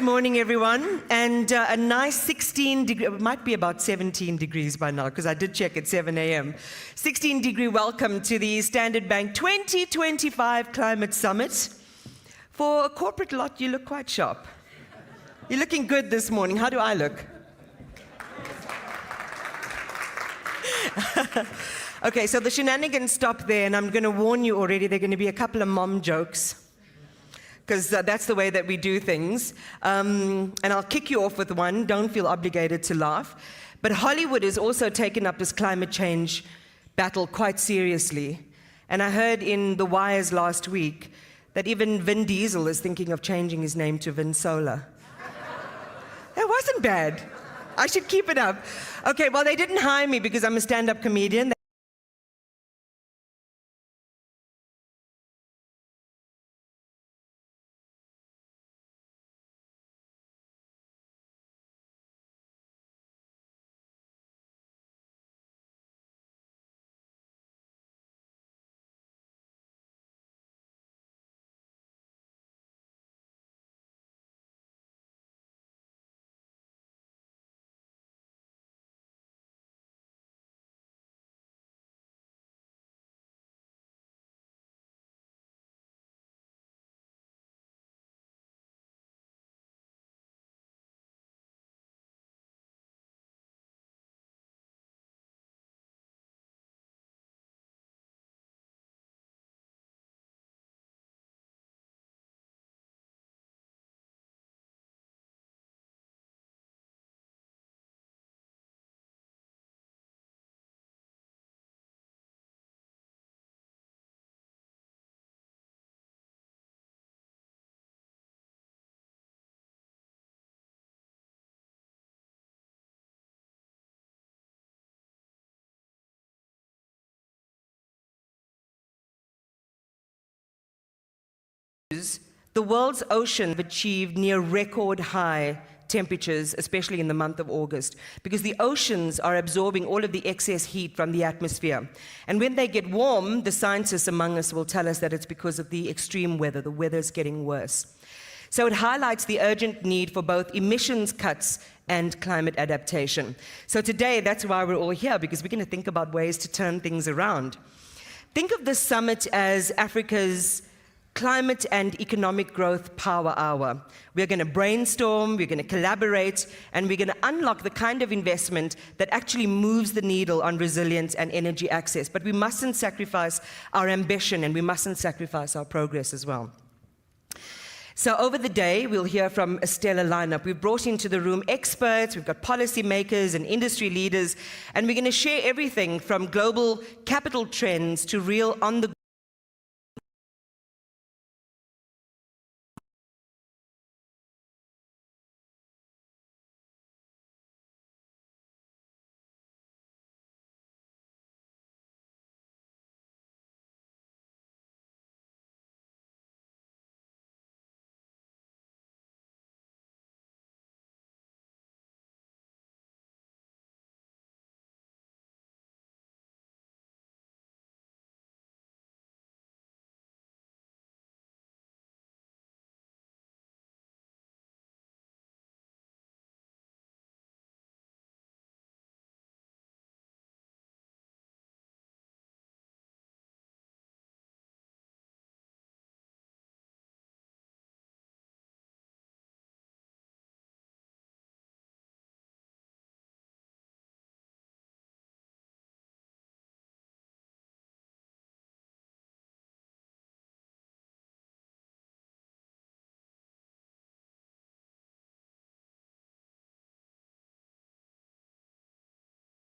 good morning, everyone. And a nice 16 degree, it might be about 17 degrees by now, because I did check at 7 a.m. 16-degree welcome to the Standard Bank 2025 Climate Summit. For a corporate lot, you look quite sharp. You're looking good this morning. How do I look? Okay, so the shenanigans stop there, and I'm going to warn you already, there are going to be a couple of mom jokes, because that's the way that we do things. And I'll kick you off with one. Don't feel obligated to laugh. But Hollywood has also taken up this climate change battle quite seriously. And I heard in The Wires last week that even Vin Diesel is thinking of changing his name to Vin Solar. That wasn't bad. I should keep it up. Okay, well, they didn't hire me because I'm a stand-up comedian. The world's oceans have achieved near record high temperatures, especially in the month of August, because the oceans are absorbing all of the excess heat from the atmosphere. And when they get warm, the scientists among us will tell us that it's because of the extreme weather. The weather's getting worse. So it highlights the urgent need for both emissions cuts and climate adaptation. So today, that's why we're all here, because we're going to think about ways to turn things around. Think of this summit as Africa's Climate and Economic Growth Power Hour. We're going to brainstorm, we're going to collaborate, and we're going to unlock the kind of investment that actually moves the needle on resilience and energy access. But we mustn't sacrifice our ambition, and we mustn't sacrifice our progress as well. So over the day, we'll hear from a stellar lineup. We've brought into the room experts, we've got policymakers and industry leaders, and we're going to share everything from global capital trends to real on-the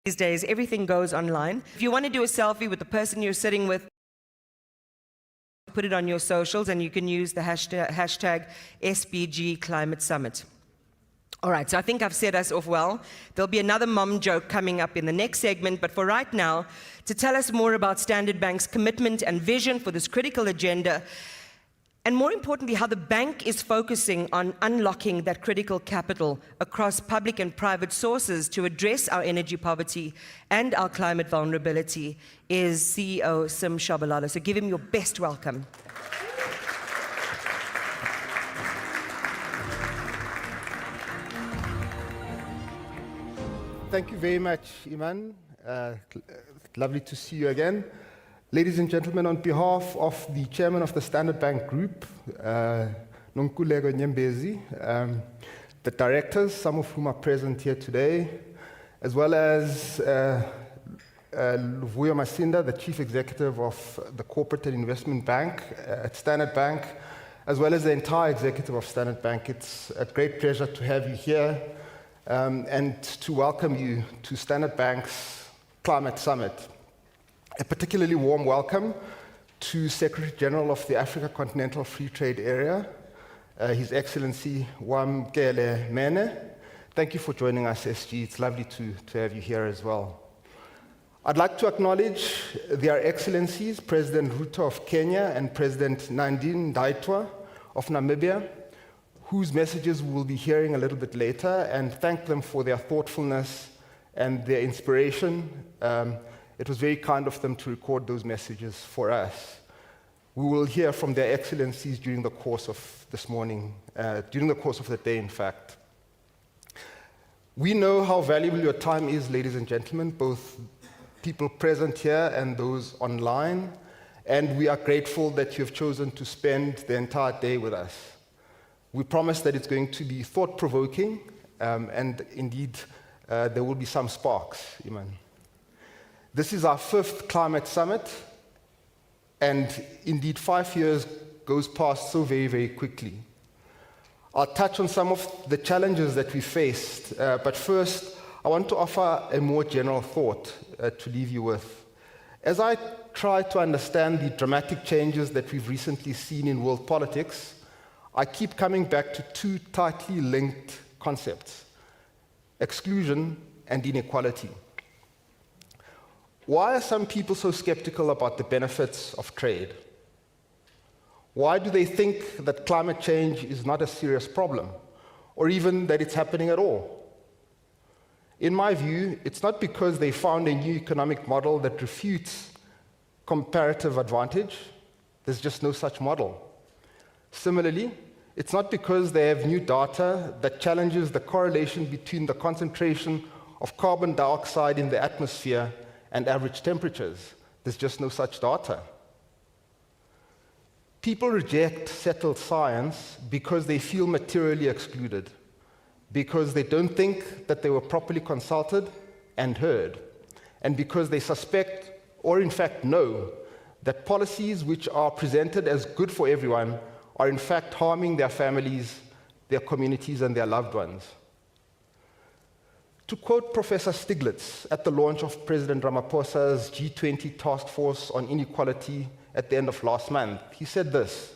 These days, everything goes online. If you want to do a selfie with the person you're sitting with, put it on your socials, and you can use the hashtag SBG Climate Summit. All right, so I think I've set us off well. There'll be another mom joke coming up in the next segment, but for right now, to tell us more about Standard Bank's commitment and vision for this critical agenda, and more importantly, how the bank is focusing on unlocking that critical capital across public and private sources to address our energy poverty and our climate vulnerability, is CEO Sim Tshabalala. So give him your best welcome. Thank you very much, Iman. Lovely to see you again. Ladies and gentlemen, on behalf of the chairman of the Standard Bank Group, Nonkululeko Nyembezi, the directors, some of whom are present here today, as well as Luvuyo Masinda, the chief executive of the Corporate and Investment Bank at Standard Bank, as well as the entire executive of Standard Bank. It's a great pleasure to have you here and to welcome you to Standard Bank's Climate Summit. A particularly warm welcome to Secretary General of the Africa Continental Free Trade Area, His Excellency Wamkele Mene. Thank you for joining us, SG. It's lovely to have you here as well. I'd like to acknowledge their Excellencies, President Ruto of Kenya and President Nandi-Ndaitwah of Namibia, whose messages we will be hearing a little bit later, and thank them for their thoughtfulness and their inspiration. It was very kind of them to record those messages for us. We will hear from their Excellencies during the course of this morning, during the course of the day, in fact. We know how valuable your time is, ladies and gentlemen, both people present here and those online, and we are grateful that you have chosen to spend the entire day with us. We promise that it's going to be thought-provoking, and indeed, there will be some sparks, Iman. This is our 5th Climate Summit, and indeed 5 years goes past so very, very quickly. I'll touch on some of the challenges that we faced, but first, I want to offer a more general thought to leave you with. As I try to understand the dramatic changes that we've recently seen in world politics, I keep coming back to two tightly linked concepts: exclusion and inequality. Why are some people so skeptical about the benefits of trade? Why do they think that climate change is not a serious problem, or even that it's happening at all? In my view, it's not because they found a new economic model that refutes comparative advantage. There's just no such model. Similarly, it's not because they have new data that challenges the correlation between the concentration of carbon dioxide in the atmosphere and average temperatures. There's just no such data. People reject settled science because they feel materially excluded, because they don't think that they were properly consulted and heard, and because they suspect, or in fact know, that policies which are presented as good for everyone are in fact harming their families, their communities, and their loved ones. To quote Professor Stiglitz at the launch of President Ramaphosa's G20 task force on inequality at the end of last month, he said this: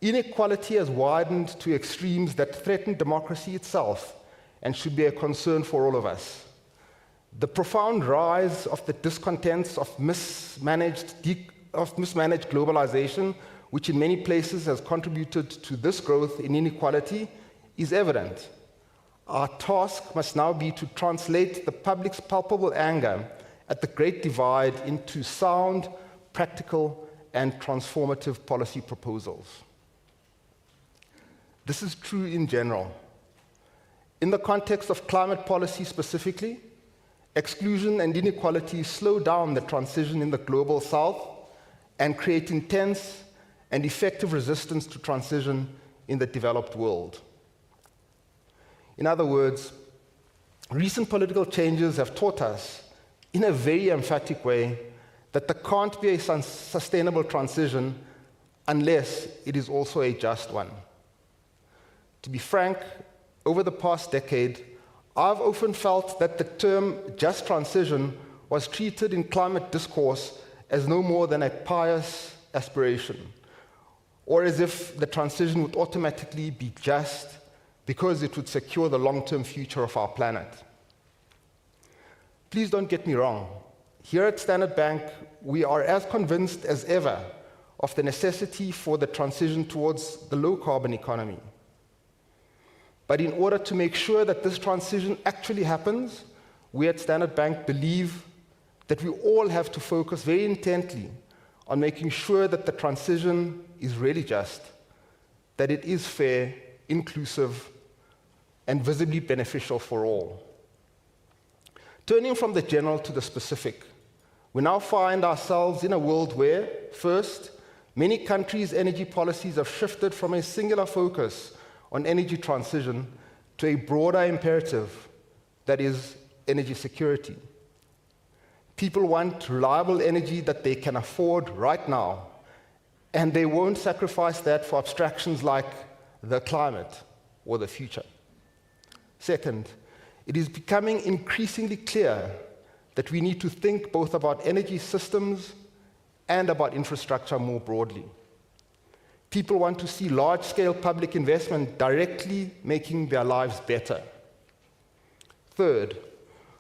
"Inequality has widened to extremes that threaten democracy itself and should be a concern for all of us. The profound rise of the discontents of mismanaged globalization, which in many places has contributed to this growth in inequality, is evident. Our task must now be to translate the public's palpable anger at the Great Divide into sound, practical, and transformative policy proposals." This is true in general. In the context of climate policy specifically, exclusion and inequality slow down the transition in the global south and create intense and effective resistance to transition in the developed world. In other words, recent political changes have taught us, in a very emphatic way, that there can't be a sustainable transition unless it is also a just one. To be frank, over the past decade, I've often felt that the term just transition was treated in climate discourse as no more than a pious aspiration, or as if the transition would automatically be just because it would secure the long-term future of our planet. Please don't get me wrong. Here at Standard Bank, we are as convinced as ever of the necessity for the transition towards the low-carbon economy. But in order to make sure that this transition actually happens, we at Standard Bank believe that we all have to focus very intently on making sure that the transition is really just, that it is fair, inclusive, and visibly beneficial for all. Turning from the general to the specific, we now find ourselves in a world where, first, many countries' energy policies have shifted from a singular focus on energy transition to a broader imperative, that is, energy security. People want reliable energy that they can afford right now, and they won't sacrifice that for abstractions like the climate or the future. Second, it is becoming increasingly clear that we need to think both about energy systems and about infrastructure more broadly. People want to see large-scale public investment directly making their lives better. Third,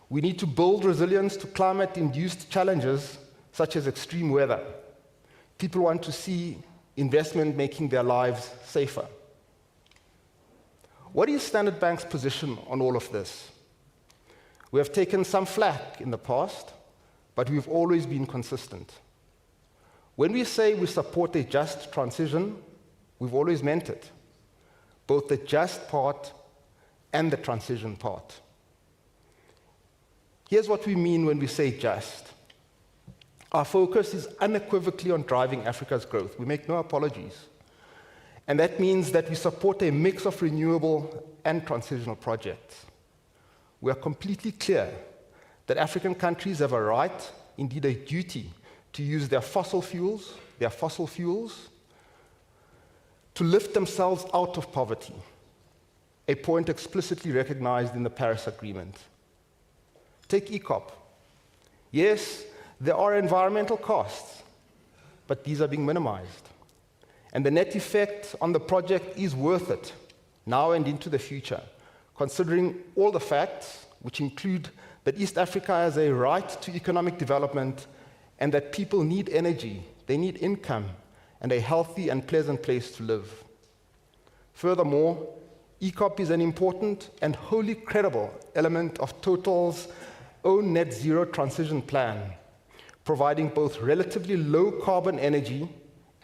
we need to build resilience to climate-induced challenges such as extreme weather. People want to see investment making their lives safer. What is Standard Bank's position on all of this? We have taken some flack in the past, but we've always been consistent. When we say we support a just transition, we've always meant it, both the just part and the transition part. Here's what we mean when we say just. Our focus is unequivocally on driving Africa's growth. We make no apologies. And that means that we support a mix of renewable and transitional projects. We are completely clear that African countries have a right, indeed a duty, to use their fossil fuels, to lift themselves out of poverty, a point explicitly recognized in the Paris Agreement. Take ECOP. Yes, there are environmental costs, but these are being minimized. And the net effect on the project is worth it, now and into the future, considering all the facts, which include that East Africa has a right to economic development and that people need energy, they need income, and a healthy and pleasant place to live. Furthermore, ECOP is an important and wholly credible element of Total's own net zero transition plan, providing both relatively low carbon energy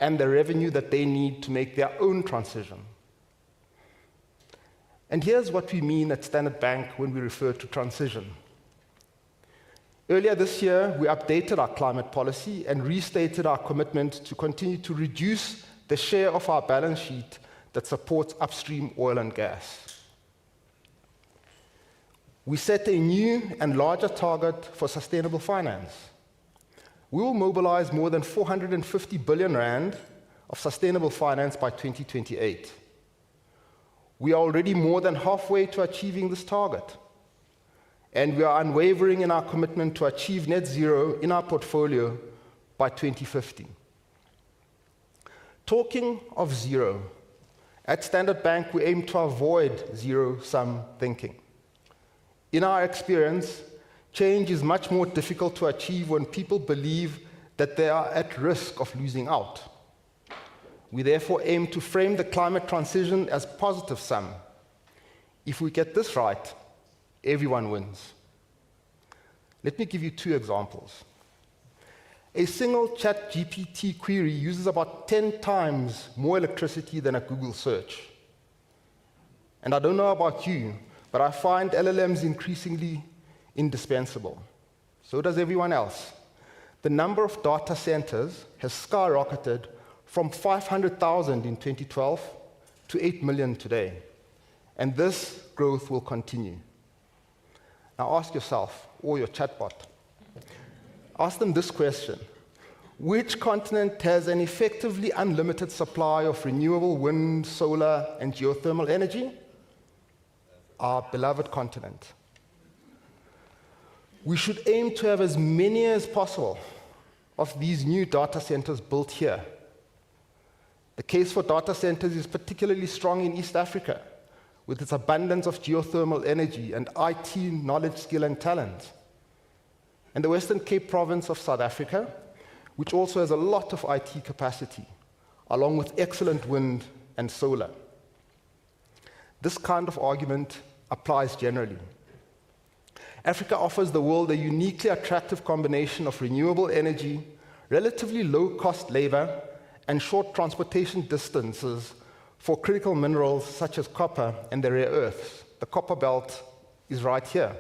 and the revenue that they need to make their own transition. And here's what we mean at Standard Bank when we refer to transition. Earlier this year, we updated our climate policy and restated our commitment to continue to reduce the share of our balance sheet that supports upstream oil and gas. We set a new and larger target for sustainable finance. We will mobilize more than 450 billion rand of sustainable finance by 2028. We are already more than halfway to achieving this target, and we are unwavering in our commitment to achieve net zero in our portfolio by 2050. Talking of zero, at Standard Bank we aim to avoid zero-sum thinking. In our experience, change is much more difficult to achieve when people believe that they are at risk of losing out. We therefore aim to frame the climate transition as positive sum. If we get this right, everyone wins. Let me give you two examples. A single ChatGPT query uses about 10 times more electricity than a Google search. And I don't know about you, but I find LLMs increasingly indispensable. So does everyone else. The number of data centers has skyrocketed from 500,000 in 2012 to 8 million today. And this growth will continue. Now ask yourself, or your chatbot, ask them this question. Which continent has an effectively unlimited supply of renewable wind, solar, and geothermal energy? Our beloved continent. We should aim to have as many as possible of these new data centers built here. The case for data centers is particularly strong in East Africa, with its abundance of geothermal energy and IT knowledge, skill, and talent. And the Western Cape province of South Africa, which also has a lot of IT capacity, along with excellent wind and solar. This kind of argument applies generally. Africa offers the world a uniquely attractive combination of renewable energy, relatively low-cost labor, and short transportation distances for critical minerals such as copper and the rare earths. The copper belt is right here.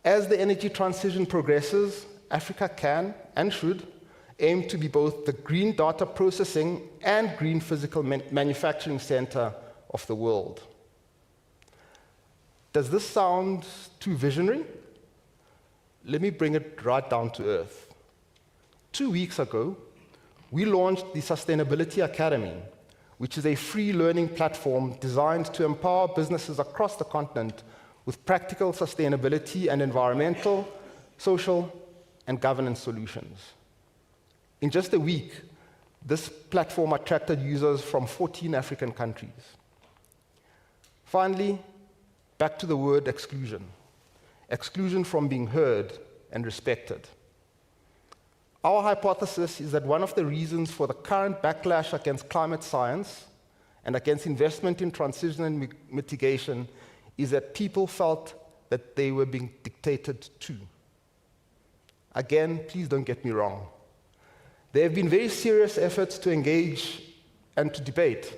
As the energy transition progresses, Africa can and should aim to be both the green data processing and green physical manufacturing center of the world. Does this sound too visionary? Let me bring it right down to earth. 2 weeks ago, we launched the Sustainability Academy, which is a free learning platform designed to empower businesses across the continent with practical sustainability and environmental, social, and governance solutions. In just a week, this platform attracted users from 14 African countries. Finally, back to the word exclusion. Exclusion from being heard and respected. Our hypothesis is that one of the reasons for the current backlash against climate science and against investment in transition and mitigation is that people felt that they were being dictated to. Again, please don't get me wrong. There have been very serious efforts to engage and to debate,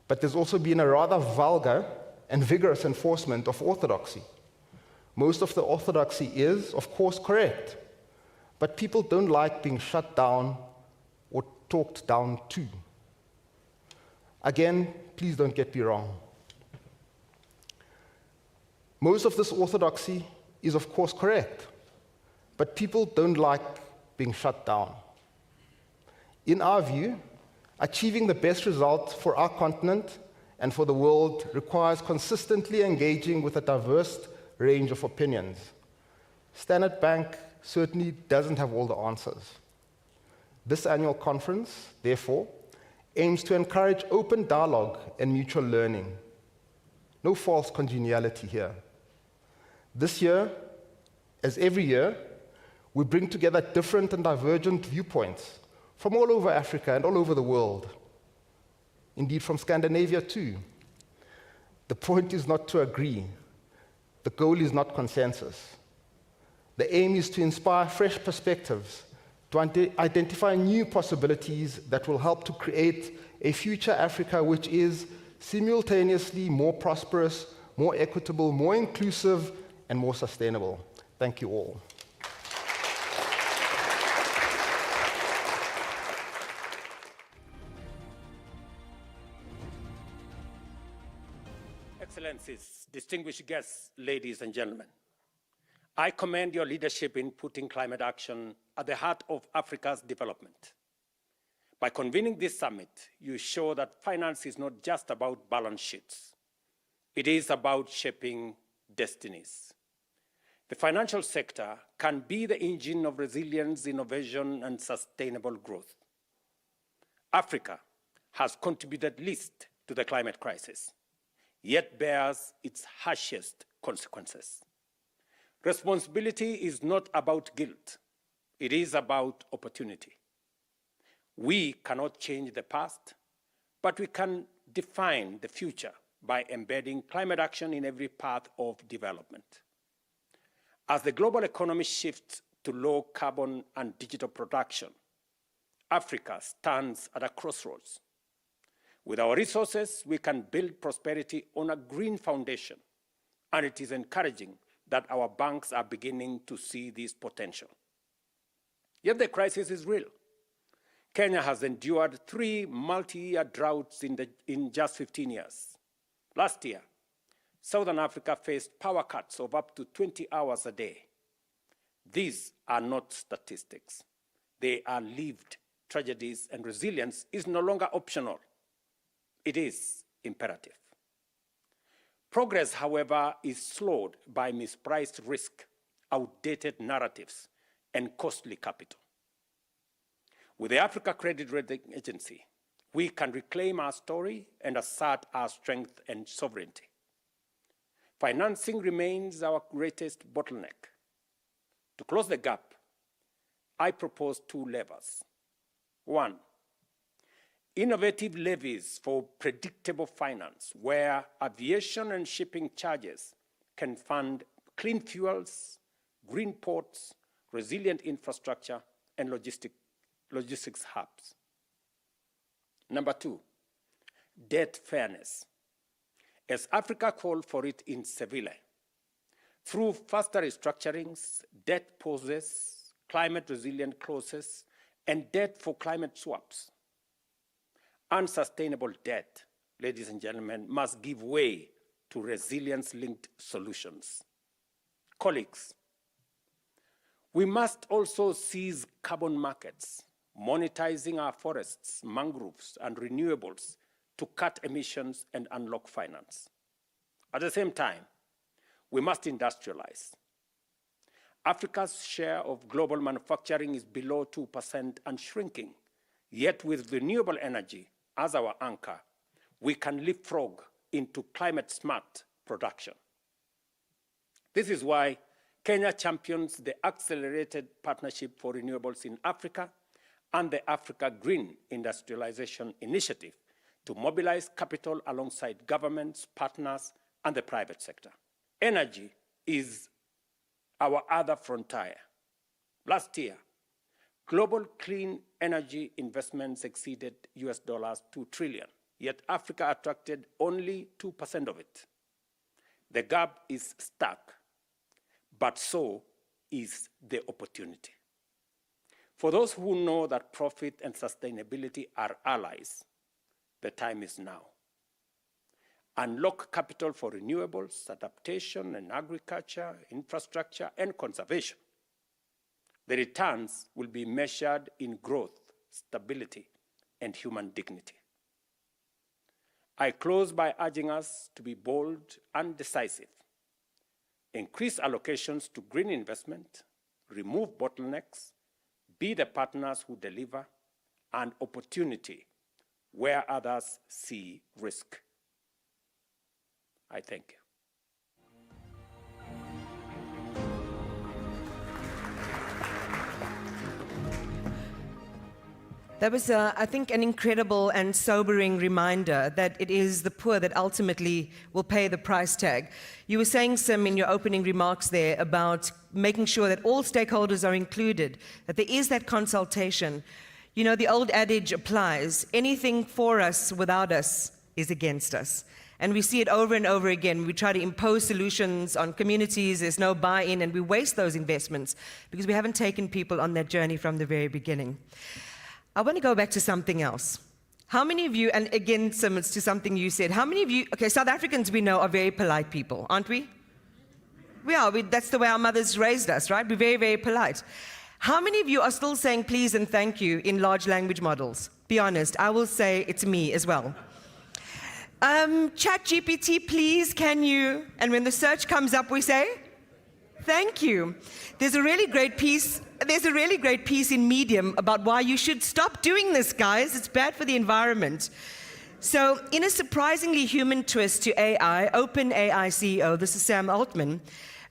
but there's also been a rather vulgar and vigorous enforcement of orthodoxy. Most of the orthodoxy is, of course, correct, but people don't like being shut down or talked down to. Again, please don't get me wrong. Most of this orthodoxy is, of course, correct, but people don't like being shut down. In our view, achieving the best result for our continent and for the world requires consistently engaging with a diverse range of opinions. Standard Bank certainly doesn't have all the answers. This annual conference, therefore, aims to encourage open dialogue and mutual learning. No false congeniality here. This year, as every year, we bring together different and divergent viewpoints from all over Africa and all over the world. Indeed, from Scandinavia too. The point is not to agree. The goal is not consensus. The aim is to inspire fresh perspectives, to identify new possibilities that will help to create a future Africa which is simultaneously more prosperous, more equitable, more inclusive, and more sustainable. Thank you all. Excellencies, distinguished guests, ladies and gentlemen, I commend your leadership in putting climate action at the heart of Africa's development. By convening this summit, you show that finance is not just about balance sheets. It is about shaping destinies. The financial sector can be the engine of resilience, innovation, and sustainable growth. Africa has contributed least to the climate crisis, yet bears its harshest consequences. Responsibility is not about guilt. It is about opportunity. We cannot change the past, but we can define the future by embedding climate action in every path of development. As the global economy shifts to low carbon and digital production, Africa stands at a crossroads. With our resources, we can build prosperity on a green foundation, and it is encouraging that our banks are beginning to see this potential. Yet the crisis is real. Kenya has endured 3 multi-year droughts in just 15 years. Last year, Southern Africa faced power cuts of up to 20 hours a day. These are not statistics. They are lived tragedies, and resilience is no longer optional. It is imperative. Progress, however, is slowed by mispriced risk, outdated narratives, and costly capital. With the Africa Credit Rating Agency, we can reclaim our story and assert our strength and sovereignty. Financing remains our greatest bottleneck. To close the gap, I propose 2 levers. 1, innovative levies for predictable finance, where aviation and shipping charges can fund clean fuels, green ports, resilient infrastructure, and logistics hubs. Number 2, debt fairness. As Africa called for it in Seville, through faster restructurings, debt pauses, climate-resilient clauses, and debt for climate swaps. Unsustainable debt, ladies and gentlemen, must give way to resilience-linked solutions. Colleagues, we must also seize carbon markets, monetizing our forests, mangroves, and renewables to cut emissions and unlock finance. At the same time, we must industrialize. Africa's share of global manufacturing is below 2% and shrinking. Yet with renewable energy as our anchor, we can leapfrog into climate-smart production. This is why Kenya champions the Accelerated Partnership for Renewables in Africa and the Africa Green Industrialization Initiative to mobilize capital alongside governments, partners, and the private sector. Energy is our other frontier. Last year, global clean energy investments exceeded $2 trillion, yet Africa attracted only 2% of it. The gap is stark, but so is the opportunity. For those who know that profit and sustainability are allies, the time is now. Unlock capital for renewables, adaptation and agriculture, infrastructure, and conservation. The returns will be measured in growth, stability, and human dignity. I close by urging us to be bold and decisive. Increase allocations to green investment, remove bottlenecks, be the partners who deliver, and opportunity where others see risk. I thank you. That was, I think, an incredible and sobering reminder that it is the poor that ultimately will pay the price tag. You were saying, Sim, in your opening remarks there about making sure that all stakeholders are included, that there is that consultation. You know, the old adage applies, anything for us without us is against us. And we see it over and over again. We try to impose solutions on communities, there's no buy-in, and we waste those investments because we haven't taken people on that journey from the very beginning. I want to go back to something else. How many of you, and again, similar to something you said, how many of you, okay, South Africans we know are very polite people, aren't we? We are, that's the way our mothers raised us, right? We're very, very polite. How many of you are still saying please and thank you in large language models? Be honest, I will say it's me as well. Chat GPT, please, can you? And when the search comes up, we say, thank you. There's a really great piece in Medium about why you should stop doing this, guys. It's bad for the environment. So in a surprisingly human twist to AI, OpenAI CEO, this is Sam Altman,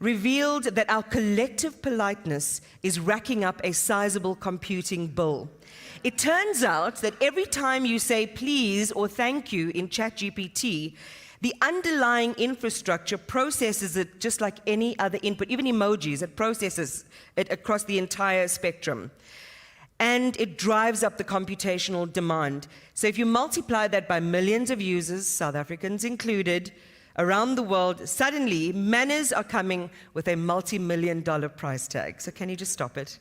revealed that our collective politeness is racking up a sizable computing bill. It turns out that every time you say please or thank you in ChatGPT, the underlying infrastructure processes it just like any other input, even emojis, it processes it across the entire spectrum. And it drives up the computational demand. So if you multiply that by millions of users, South Africans included, around the world, suddenly manners are coming with a multi-million-dollar price tag. So can you just stop it?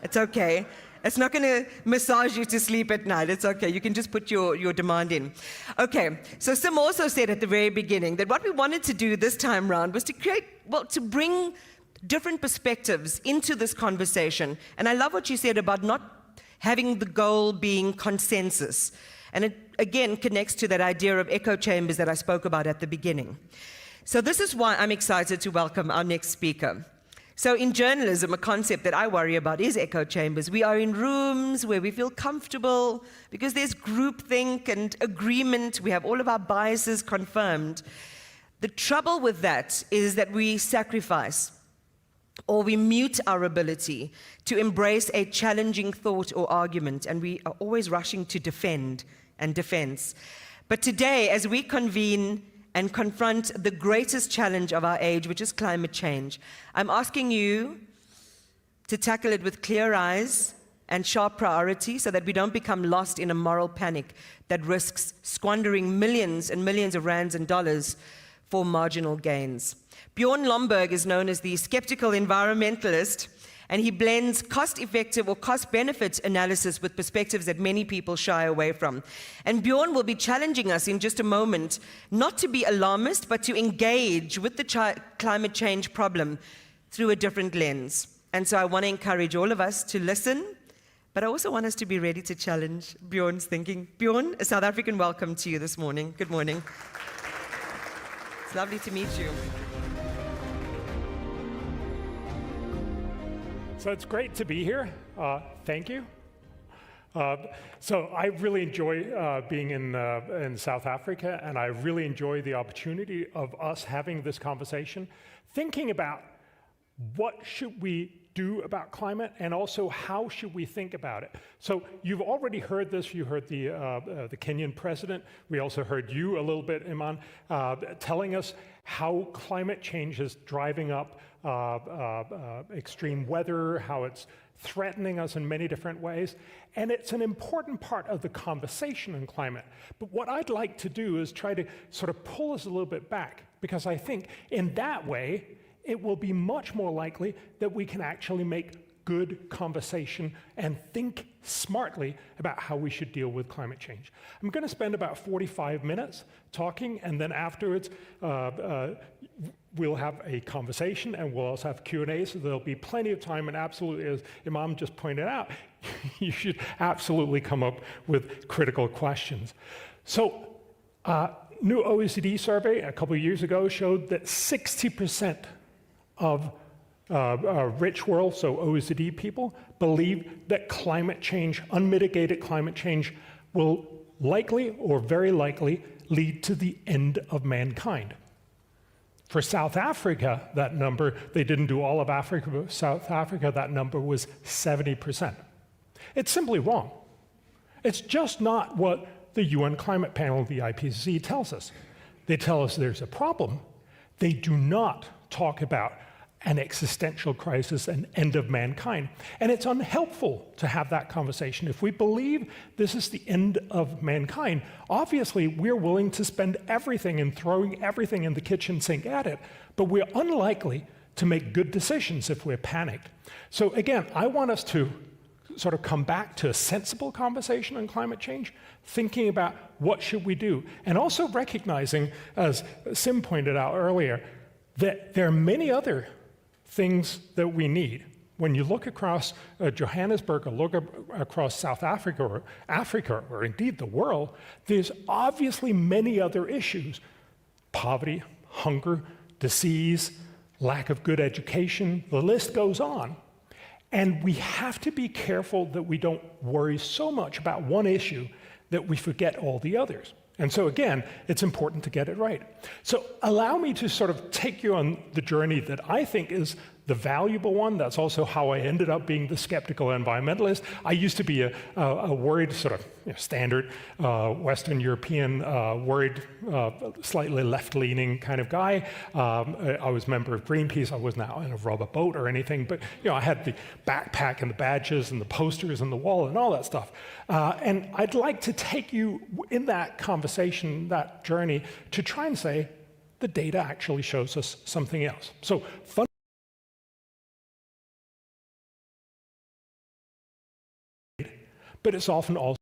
It's okay. It's not going to massage you to sleep at night. It's okay. You can just put your demand in. Okay. So Sim also said at the very beginning that what we wanted to do this time round was to to bring different perspectives into this conversation. And I love what you said about not having the goal being consensus. And it, again, connects to that idea of echo chambers that I spoke about at the beginning. So this is why I'm excited to welcome our next speaker. So in journalism, a concept that I worry about is echo chambers. We are in rooms where we feel comfortable because there's groupthink and agreement. We have all of our biases confirmed. The trouble with that is that we sacrifice or we mute our ability to embrace a challenging thought or argument, and we are always rushing to defend and defense. But today, as we convene and confront the greatest challenge of our age, which is climate change, I'm asking you to tackle it with clear eyes and sharp priority so that we don't become lost in a moral panic that risks squandering millions and millions of rands and dollars for marginal gains. Bjorn Lomborg is known as the skeptical environmentalist, and he blends cost-effective or cost-benefit analysis with perspectives that many people shy away from. And Bjorn will be challenging us in just a moment not to be alarmist, but to engage with the climate change problem through a different lens. And so I want to encourage all of us to listen, but I also want us to be ready to challenge Bjorn's thinking. Bjorn, a South African welcome to you this morning. Good morning. It's lovely to meet you. So it's great to be here. Thank you. So I really enjoy being in South Africa, and I really enjoy the opportunity of us having this conversation, thinking about what should we do about climate, and also how should we think about it. So you've already heard this. You heard the Kenyan president. We also heard you a little bit, Iman, telling us how climate change is driving up extreme weather, how it's threatening us in many different ways. And it's an important part of the conversation in climate. But what I'd like to do is try to sort of pull us a little bit back, because I think in that way, it will be much more likely that we can actually make good conversation and think smartly about how we should deal with climate change. I'm going to spend about 45 minutes talking, and then afterwards we'll have a conversation, and we'll also have Q&A, so there'll be plenty of time. And absolutely, as Imam just pointed out, you should absolutely come up with critical questions. So new OECD survey a couple of years ago showed that 60% of rich world, so OECD people, believe that climate change, unmitigated climate change, will likely or very likely lead to the end of mankind. For South Africa, that number, they didn't do all of Africa, but South Africa, that number was 70%. It's simply wrong. It's just not what the UN climate panel, the IPCC, tells us. They tell us there's a problem. They do not talk about an existential crisis, an end of mankind. And it's unhelpful to have that conversation. If we believe this is the end of mankind, obviously we're willing to spend everything and throwing everything in the kitchen sink at it, but we're unlikely to make good decisions if we're panicked. So again, I want us to sort of come back to a sensible conversation on climate change, thinking about what should we do, and also recognizing, as Sim pointed out earlier, that there are many other things that we need. When you look across Johannesburg, or look across South Africa, or indeed the world, there's obviously many other issues: poverty, hunger, disease, lack of good education, the list goes on. And we have to be careful that we don't worry so much about one issue that we forget all the others. And so again, it's important to get it right. So allow me to sort of take you on the journey that I think is the valuable one. That's also how I ended up being the skeptical environmentalist. I used to be a worried, sort of standard Western European, worried, slightly left-leaning kind of guy. I was a member of Greenpeace. I wasn't out in a rubber boat or anything, but I had the backpack and the badges and the posters and the wall and all that stuff. And I'd like to take you in that conversation, that journey, to try and say the data actually shows us something else. So but it's often also,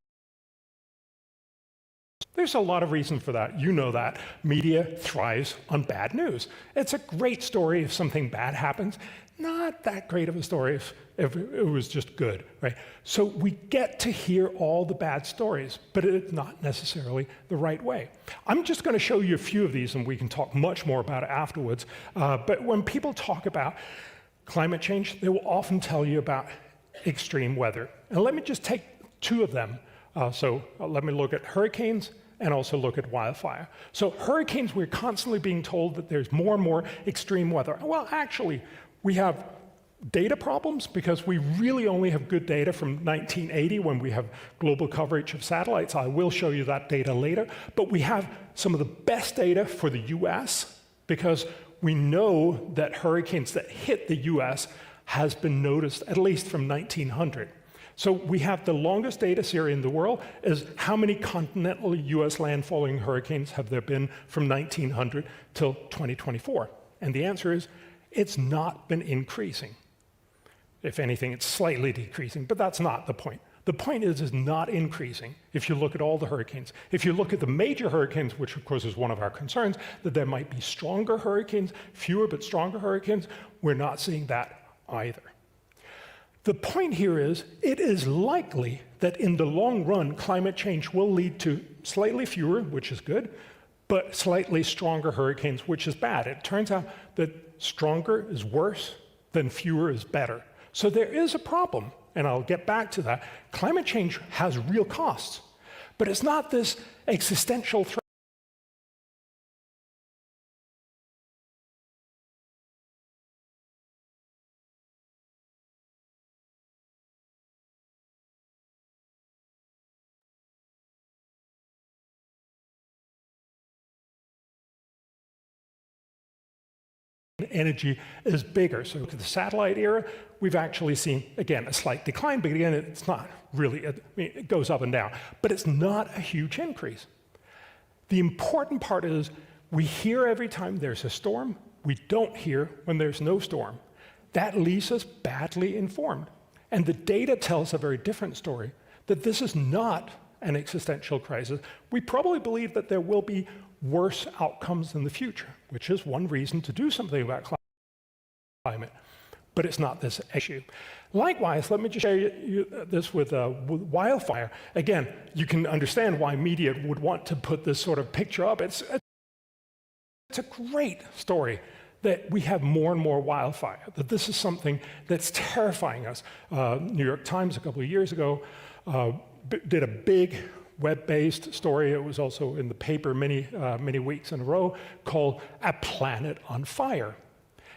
there's a lot of reason for that. You know that. Media thrives on bad news. It's a great story if something bad happens. Not that great of a story if it was just good, right? So we get to hear all the bad stories, but it's not necessarily the right way. I'm just going to show you a few of these, and we can talk much more about it afterwards. But when people talk about climate change, they will often tell you about extreme weather. And let me just take two of them. Let me look at hurricanes and also look at wildfire. So hurricanes, we're constantly being told that there's more and more extreme weather. Well, actually, we have data problems because we really only have good data from 1980 when we have global coverage of satellites. I will show you that data later. But we have some of the best data for the US because we know that hurricanes that hit the US has been noticed at least from 1900. So we have the longest data series in the world is how many continental US landfalling hurricanes have there been from 1900 till 2024? And the answer is, it's not been increasing. If anything, it's slightly decreasing, but that's not the point. The point is it's not increasing if you look at all the hurricanes. If you look at the major hurricanes, which of course is one of our concerns, that there might be stronger hurricanes, fewer but stronger hurricanes, we're not seeing that either. The point here is, it is likely that in the long run, climate change will lead to slightly fewer, which is good, but slightly stronger hurricanes, which is bad. It turns out that stronger is worse than fewer is better. So there is a problem, and I'll get back to that. Climate change has real costs, but it's not this existential threat. Energy is bigger. So to the satellite era, we've actually seen, again, a slight decline, but again, it's not really, it goes up and down, but it's not a huge increase. The important part is we hear every time there's a storm, we don't hear when there's no storm. That leaves us badly informed. And the data tells a very different story, that this is not an existential crisis. We probably believe that there will be worse outcomes in the future, which is one reason to do something about climate, but it's not this issue. Likewise, let me just share this with wildfire. Again, you can understand why media would want to put this sort of picture up. It's a great story that we have more and more wildfire, that this is something that's terrifying us. New York Times a couple of years ago did a big web-based story. It was also in the paper many weeks in a row, called A Planet on Fire.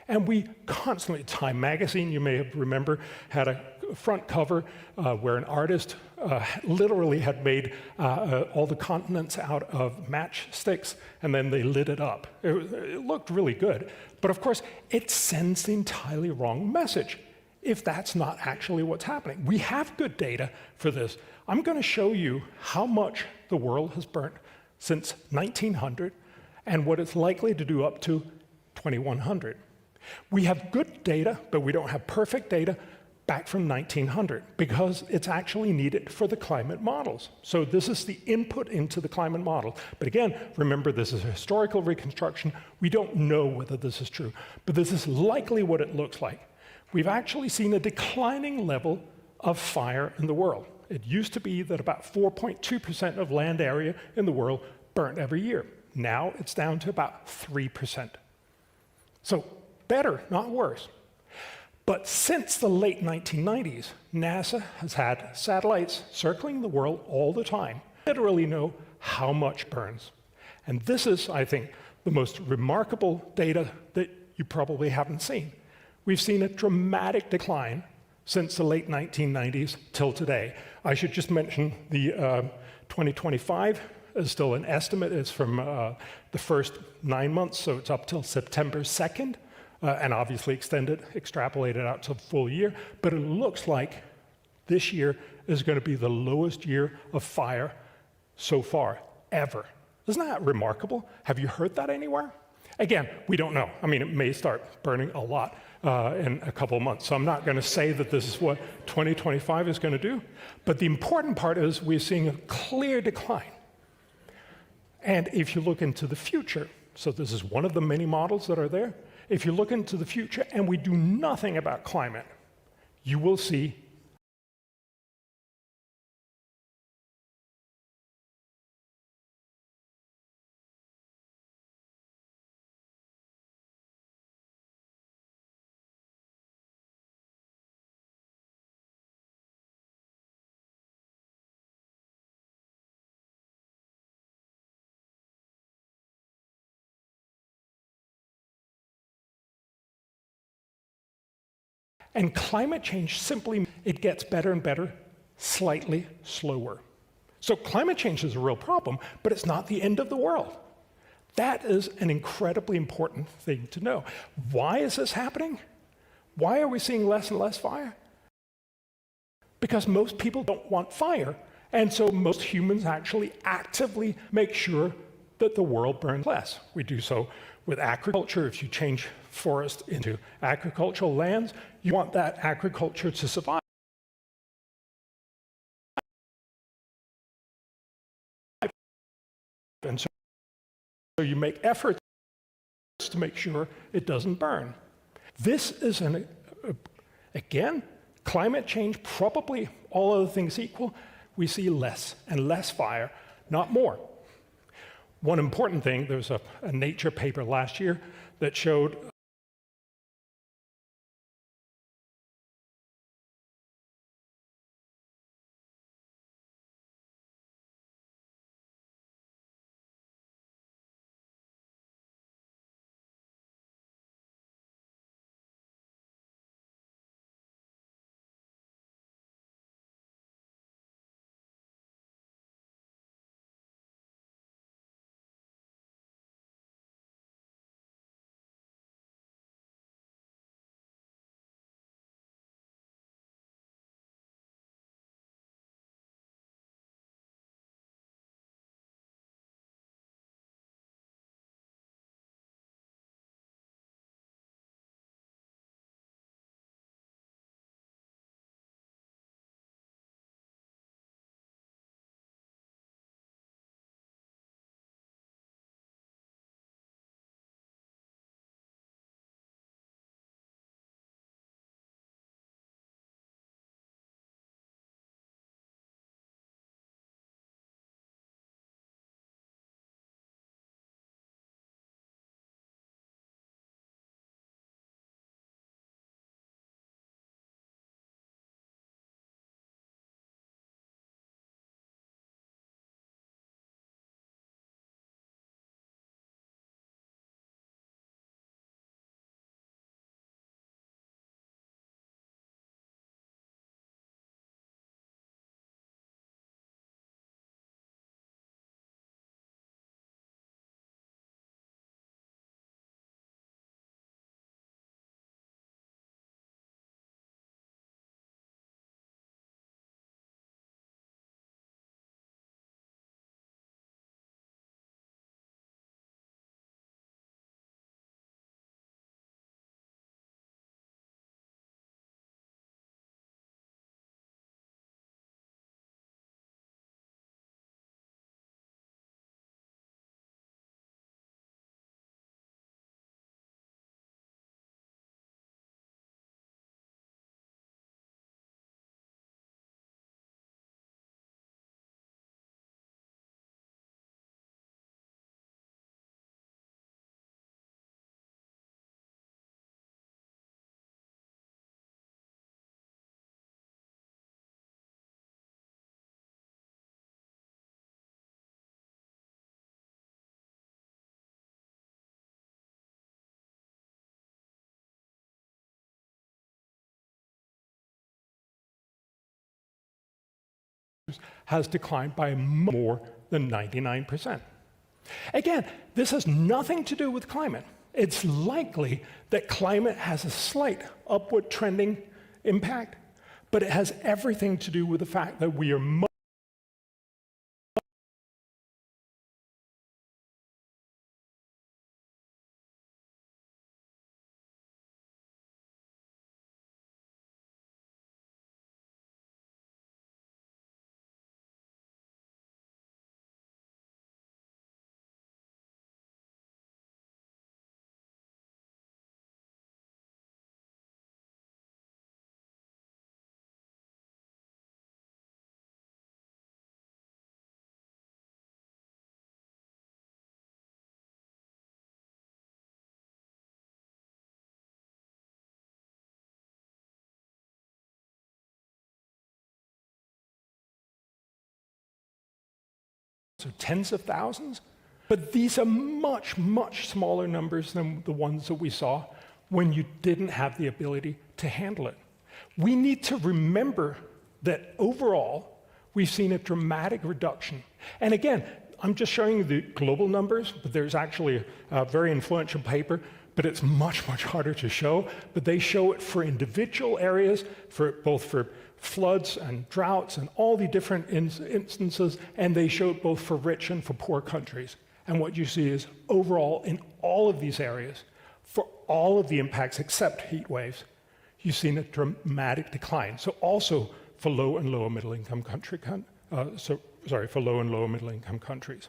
And we constantly, Time magazine, you may remember, had a front cover where an artist literally had made all the continents out of matchsticks, and then they lit it up. It looked really good. But of course, it sends the entirely wrong message if that's not actually what's happening. We have good data for this. I'm going to show you how much the world has burnt since 1900 and what it's likely to do up to 2100. We have good data, but we don't have perfect data back from 1900 because it's actually needed for the climate models. So this is the input into the climate model. But again, remember, this is a historical reconstruction. We don't know whether this is true, but this is likely what it looks like. We've actually seen a declining level of fire in the world. It used to be that about 4.2% of land area in the world burnt every year. Now it's down to about 3%. So better, not worse. But since the late 1990s, NASA has had satellites circling the world all the time, literally know how much burns. And this is, I think, the most remarkable data that you probably haven't seen. We've seen a dramatic decline since the late 1990s till today. I should just mention the 2025 is still an estimate. It's from the first 9 months, so it's up till September 2nd, and obviously extrapolated out to the full year. But it looks like this year is going to be the lowest year of fire so far, ever. Isn't that remarkable? Have you heard that anywhere? Again, we don't know. I mean, it may start burning a lot in a couple of months. So I'm not going to say that this is what 2025 is going to do. But the important part is we're seeing a clear decline. And if you look into the future, so this is one of the many models that are there, if you look into the future and we do nothing about climate, you will see and climate change simply, it gets better and better, slightly slower. So climate change is a real problem, but it's not the end of the world. That is an incredibly important thing to know. Why is this happening? Why are we seeing less and less fire? because most people don't want fire. And so most humans actually actively make sure that the world burns less. We do so with agriculture. If you change forest into agricultural lands, you want that agriculture to survive. And so you make efforts to make sure it doesn't burn. This is, again, climate change, probably all other things equal, we see less and less fire, not more. One important thing, there was a Nature paper last year that showed has declined by more than 99%. Again, this has nothing to do with climate. It's likely that climate has a slight upward trending impact, but it has everything to do with the fact that we are so tens of thousands, but these are much, much smaller numbers than the ones that we saw when you didn't have the ability to handle it. We need to remember that overall, we've seen a dramatic reduction. And again, I'm just showing you the global numbers, but there's actually a very influential paper, but it's much, much harder to show. But they show it for individual areas, both for floods and droughts and all the different instances, and they show it both for rich and for poor countries. And what you see is overall in all of these areas, for all of the impacts except heat waves, you've seen a dramatic decline. So also for low and lower middle income for low and lower middle income countries.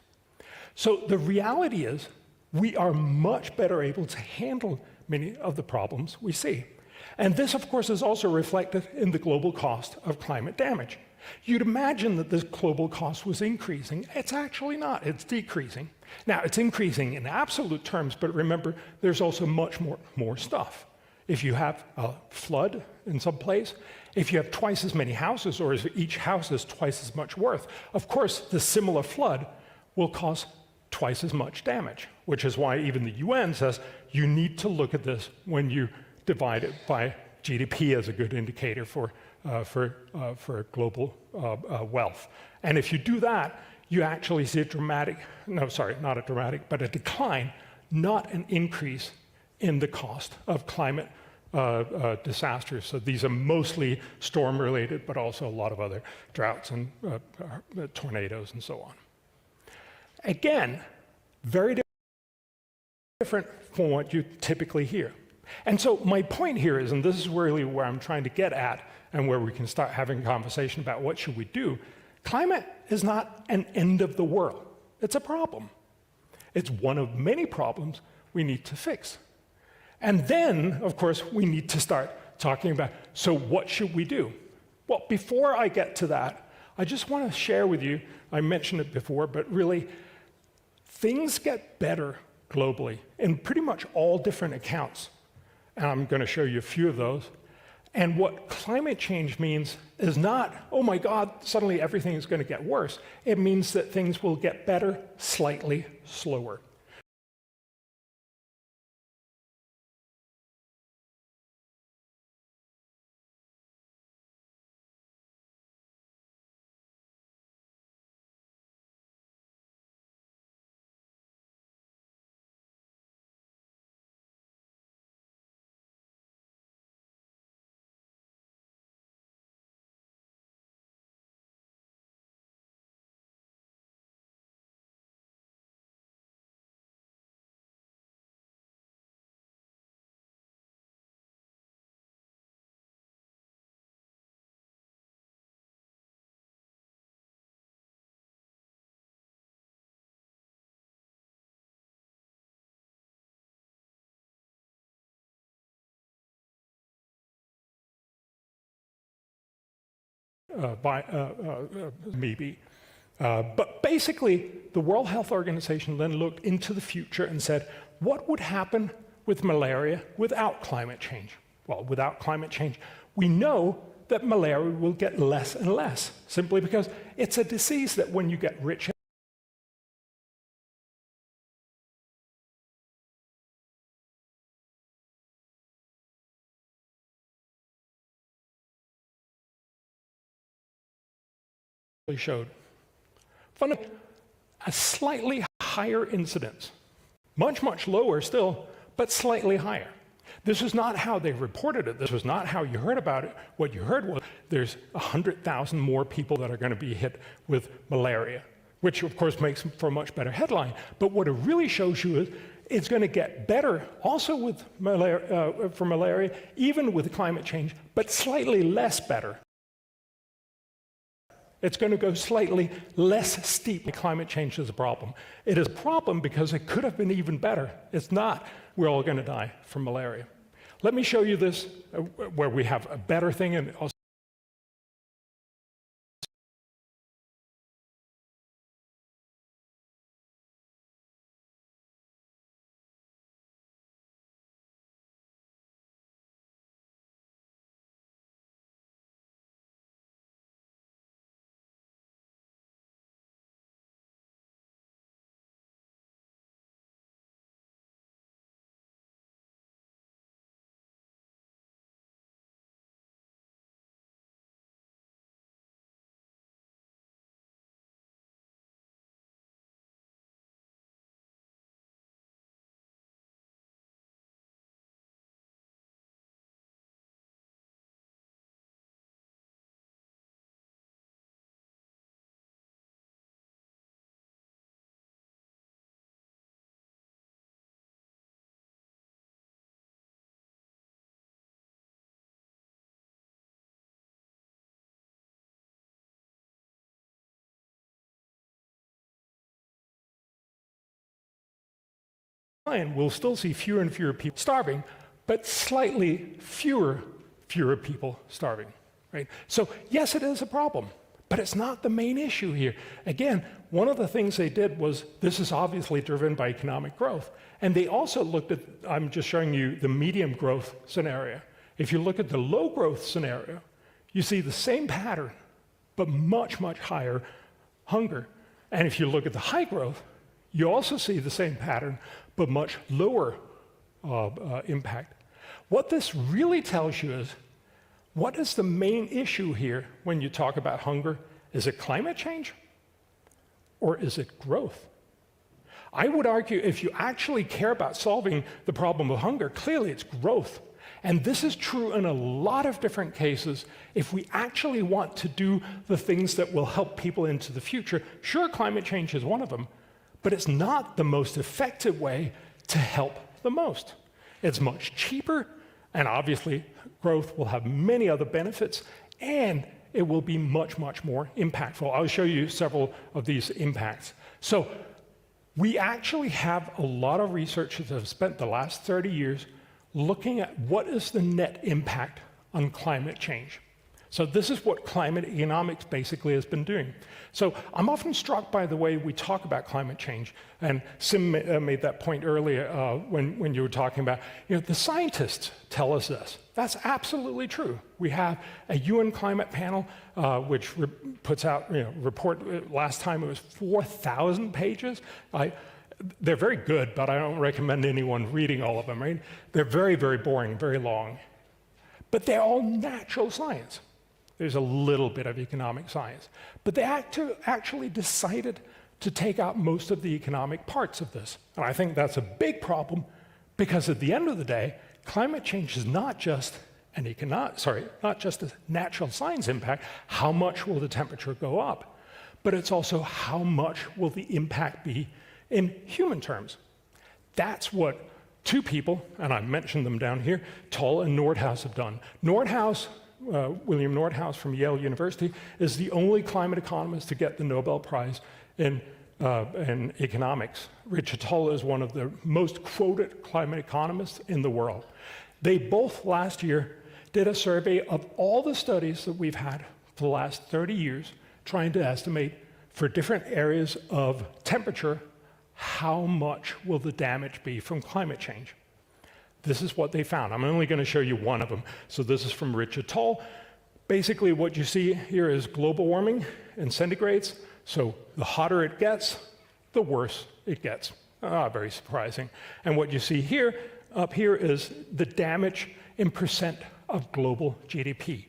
So the reality is we are much better able to handle many of the problems we see. And this, of course, is also reflected in the global cost of climate damage. You'd imagine that this global cost was increasing. It's actually not. It's decreasing. Now, it's increasing in absolute terms, but remember, there's also much more stuff. If you have a flood in some place, if you have twice as many houses, or if each house is twice as much worth, of course, the similar flood will cause twice as much damage, which is why even the UN says you need to look at this when you divide it by GDP as a good indicator for global wealth. And if you do that, you actually see a dramatic, no, sorry, not a dramatic, but a decline, not an increase in the cost of climate disasters. So these are mostly storm-related, but also a lot of other droughts and tornadoes and so on. Again, very different from what you typically hear. And so my point here is, and this is really where I'm trying to get at, and where we can start having a conversation about what should we do, climate is not an end of the world. It's a problem. It's one of many problems we need to fix. And then, of course, we need to start talking about, so what should we do? Well, before I get to that, I just want to share with you, I mentioned it before, but really, things get better globally in pretty much all different accounts. And I'm going to show you a few of those. And what climate change means is not, oh my God, suddenly everything is going to get worse. It means that things will get better slightly slower. Maybe. But basically, the World Health Organization then looked into the future and said, what would happen with malaria without climate change? Well, without climate change, we know that malaria will get less and less, simply because it's a disease that when you get rich showed a slightly higher incidence, much lower still, but slightly higher. This is not how they reported it. This was not how you heard about it. What you heard was there's 100,000 more people that are going to be hit with malaria, which of course makes for a much better headline. But what it really shows you is it's going to get better also with malaria, for malaria, even with climate change, but slightly less better. It's going to go slightly less steep. Climate change is a problem. It is a problem because it could have been even better. It's not. We're all going to die from malaria. Let me show you this, where we have a better thing and also we'll still see fewer and fewer people starving, but slightly fewer people starving, right? So yes, it is a problem, but it's not the main issue here. Again, one of the things they did was, this is obviously driven by economic growth, and they also looked at, I'm just showing you the medium growth scenario. If you look at the low growth scenario, you see the same pattern, but much, much higher hunger. And if you look at the high growth, you also see the same pattern, but much lower impact. What this really tells you is, what is the main issue here when you talk about hunger? Is it climate change? Or is it growth? I would argue if you actually care about solving the problem of hunger, clearly it's growth. And this is true in a lot of different cases. If we actually want to do the things that will help people into the future, sure, climate change is one of them, but it's not the most effective way to help the most. It's much cheaper, and obviously growth will have many other benefits, and it will be much, much more impactful. I'll show you several of these impacts. So we actually have a lot of researchers that have spent the last 30 years looking at what is the net impact on climate change. So this is what climate economics basically has been doing. So I'm often struck by the way we talk about climate change, and Sim made that point earlier when you were talking about, the scientists tell us this. That's absolutely true. We have a UN climate panel which puts out report. Last time it was 4,000 pages. They're very good, but I don't recommend anyone reading all of them, right? They're very, very boring, very long. But they're all natural science. There's a little bit of economic science. But they actually decided to take out most of the economic parts of this. And I think that's a big problem, because at the end of the day, climate change is not just not just a natural science impact, how much will the temperature go up, but it's also how much will the impact be in human terms. That's what two people, and I mentioned them down here, Tull and Nordhaus have done. William Nordhaus from Yale University is the only climate economist to get the Nobel Prize in economics. Richard Tull is one of the most quoted climate economists in the world. They both last year did a survey of all the studies that we've had for the last 30 years, trying to estimate for different areas of temperature, how much will the damage be from climate change? This is what they found. I'm only going to show you one of them. So this is from Richard Tull. Basically, what you see here is global warming in centigrades. So the hotter it gets, the worse it gets. Very surprising. And what you see here, up here, is the damage in percent of global GDP.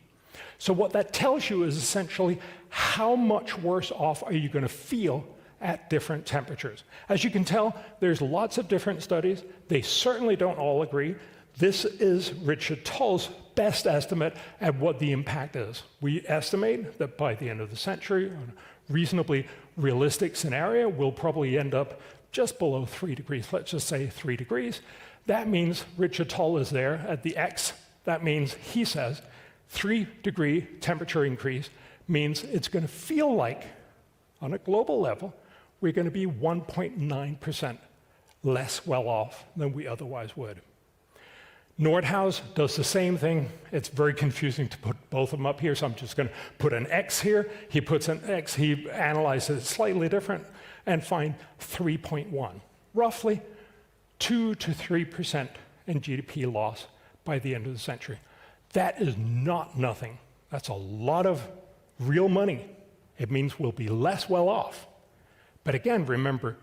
So what that tells you is essentially how much worse off are you going to feel at different temperatures. As you can tell, there's lots of different studies. They certainly don't all agree. This is Richard Tull's best estimate at what the impact is. We estimate that by the end of the century, on a reasonably realistic scenario, we'll probably end up just below 3 degrees. Let's just say 3 degrees. That means Richard Tull is there at the X. That means, he says, 3-degree temperature increase means it's going to feel like, on a global level, we're going to be 1.9% less well off than we otherwise would. Nordhaus does the same thing. It's very confusing to put both of them up here, so I'm just going to put an X here. He puts an X, he analyzes it slightly different, and find 3.1, roughly 2 to 3% in GDP loss by the end of the century. That is not nothing. That's a lot of real money. It means we'll be less well off. But again, remember,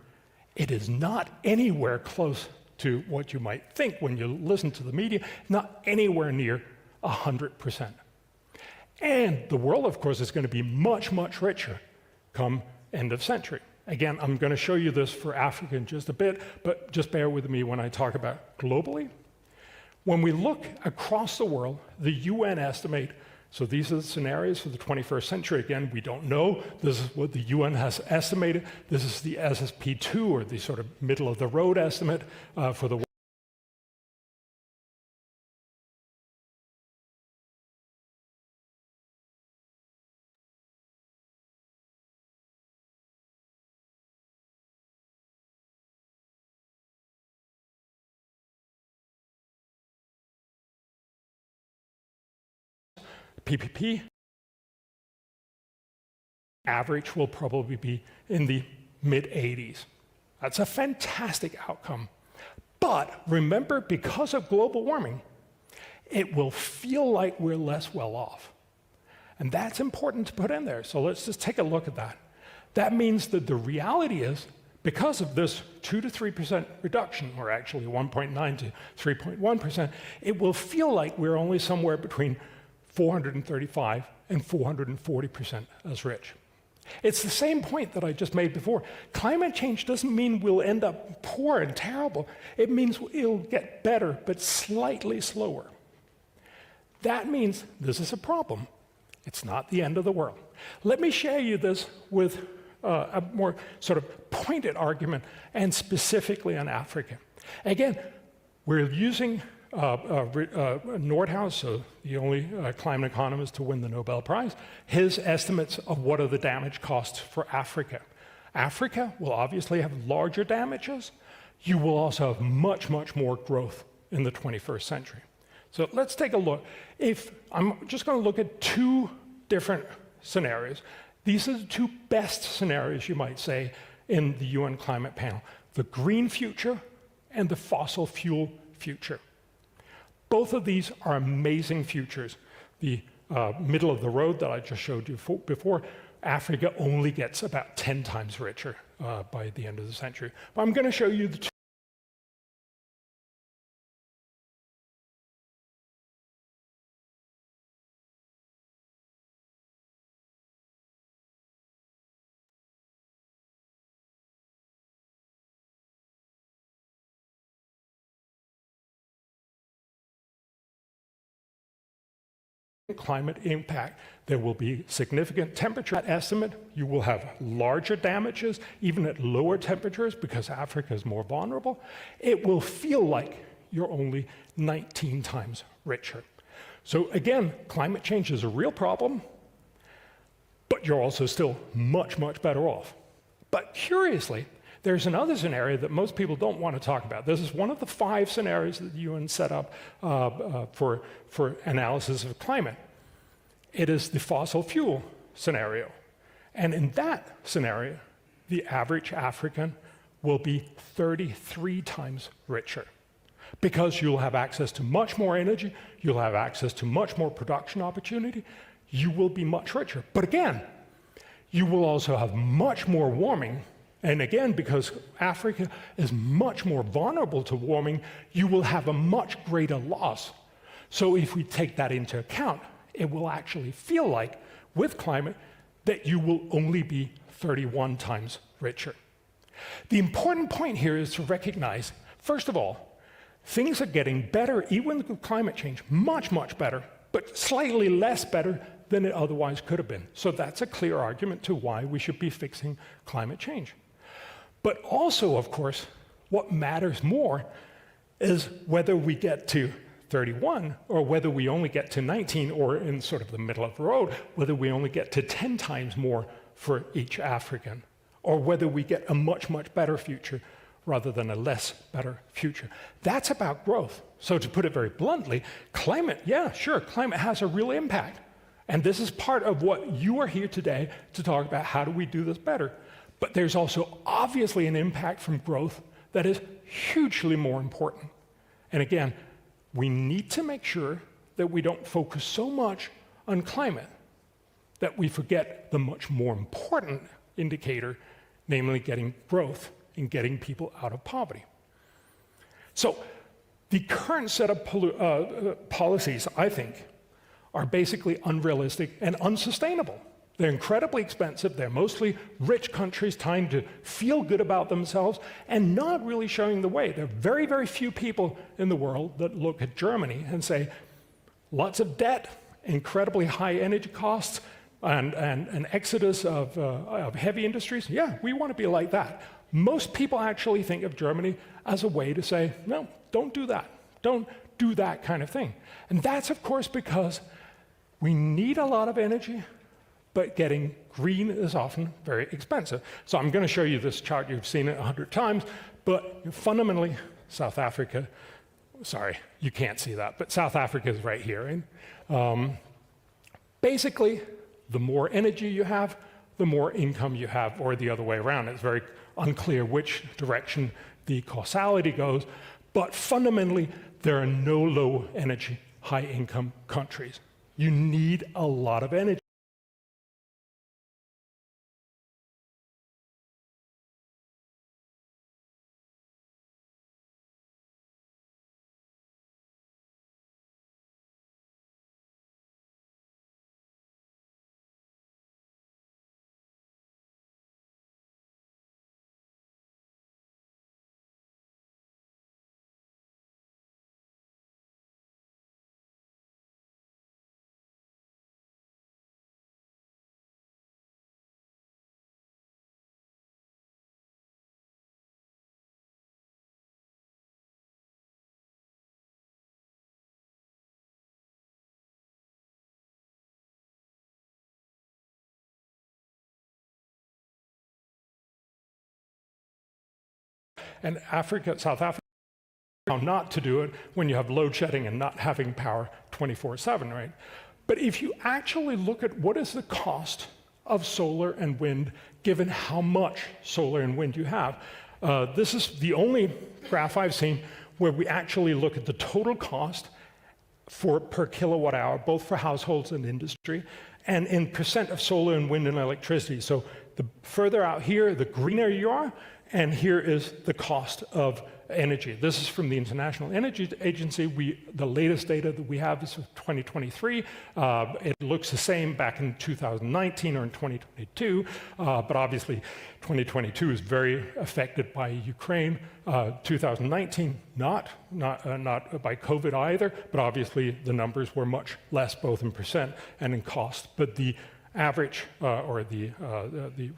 it is not anywhere close to what you might think when you listen to the media, not anywhere near 100%. And the world, of course, is going to be much, much richer come end of century. Again, I'm going to show you this for Africa in just a bit, but just bear with me when I talk about globally. When we look across the world, the UN estimate, so these are the scenarios for the 21st century. Again, we don't know. This is what the UN has estimated. This is the SSP2, or the sort of middle-of-the-road estimate for the PPP average will probably be in the mid-80s. That's a fantastic outcome. But remember, because of global warming, it will feel like we're less well off. And that's important to put in there. So let's just take a look at that. That means that the reality is, because of this 2 to 3% reduction, or actually 1.9 to 3.1%, it will feel like we're only somewhere between 435 and 440% as rich. It's the same point that I just made before. Climate change doesn't mean we'll end up poor and terrible. It means it'll get better, but slightly slower. That means this is a problem. It's not the end of the world. Let me share you this with a more sort of pointed argument, and specifically on Africa. Again, we're using Nordhaus, so the only climate economist to win the Nobel Prize, his estimates of what are the damage costs for Africa. Africa will obviously have larger damages. You will also have much, much more growth in the 21st century. So let's take a look. I'm just going to look at two different scenarios. These are the two best scenarios, you might say, in the UN climate panel: the green future and the fossil fuel future. Both of these are amazing futures. The middle of the road that I just showed you before, Africa only gets about 10 times richer by the end of the century. But I'm going to show you the two. Climate impact. There will be significant temperature estimate. You will have larger damages, even at lower temperatures, because Africa is more vulnerable. It will feel like you're only 19 times richer. So again, climate change is a real problem, but you're also still much, much better off. But curiously, there's another scenario that most people don't want to talk about. This is one of the 5 scenarios that the UN set up for analysis of climate. It is the fossil fuel scenario. And in that scenario, the average African will be 33 times richer, because you'll have access to much more energy, you'll have access to much more production opportunity, you will be much richer. But again, you will also have much more warming. And again, because Africa is much more vulnerable to warming, you will have a much greater loss. So if we take that into account, it will actually feel like, with climate, that you will only be 31 times richer. The important point here is to recognize, first of all, things are getting better, even with climate change, much, much better, but slightly less better than it otherwise could have been. So that's a clear argument to why we should be fixing climate change. But also, of course, what matters more is whether we get to 31 or whether we only get to 19, or in sort of the middle of the road, whether we only get to 10 times more for each African, or whether we get a much, much better future rather than a less better future. That's about growth. So to put it very bluntly, climate, yeah, sure, climate has a real impact. And this is part of what you are here today to talk about. How do we do this better? But there's also obviously an impact from growth that is hugely more important. And again, we need to make sure that we don't focus so much on climate that we forget the much more important indicator, namely getting growth and getting people out of poverty. So the current set of policies, I think, are basically unrealistic and unsustainable. They're incredibly expensive. They're mostly rich countries trying to feel good about themselves and not really showing the way. There are very, very few people in the world that look at Germany and say, lots of debt, incredibly high energy costs, and an exodus of heavy industries. Yeah, we want to be like that. Most people actually think of Germany as a way to say, no, don't do that. Don't do that kind of thing. And that's, of course, because we need a lot of energy, but getting green is often very expensive. So I'm going to show you this chart. You've seen it 100 times, but fundamentally, South Africa, sorry, you can't see that, but South Africa is right here. Basically, the more energy you have, the more income you have, or the other way around. It's very unclear which direction the causality goes, but fundamentally, there are no low energy, high income countries. You need a lot of energy. And Africa, South Africa, not to do it when you have load shedding and not having power 24/7, right? But if you actually look at what is the cost of solar and wind, given how much solar and wind you have, this is the only graph I've seen where we actually look at the total cost per kilowatt hour, both for households and industry, and in percent of solar and wind and electricity. So the further out here, the greener you are, and here is the cost of energy. This is from the International Energy Agency. The latest data that we have is of 2023. It looks the same back in 2019 or in 2022, but obviously 2022 is very affected by Ukraine. 2019, not by COVID either, but obviously the numbers were much less, both in percent and in cost. But the average or the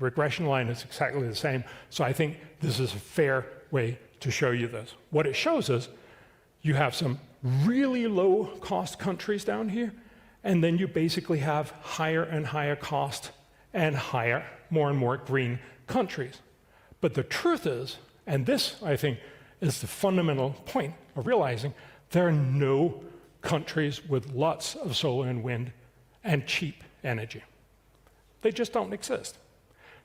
regression line is exactly the same. So I think this is a fair way to show you this. What it shows us, you have some really low cost countries down here, and then you basically have higher and higher cost and higher, more and more green countries. But the truth is, and this I think is the fundamental point of realizing, there are no countries with lots of solar and wind and cheap energy. They just don't exist.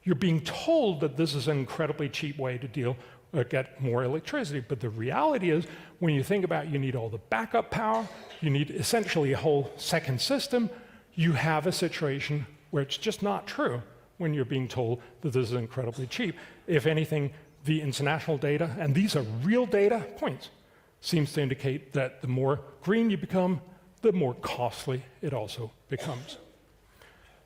You're being told that this is an incredibly cheap way to get more electricity, but the reality is, when you think about you need all the backup power, you need essentially a whole second system, you have a situation where it's just not true when you're being told that this is incredibly cheap. If anything, the international data, and these are real data points, seems to indicate that the more green you become, the more costly it also becomes.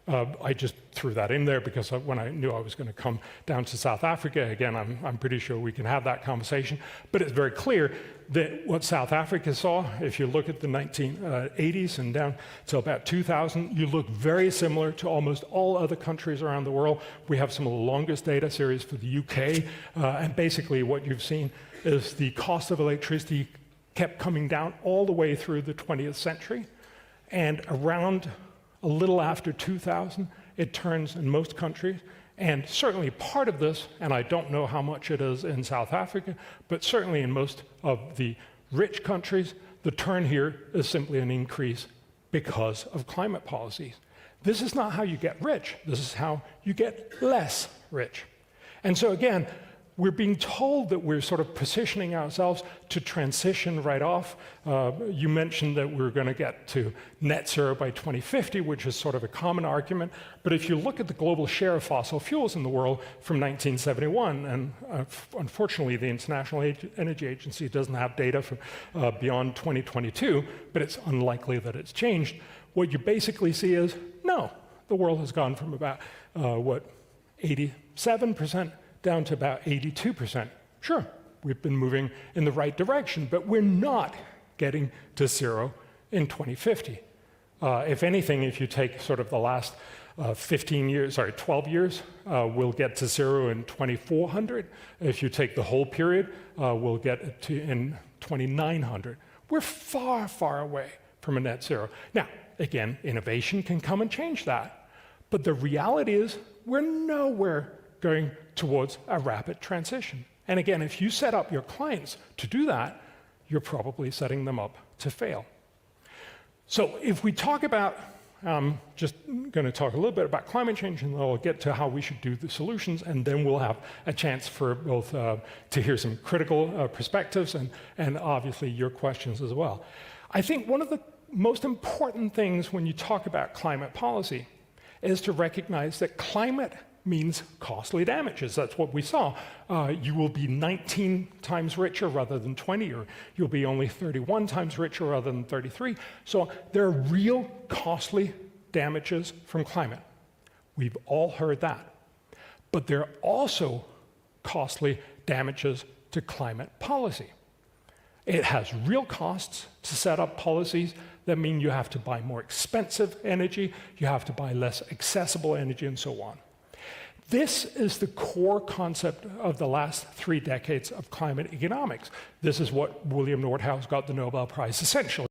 I just threw that in there because when I knew I was going to come down to South Africa, again, I'm pretty sure we can have that conversation. But it's very clear that what South Africa saw, if you look at the 1980s and down to about 2000, you look very similar to almost all other countries around the world. We have some of the longest data series for the UK, and basically what you've seen is the cost of electricity kept coming down all the way through the 20th century, and around a little after 2000, it turns in most countries, and certainly part of this, and I don't know how much it is in South Africa, but certainly in most of the rich countries, the turn here is simply an increase because of climate policies. This is not how you get rich. This is how you get less rich. And so again, we're being told that we're sort of positioning ourselves to transition right off. You mentioned that we're going to get to net zero by 2050, which is sort of a common argument. But if you look at the global share of fossil fuels in the world from 1971, and unfortunately the International Energy Agency doesn't have data from beyond 2022, but it's unlikely that it's changed, what you basically see is, no, the world has gone from about, 87% down to about 82%. Sure, we've been moving in the right direction, but we're not getting to zero in 2050. If anything, if you take sort of the last 12 years, we'll get to zero in 2400. If you take the whole period, we'll get to in 2900. We're far, far away from a net zero. Now, again, innovation can come and change that. But the reality is, we're nowhere going towards a rapid transition. And again, if you set up your clients to do that, you're probably setting them up to fail. So if we talk about, I'm just going to talk a little bit about climate change, and then I'll get to how we should do the solutions, and then we'll have a chance for both to hear some critical perspectives and obviously your questions as well. I think one of the most important things when you talk about climate policy is to recognize that climate means costly damages. That's what we saw. You will be 19 times richer rather than 20, or you'll be only 31 times richer rather than 33. So there are real costly damages from climate. We've all heard that. But there are also costly damages to climate policy. It has real costs to set up policies that mean you have to buy more expensive energy, you have to buy less accessible energy, and so on. This is the core concept of the last 3 decades of climate economics. This is what William Nordhaus got the Nobel Prize, essentially.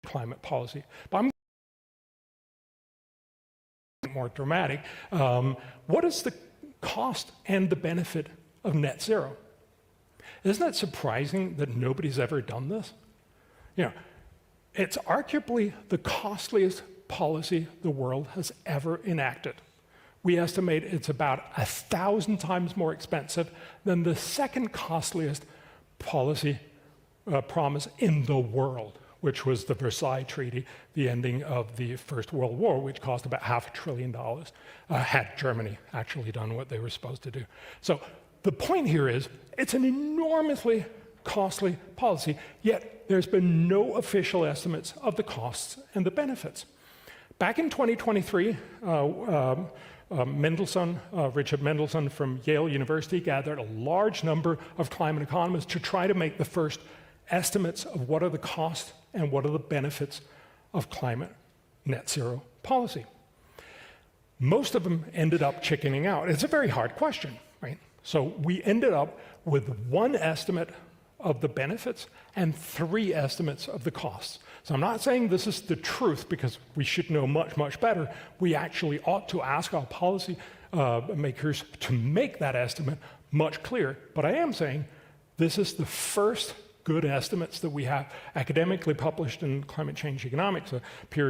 Climate policy. But I'm more dramatic. What is the cost and the benefit of net zero? Isn't it surprising that nobody's ever done this? You know, it's arguably the costliest policy the world has ever enacted. We estimate it's about 1,000 times more expensive than the second costliest policy promise in the world, which was the Versailles Treaty, the ending of the First World War, which cost about $500 billion, had Germany actually done what they were supposed to do. So the point here is, it's an enormously costly policy, yet there's been no official estimates of the costs and the benefits. Back in 2023, Richard Mendelssohn from Yale University gathered a large number of climate economists to try to make the first estimates of what are the costs and what are the benefits of climate net zero policy. Most of them ended up chickening out. It's a very hard question, right? So we ended up with 1 estimate of the benefits and 3 estimates of the costs. So I'm not saying this is the truth because we should know much, much better. We actually ought to ask our policy makers to make that estimate much clearer. But I am saying this is the first good estimates that we have academically published in Climate Change Economics, a period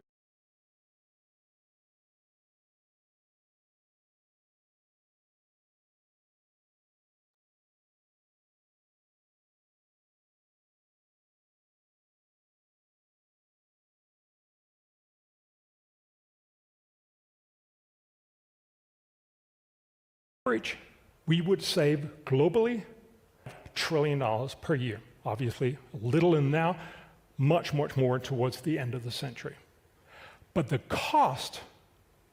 average. We would save globally $1 trillion per year. Obviously, a little in now, much, much more towards the end of the century. But the cost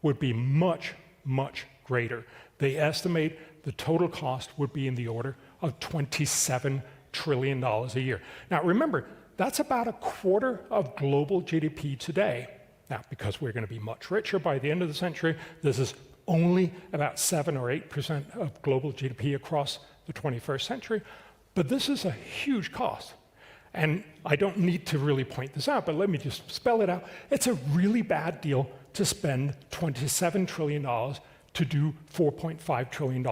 would be much, much greater. They estimate the total cost would be in the order of $27 trillion a year. Now, remember, that's about 1/4 of global GDP today. Now, because we're going to be much richer by the end of the century, this is only about 7 or 8% of global GDP across the 21st century. But this is a huge cost. And I don't need to really point this out, but let me just spell it out. It's a really bad deal to spend $27 trillion to do $4.5 trillion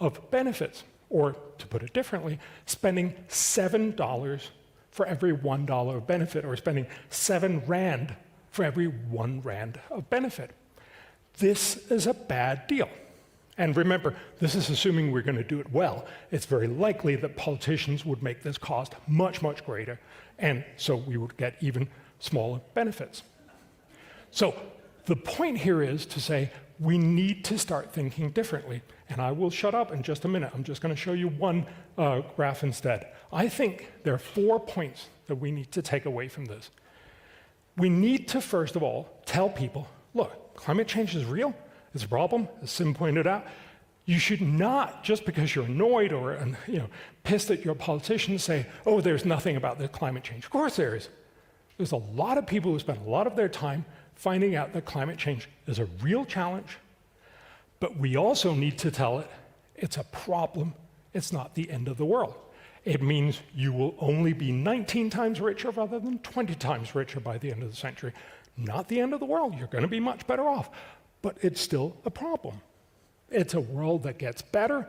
of benefits. Or, to put it differently, spending $7 for every $1 of benefit, or spending 7 Rand for every 1 Rand of benefit. This is a bad deal. And remember, this is assuming we're going to do it well. It's very likely that politicians would make this cost much, much greater, and so we would get even smaller benefits. So the point here is to say we need to start thinking differently. And I will shut up in just a minute. I'm just going to show you one graph instead. I think there are 4 points that we need to take away from this. We need to, first of all, tell people, look, climate change is real. It's a problem, as Sim pointed out. You should not, just because you're annoyed or pissed at your politicians, say, oh, there's nothing about the climate change. Of course there is. There's a lot of people who spend a lot of their time finding out that climate change is a real challenge, but we also need to tell it it's a problem It's not the end of the world. It means you will only be 19 times richer rather than 20 times richer by the end of the century. Not the end of the world. You're going to be much better off. But it's still a problem. It's a world that gets better,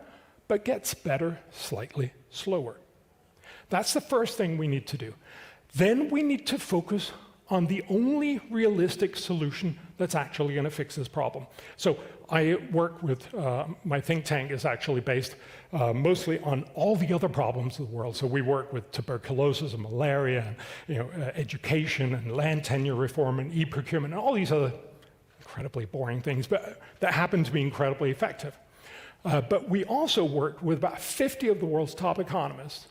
but gets better slightly slower. That's the first thing we need to do. Then we need to focus on the only realistic solution that's actually going to fix this problem. So I work with, my think tank is actually based mostly on all the other problems of the world. So we work with tuberculosis and malaria, and education and land tenure reform and e-procurement and all these other incredibly boring things, but that happen to be incredibly effective. But we also worked with about 50 of the world's top economists,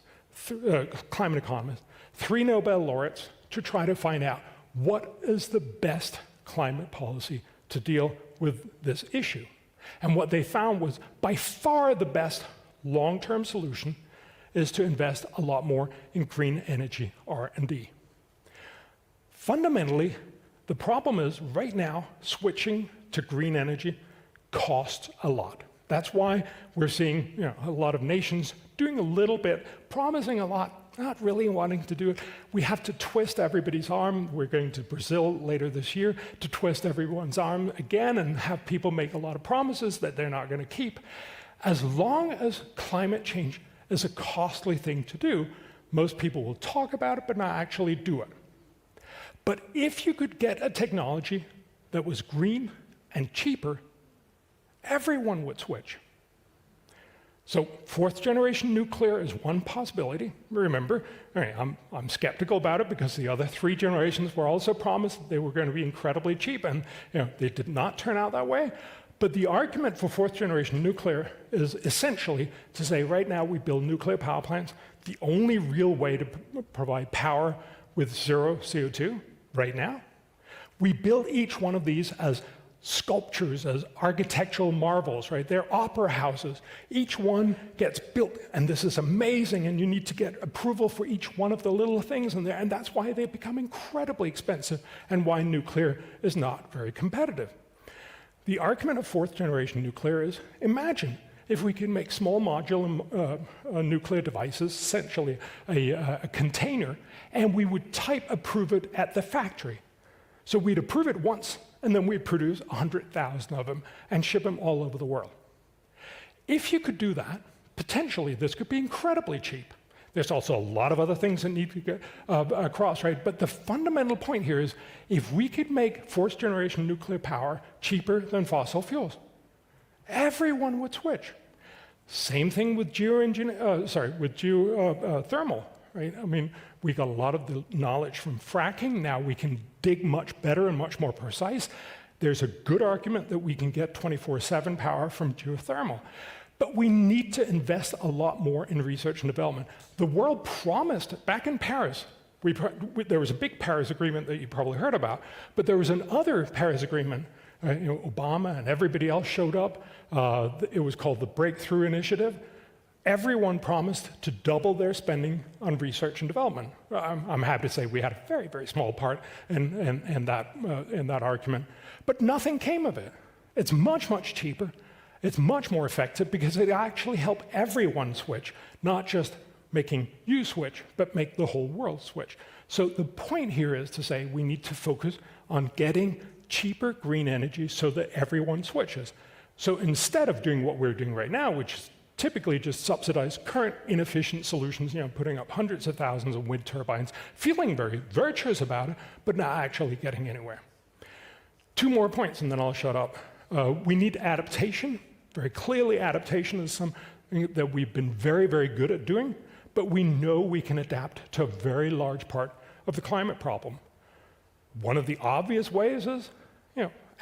climate economists, 3 Nobel laureates, to try to find out what is the best climate policy to deal with this issue. And what they found was by far the best long-term solution is to invest a lot more in green energy R&D. Fundamentally, the problem is right now switching to green energy costs a lot. That's why we're seeing a lot of nations doing a little bit, promising a lot, not really wanting to do it. We have to twist everybody's arm. We're going to Brazil later this year to twist everyone's arm again and have people make a lot of promises that they're not going to keep. As long as climate change is a costly thing to do, most people will talk about it but not actually do it. But if you could get a technology that was green and cheaper, everyone would switch. So 4th generation nuclear is one possibility. Remember, I'm skeptical about it because the other 3 generations were also promised they were going to be incredibly cheap, and they did not turn out that way. But the argument for 4th generation nuclear is essentially to say right now we build nuclear power plants. The only real way to provide power with 0 CO2 right now, we build each one of these as sculptures, as architectural marvels, right? They're opera houses. Each one gets built, and this is amazing, and you need to get approval for each one of the little things in there, and that's why they become incredibly expensive and why nuclear is not very competitive. The argument of 4th generation nuclear is, imagine if we can make small modular nuclear devices, essentially a container, and we would type approve it at the factory. So we'd approve it once, and then we'd produce 100,000 of them and ship them all over the world. If you could do that, potentially this could be incredibly cheap. There's also a lot of other things that need to get across, right? But the fundamental point here is if we could make 4th generation nuclear power cheaper than fossil fuels, everyone would switch. Same thing with geothermal, right? I mean, we got a lot of the knowledge from fracking. Now we can dig much better and much more precise. There's a good argument that we can get 24/7 power from geothermal. But we need to invest a lot more in research and development. The world promised, back in Paris, there was a big Paris Agreement that you probably heard about, but there was another Paris Agreement. Obama and everybody else showed up. It was called the Breakthrough Initiative. Everyone promised to double their spending on research and development. I'm happy to say we had a very, very small part in that argument, but nothing came of it. It's much, much cheaper. It's much more effective because it actually helped everyone switch, not just making you switch, but make the whole world switch. So the point here is to say we need to focus on getting cheaper green energy so that everyone switches. So instead of doing what we're doing right now, which is typically just subsidize current inefficient solutions, putting up hundreds of thousands of wind turbines, feeling very virtuous about it, but not actually getting anywhere. 2 more points, and then I'll shut up. We need adaptation. Very clearly, adaptation is something that we've been very, very good at doing, but we know we can adapt to a very large part of the climate problem. One of the obvious ways is,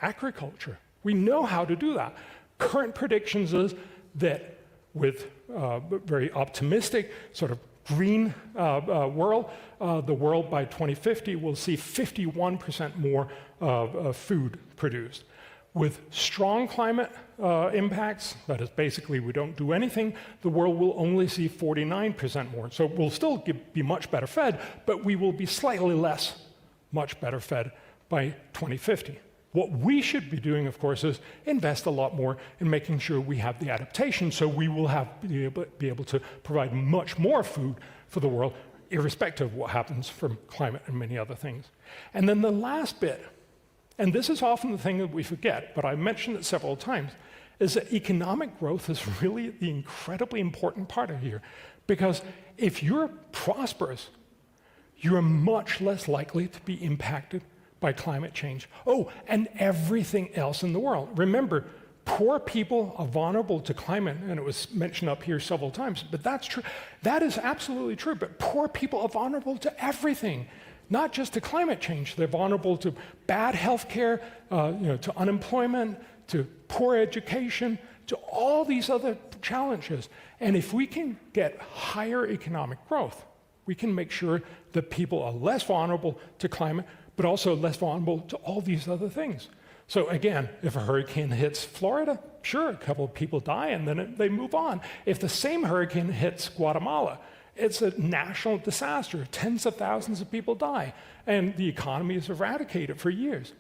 agriculture. We know how to do that. Current predictions is that with very optimistic sort of green world, the world by 2050 will see 51% more food produced. With strong climate impacts, that is basically we don't do anything, the world will only see 49% more. So we'll still be much better fed, but we will be slightly less much better fed by 2050. What we should be doing, of course, is invest a lot more in making sure we have the adaptation, so we will be able to provide much more food for the world, irrespective of what happens from climate and many other things. And then the last bit, and this is often the thing that we forget, but I mentioned it several times, is that economic growth is really the incredibly important part of here. Because if you're prosperous, you're much less likely to be impacted by climate change. Oh, and everything else in the world. Remember, poor people are vulnerable to climate, and it was mentioned up here several times, but that's true. That is absolutely true, but poor people are vulnerable to everything, not just to climate change. They're vulnerable to bad health care, to unemployment, to poor education, to all these other challenges. And if we can get higher economic growth, we can make sure that people are less vulnerable to climate, but also less vulnerable to all these other things. So again, if a hurricane hits Florida, sure, a couple of people die and then they move on. If the same hurricane hits Guatemala, it's a national disaster. Tens of thousands of people die, and the economy is eradicated for years.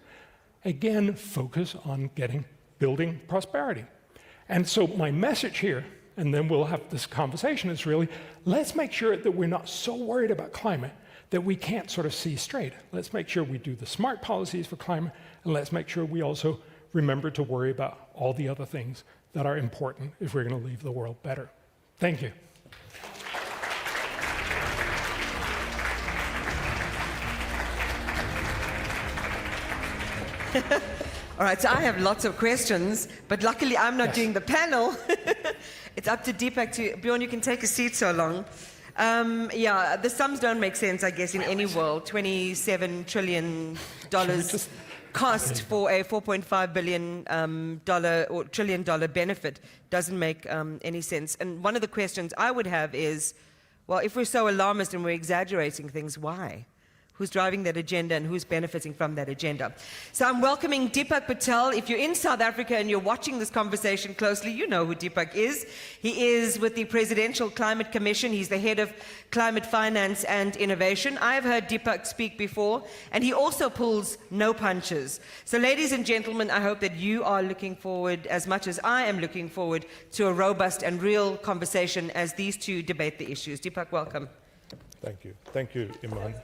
Again, focus on building prosperity. And so my message here, and then we'll have this conversation, is really, let's make sure that we're not so worried about climate that we can't sort of see straight. Let's make sure we do the smart policies for climate, and let's make sure we also remember to worry about all the other things that are important if we're going to leave the world better. Thank you. All right, so I have lots of questions, but luckily I'm not doing the panel. It's up to Deepak to... Bjorn, you can take a seat so long. Yeah, the sums don't make sense, I guess, in any world. $27 trillion cost for a $4.5 billion or trillion-dollar benefit doesn't make any sense. And one of the questions I would have is, well, if we're so alarmist and we're exaggerating things, why? Who's driving that agenda and who's benefiting from that agenda? So I'm welcoming Deepak Patel. If you're in South Africa and you're watching this conversation closely, you know who Deepak is. He is with the Presidential Climate Commission. He's the head of climate finance and innovation. I've heard Deepak speak before, and he also pulls no punches. So ladies and gentlemen, I hope that you are looking forward, as much as I am looking forward, to a robust and real conversation as these two debate the issues. Deepak, welcome. Thank you. Thank you, Iman.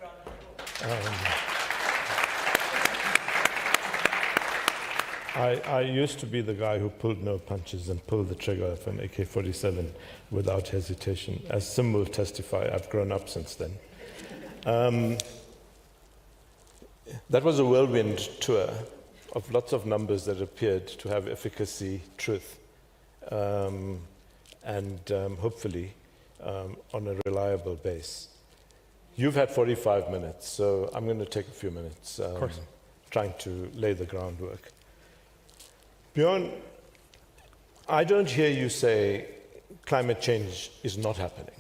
I used to be the guy who pulled no punches and pulled the trigger of an AK-47 without hesitation. As Sim will testify, I've grown up since then. That was a whirlwind tour of lots of numbers that appeared to have efficacy, truth, and hopefully on a reliable base. You've had 45 minutes, so I'm going to take a few minutes trying to lay the groundwork. Bjorn, I don't hear you say climate change is not happening.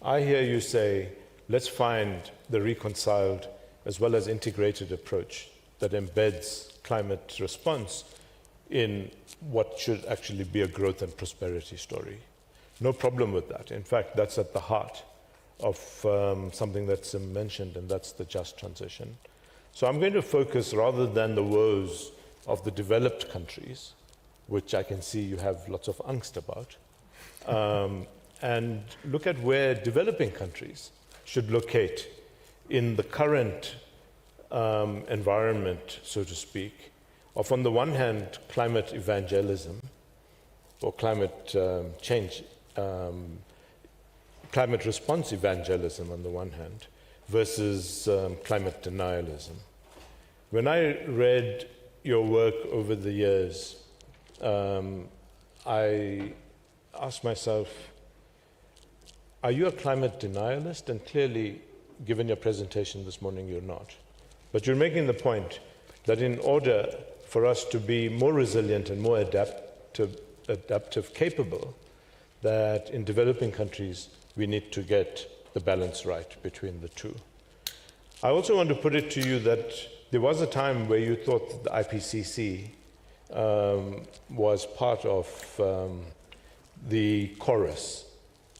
I hear you say, let's find the reconciled as well as integrated approach that embeds climate response in what should actually be a growth and prosperity story. No problem with that. In fact, that's at the heart of something that Sim mentioned, and that's the just transition. So I'm going to focus, rather than the woes of the developed countries, which I can see you have lots of angst about, and look at where developing countries should locate in the current environment, so to speak, of, on the one hand, climate evangelism, or climate change, climate response evangelism on the one hand, versus climate denialism. When I read your work over the years, I asked myself, are you a climate denialist? And clearly, given your presentation this morning, you're not. But you're making the point that in order for us to be more resilient and more adaptive capable, that in developing countries, we need to get the balance right between the two. I also want to put it to you that there was a time where you thought that the IPCC was part of the chorus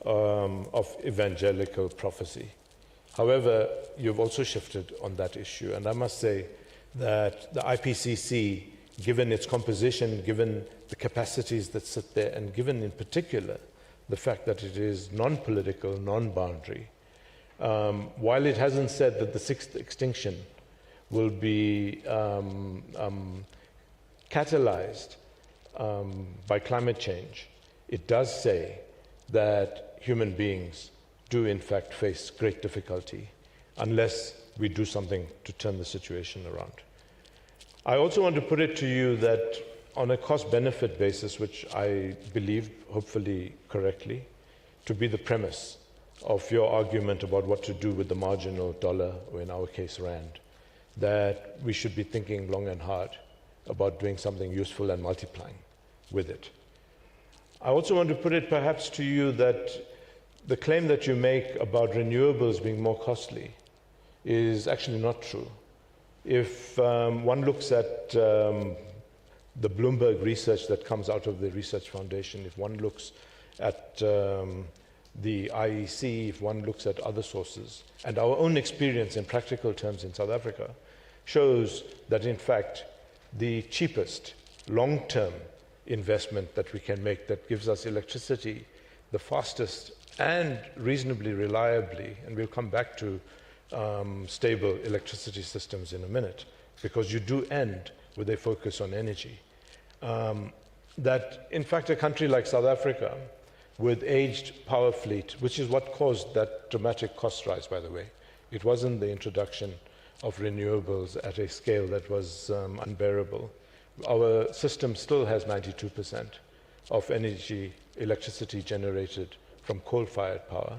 of evangelical prophecy. However, you've also shifted on that issue, and I must say that the IPCC, given its composition, given the capacities that sit there, and given in particular the fact that it is non-political, non-boundary, while it hasn't said that the sixth extinction will be catalyzed by climate change, it does say that human beings do in fact face great difficulty unless we do something to turn the situation around. I also want to put it to you that on a cost-benefit basis, which I believe, hopefully correctly, to be the premise of your argument about what to do with the marginal dollar, or in our case rand, that we should be thinking long and hard about doing something useful and multiplying with it. I also want to put it perhaps to you that the claim that you make about renewables being more costly is actually not true. If one looks at the Bloomberg research that comes out of the Research Foundation, if one looks at the IEC, if one looks at other sources, and our own experience in practical terms in South Africa, shows that in fact the cheapest long-term investment that we can make that gives us electricity the fastest and reasonably reliably, and we'll come back to stable electricity systems in a minute, because you do end with a focus on energy. That in fact a country like South Africa, with aged power fleet, which is what caused that dramatic cost rise, by the way. It wasn't the introduction of renewables at a scale that was unbearable. Our system still has 92% of electricity generated from coal-fired power,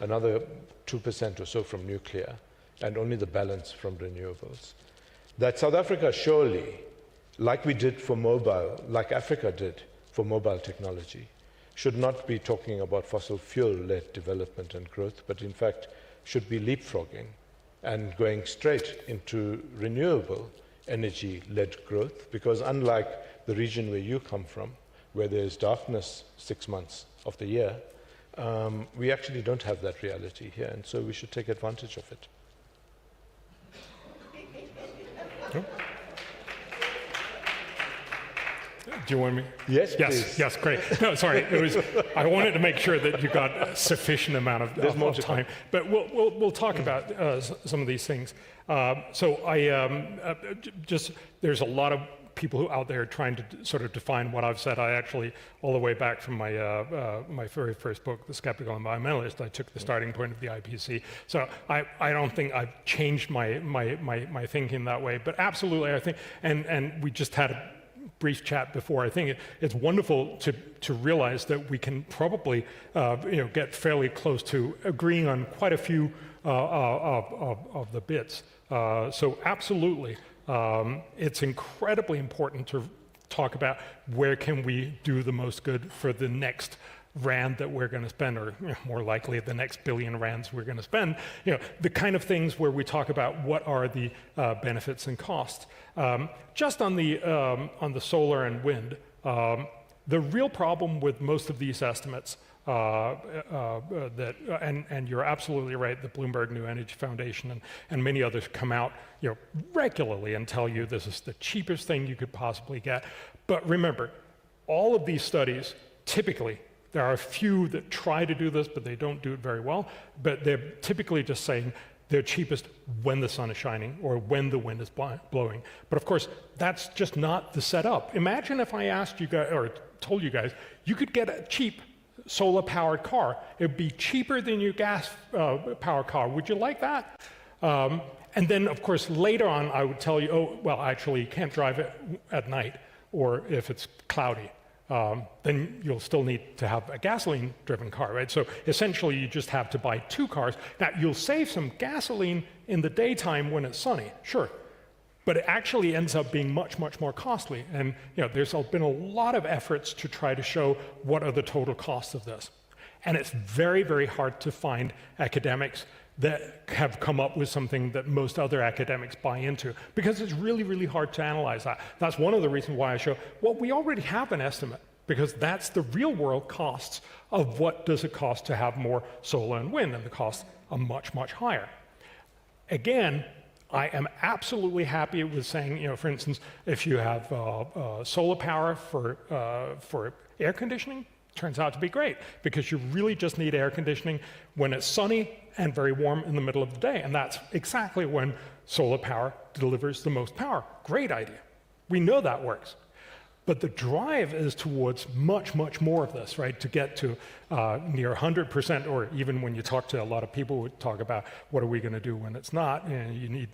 another 2% or so from nuclear, and only the balance from renewables. That South Africa surely, like we did for mobile, like Africa did for mobile technology, should not be talking about fossil fuel-led development and growth, but in fact should be leapfrogging and going straight into renewable energy-led growth, because unlike the region where you come from, where there's darkness 6 months of the year, we actually don't have that reality here, and so we should take advantage of it. Do you want me? Yes, please. Yes, great. No, sorry. It was. I wanted to make sure that you got a sufficient amount of time. But we'll talk about some of these things. So I there's a lot of people who out there trying to sort of define what I've said. I actually, all the way back from my my very first book, The Skeptical Environmentalist, I took the starting point of the IPCC. So I don't think I've changed my thinking that way. But absolutely, I think, and we just had a brief chat before. I think it's wonderful to realize that we can probably get fairly close to agreeing on quite a few of the bits. So absolutely, it's incredibly important to talk about where can we do the most good for the next rand that we're going to spend, or more likely the next billion rands we're going to spend. The kind of things where we talk about what are the benefits and costs. Just on the solar and wind, the real problem with most of these estimates and you're absolutely right, the Bloomberg New Energy Foundation and many others come out regularly and tell you this is the cheapest thing you could possibly get. But remember, all of these studies, typically, there are a few that try to do this, but they don't do it very well, but they're typically just saying they're cheapest when the sun is shining or when the wind is blowing. But of course, that's just not the setup. Imagine if I asked you guys, or told you guys, you could get a cheap solar-powered car. It would be cheaper than your gas-powered car. Would you like that? And then, of course, later on, I would tell you, oh, well, actually, you can't drive it at night or if it's cloudy. Then you'll still need to have a gasoline-driven car, right? So essentially, you just have to buy 2 cars. Now, you'll save some gasoline in the daytime when it's sunny, sure. But it actually ends up being much, much more costly. And there's been a lot of efforts to try to show what are the total costs of this. And it's very, very hard to find academics that have come up with something that most other academics buy into, because it's really, really hard to analyze that. That's one of the reasons why I show, well, we already have an estimate, because that's the real world costs of what does it cost to have more solar and wind, and the costs are much, much higher. Again, I am absolutely happy with saying, you know, for instance, if you have solar power for air conditioning, turns out to be great, because you really just need air conditioning when it's sunny and very warm in the middle of the day, and that's exactly when solar power delivers the most power. Great idea. We know that works. But the drive is towards much, much more of this, right? To get to near 100%, or even when you talk to a lot of people who talk about what are we going to do when it's not, you need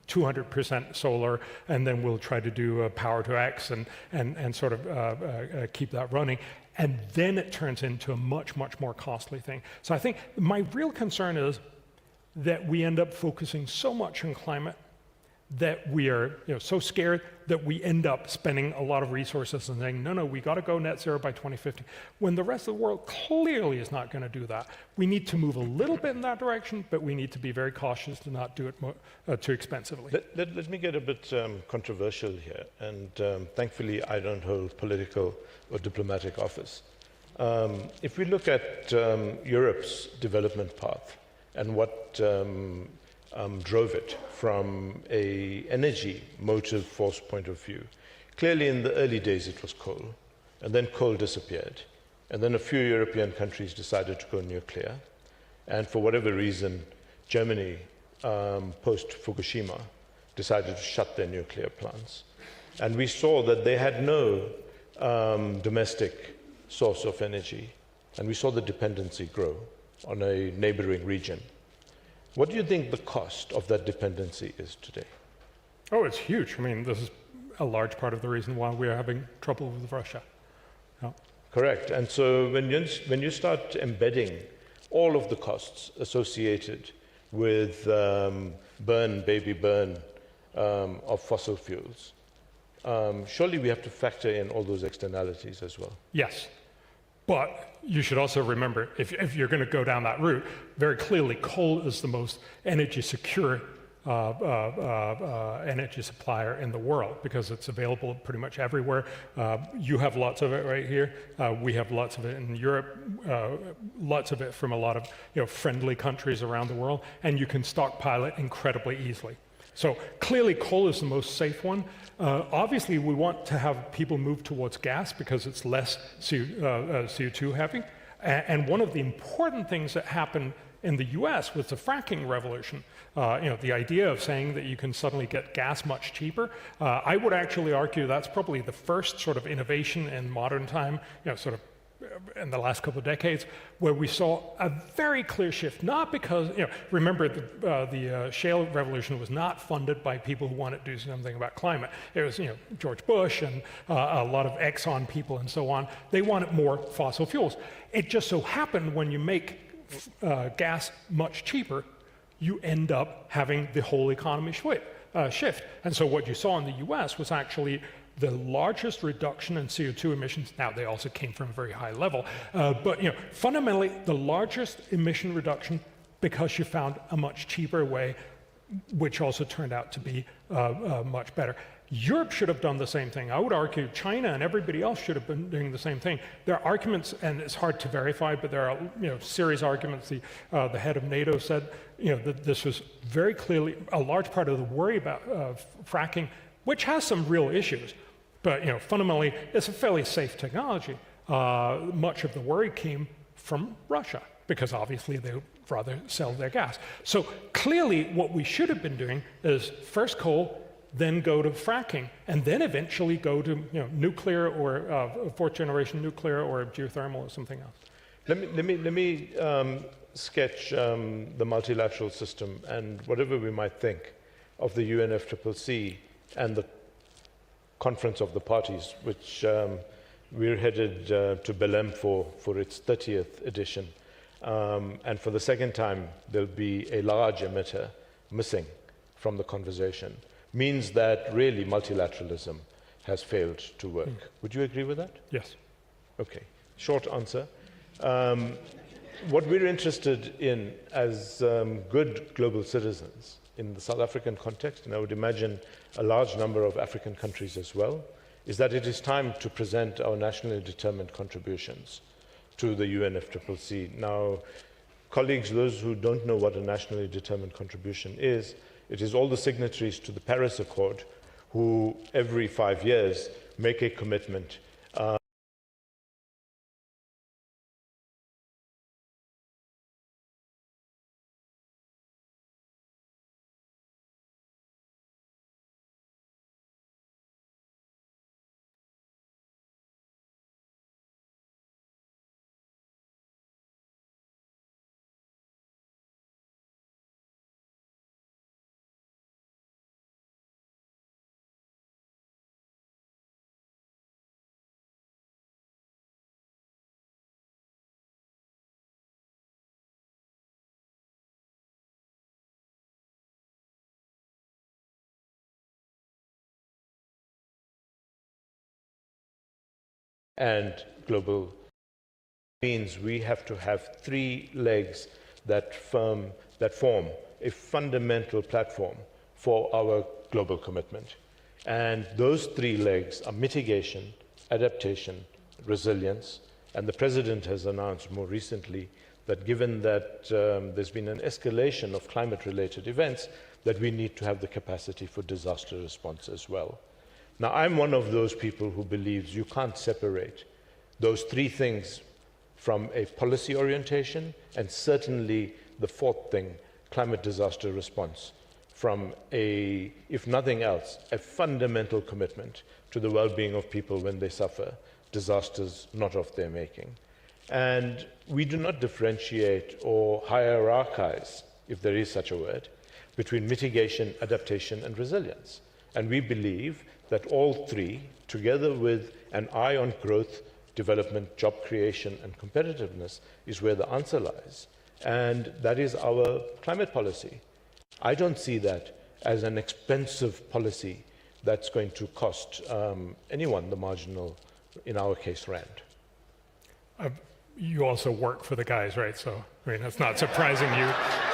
200% solar, and then we'll try to do power to X and sort of keep that running. And then it turns into a much, much more costly thing. So I think my real concern is that we end up focusing so much on climate that we are, you know, so scared that we end up spending a lot of resources and saying, no, we got to go net zero by 2050, when the rest of the world clearly is not going to do that. We need to move a little bit in that direction, but we need to be very cautious to not do it too expensively. Let me get a bit controversial here, and thankfully I don't hold political or diplomatic office. If we look at Europe's development path and what drove it from an energy motive force point of view. Clearly in the early days it was coal, and then coal disappeared, and then a few European countries decided to go nuclear, and for whatever reason Germany, post-Fukushima, decided to shut their nuclear plants. And we saw that they had no domestic source of energy, and we saw the dependency grow on a neighboring region. What do you think the cost of that dependency is today? Oh, it's huge. I mean, this is a large part of the reason why we are having trouble with Russia. Yeah. Correct. And so when you start embedding all of the costs associated with baby burn of fossil fuels, surely we have to factor in all those externalities as well. Yes. But you should also remember, if you're going to go down that route, very clearly coal is the most energy secure energy supplier in the world, because it's available pretty much everywhere. You have lots of it right here. We have lots of it in Europe, lots of it from a lot of, you know, friendly countries around the world, and you can stockpile it incredibly easily. So clearly coal is the most safe one. Obviously, we want to have people move towards gas because it's less CO2 heavy. And one of the important things that happened in the US was the fracking revolution. You know, the idea of saying that you can suddenly get gas much cheaper. I would actually argue that's probably the first sort of innovation in modern time, you know, sort of in the last couple of decades, where we saw a very clear shift, not because, you know, remember the shale revolution was not funded by people who wanted to do something about climate. It was, you know, George Bush and a lot of Exxon people and so on. They wanted more fossil fuels. It just so happened when you make gas much cheaper, you end up having the whole economy shift. And so what you saw in the US was actually the largest reduction in CO2 emissions. Now, they also came from a very high level, but, you know, fundamentally the largest emission reduction because you found a much cheaper way, which also turned out to be much better. Europe should have done the same thing. I would argue China and everybody else should have been doing the same thing. There are arguments, and it's hard to verify, but there are, you know, serious arguments. The head of NATO said, you know, that this was very clearly a large part of the worry about fracking, which has some real issues, but, you know, fundamentally it's a fairly safe technology. Much of the worry came from Russia, because obviously they would rather sell their gas. So clearly what we should have been doing is first coal, then go to fracking, and then eventually go to, you know, nuclear or fourth generation nuclear or geothermal or something else. Let me sketch the multilateral system and whatever we might think of the UNFCCC and the Conference of the Parties, which we're headed to Belém for its 30th edition. And for the second time, there'll be a large emitter missing from the conversation. Means that really multilateralism has failed to work. Would you agree with that? Yes. Okay, short answer. What we're interested in as good global citizens in the South African context, and I would imagine a large number of African countries as well, is that it is time to present our nationally determined contributions to the UNFCCC. Now, colleagues, those who don't know what a nationally determined contribution is It is all the signatories to the Paris Accord who, every 5 years, make a commitment and global means we have to have 3 legs that form a fundamental platform for our global commitment. And those 3 legs are mitigation, adaptation, resilience. And the President has announced more recently that given that there's been an escalation of climate-related events, that we need to have the capacity for disaster response as well. Now, I'm one of those people who believes you can't separate those 3 things from a policy orientation, and certainly the 4th thing, climate disaster response, from a, if nothing else, a fundamental commitment to the well-being of people when they suffer disasters not of their making. And we do not differentiate or hierarchize, if there is such a word, between mitigation, adaptation, and resilience. And we believe that all 3, together with an eye on growth, development, job creation, and competitiveness, is where the answer lies. And that is our climate policy. I don't see that as an expensive policy that's going to cost anyone the marginal, in our case, rand. You also work for the guys, right? So, I mean, it's not surprising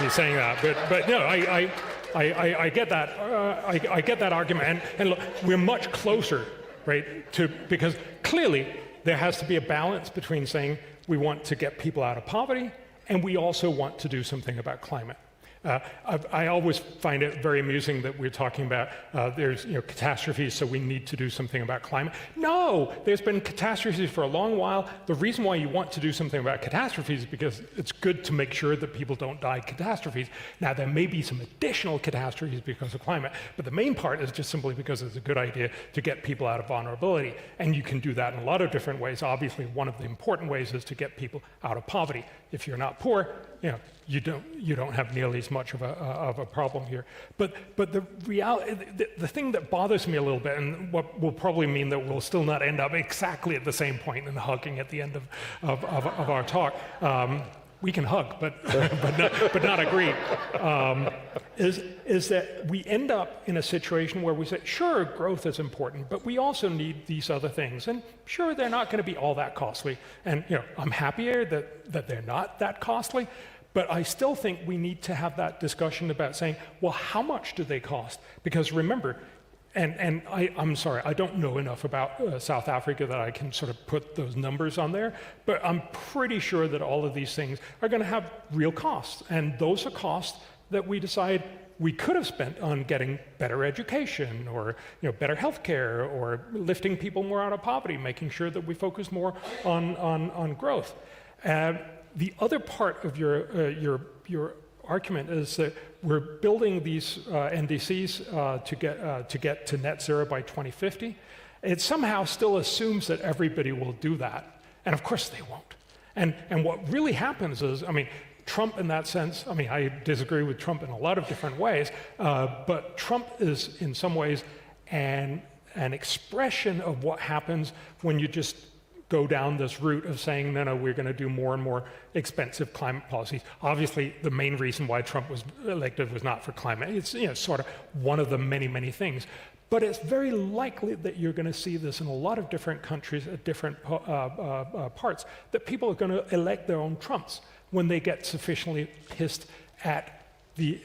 you saying that. But no, I get that. I get that argument. And look, we're much closer, right? Because clearly there has to be a balance between saying we want to get people out of poverty and we also want to do something about climate. I always find it very amusing that we're talking about there's catastrophes, so we need to do something about climate. No, there's been catastrophes for a long while. The reason why you want to do something about catastrophes is because it's good to make sure that people don't die catastrophes. Now, there may be some additional catastrophes because of climate, but the main part is just simply because it's a good idea to get people out of vulnerability. And you can do that in a lot of different ways. Obviously, one of the important ways is to get people out of poverty. If you're not poor, you don't have nearly as much of a problem here. But the reality, the thing that bothers me a little bit, and what will probably mean that we'll still not end up exactly at the same point in hugging at the end of our talk. We can hug, but not agree. Is that we end up in a situation where we say, sure, growth is important, but we also need these other things, and sure, they're not going to be all that costly. And I'm happier that they're not that costly. But I still think we need to have that discussion about saying, well, how much do they cost? Because remember, and I'm sorry, I don't know enough about South Africa that I can sort of put those numbers on there, but I'm pretty sure that all of these things are going to have real costs. And those are costs that we decide we could have spent on getting better education or better healthcare or lifting people more out of poverty, making sure that we focus more on growth. The other part of your argument is that we're building these NDCs to get to net zero by 2050. It somehow still assumes that everybody will do that, and of course they won't. And what really happens is, Trump in that sense, I disagree with Trump in a lot of different ways, but Trump is in some ways an expression of what happens when you just go down this route of saying, no, we're going to do more and more expensive climate policies. Obviously, the main reason why Trump was elected was not for climate. It's sort of one of the many, many things. But it's very likely that you're going to see this in a lot of different countries at different parts, that people are going to elect their own Trumps when they get sufficiently pissed at the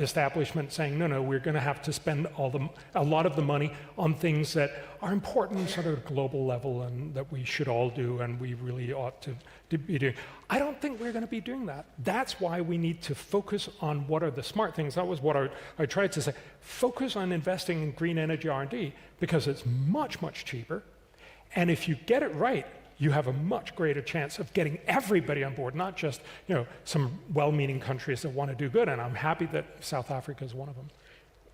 establishment saying, no, we're going to have to spend a lot of the money on things that are important sort of global level and that we should all do and we really ought to be doing. I don't think we're going to be doing that. That's why we need to focus on what are the smart things. That was what I tried to say. Focus on investing in green energy R&D because it's much, much cheaper. And if you get it right, you have a much greater chance of getting everybody on board, not just some well-meaning countries that want to do good. And I'm happy that South Africa is one of them.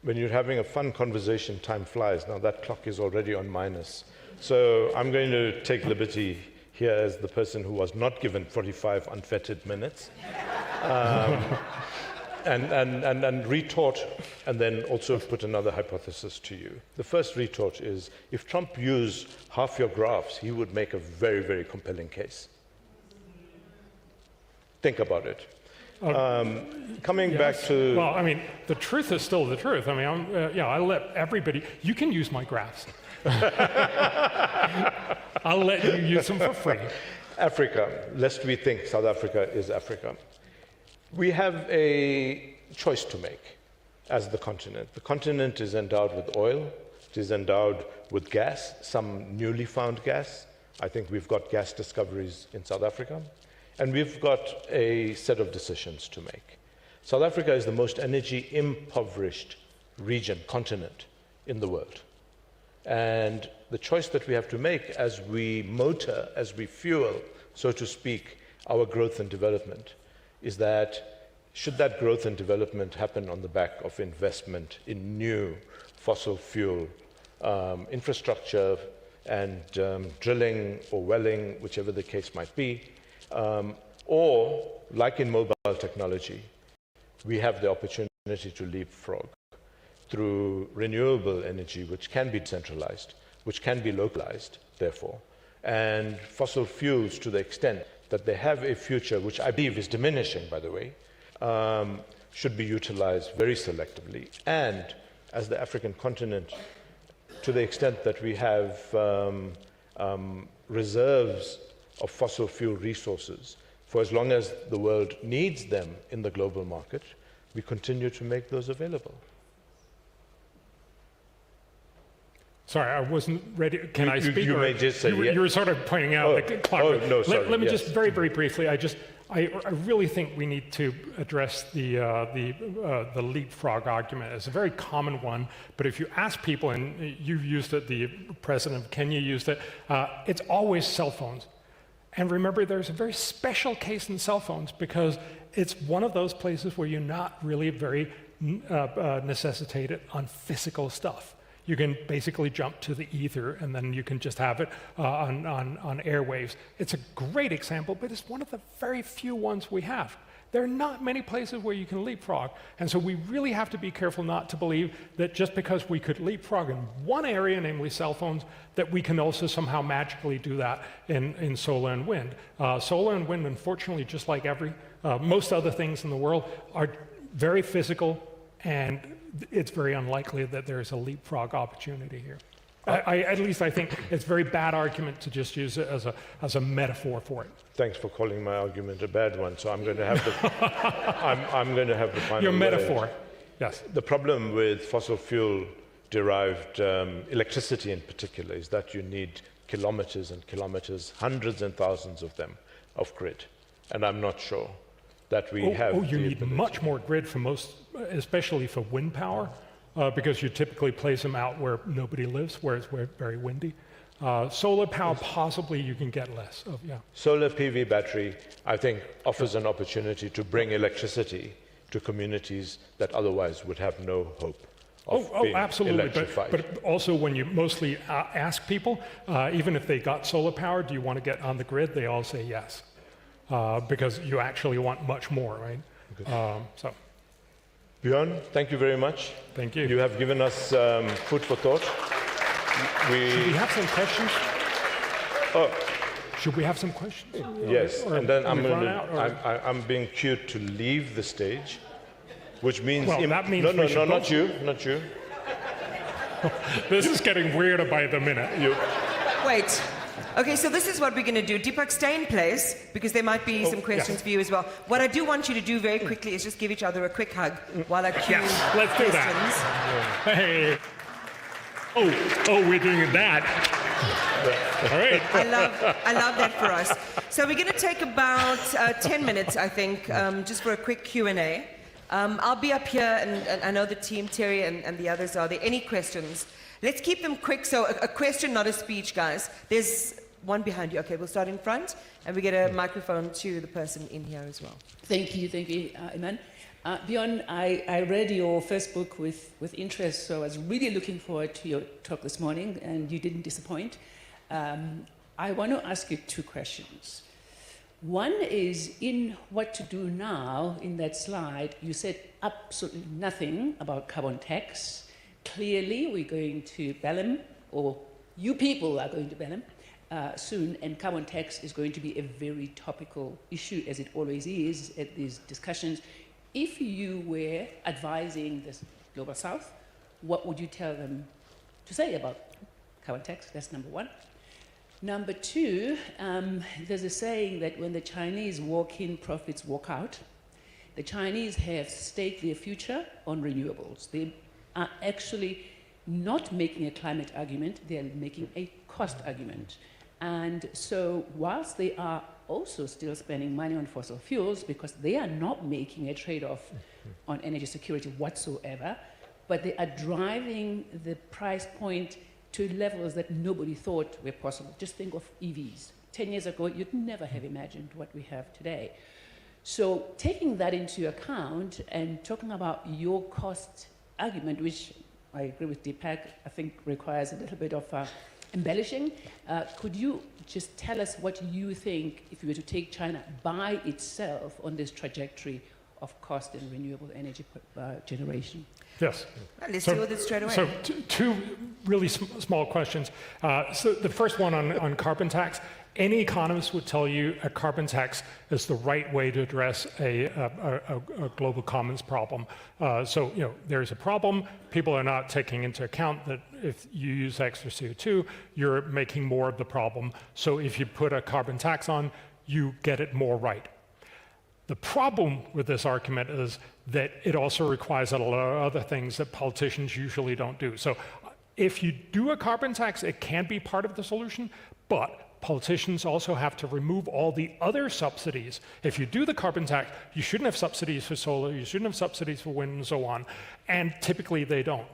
When you're having a fun conversation, time flies. Now that clock is already on minus. So I'm going to take liberty here as the person who was not given 45 unfettered minutes. And retort, and then also put another hypothesis to you. The first retort is, if Trump used half your graphs, he would make a very, very compelling case. Think about it. Coming back to... Well, I mean, the truth is still the truth. I mean, I let everybody... You can use my graphs. I'll let you use them for free. Africa, lest we think South Africa is Africa. We have a choice to make as the continent. The continent is endowed with oil, it is endowed with gas, some newly found gas. I think we've got gas discoveries in South Africa. And we've got a set of decisions to make. South Africa is the most energy impoverished region, continent in the world. And the choice that we have to make as we motor, as we fuel, so to speak, our growth and development, is that should that growth and development happen on the back of investment in new fossil fuel infrastructure and drilling or welling, whichever the case might be, or like in mobile technology, we have the opportunity to leapfrog through renewable energy, which can be decentralized, which can be localized, therefore, and fossil fuels to the extent that they have a future, which I believe is diminishing, by the way, should be utilized very selectively. And as the African continent, to the extent that we have reserves of fossil fuel resources, for as long as the world needs them in the global market, we continue to make those available. Sorry, I wasn't ready. Can I speak? You may just say yes. You were sort of pointing out the clock. Oh, no, sorry. Let me yes. just very, very briefly. I really think we need to address the leapfrog argument. It's a very common one, but if you ask people, and you've used it, the president of Kenya used it, it's always cell phones. And remember, there's a very special case in cell phones because it's one of those places where you're not really very necessitated on physical stuff. You can basically jump to the ether, and then you can just have it on airwaves. It's a great example, but it's one of the very few ones we have. There are not many places where you can leapfrog, and so we really have to be careful not to believe that just because we could leapfrog in one area, namely cell phones, that we can also somehow magically do that in solar and wind. Solar and wind, unfortunately, just like most other things in the world, are very physical, and it's very unlikely that there's a leapfrog opportunity here. At least I think it's a very bad argument to just use it as a metaphor for it. Thanks for calling my argument a bad one. So I'm going to have the I'm going to have the final Your word. metaphor, yes. The problem with fossil fuel derived electricity in particular is that you need kilometers and kilometers, hundreds and thousands of them, of grid. And I'm not sure that we have. Oh, you need much more grid for most, especially for wind power. Because you typically place them out where nobody lives, where it's very windy. Solar power, possibly you can get less of, yeah. Solar PV battery, I think, offers an opportunity to bring electricity to communities that otherwise would have no hope of being absolutely. electrified. But also when you mostly ask people, even if they got solar power, do you want to get on the grid? They all say yes, because you actually want much more, right? Okay. Bjorn, thank you very much. Thank you. You have given us food for thought. Should we have some questions? Oh. Should we have some questions? Yes, and then I'm being cued to leave the stage, which means... Well, that means no, not you. This is getting weirder by the minute. Wait, Okay, so this is what we're going to do. Deepak, stay in place, because there might be some questions for you as well. What I do want you to do very quickly is just give each other a quick hug while I cue Yes, let's do that. Hey. Oh, we're doing that. All right. I love that for us. So we're going to take about 10 minutes, I think, just for a quick Q&A. I'll be up here, and I know the team, Terry and the others, are there any questions? Let's keep them quick. So a question, not a speech, guys. There's one behind you. Okay, we'll start in front, and we get a microphone to the person in here as well. Thank you, Iman. Bjorn, I read your first book with interest, so I was really looking forward to your talk this morning, and you didn't disappoint. I want to ask you two questions. One is, in what to do now, in that slide, you said absolutely nothing about carbon tax. Clearly, we're going to Belém, or you people are going to Belém soon, and carbon tax is going to be a very topical issue, as it always is at these discussions. If you were advising the Global South, what would you tell them to say about carbon tax? That's number one. Number two, there's a saying that when the Chinese walk in, profits walk out. The Chinese have staked their future on renewables. They are actually not making a climate argument, they are making a cost argument. And so whilst they are also still spending money on fossil fuels, because they are not making a trade-off on energy security whatsoever, but they are driving the price point to levels that nobody thought were possible. Just think of EVs. 10 years ago, you'd never have imagined what we have today. So taking that into account and talking about your cost argument, which I agree with Deepak, I think requires a little bit of embellishing. Could you just tell us what you think if you were to take China by itself on this trajectory of cost and renewable energy generation? Yes. Let's deal with it straight away. So two really small questions. So the first one on carbon tax. Any economist would tell you a carbon tax is the right way to address a global commons problem. So, you know, there's a problem. People are not taking into account that if you use extra CO2, you're making more of the problem. So if you put a carbon tax on, you get it more right. The problem with this argument is that it also requires a lot of other things that politicians usually don't do. So if you do a carbon tax, it can be part of the solution, but politicians also have to remove all the other subsidies. If you do the carbon tax, you shouldn't have subsidies for solar, you shouldn't have subsidies for wind and so on, and typically they don't.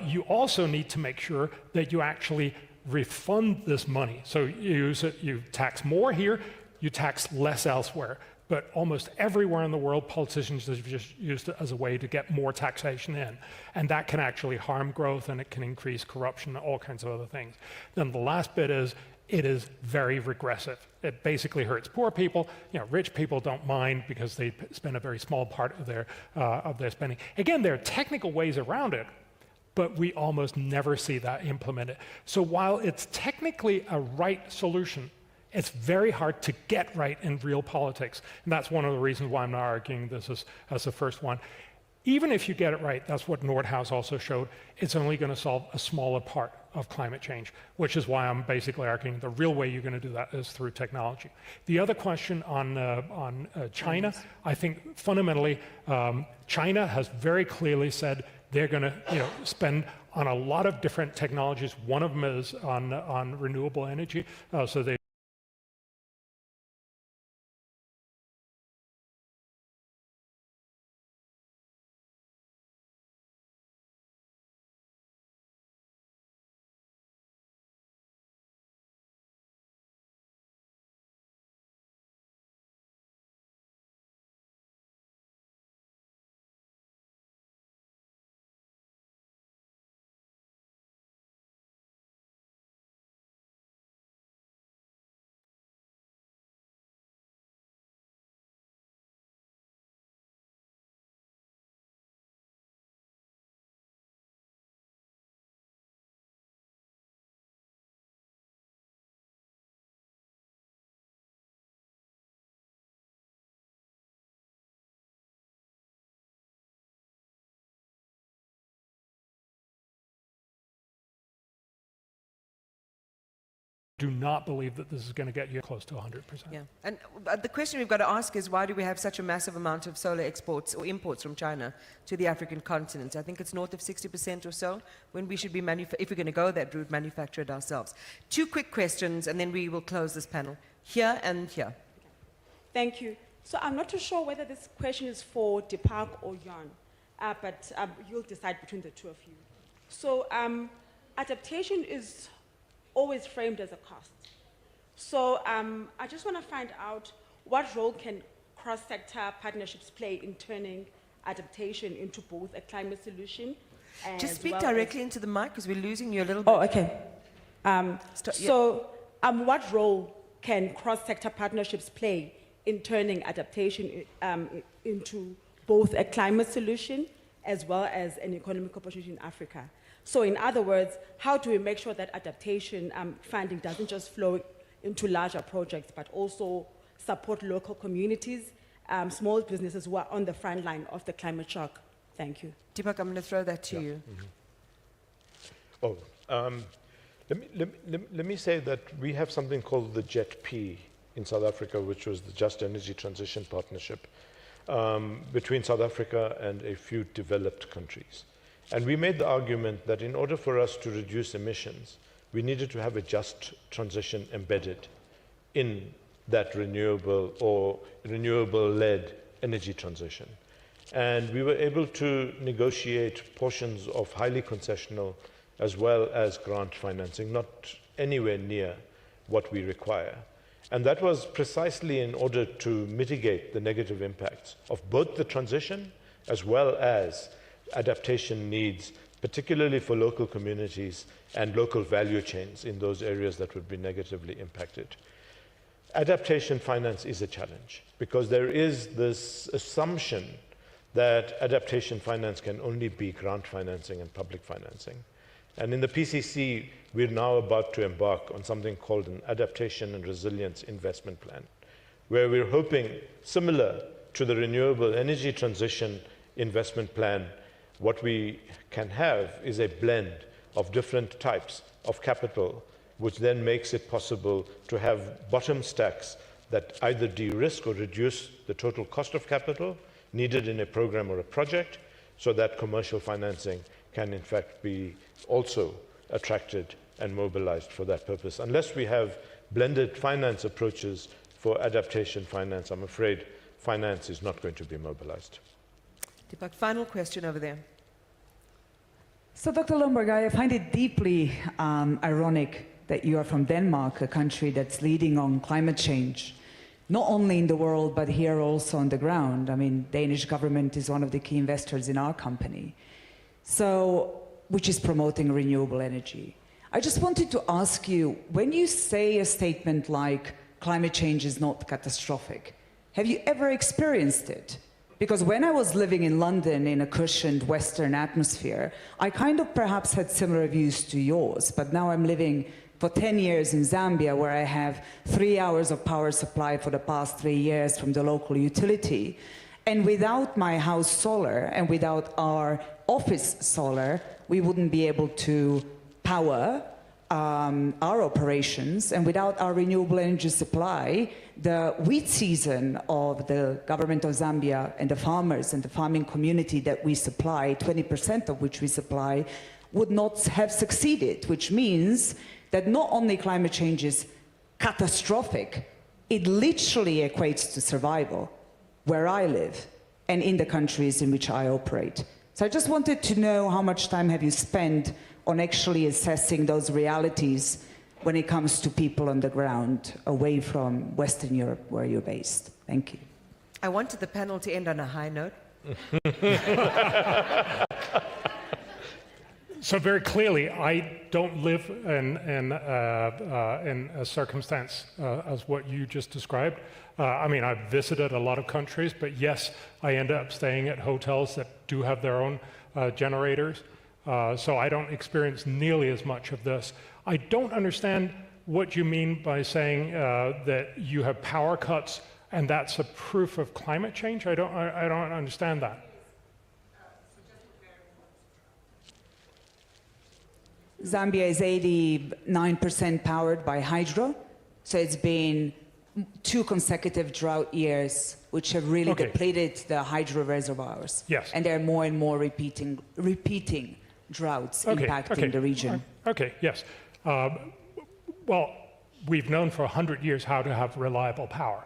You also need to make sure that you actually refund this money. So you tax more here, you tax less elsewhere. But almost everywhere in the world, politicians have just used it as a way to get more taxation in. And that can actually harm growth, and it can increase corruption and all kinds of other things. Then the last bit is, it is very regressive. It basically hurts poor people. You know, rich people don't mind because they spend a very small part of their spending. Again, there are technical ways around it, but we almost never see that implemented. So while it's technically a right solution, it's very hard to get right in real politics. And that's one of the reasons why I'm not arguing this as the first one. Even if you get it right, that's what Nordhaus also showed, it's only going to solve a smaller part of climate change, which is why I'm basically arguing the real way you're going to do that is through technology. The other question on China, I think fundamentally, China has very clearly said they're going to spend on a lot of different technologies. One of them is on renewable energy, so they do not believe that this is going to get you close to 100%. Yeah, and the question we've got to ask is, why do we have such a massive amount of solar exports or imports from China to the African continent? I think it's north of 60% or so, when we should be, if we're going to go that route, manufacture it ourselves. Two quick questions, and then we will close this panel. Here and here. Thank you. So I'm not too sure whether this question is for Deepak or Jan, but you'll decide between the two of you. So adaptation is always framed as a cost. So I just want to find out, what role can cross-sector partnerships play in turning adaptation into both a climate solution and just speak directly into the mic, because we're losing you a little bit. Oh, okay. What role can cross-sector partnerships play in turning adaptation into both a climate solution as well as an economic opportunity in Africa? So in other words, how do we make sure that adaptation funding doesn't just flow into larger projects, but also support local communities, small businesses who are on the front line of the climate shock? Thank you. Deepak, I'm going to throw that to you. Let me say that we have something called the JET-P in South Africa, which was the Just Energy Transition Partnership between South Africa and a few developed countries. And we made the argument that in order for us to reduce emissions, we needed to have a just transition embedded in that renewable or renewable-led energy transition. And we were able to negotiate portions of highly concessional as well as grant financing, not anywhere near what we require. And that was precisely in order to mitigate the negative impacts of both the transition as well as adaptation needs, particularly for local communities and local value chains in those areas that would be negatively impacted. Adaptation finance is a challenge because there is this assumption that adaptation finance can only be grant financing and public financing. And in the PCC, we're now about to embark on something called an Adaptation and Resilience Investment Plan, where we're hoping, similar to the Renewable Energy Transition Investment Plan, what we can have is a blend of different types of capital, which then makes it possible to have bottom stacks that either de-risk or reduce the total cost of capital needed in a program or a project, so that commercial financing can in fact be also attracted and mobilized for that purpose. Unless we have blended finance approaches for adaptation finance, I'm afraid finance is not going to be mobilized. Deepak, final question over there. So, Dr. Lomberg, I find it deeply ironic that you are from Denmark, a country that's leading on climate change, not only in the world, but here also on the ground. I mean, Danish government is one of the key investors in our company, so, which is promoting renewable energy. I just wanted to ask you, when you say a statement like climate change is not catastrophic, have you ever experienced it? Because when I was living in London in a cushioned Western atmosphere, I kind of perhaps had similar views to yours, but now I'm living for 10 years in Zambia, where I have 3 hours of power supply for the past 3 years from the local utility. And without my house solar and without our office solar, we wouldn't be able to power our operations, and without our renewable energy supply, the wheat season of the government of Zambia and the farmers and the farming community that we supply, 20% of which we supply, would not have succeeded, which means that not only climate change is catastrophic, it literally equates to survival where I live and in the countries in which I operate. So I just wanted to know, how much time have you spent on actually assessing those realities when it comes to people on the ground away from Western Europe, where you're based? Thank you. I wanted the panel to end on a high note. So very clearly, I don't live in a circumstance as what you just described. I mean, I've visited a lot of countries, but yes, I end up staying at hotels that do have their own generators. So I don't experience nearly as much of this. I don't understand what you mean by saying that you have power cuts and that's a proof of climate change. I don't understand that. Zambia is 89% powered by hydro. So it's been 2 consecutive drought years, which have really depleted the hydro reservoirs. Yes. And there are more and more repeating droughts impacting the region. Okay, yes. Well, we've known for 100 years how to have reliable power.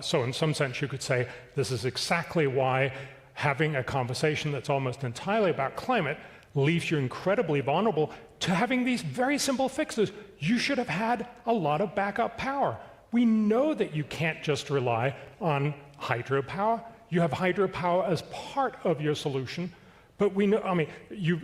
So in some sense, you could say this is exactly why having a conversation that's almost entirely about climate leaves you incredibly vulnerable to having these very simple fixes. You should have had a lot of backup power. We know that you can't just rely on hydropower. You have hydropower as part of your solution, but we know, I mean, you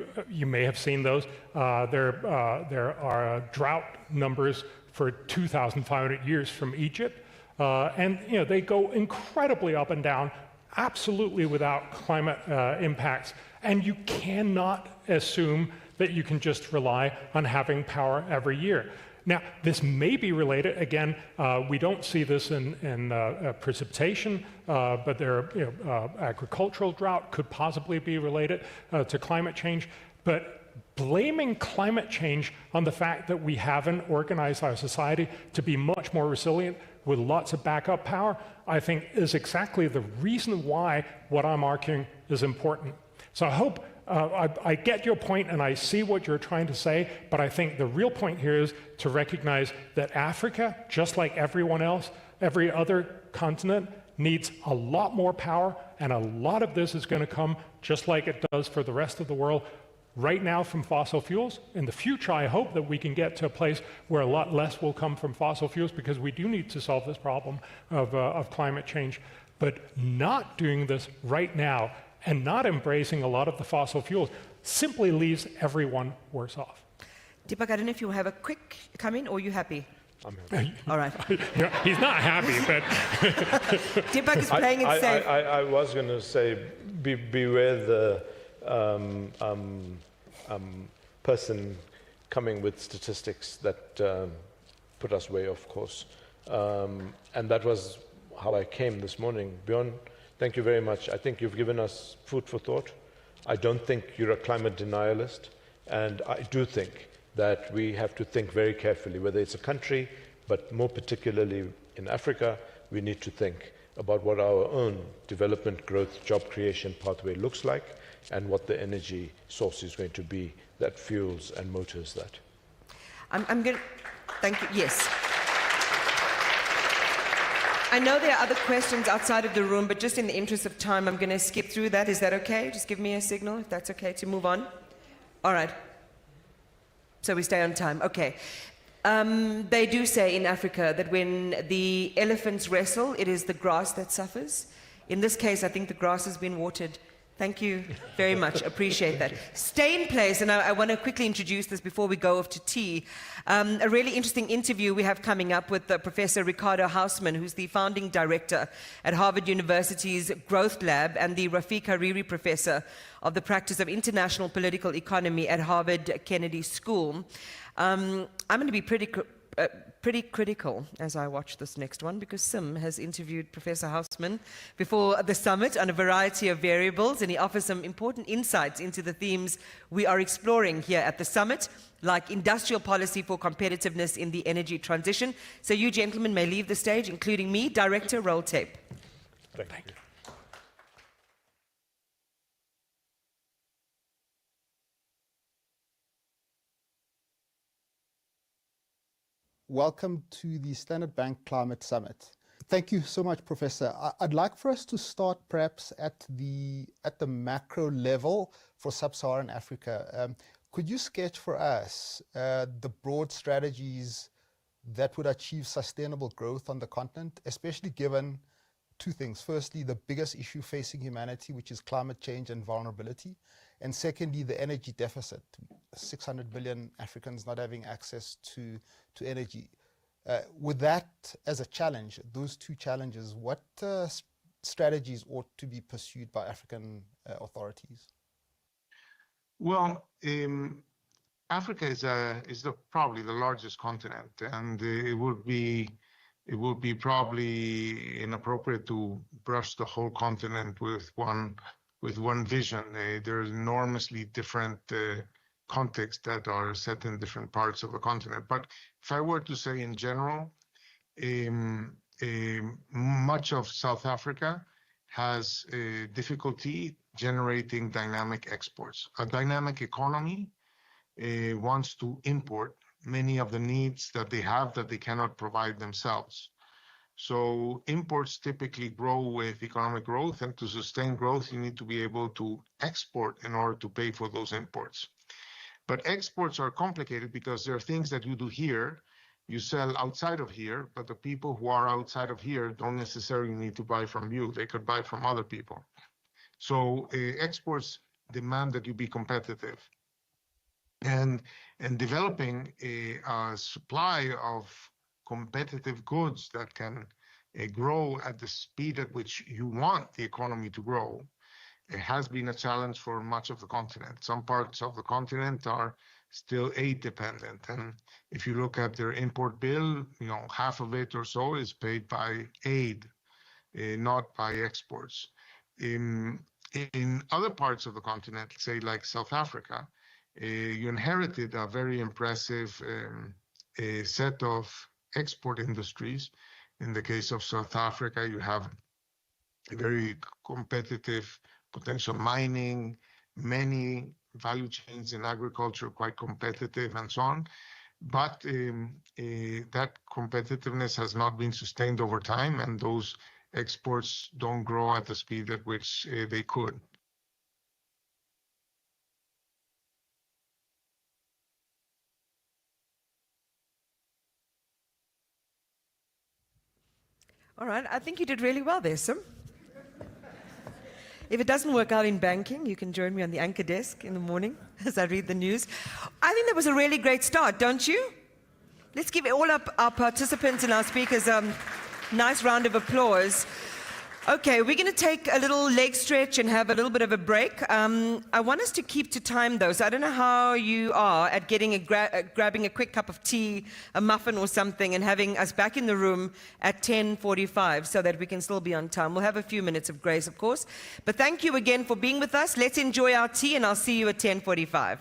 may have seen those. There are drought numbers for 2,500 years from Egypt, and you know, they go incredibly up and down, absolutely without climate impacts, and you cannot assume that you can just rely on having power every year. Now, this may be related, again, we don't see this in precipitation, but agricultural drought could possibly be related to climate change. But blaming climate change on the fact that we haven't organized our society to be much more resilient with lots of backup power, I think is exactly the reason why what I'm arguing is important. So I hope I get your point and I see what you're trying to say, but I think the real point here is to recognize that Africa, just like everyone else, every other continent, needs a lot more power, and a lot of this is going to come, just like it does for the rest of the world, right now from fossil fuels. In the future, I hope that we can get to a place where a lot less will come from fossil fuels, because we do need to solve this problem of climate change. But not doing this right now and not embracing a lot of the fossil fuels simply leaves everyone worse off. Deepak, I don't know if you have a quick come in, or are you happy? I'm happy. All right. He's not happy, but... Deepak is playing it safe. I was going to say, beware the person coming with statistics that put us way off course. And that was how I came this morning. Bjorn, thank you very much. I think you've given us food for thought. I don't think you're a climate denialist, and I do think that we have to think very carefully, whether it's a country, but more particularly in Africa, we need to think about what our own development, growth, job creation pathway looks like, and what the energy source is going to be that fuels and motors that. I'm going to, thank you, yes. I know there are other questions outside of the room, but just in the interest of time, I'm going to skip through that. Is that okay? Just give me a signal if that's okay to move on. All right. So we stay on time. Okay. They do say in Africa that when the elephants wrestle, it is the grass that suffers. In this case, I think the grass has been watered. Thank you very much. Appreciate that. Stay in place, and I want to quickly introduce this before we go off to tea. A really interesting interview we have coming up with Professor Ricardo Hausmann, who's the founding director at Harvard University's Growth Lab and the Rafik Hariri Professor of the Practice of International Political Economy at Harvard Kennedy School. I'm going to be pretty critical as I watch this next one, because Sim has interviewed Professor Hausmann before the summit on a variety of variables, and he offers some important insights into the themes we are exploring here at the summit, like industrial policy for competitiveness in the energy transition. So you gentlemen may leave the stage, including me. Director, roll tape. Thank you. Welcome to the Standard Bank Climate Summit. Thank you so much, Professor. I'd like for us to start perhaps at the macro level for sub-Saharan Africa. Could you sketch for us the broad strategies that would achieve sustainable growth on the continent, especially given two things. Firstly, the biggest issue facing humanity, which is climate change and vulnerability. And secondly, the energy deficit, 600 million Africans not having access to energy. With that as a challenge, those two challenges, what strategies ought to be pursued by African authorities? Well, Africa is probably the largest continent, and it would be probably inappropriate to brush the whole continent with one vision. There's enormously different contexts that are set in different parts of the continent. But if I were to say in general, much of South Africa has difficulty generating dynamic exports. A dynamic economy wants to import many of the needs that they have that they cannot provide themselves. So imports typically grow with economic growth, and to sustain growth, you need to be able to export in order to pay for those imports. But exports are complicated because there are things that you do here, you sell outside of here, but the people who are outside of here don't necessarily need to buy from you. They could buy from other people. So exports demand that you be competitive. And developing a supply of competitive goods that can grow at the speed at which you want the economy to grow, it has been a challenge for much of the continent. Some parts of the continent are still aid dependent. And if you look at their import bill, half of it or so is paid by aid, not by exports. In other parts of the continent, say like South Africa, you inherited a very impressive set of export industries. In the case of South Africa, you have a very competitive potential mining, many value chains in agriculture, quite competitive and so on. But that competitiveness has not been sustained over time, and those exports don't grow at the speed at which they could. All right, I think you did really well there, Sim. If it doesn't work out in banking, you can join me on the anchor desk in the morning as I read the news. I think that was a really great start, don't you? Let's give all our participants and our speakers a nice round of applause. Okay, we're going to take a little leg stretch and have a little bit of a break. I want us to keep to time, though, so I don't know how you are at getting grabbing a quick cup of tea, a muffin or something, and having us back in the room at 10:45 so that we can still be on time. We'll have a few minutes of grace, of course. But thank you again for being with us. Let's enjoy our tea, and I'll see you at 10:45.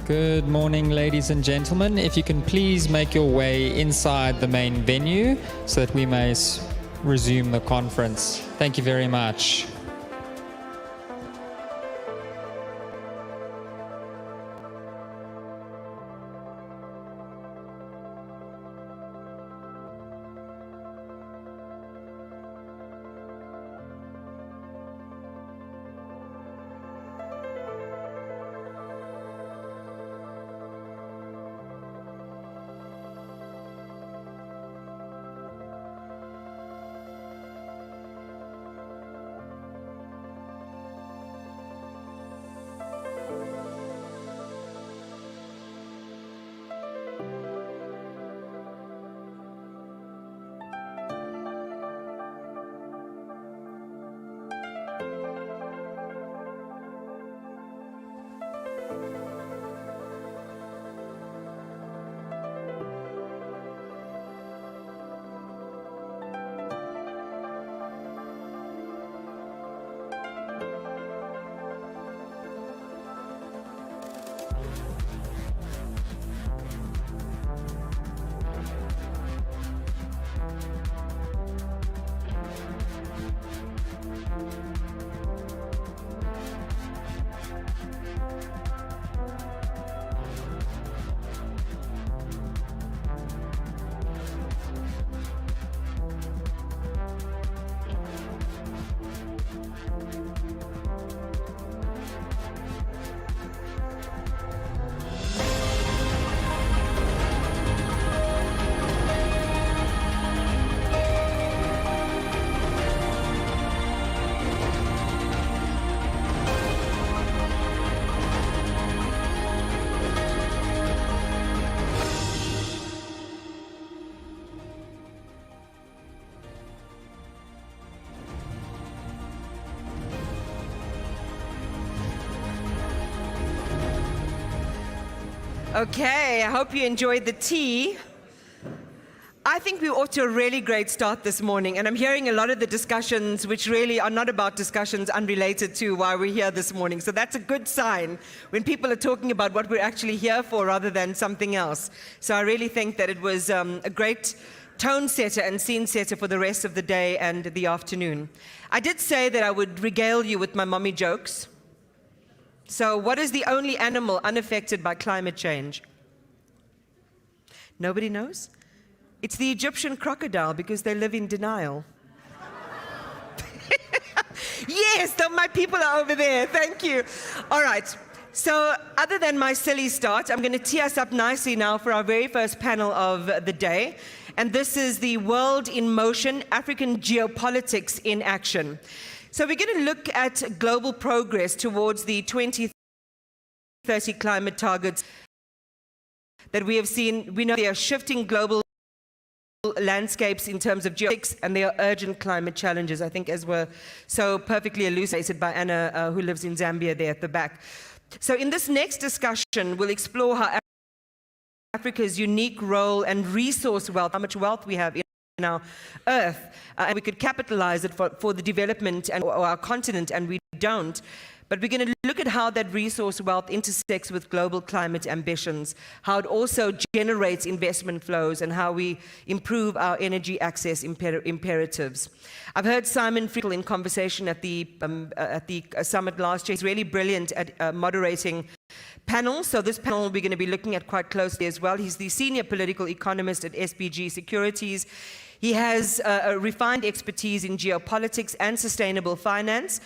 Good morning, ladies and gentlemen. If you can please make your way inside the main venue so that we may resume the conference. Thank you very much. Okay, I hope you enjoyed the tea. I think we're off to a really great start this morning, and I'm hearing a lot of the discussions which really are not about discussions unrelated to why we're here this morning. So that's a good sign when people are talking about what we're actually here for rather than something else. So I really think that it was a great tone setter and scene setter for the rest of the day and the afternoon. I did say that I would regale you with my mommy jokes. So what is the only animal unaffected by climate change? Nobody knows? It's the Egyptian crocodile because they live in denial. Yes, my people are over there. Thank you. All right. So other than my silly start, I'm going to tee us up nicely now for our very first panel of the day. And this is the World in Motion, African Geopolitics in Action. So we're going to look at global progress towards the 2030 climate targets that we have seen. We know there are shifting global landscapes in terms of geopolitics, and there are urgent climate challenges, I think, as were so perfectly elucidated by Anna, who lives in Zambia there at the back. So in this next discussion, we'll explore how Africa's unique role and resource wealth, how much wealth we have in our earth, and we could capitalize it for the development and or our continent, and we don't. But we're going to look at how that resource wealth intersects with global climate ambitions, how it also generates investment flows, and how we improve our energy access imperatives. I've heard Simon Friedel in conversation at the summit last year. He's really brilliant at moderating panels. So this panel we're going to be looking at quite closely as well. He's the senior political economist at SBG Securities. He has a refined expertise in geopolitics and sustainable finance.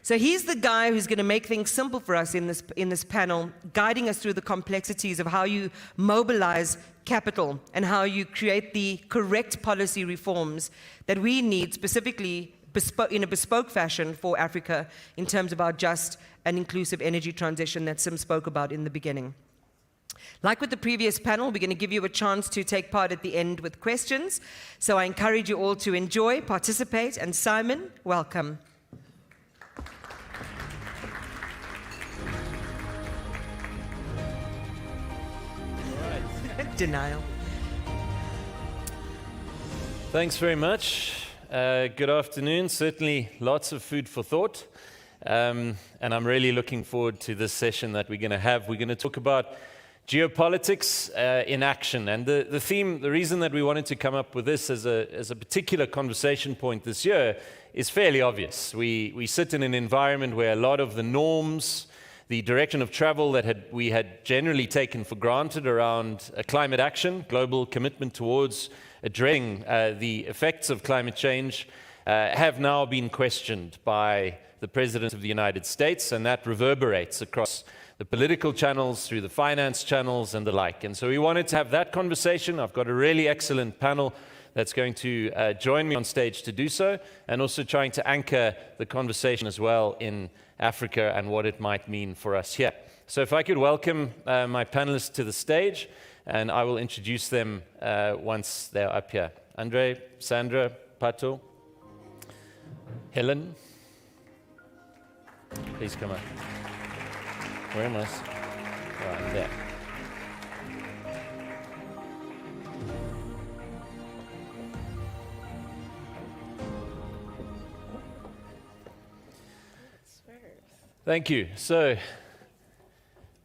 So he's the guy who's going to make things simple for us in this panel, guiding us through the complexities of how you mobilize capital and how you create the correct policy reforms that we need specifically in a bespoke fashion for Africa in terms of our just and inclusive energy transition that Sim spoke about in the beginning. Like with the previous panel, we're going to give you a chance to take part at the end with questions. So I encourage you all to enjoy, participate, and Simon, welcome. Denial. Thanks very much. Good afternoon. Certainly lots of food for thought. and I'm really looking forward to this session that we're going to have. We're going to talk about geopolitics in action. And the theme, the reason that we wanted to come up with this as a particular conversation point this year is fairly obvious. We sit in an environment where a lot of the norms, the direction of travel that we had generally taken for granted around climate action, global commitment towards addressing the effects of climate change, have now been questioned by the President of the United States, and that reverberates across the political channels, through the finance channels, and the like. And so we wanted to have that conversation. I've got a really excellent panel that's going to join me on stage to do so, and also trying to anchor the conversation as well in Africa and what it might mean for us here. So if I could welcome my panelists to the stage, and I will introduce them once they're up here. Andre, Sandra, Pato, Helen, please come up. Where am I? Oh, I'm there. Thank you. So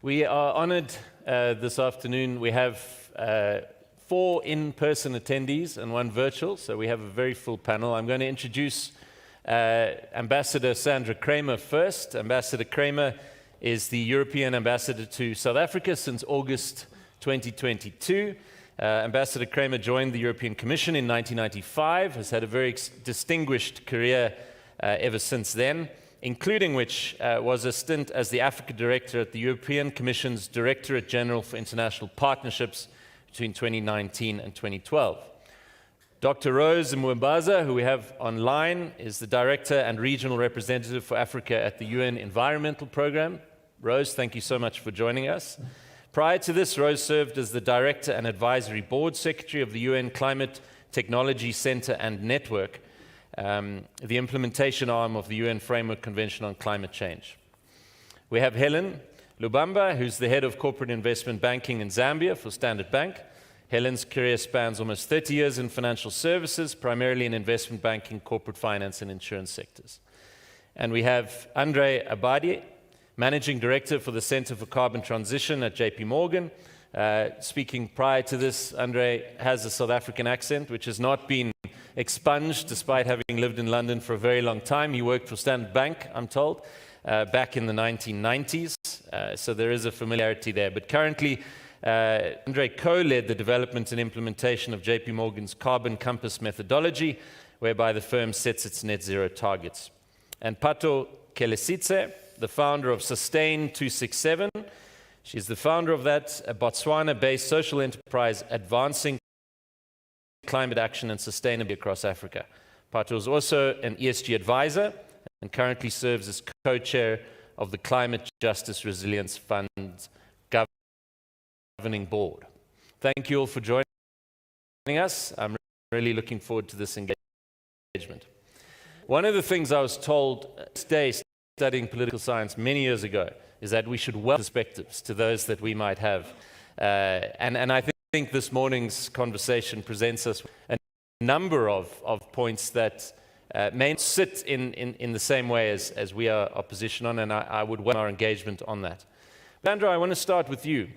we are honored this afternoon. We have 4 in-person attendees and 1 virtual, so we have a very full panel. I'm going to introduce Ambassador Sandra Kramer first. Ambassador Kramer is the European Ambassador to South Africa since August 2022. Ambassador Kramer joined the European Commission in 1995, has had a very distinguished career ever since then, including which was a stint as the Africa Director at the European Commission's Directorate General for International Partnerships between 2019 and 2012. Dr. Rose Mwembaza, who we have online, is the Director and Regional Representative for Africa at the UN Environmental Programme. Rose, thank you so much for joining us. Prior to this, Rose served as the Director and Advisory Board Secretary of the UN Climate Technology Center and Network, the implementation arm of the UN Framework Convention on Climate Change. We have Helen Lubamba, who's the Head of Corporate Investment Banking in Zambia for Standard Bank. Helen's career spans almost 30 years in financial services, primarily in investment banking, corporate finance, and insurance sectors. And we have Andre Abadi, Managing Director for the Center for Carbon Transition at JP Morgan. Speaking prior to this, Andre has a South African accent, which has not been expunged despite having lived in London for a very long time. He worked for Standard Bank, I'm told, back in the 1990s. So there is a familiarity there. But currently, Andre co-led the development and implementation of JP Morgan's Carbon Compass methodology, whereby the firm sets its net zero targets. And Pato Kelesitse, the founder of Sustain 267. She's the founder of that, a Botswana-based social enterprise advancing climate action and sustainability across Africa. Pato is also an ESG advisor and currently serves as co-chair of the Climate Justice Resilience Fund Governing Board. Thank you all for joining us. I'm really looking forward to this engagement. One of the things I was told today, studying political science many years ago, is that we should welcome perspectives to those that we might have. And I think this morning's conversation presents us a number of points that may not sit in the same way as we are opposition on, and I would welcome our engagement on that. But Andrew, I want to start with you.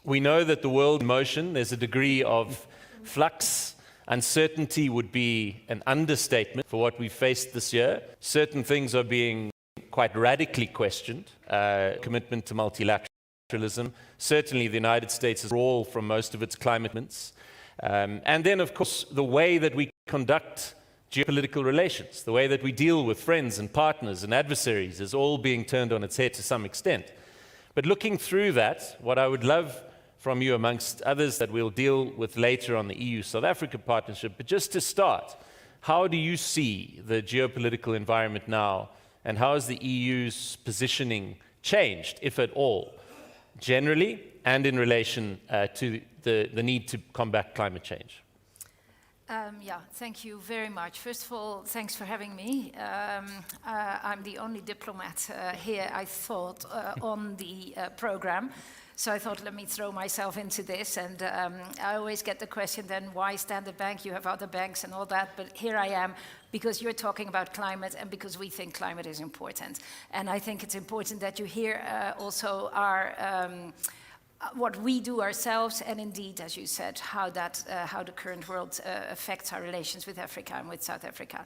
We know that the world in motion, there's a degree of flux. Uncertainty would be an understatement for what we faced this year. Certain things are being quite radically questioned. Commitment to multilateralism. Certainly the United States' withdrawal from most of its climate commitments. And then, of course, the way that we conduct geopolitical relations, the way that we deal with friends and partners and adversaries is all being turned on its head to some extent. But looking through that, what I would love from you, amongst others that we'll deal with later on the EU-South Africa partnership, but just to start, how do you see the geopolitical environment now, and how has the EU's positioning changed, if at all, generally, and in relation to the need to combat climate change? Thank you very much. First of all, thanks for having me. I'm the only diplomat here, I thought, on the program. So I thought, let me throw myself into this. And I always get the question then, why Standard Bank? You have other banks and all that. But here I am, because you're talking about climate and because we think climate is important. And I think it's important that you hear also our what we do ourselves, and indeed, as you said, how the current world affects our relations with Africa and with South Africa.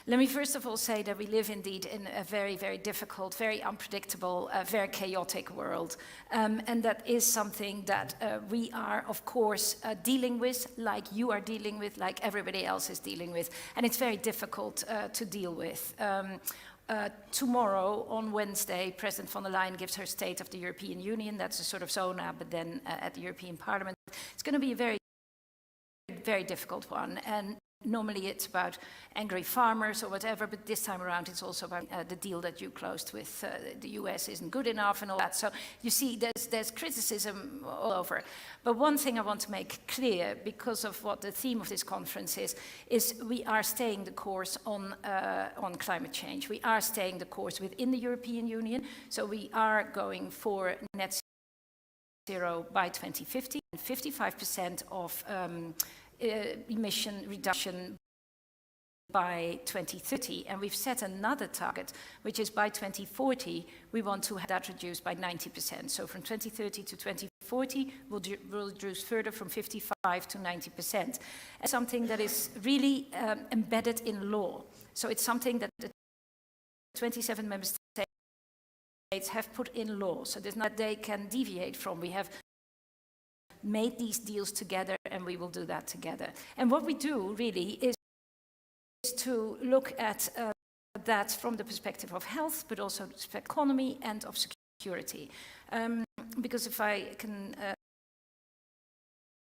Let me first of all say that we live indeed in a very, very difficult, very unpredictable, very chaotic world. And that is something that we are, of course, dealing with, like you are dealing with, like everybody else is dealing with. And it's very difficult to deal with. Tomorrow, on Wednesday, President von der Leyen gives her State of the European Union. That's a sort of zona, but then at the European Parliament. It's going to be a very, very difficult one. And normally it's about angry farmers or whatever, but this time around it's also about the deal that you closed with the US isn't good enough and all that. So you see there's criticism all over. But one thing I want to make clear, because of what the theme of this conference is we are staying the course on climate change. We are staying the course within the European Union. So we are going for net zero by 2050 and 55% of emission reduction by 2030, and we've set another target, which is by 2040, we want to have that reduced by 90%. So from 2030 to 2040, we'll reduce further from 55 to 90%. And something that is really embedded in law. So it's something that the 27 member states have put in law. So there's not that they can deviate from. We have made these deals together, and we will do that together. And what we do really is to look at that from the perspective of health, but also the economy and of security. Because if I can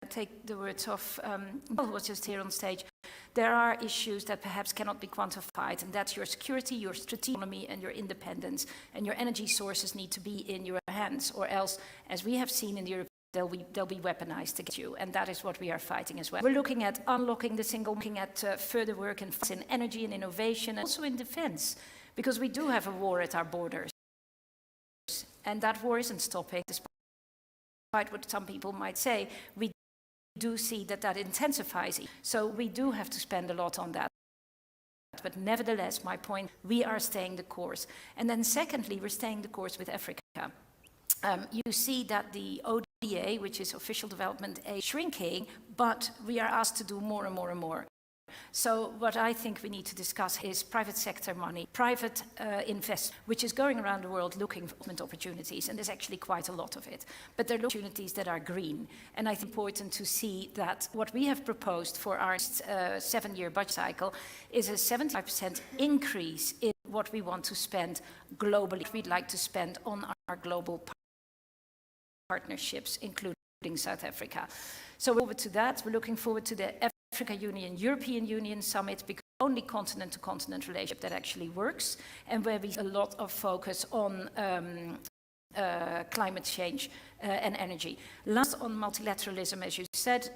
take the words of who was just here on stage, there are issues that perhaps cannot be quantified, and that's your security, your strategic economy, and your independence, and your energy sources need to be in your hands, or else, as we have seen in the European, they'll be weaponized against you, and that is what we are fighting as well. We're looking at unlocking the single, looking at further work in energy and innovation, and also in defense, because we do have a war at our borders, and that war isn't stopping, despite what some people might say. We do see that intensifies. So we do have to spend a lot on that. But nevertheless, my point, we are staying the course. And then secondly, we're staying the course with Africa. You see that the ODA, which is Official Development Aid, is shrinking, but we are asked to do more and more and more. So what I think we need to discuss is private sector money, private investment, which is going around the world looking for opportunities, and there's actually quite a lot of it. But there are opportunities that are green, and I think it's important to see that what we have proposed for our 7-year budget cycle is a 75% increase in what we want to spend globally. We'd like to spend on our global partnerships, including South Africa. So we're over to that. We're looking forward to the Africa Union, European Union summit, because only continent-to-continent relationship that actually works, and where we have a lot of focus on climate change and energy. Last, on multilateralism, as you said,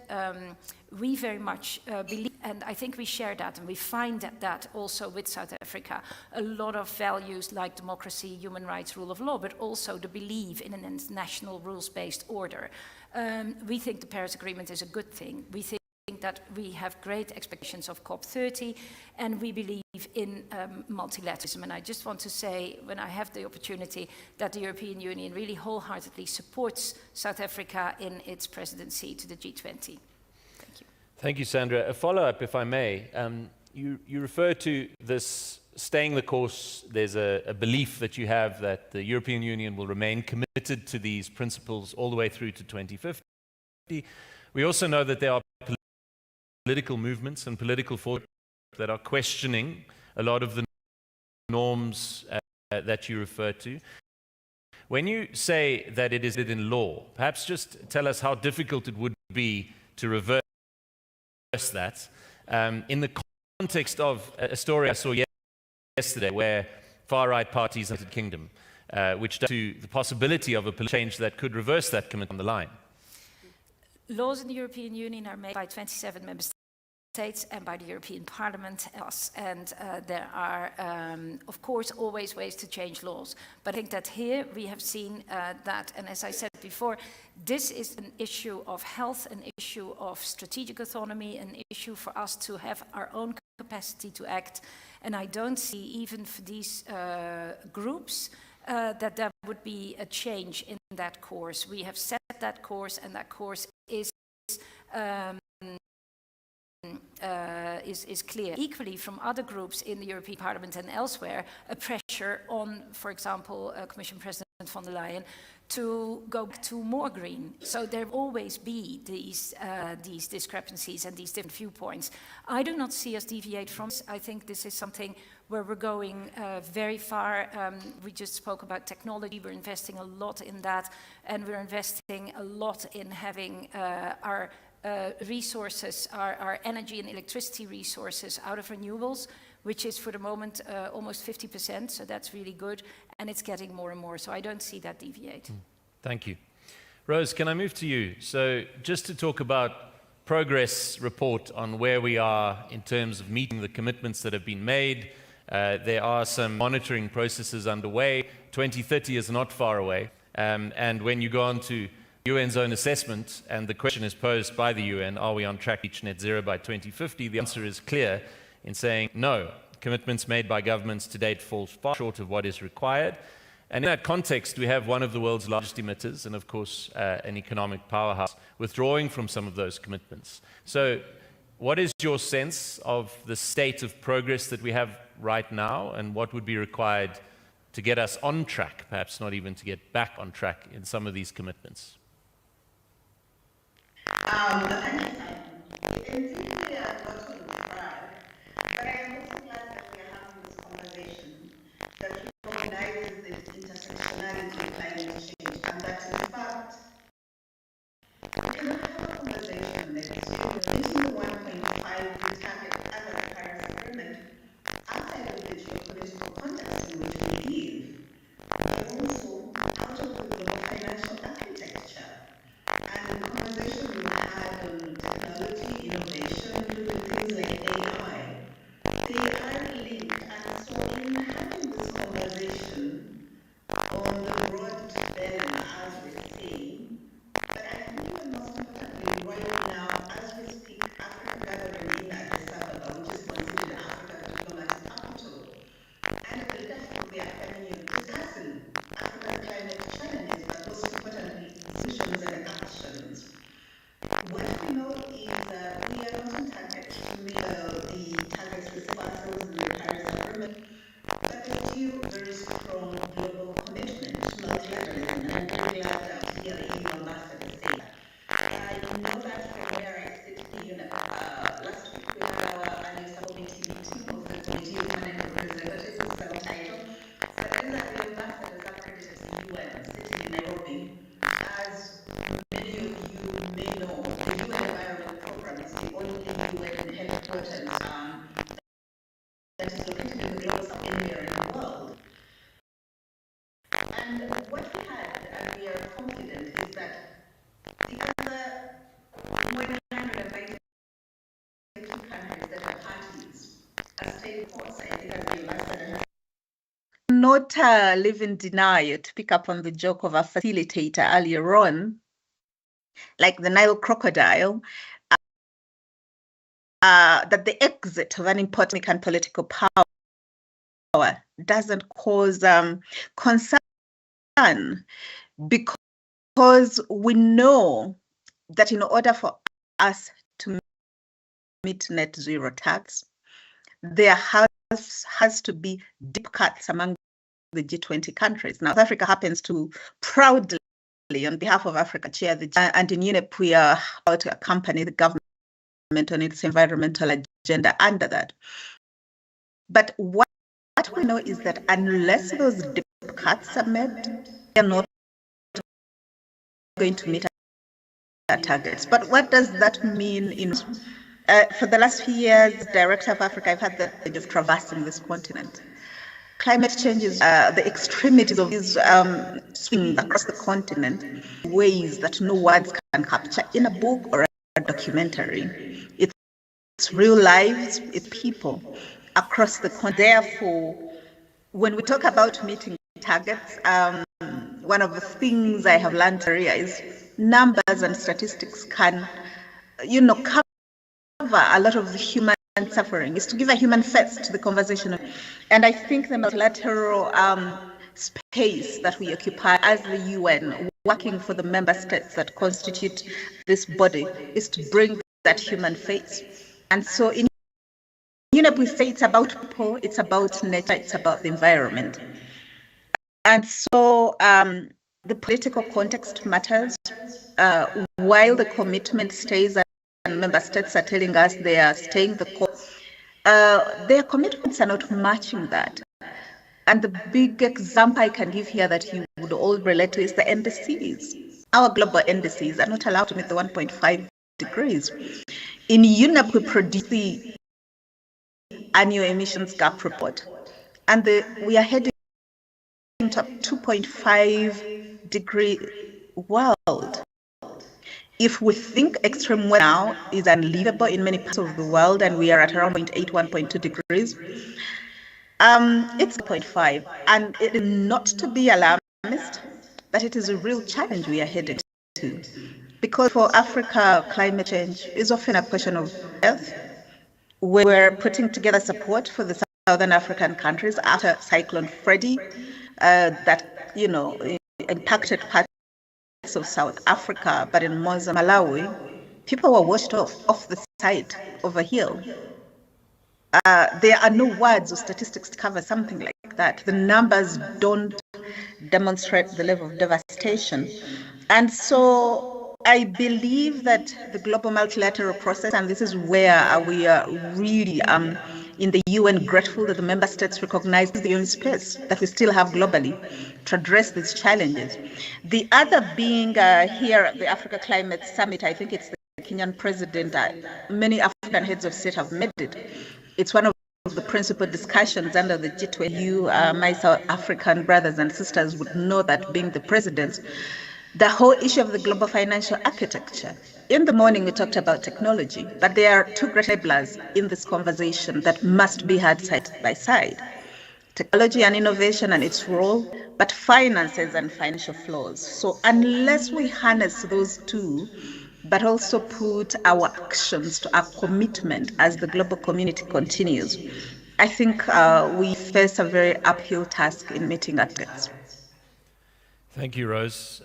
we very much believe, and I think we share that, and we find that also with South Africa, a lot of values like democracy, human rights, rule of law, but also the belief in an international rules-based order. We think the Paris Agreement is a good thing. We think that we have great expectations of COP30, and we believe in multilateralism. And I just want to say, when I have the opportunity, that the European Union really wholeheartedly supports South Africa in its presidency to the G20. Thank you. Thank you, Sandra. A follow-up, if I may. You refer to this staying the course. There's a belief that you have that the European Union will remain committed to these principles all the way through to 2050. We also know that there are political movements and political forces that are questioning a lot of the norms that you refer to. When you say that it is in law, perhaps just tell us how difficult it would be to reverse that in the context of a story I saw yesterday where far-right parties in the United Kingdom, which does to the possibility of a political change that could reverse that commitment on the line. Laws in the European Union are made by 27 member states and by the European Parliament. And there are, of course, always ways to change laws. But I think that here we have seen that, and as I said before, this is an issue of health, an issue of strategic autonomy, an issue for us to have our own capacity to act. And I don't see, even for these groups, that there would be a change in that course. We have set that course, and that course is clear. Equally, from other groups in the European Parliament and elsewhere, a pressure on, for example, Commission President von der Leyen to go to more green. So there will always be these discrepancies and these different viewpoints. I do not see us deviate from this. I think this is something where we're going very far. We just spoke about technology. We're investing a lot in that, and we're investing a lot in having our resources, our energy and electricity resources out of renewables, which is for the moment almost 50%, so that's really good, and it's getting more and more, so I don't see that deviate. Thank you. Rose, can I move to you? So just to talk about progress report on where we are in terms of meeting the commitments that have been made. There are some monitoring processes underway. 2030 is not far away, and when you go on to UN's own assessment, and the question is posed by the UN, are we on track to reach net zero by 2050? The answer is clear in saying no. Commitments made by governments to date fall far short of what is required. And in that context, we have one of the world's largest emitters, and of course, an economic powerhouse, withdrawing from some of those commitments. So what is your sense of the state of progress that we have right now, and what would be required to get us on track, perhaps not even to get back on track in some of these commitments? Thank you, Simon. Indeed, we are not on track, but I am also glad that we are having this conversation that recognizes the intersectionality of climate change, and that in fact, we cannot have a conversation that is using the 1.5 target as a Paris Agreement outside of the geopolitical context in which we live, but also out of the global financial architecture. And the conversation we've had on technology, innovation, including things like AI, they are linked. And so in having this conversation on the broad bend, as we say, but I think even most importantly, right now, as we speak, Africa gathering in Addis Ababa, which is considered Africa's diplomatic capital, and the leadership they are coming in discussing African climate challenges, but most importantly, solutions and actions. What we know is that we are not on target to meet the targets we set ourselves in the Paris Agreement, but there's still very strong global commitment to multilateralism, and I'm really glad that here the EU ambassador said that. I know that from where I sit here, last week we had our annual committee meeting of the Committee of Permanent Representatives with self-titled, but these are the ambassadors accredited to the UN sitting in Nairobi. As many of you may know, the UN Environment Programme is the only UN headquarters that is located in the global south anywhere in the world. And what we had, and we are confident, is that the other 192 countries that are parties are staying course. I think as the ambassador not live in denial, to pick up on the joke of a facilitator earlier on, like the Nile crocodile, that the exit of an important and political power doesn't cause concern, because we know that in order for us to meet net zero targets, there has to be deep cuts among the G20 countries. Now, South Africa happens to proudly, on behalf of Africa, chair the and in UNEP we are about to accompany the government on its environmental agenda under that. But what we know is that unless those deep cuts are made, they are not going to meet our targets. But what does that mean in for the last few years, Director of Africa, I've had the privilege of traversing this continent. Climate change is the extremities of these swings across the continent, ways that no words can capture in a book or a documentary. It's real lives, it's people across the continent. Therefore, when we talk about meeting targets, one of the things I have learned here is numbers and statistics can, cover a lot of the human suffering. Is to give a human face to the conversation. And I think the multilateral space that we occupy as the UN, working for the member states that constitute this body, is to bring that human face. And so in UNEP, we say it's about people, it's about nature, it's about the environment. And so the political context matters. While the commitment stays and member states are telling us they are staying the course, their commitments are not matching that. And the big example I can give here that you would all relate to is the NDCs. Our global NDCs are not allowed to meet the 1.5 degrees. In UNEP, we produce the annual emissions gap report, and we are heading to 2.5 degree world. If we think extreme weather now is unlivable in many parts of the world, and we are at around 0.8, 1.2 degrees, it's 0.5, and it is not to be alarmist, but it is a real challenge we are heading to. Because for Africa, climate change is often a question of health. We're putting together support for the Southern African countries after Cyclone Freddy that, impacted parts of South Africa, but in Mozambique, Malawi, people were washed off the side of a hill. There are no words or statistics to cover something like that. The numbers don't demonstrate the level of devastation. And so I believe that the global multilateral process, and this is where we are really in the UN grateful that the member states recognize the only space that we still have globally to address these challenges. The other being here at the Africa Climate Summit, I think it's the Kenyan president, many African heads of state have made it. It's one of the principal discussions under the G20. You, my South African brothers and sisters would know that being the president, the whole issue of the global financial architecture. In the morning, we talked about technology, but there are two great enablers in this conversation that must be had side by side. Technology and innovation and its role, but finances and financial flows. So unless we harness those two, but also put our actions to our commitment as the global community continues, I think we face a very uphill task in meeting our targets. Thank you, Rose.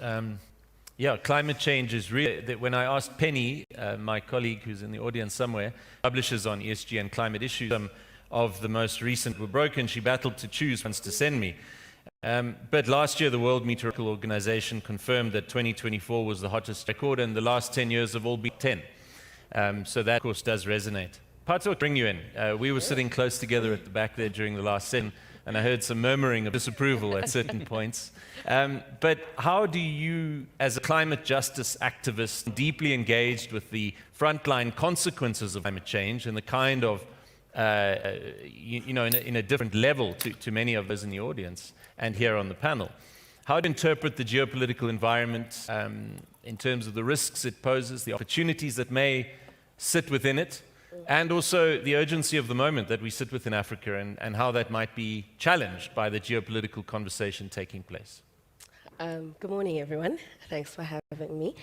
Yeah, climate change is really, when I asked Penny, my colleague who's in the audience somewhere, publishes on ESG and climate issues, some of the most recent were broken. She battled to choose ones to send me. But last year, the World Meteorological Organization confirmed that 2024 was the hottest record, and the last 10 years have all been 10. So that, of course, does resonate. Pato, bring you in. We were sitting close together at the back there during the last session, and I heard some murmuring of disapproval at certain points. But how do you, as a climate justice activist, deeply engaged with the frontline consequences of climate change and the kind of, in a different level to many of us in the audience and here on the panel, how to interpret the geopolitical environment in terms of the risks it poses, the opportunities that may sit within it, and also the urgency of the moment that we sit with in Africa, and how that might be challenged by the geopolitical conversation taking place. Good morning, everyone. Thanks for having me.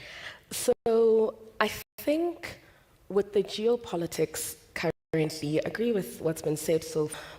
So I think with the geopolitics currently, I agree with what's been said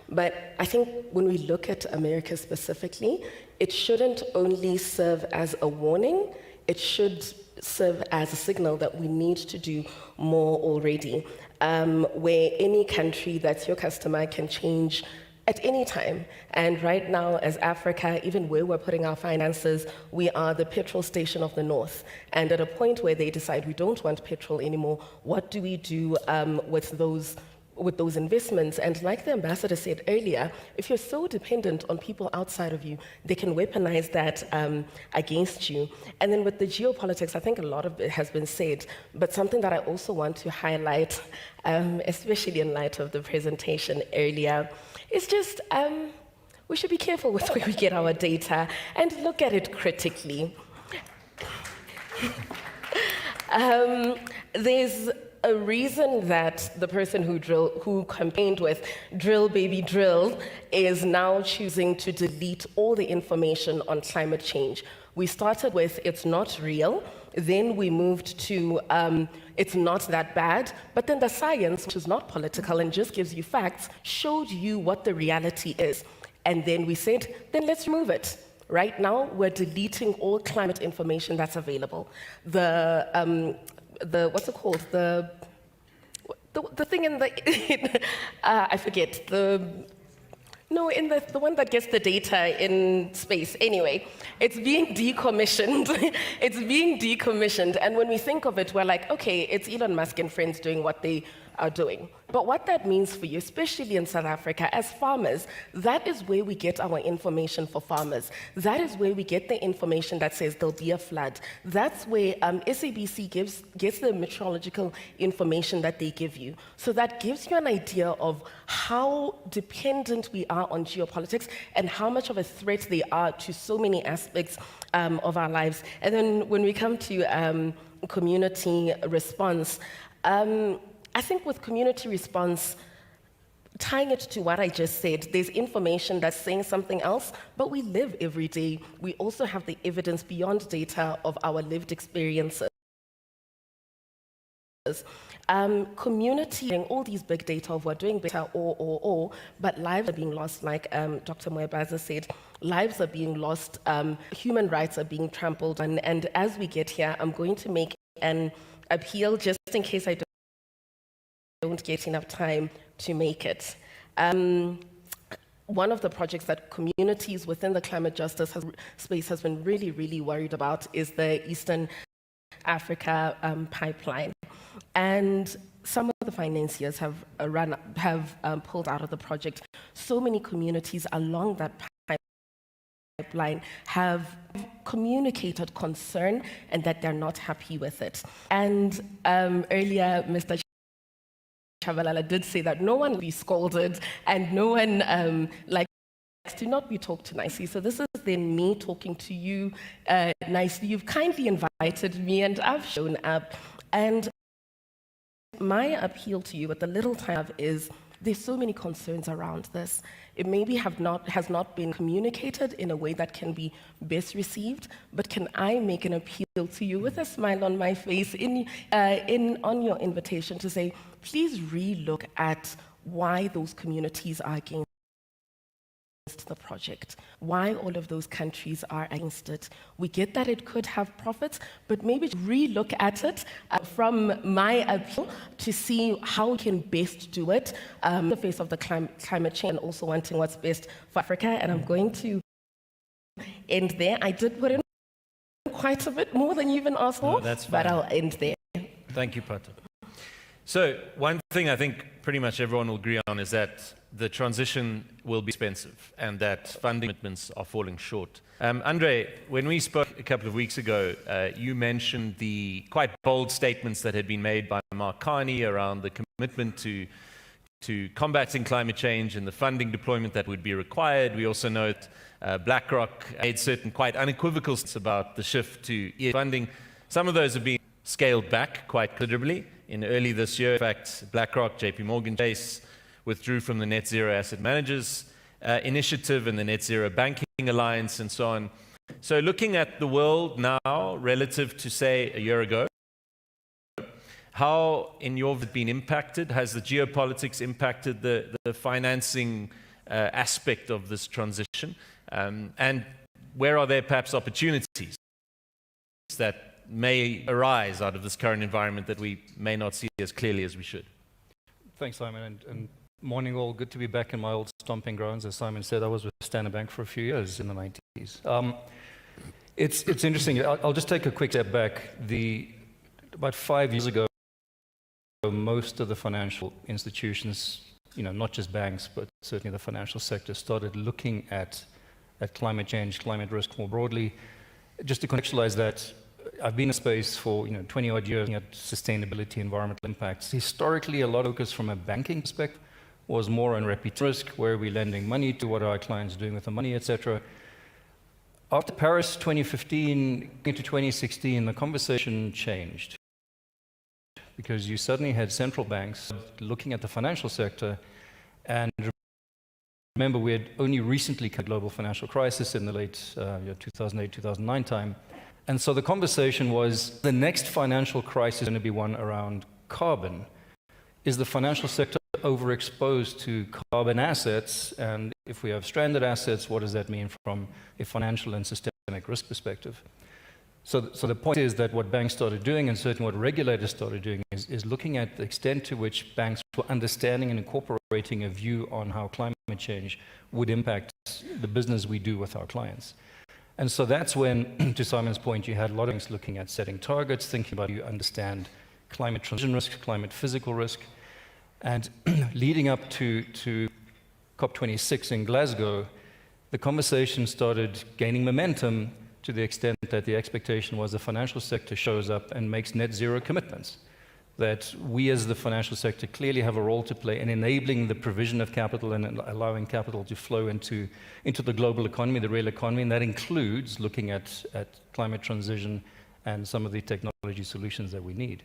but I think when we look at America specifically, it shouldn't only serve as a warning, it should serve as a signal that we need to do more already. Where any country that's your customer can change at any time. And right now, as Africa, even where we're putting our finances, we are the petrol station of the north. And at a point where they decide we don't want petrol anymore, what do we do with those investments? And like the ambassador said earlier, if you're so dependent on people outside of you, they can weaponize that against you. And then with the geopolitics, I think a lot of it has been said, but something that I also want to highlight, especially in light of the presentation earlier, is just we should be careful with where we get our data and look at it critically. There's a reason that the person who campaigned with drill baby drill is now choosing to delete all the information on climate change. We started with it's not real, then we moved to it's not that bad, but then the science, which is not political and just gives you facts, showed you what the reality is. And then we said, then let's remove it. Right now, we're deleting all climate information that's available. What's it called? The thing in the, I forget, the one that gets the data in space. Anyway, it's being decommissioned. It's being decommissioned. And when we think of it, we're like, okay, it's Elon Musk and friends doing what they are doing. But what that means for you, especially in South Africa, as farmers, that is where we get our information for farmers. That is where we get the information that says there'll be a flood. That's where SABC gets the meteorological information that they give you. So that gives you an idea of how dependent we are on geopolitics and how much of a threat they are to so many aspects of our lives. And then when we come to community response, I think with community response, tying it to what I just said, there's information that's saying something else, but we live every day. We also have the evidence beyond data of our lived experiences. Community, all these big data of we're doing better but lives are being lost, like Dr. Moebaza said, lives are being lost, human rights are being trampled, and as we get here, I'm going to make an appeal just in case I don't get enough time to make it. One of the projects that communities within the climate justice space has been really, really worried about is the Eastern Africa pipeline. And some of the financiers have pulled out of the project. So many communities along that pipeline have communicated concern and that they're not happy with it. And earlier, Mr. Tshabalala did say that no one will be scolded and no one likes to not be talked to nicely. So this is then me talking to you nicely. You've kindly invited me and I've shown up. And my appeal to you with the little time I have is there's so many concerns around this. It maybe has not been communicated in a way that can be best received, but can I make an appeal to you with a smile on my face on your invitation to say, please re-look at why those communities are against the project, why all of those countries are against it. We get that it could have profits, but maybe re-look at it from my appeal to see how we can best do it in the face of the climate change and also wanting what's best for Africa. And I'm going to end there. I did put in quite a bit more than you even asked for, but I'll end there. Thank you, Pato. So one thing I think pretty much everyone will agree on is that the transition will be expensive and that funding commitments are falling short. Andre, when we spoke a couple of weeks ago, you mentioned the quite bold statements that had been made by Mark Carney around the commitment to combating climate change and the funding deployment that would be required. We also know that BlackRock made certain quite unequivocal statements about the shift to ESG funding. Some of those have been scaled back quite considerably. In early this year, in fact, BlackRock, JP Morgan Chase withdrew from the Net Zero Asset Managers Initiative and the Net Zero Banking Alliance and so on. So looking at the world now relative to, say, a year ago, how, in your view, been impacted? Has the geopolitics impacted the financing aspect of this transition? And where are there perhaps opportunities that may arise out of this current environment that we may not see as clearly as we should? Thanks, Simon, and morning all. Good to be back in my old stomping grounds. As Simon said, I was with Standard Bank for a few years in the 90s. It's interesting. I'll just take a quick step back. About 5 years ago, most of the financial institutions, not just banks, but certainly the financial sector, started looking at climate change, climate risk more broadly. Just to contextualize that, I've been in space for 20-odd years looking at sustainability, environmental impacts. Historically, a lot of focus from a banking perspective was more on reputation risk, where are we lending money to, what are our clients doing with the money, etc. After Paris 2015 into 2016, the conversation changed. because you suddenly had central banks looking at the financial sector, and remember, we had only recently had a global financial crisis in the late 2008, 2009 time. And so the conversation was, the next financial crisis is going to be one around carbon. Is the financial sector overexposed to carbon assets? And if we have stranded assets, what does that mean from a financial and systemic risk perspective? So the point is that what banks started doing, and certainly what regulators started doing, is looking at the extent to which banks were understanding and incorporating a view on how climate change would impact the business we do with our clients. And so that's when, to Simon's point, you had a lot of banks looking at setting targets, thinking about you understand climate transition risk, climate physical risk. And leading up to COP26 in Glasgow, the conversation started gaining momentum to the extent that the expectation was the financial sector shows up and makes net zero commitments. That we as the financial sector clearly have a role to play in enabling the provision of capital and allowing capital to flow into the global economy, the real economy, and that includes looking at climate transition and some of the technology solutions that we need.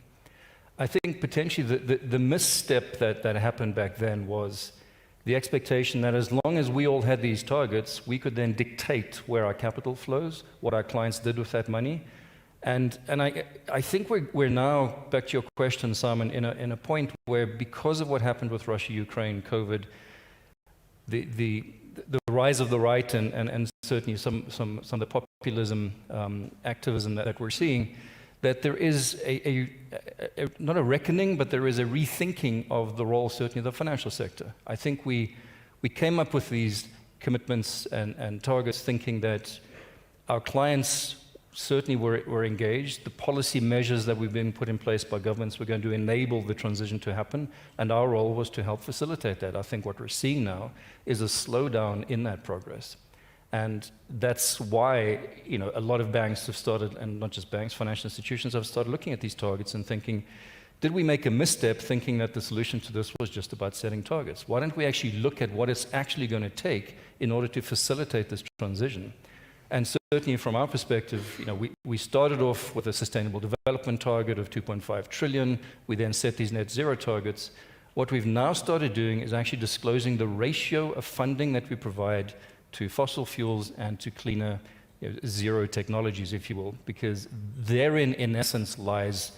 I think potentially the misstep that happened back then was the expectation that as long as we all had these targets, we could then dictate where our capital flows, what our clients did with that money. And I think we're now, back to your question, Simon, in a point where, because of what happened with Russia, Ukraine, COVID, the rise of the right and certainly some of the populism, activism that we're seeing, that there is not a reckoning, but there is a rethinking of the role, certainly of the financial sector. I think we came up with these commitments and targets thinking that our clients certainly were engaged. The policy measures that we've been put in place by governments were going to enable the transition to happen, and our role was to help facilitate that. I think what we're seeing now is a slowdown in that progress. And that's why, a lot of banks have started, and not just banks, financial institutions have started looking at these targets and thinking, did we make a misstep thinking that the solution to this was just about setting targets? Why don't we actually look at what it's actually going to take in order to facilitate this transition? And certainly from our perspective, we started off with a sustainable development target of 2.5 trillion. We then set these net zero targets. What we've now started doing is actually disclosing the ratio of funding that we provide to fossil fuels and to cleaner zero technologies, if you will, because therein, in essence, lies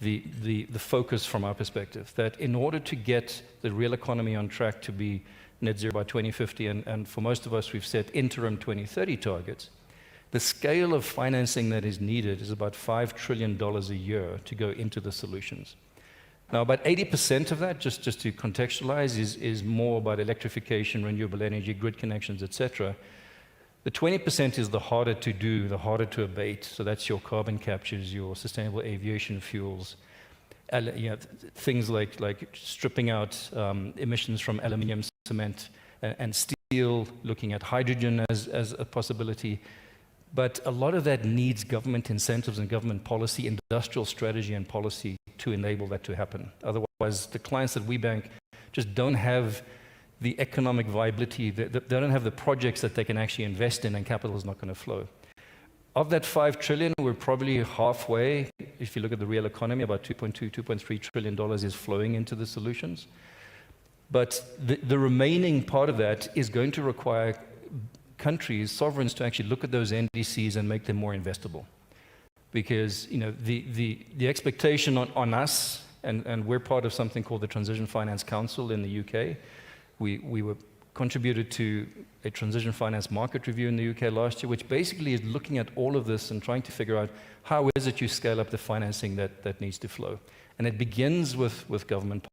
the focus from our perspective, that in order to get the real economy on track to be net zero by 2050, and for most of us, we've set interim 2030 targets, the scale of financing that is needed is about $5 trillion a year to go into the solutions. Now, about 80% of that, just to contextualize, is more about electrification, renewable energy, grid connections, etc. The 20% is the harder to do, the harder to abate. So that's your carbon captures, your sustainable aviation fuels, things like stripping out emissions from aluminium, cement, and steel, looking at hydrogen as a possibility. But a lot of that needs government incentives and government policy, industrial strategy and policy to enable that to happen. Otherwise, the clients that we bank just don't have the economic viability, they don't have the projects that they can actually invest in, and capital is not going to flow. Of that 5 trillion, we're probably halfway. If you look at the real economy, about $2.2, $2.3 trillion is flowing into the solutions. But the remaining part of that is going to require countries, sovereigns, to actually look at those NDCs and make them more investable. Because the expectation on us, and we're part of something called the Transition Finance Council in the UK. We were contributed to a transition finance market review in the UK last year, which basically is looking at all of this and trying to figure out how is it you scale up the financing that needs to flow. And it begins with government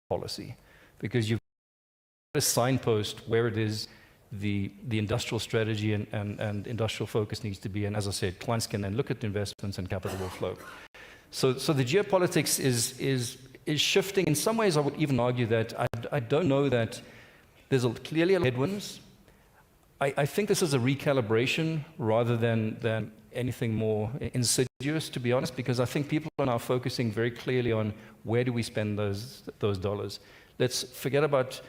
policy, because you've got a signpost where it is the industrial strategy and industrial focus needs to be. And as I said, clients can then look at the investments and capital will flow. So the geopolitics is shifting. In some ways, I would even argue that I don't know that there's clearly a headwinds. I think this is a recalibration rather than anything more insidious, to be honest, because I think people are now focusing very clearly on where do we spend those dollars. Let's forget about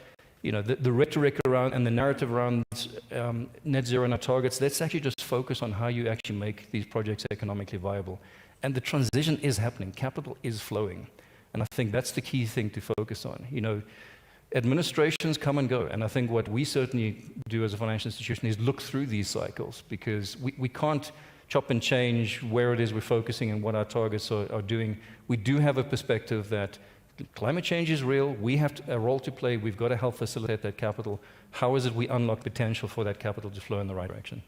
the rhetoric around and the narrative around net zero and our targets. Let's actually just focus on how you actually make these projects economically viable. And the transition is happening. Capital is flowing. And I think that's the key thing to focus on. You know, administrations come and go. And I think what we certainly do as a financial institution is look through these cycles, because we can't chop and change where it is we're focusing and what our targets are doing. We do have a perspective that climate change is real. We have a role to play. We've got to help facilitate that capital. How is it we unlock potential for that capital to flow in the right direction?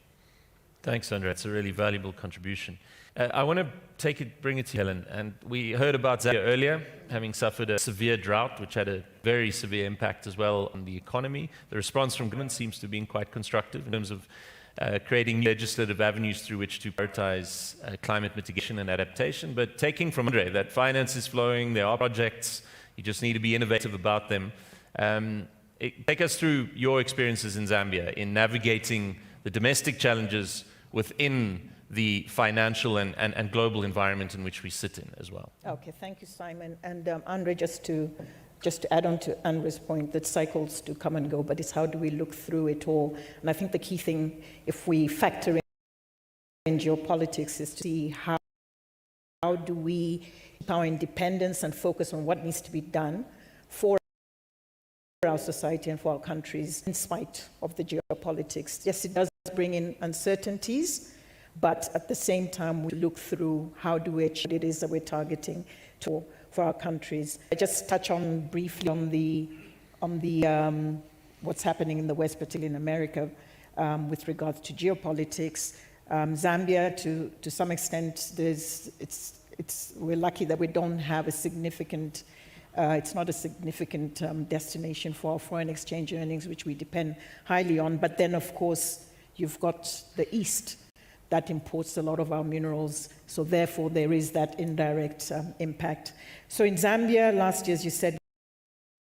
Thanks, Andre. It's a really valuable contribution. I want to bring it to Helen. And we heard about Zambia earlier, having suffered a severe drought, which had a very severe impact as well on the economy. The response from government seems to have been quite constructive in terms of creating legislative avenues through which to prioritize climate mitigation and adaptation. But taking from Andre that finance is flowing, there are projects, you just need to be innovative about them. Take us through your experiences in Zambia in navigating the domestic challenges within the financial and global environment in which we sit in as well. Okay, thank you, Simon. And Andre, just to add on to Andre's point, that cycles do come and go, but it's how do we look through it all? And I think the key thing, if we factor in geopolitics, is to see how do we keep our independence and focus on what needs to be done for our society and for our countries in spite of the geopolitics. Yes, it does bring in uncertainties, but at the same time, we look through how do we achieve what it is that we're targeting for our countries. I just touch on briefly on the what's happening in the West, particularly in America, with regards to geopolitics. Zambia, to some extent, we're lucky that we don't have a significant. It's not a significant destination for our foreign exchange earnings, which we depend highly on. But then, of course, you've got the East that imports a lot of our minerals. So therefore, there is that indirect impact. So in Zambia, last year, as you said,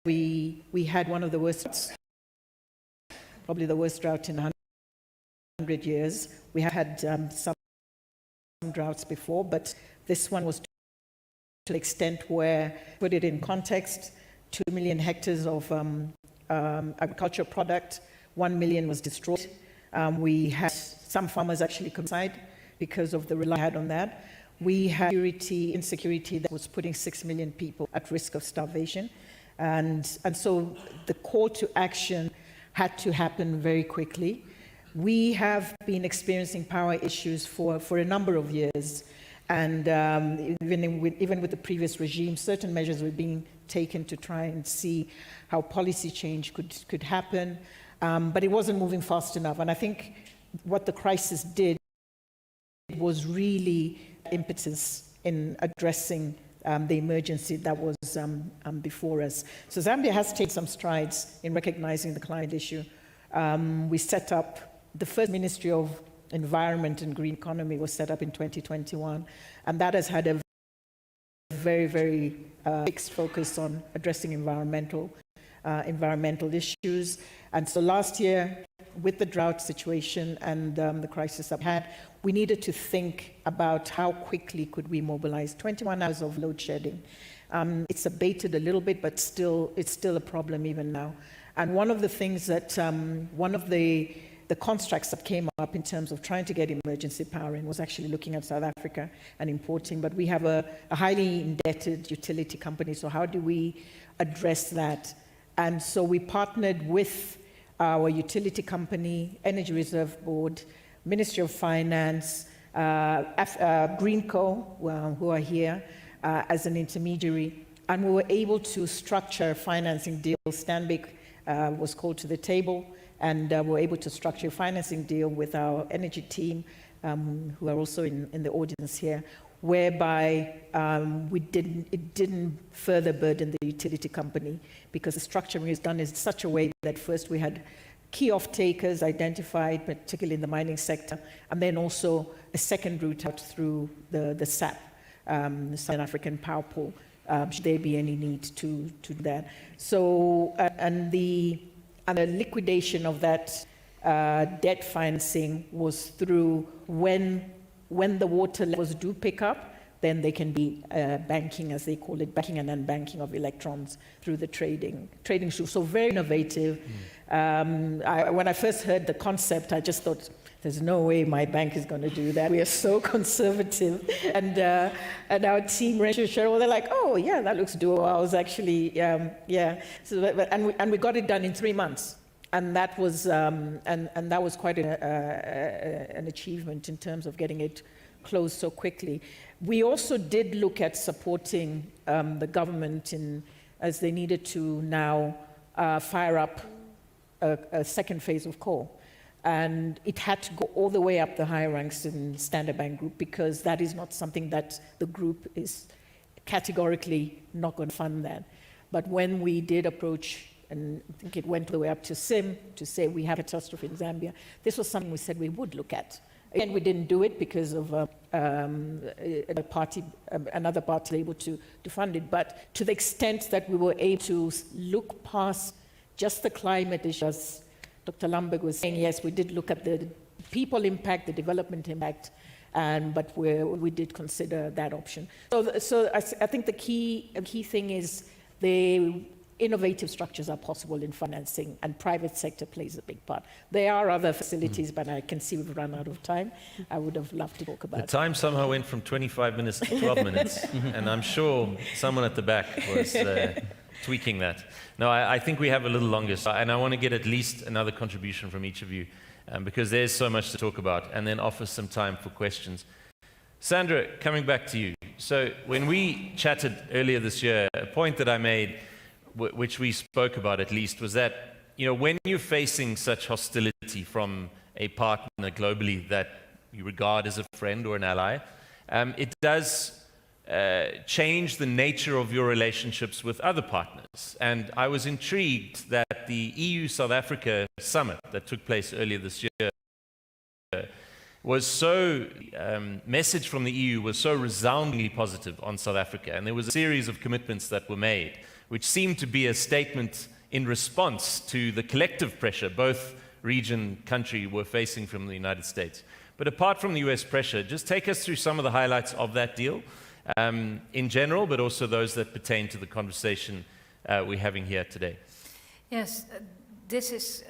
we had one of the worst, probably the worst drought in 100 years. We have had some droughts before, but this one was to the extent where, put it in context, 2 million hectares of agricultural product, 1 million was destroyed. We had some farmers actually combined because of the rely had on that. We had insecurity that was putting 6 million people at risk of starvation. And so the call to action had to happen very quickly. We have been experiencing power issues for a number of years. And even with the previous regime, certain measures were being taken to try and see how policy change could happen. But it wasn't moving fast enough. And I think what the crisis did was really impetus in addressing the emergency that was before us. So Zambia has taken some strides in recognizing the climate issue. We set up the first Ministry of Environment and Green Economy was set up in 2021, and that has had a very, very fixed focus on addressing environmental issues. And so last year, with the drought situation and the crisis that we had, we needed to think about how quickly could we mobilize 21 hours of load shedding. It's abated a little bit, but it's still a problem even now. And one of the things that, one of the constructs that came up in terms of trying to get emergency power in was actually looking at South Africa and importing, but we have a highly indebted utility company, so how do we address that? And so we partnered with our utility company, Energy Reserve Board, Ministry of Finance, Greenco, who are here as an intermediary, and we were able to structure a financing deal. Stanbic was called to the table, and we were able to structure a financing deal with our energy team, who are also in the audience here, whereby it didn't further burden the utility company, because the structuring is done in such a way that first we had key off-takers identified, particularly in the mining sector, and then also a second route out through the SAP, the Southern African Power Pool, should there be any need to do that. So, and the liquidation of that debt financing was through when the water levels do pick up, then they can be banking, as they call it, banking and unbanking of electrons through the trading. So very innovative. When I first heard the concept, I just thought, there's no way my bank is going to do that. We are so conservative. And our team, Cheryl, they're like, oh, yeah, that looks doable. I was actually, yeah. So, and we got it done in 3 months. And that was, and that was quite an achievement in terms of getting it closed so quickly. We also did look at supporting the government as they needed to now fire up a second phase of coal. And it had to go all the way up the higher ranks in Standard Bank Group, because that is not something that the group is categorically not going to fund that. But when we did approach, and I think it went all the way up to Sim to say we have a catastrophe in Zambia, this was something we said we would look at. Again, we didn't do it because of another party able to fund it. But to the extent that we were able to look past just the climate issues, Dr. Lundberg was saying, yes, we did look at the people impact, the development impact, but we did consider that option. So I think the key thing is the innovative structures are possible in financing, and private sector plays a big part. There are other facilities, but I can see we've run out of time. I would have loved to talk about it. The time somehow went from 25 minutes to 12 minutes, and I'm sure someone at the back was tweaking that. No, I think we have a little longer, and I want to get at least another contribution from each of you, because there's so much to talk about, and then offer some time for questions. Sandra, coming back to you. So when we chatted earlier this year, a point that I made, which we spoke about at least, was that, you know, when you're facing such hostility from a partner globally that you regard as a friend or an ally, it does change the nature of your relationships with other partners. And I was intrigued that the EU-South Africa summit that took place earlier this year was so, message from the EU was so resoundingly positive on South Africa. And there was a series of commitments that were made, which seemed to be a statement in response to the collective pressure both region, country were facing from the United States. But apart from the US pressure, just take us through some of the highlights of that deal in general, but also those that pertain to the conversation we're having here today. Yes, this is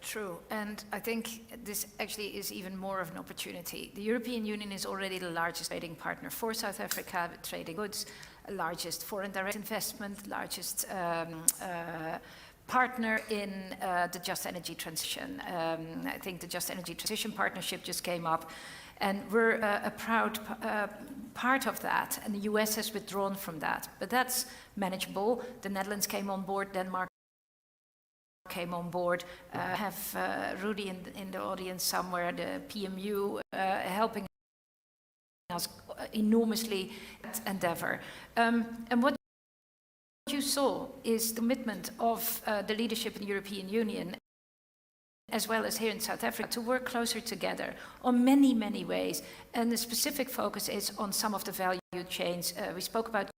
true, and I think this actually is even more of an opportunity. The European Union is already the largest trading partner for South Africa, trading goods, largest foreign direct investment, largest partner in the Just Energy Transition. I think the Just Energy Transition Partnership just came up, and we're a proud part of that, and the US has withdrawn from that. But that's manageable. The Netherlands came on board, Denmark came on board, have Rudy in the audience somewhere, the PMU helping us enormously at endeavor. And what you saw is the commitment of the leadership in the European Union, as well as here in South Africa, to work closer together on many, many ways. And the specific focus is on some of the value chains. We spoke about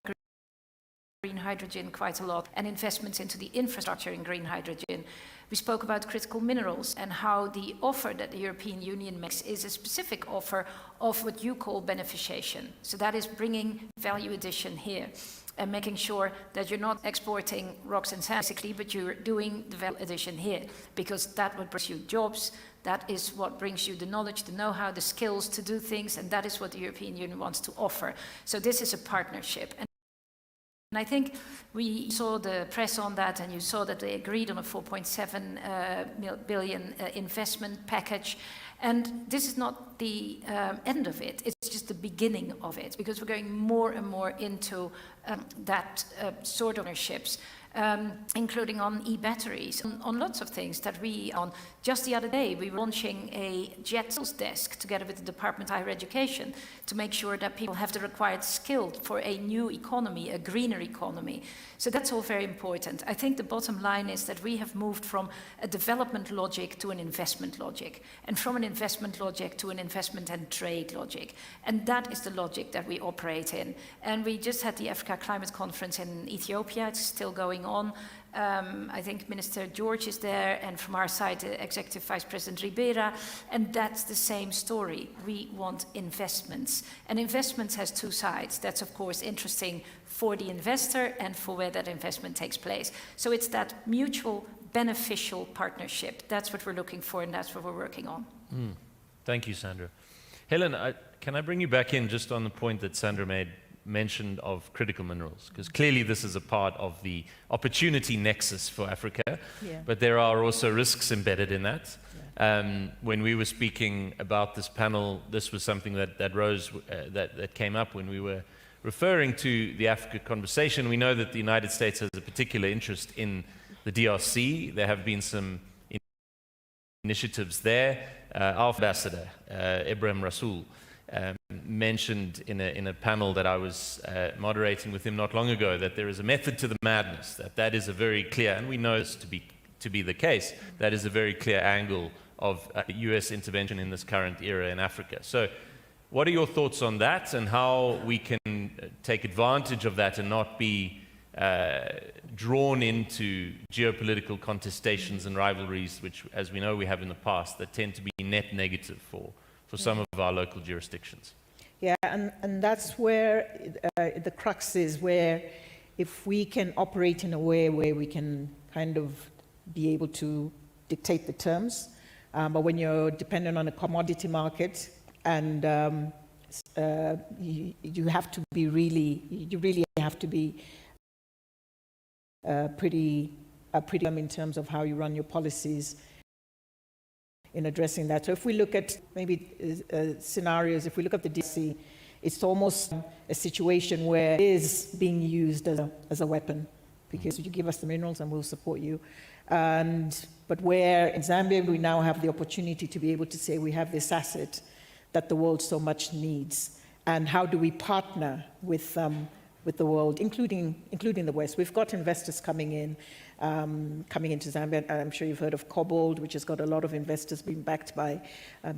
green hydrogen quite a lot, and investments into the infrastructure in green hydrogen. We spoke about critical minerals and how the offer that the European Union makes is a specific offer of what you call beneficiation. So that is bringing value addition here and making sure that you're not exporting rocks and sand, basically, but you're doing the value addition here, because that would bring you jobs. That is what brings you the knowledge, the know-how, the skills to do things, and that is what the European Union wants to offer. So this is a partnership. And I think we saw the press on that, and you saw that they agreed on a 4.7 billion investment package. And this is not the end of it, it's just the beginning of it, because we're going more and more into that sort of ownerships. Including on e-batteries, on lots of things that we on. Just the other day, we were launching a JET skills desk together with the Department of Higher Education to make sure that people have the required skill for a new economy, a greener economy. So that's all very important. I think the bottom line is that we have moved from a development logic to an investment logic, and from an investment logic to an investment and trade logic. And that is the logic that we operate in. And we just had the Africa Climate Conference in Ethiopia. It's still going on. I think Minister George is there, and from our side, Executive Vice President Ribeira, and that's the same story. We want investments, and investments has two sides. That's, of course, interesting for the investor and for where that investment takes place. So it's that mutual beneficial partnership. That's what we're looking for, and that's what we're working on. Thank you, Sandra. Helen, can I bring you back in just on the point that Sandra made mention of critical minerals? Because clearly this is a part of the opportunity nexus for Africa, but there are also risks embedded in that. When we were speaking about this panel, this was something that rose, that came up when we were referring to the Africa conversation. We know that the United States has a particular interest in the DRC. There have been some initiatives there. Our ambassador, Ibrahim Rasool, mentioned in a panel that I was moderating with him not long ago that there is a method to the madness, that is a very clear, and we know this to be the case, that is a very clear angle of US intervention in this current era in Africa. So what are your thoughts on that, and how we can take advantage of that and not be drawn into geopolitical contestations and rivalries, which, as we know, we have in the past, that tend to be net negative for some of our local jurisdictions? Yeah, and that's where the crux is, where if we can operate in a way where we can kind of be able to dictate the terms, but when you're dependent on a commodity market, and you have to be you really have to be pretty in terms of how you run your policies in addressing that. So if we look at maybe scenarios, if we look at the DRC, it's almost a situation where it is being used as a weapon, because you give us the minerals and we'll support you. But where in Zambia we now have the opportunity to be able to say we have this asset that the world so much needs, and how do we partner with the world, including the West. We've got investors coming into Zambia. I'm sure you've heard of Cobalt, which has got a lot of investors being backed by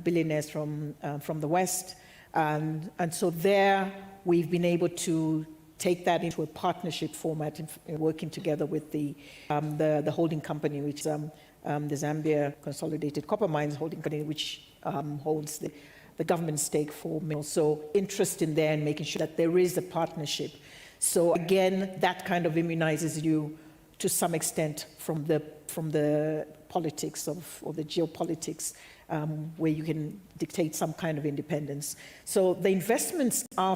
billionaires from the West. And so there we've been able to take that into a partnership format, in working together with the holding company, which is the Zambia Consolidated Copper Mines Holding Company, which holds the government stake for minerals. So interest in there and making sure that there is a partnership. So again, that kind of immunizes you to some extent from the politics or the geopolitics, where you can dictate some kind of independence. So the investments are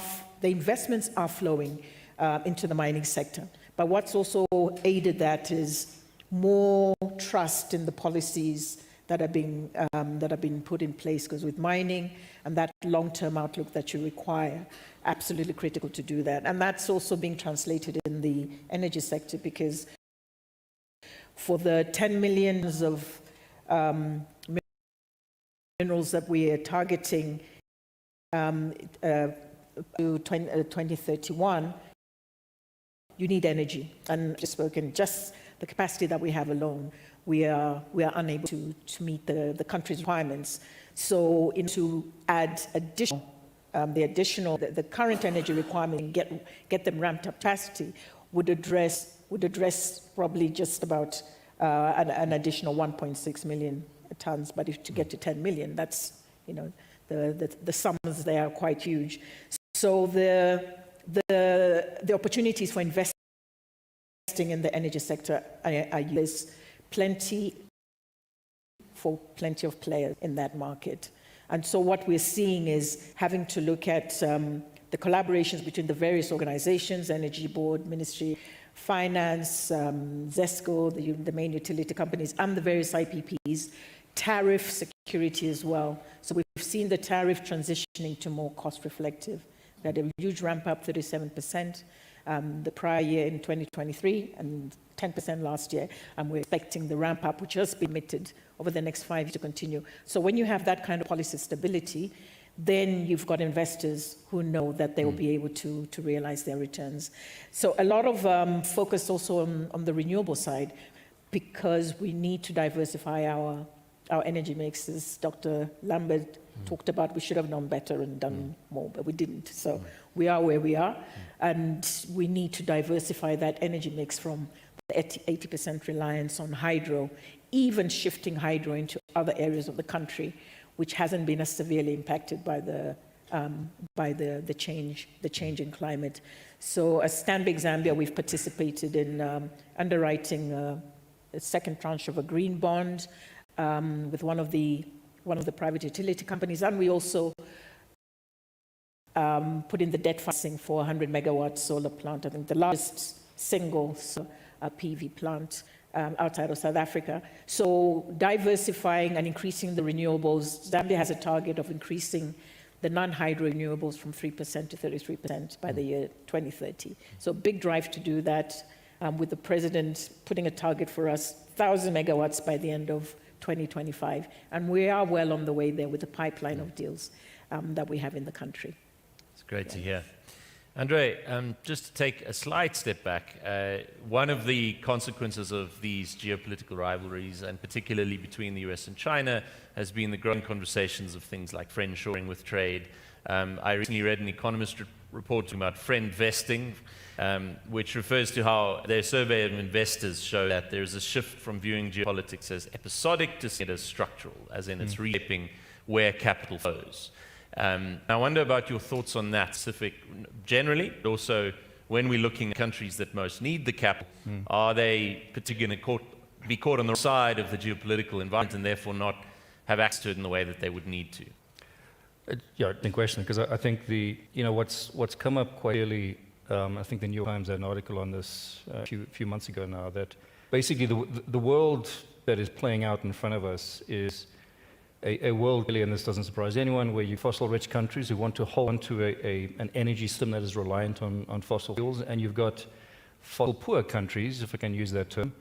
flowing into the mining sector. But what's also aided that is more trust in the policies that are being put in place, because with mining and that long-term outlook that you require, absolutely critical to do that. And that's also being translated in the energy sector, because for the 10 million of minerals that we are targeting to 2031, you need energy. And just spoken, just the capacity that we have alone, we are unable to meet the country's requirements. So to add the current energy requirement and get them ramped up capacity would address probably just about an additional 1.6 million tons. But if to get to 10 million, that's, the sums there are quite huge. So the opportunities for investing in the energy sector are there's plenty of players in that market. And so what we're seeing is having to look at the collaborations between the various organizations, Energy Board, Ministry, Finance, ZESCO, the main utility companies, and the various IPPs, tariff security as well. So we've seen the tariff transitioning to more cost reflective. We had a huge ramp up, 37%, the prior year in 2023, and 10% last year, and we're expecting the ramp up, which has been committed over the next 5 years, to continue. So when you have that kind of policy stability, then you've got investors who know that they will be able to realize their returns. So a lot of focus also on the renewable side, because we need to diversify our energy mix. As Dr. Lambert talked about, we should have known better and done more, but we didn't. So we are where we are, and we need to diversify that energy mix from the 80% reliance on hydro, even shifting hydro into other areas of the country, which hasn't been as severely impacted by the change in climate. So as Stanbic Zambia, we've participated in underwriting a second tranche of a green bond with one of the one of the private utility companies, and we also put in the debt financing for a 100 megawatt solar plant, I think the largest single PV plant outside of South Africa. So diversifying and increasing the renewables. Zambia has a target of increasing the non-hydro renewables from 3% to 33% by the year 2030. So big drive to do that, with the president putting a target for us, 1,000 megawatts by the end of 2025. And we are well on the way there with the pipeline of deals that we have in the country. It's great to hear. Andre, just to take a slight step back, one of the consequences of these geopolitical rivalries, and particularly between the US and China, has been the growing conversations of things like friendshoring with trade. I recently read an economist report about friend vesting, which refers to how their survey of investors show that there's a shift from viewing geopolitics as episodic to seeing it as structural, as in it's reshaping where capital flows. I wonder about your thoughts on that specific generally, but also when we're looking at countries that most need the capital, are they particularly going to be caught on the side of the geopolitical environment and therefore not have access to it in the way that they would need to? Yeah, the question, because I think what's come up quite clearly, I think the New York Times had an article on this a few months ago now, that basically the world that is playing out in front of us is a world, really, and this doesn't surprise anyone, where you fossil-rich countries who want to hold on to an energy system that is reliant on fossil fuels, and you've got fossil-poor countries, if I can use that term,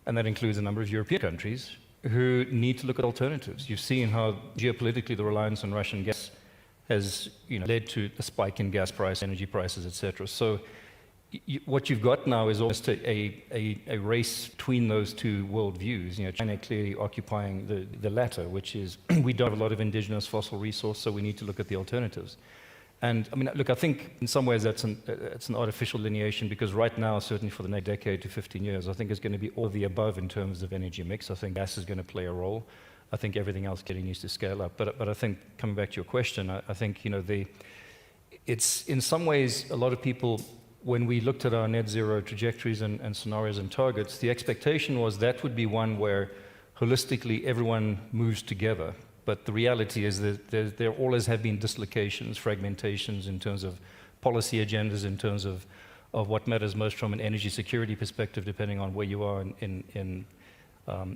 and that includes a number of European countries, who need to look at alternatives. You've seen how geopolitically the reliance on Russian gas has led to a spike in gas price, energy prices, etc. So what you've got now is almost a race between those two worldviews. China clearly occupying the latter, which is we don't have a lot of indigenous fossil resource, so we need to look at the alternatives. And I mean, look, I think in some ways it's an artificial lineation, because right now, certainly for the next decade to 15 years, I think it's going to be all of the above in terms of energy mix. I think gas is going to play a role. I think everything else needs to scale up. But I think, coming back to your question, I think it's in some ways a lot of people. When we looked at our net zero trajectories and scenarios and targets, the expectation was that would be one where holistically everyone moves together. But the reality is that there always have been dislocations, fragmentations in terms of policy agendas, in terms of what matters most from an energy security perspective, depending on where you are in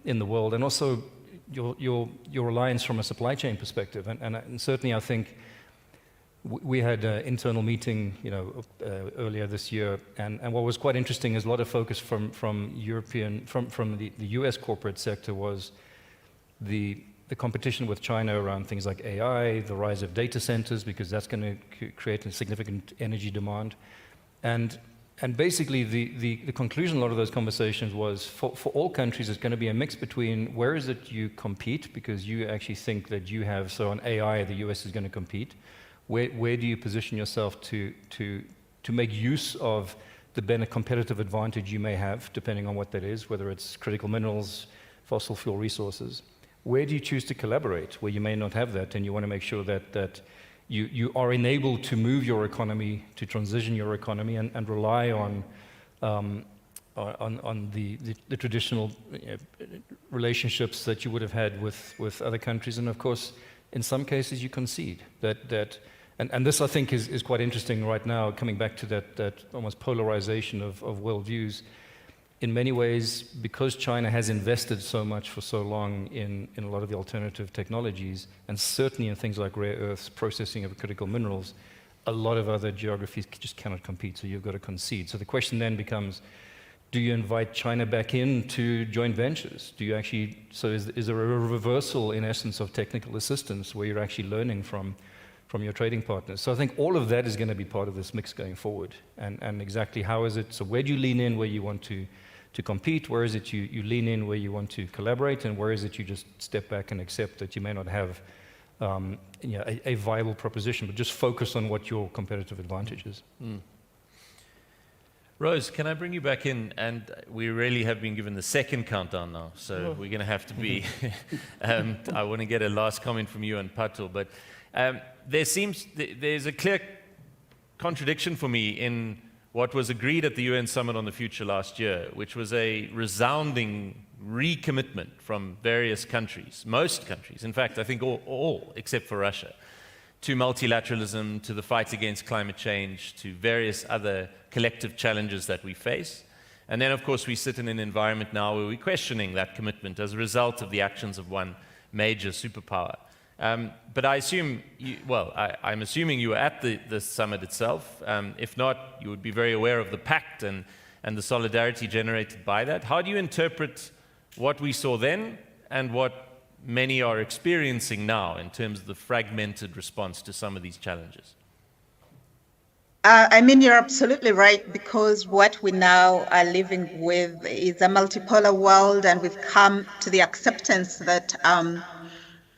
the world, and also your reliance from a supply chain perspective. And certainly I think we had an internal meeting, earlier this year, and what was quite interesting is a lot of focus from the US corporate sector was the competition with China around things like AI, the rise of data centers, because that's going to create a significant energy demand, and basically the conclusion of a lot of those conversations was for all countries it's going to be a mix between where is it you compete, because you actually think that you have, so on AI the US is going to compete. Where do you position yourself to make use of the competitive advantage you may have, depending on what that is, whether it's critical minerals, fossil fuel resources? Where do you choose to collaborate, where you may not have that, and you want to make sure that you are enabled to move your economy, to transition your economy, and rely on the traditional relationships that you would have had with other countries. And of course, in some cases you concede that. And this, I think, is quite interesting right now, coming back to that almost polarization of worldviews. In many ways, because China has invested so much for so long in a lot of the alternative technologies, and certainly in things like rare earths, processing of critical minerals, a lot of other geographies just cannot compete, so you've got to concede. So the question then becomes, do you invite China back into joint ventures? Do you actually, so is there a reversal, in essence, of technical assistance, where you're actually learning from your trading partners? So I think all of that is going to be part of this mix going forward. And exactly how is it, so where do you lean in where you want to compete? Where is it you lean in where you want to collaborate? And where is it you just step back and accept that you may not have a viable proposition, but just focus on what your competitive advantage is? Rose, can I bring you back in? And we really have been given the second countdown now, so we're going to have to be... I want to get a last comment from you and Pato, but there's a clear contradiction for me in what was agreed at the UN Summit on the Future last year, which was a resounding recommitment from various countries, most countries, in fact, I think all except for Russia, to multilateralism, to the fight against climate change, to various other collective challenges that we face. And then, of course, we sit in an environment now where we're questioning that commitment as a result of the actions of one major superpower. But I assume, I'm assuming you were at the summit itself. If not, you would be very aware of the pact and the solidarity generated by that. How do you interpret what we saw then and what many are experiencing now in terms of the fragmented response to some of these challenges? I mean, you're absolutely right, because what we now are living with is a multipolar world, and we've come to the acceptance that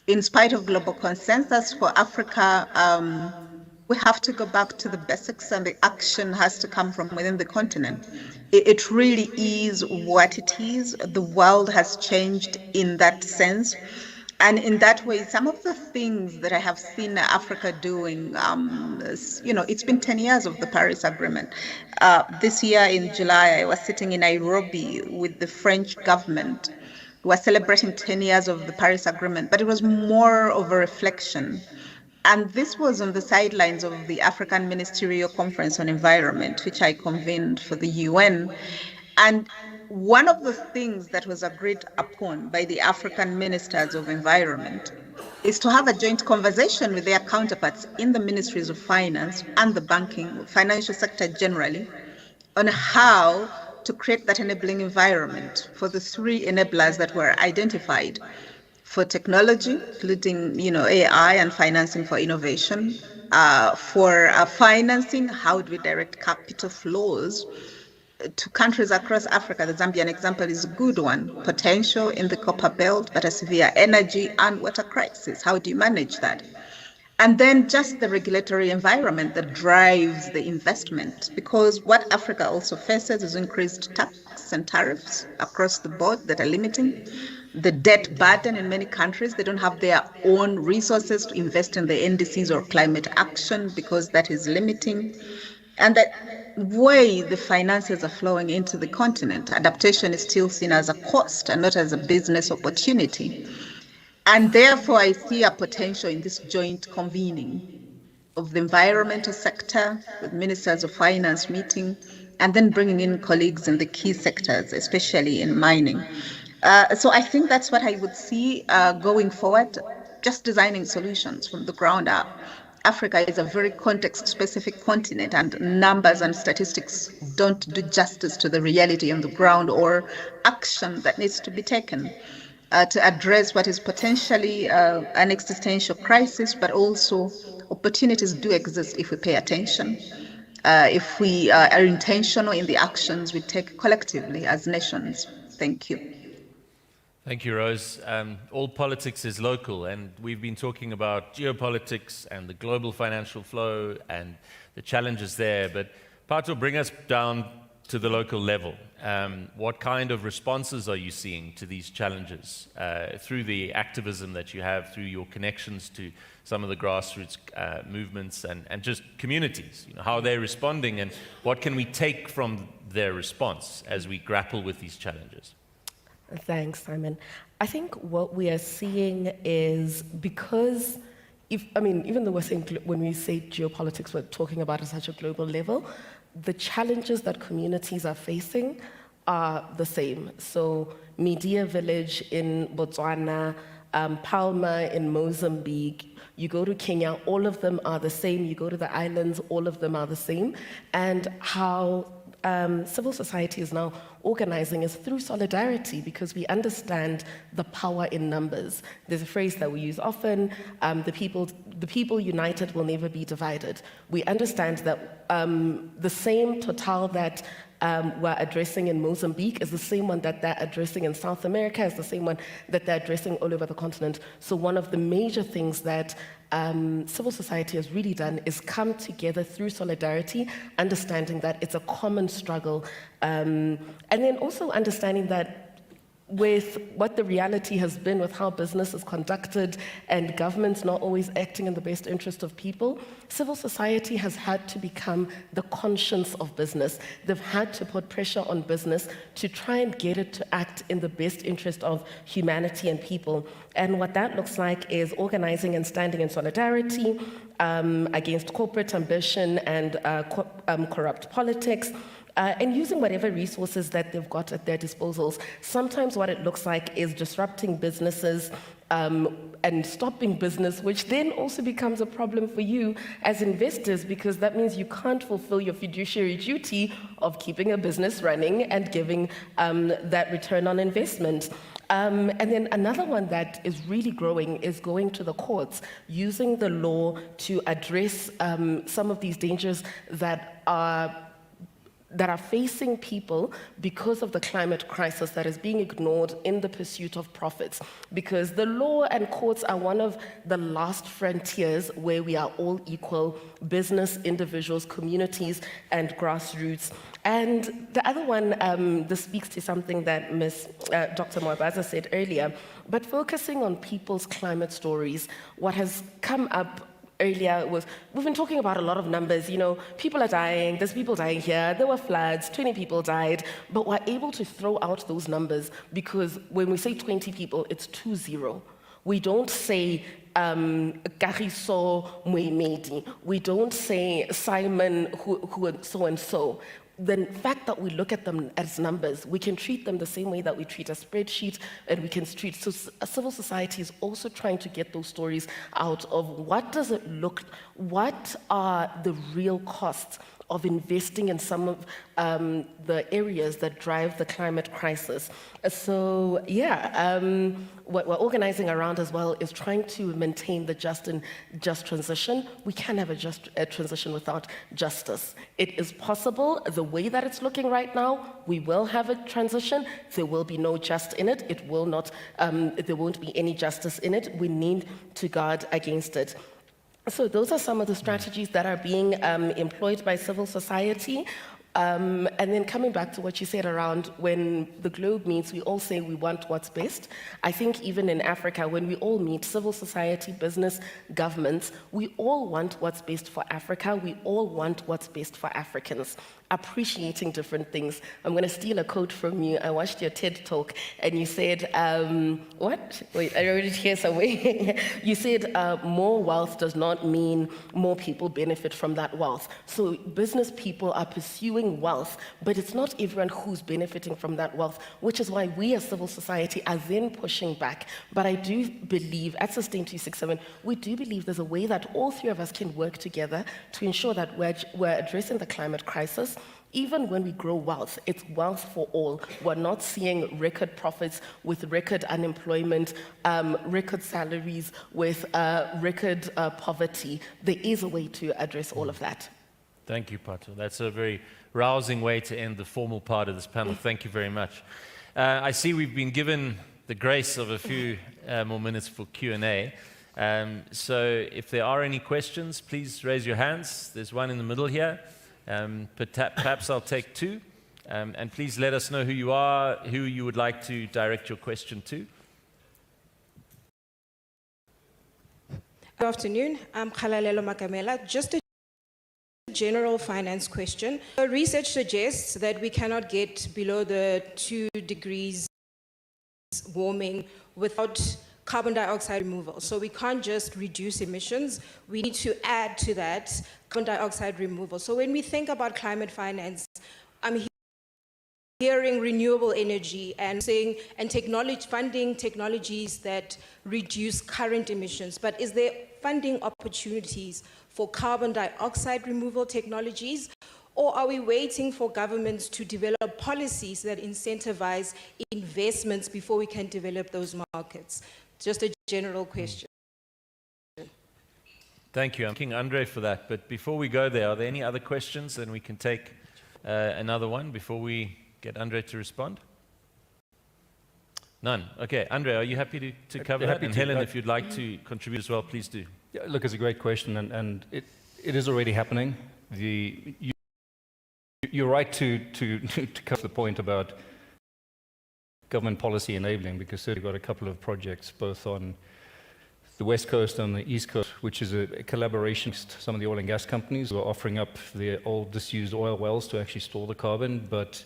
in spite of global consensus for Africa, we have to go back to the basics, and the action has to come from within the continent. It really is what it is. The world has changed in that sense. And in that way, some of the things that I have seen Africa doing, it's been 10 years of the Paris Agreement. This year in July, I was sitting in Nairobi with the French government. We were celebrating 10 years of the Paris Agreement, but it was more of a reflection. And this was on the sidelines of the African Ministerial Conference on Environment, which I convened for the UN. And one of the things that was agreed upon by the African Ministers of Environment is to have a joint conversation with their counterparts in the Ministries of Finance and the banking, financial sector generally, on how to create that enabling environment for the three enablers that were identified: for technology, including AI and financing for innovation, for financing, how do we direct capital flows to countries across Africa. The Zambian example is a good one. Potential in the copper belt, but a severe energy and water crisis. How do you manage that? And then just the regulatory environment that drives the investment, because what Africa also faces is increased tax and tariffs across the board that are limiting the debt burden in many countries. They don't have their own resources to invest in the NDCs or climate action because that is limiting. And that way the finances are flowing into the continent. Adaptation is still seen as a cost and not as a business opportunity. And therefore, I see a potential in this joint convening of the environmental sector with ministers of finance meeting, and then bringing in colleagues in the key sectors, especially in mining. So I think that's what I would see going forward, just designing solutions from the ground up. Africa is a very context-specific continent, and numbers and statistics don't do justice to the reality on the ground or action that needs to be taken to address what is potentially an existential crisis, but also opportunities do exist if we pay attention, if we are intentional in the actions we take collectively as nations. Thank you. Thank you, Rose. All politics is local, and we've been talking about geopolitics and the global financial flow and the challenges there, but Pato, bring us down to the local level. What kind of responses are you seeing to these challenges through the activism that you have, through your connections to some of the grassroots movements and just communities? How are they responding, and what can we take from their response as we grapple with these challenges? Thanks, Simon. I think what we are seeing is, because even though we're saying, when we say geopolitics, we're talking about at such a global level, the challenges that communities are facing are the same. So Media Village in Botswana, Palma in Mozambique, you go to Kenya, all of them are the same. You go to the islands, all of them are the same. And how civil society is now organizing is through solidarity, because we understand the power in numbers. There's a phrase that we use often, the people united will never be divided. We understand that the same Total that we're addressing in Mozambique is the same one that they're addressing in South America, is the same one that they're addressing all over the continent. So one of the major things that civil society has really done is come together through solidarity, understanding that it's a common struggle, and then also understanding that with what the reality has been with how business is conducted and governments not always acting in the best interest of people, civil society has had to become the conscience of business. They've had to put pressure on business to try and get it to act in the best interest of humanity and people. And what that looks like is organizing and standing in solidarity against corporate ambition and corrupt politics, and using whatever resources that they've got at their disposals. Sometimes what it looks like is disrupting businesses and stopping business, which then also becomes a problem for you as investors, because that means you can't fulfill your fiduciary duty of keeping a business running and giving that return on investment. And then another one that is really growing is going to the courts, using the law to address some of these dangers that are facing people because of the climate crisis that is being ignored in the pursuit of profits. Because the law and courts are one of the last frontiers where we are all equal: business, individuals, communities, and grassroots. And the other one, this speaks to something that Dr. Mwabaza said earlier, but focusing on people's climate stories. What has come up earlier was, we've been talking about a lot of numbers, people are dying, there's people dying here, there were floods, 20 people died, but we're able to throw out those numbers because when we say 20 people, it's 20. We don't say Kagiso Moemedi, we don't say Simon who so-and-so. The fact that we look at them as numbers, we can treat them the same way that we treat a spreadsheet, and we can treat, so civil society is also trying to get those stories out of what are the real costs of investing in some of the areas that drive the climate crisis. So yeah, what we're organizing around as well is trying to maintain the just transition. We can't have a transition without justice. It is possible. The way that it's looking right now, we will have a transition. There will be no just in it. It will not. There won't be any justice in it. We need to guard against it. So those are some of the strategies that are being employed by civil society. And then coming back to what you said around when the globe meets, we all say we want what's best. I think even in Africa, when we all meet, civil society, business, governments, we all want what's best for Africa. We all want what's best for Africans, appreciating different things. I'm going to steal a quote from you. I watched your TED talk, and you said, what? Wait, I wrote it here somewhere. You said more wealth does not mean more people benefit from that wealth. So business people are pursuing wealth, but it's not everyone who's benefiting from that wealth, which is why we as civil society are then pushing back. But I do believe, at Sustain 267, we do believe there's a way that all three of us can work together to ensure that we're addressing the climate crisis. Even when we grow wealth, it's wealth for all. We're not seeing record profits with record unemployment, record salaries with record poverty. There is a way to address all of that. Thank you, Pato. That's a very rousing way to end the formal part of this panel. Thank you very much. I see we've been given the grace of a few more minutes for Q&A. So if there are any questions, please raise your hands. There's one in the middle here. Perhaps I'll take two. And please let us know who you are, who you would like to direct your question to. Good afternoon. I'm Khalalelo Makamela. Just a general finance question. Research suggests that we cannot get below the 2 degrees warming without carbon dioxide removal. So we can't just reduce emissions. We need to add to that carbon dioxide removal. So when we think about climate finance, I'm hearing renewable energy and saying funding technologies that reduce current emissions. But is there funding opportunities for carbon dioxide removal technologies? Or are we waiting for governments to develop policies that incentivize investments before we can develop those markets? Just a general question. Thank you. I'm thanking Andre for that. But before we go there, are there any other questions? Then we can take another one before we get Andre to respond. None. Okay. Andre, are you happy to cover that? And Helen, if you'd like to contribute as well, please do. Yeah, look, it's a great question, and it is already happening. You're right to cover the point about government policy enabling, because certainly got a couple of projects both on the West Coast and the East Coast, which is a collaboration with some of the oil and gas companies who are offering up their old disused oil wells to actually store the carbon. But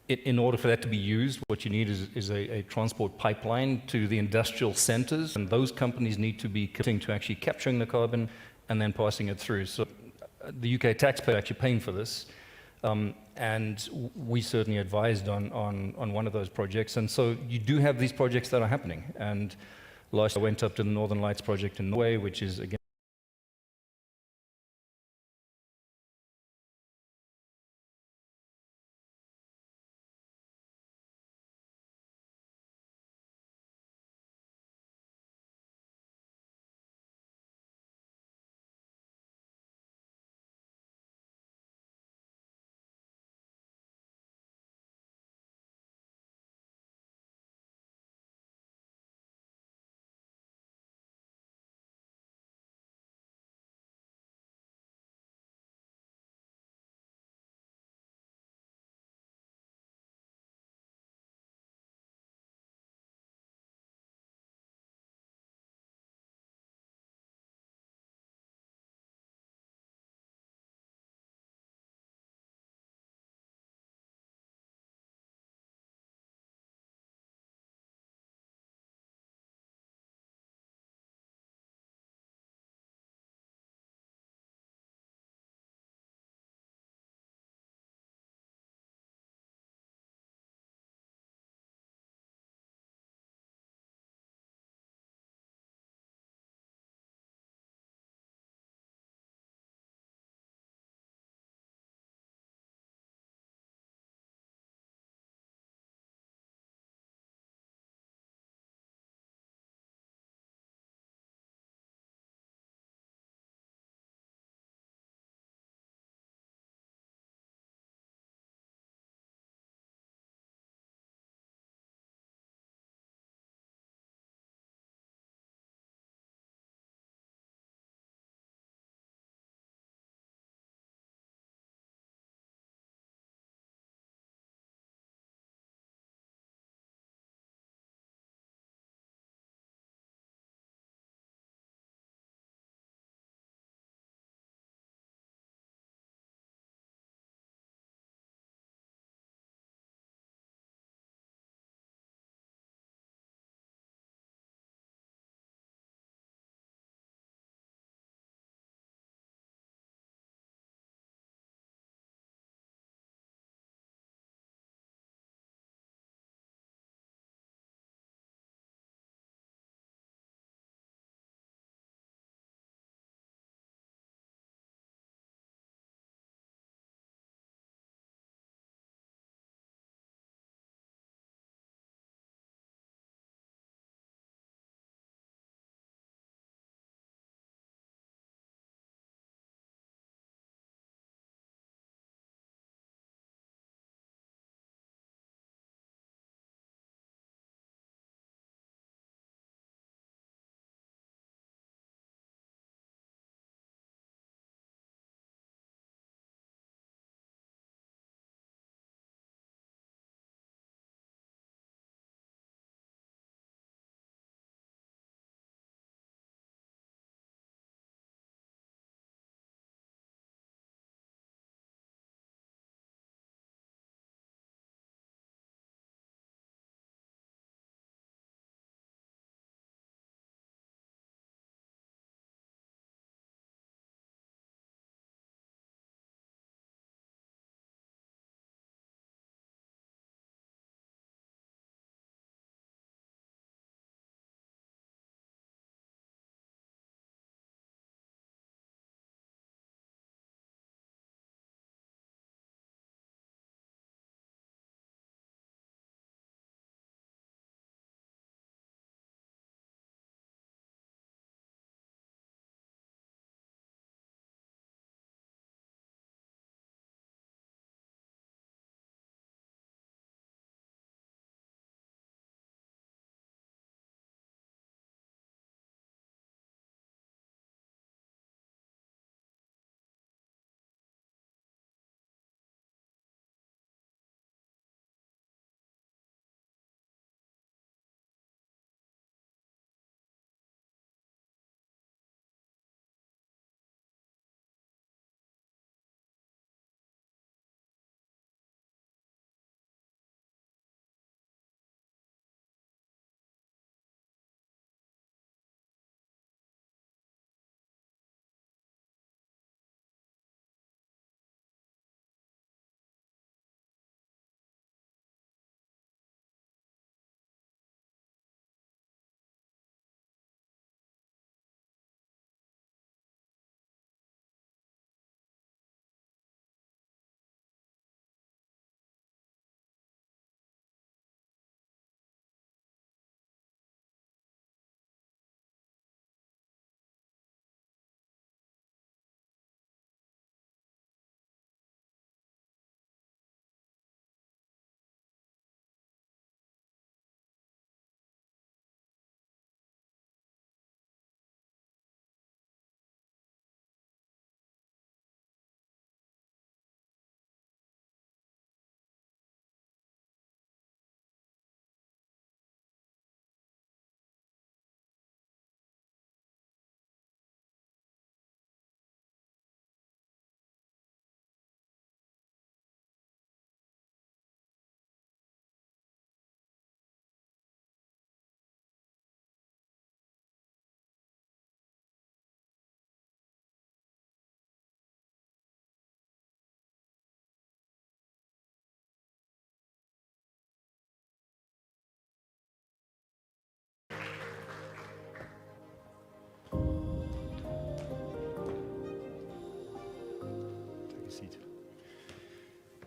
in order for that to be used, what you need is a transport pipeline to the industrial centers, and those companies need to be committing to actually capturing the carbon and then passing it through. So the UK taxpayer actually paying for this, and we certainly advised on one of those projects. And so you do have these projects that are happening. And last year I went up to the Northern Lights project in Norway, which is, again,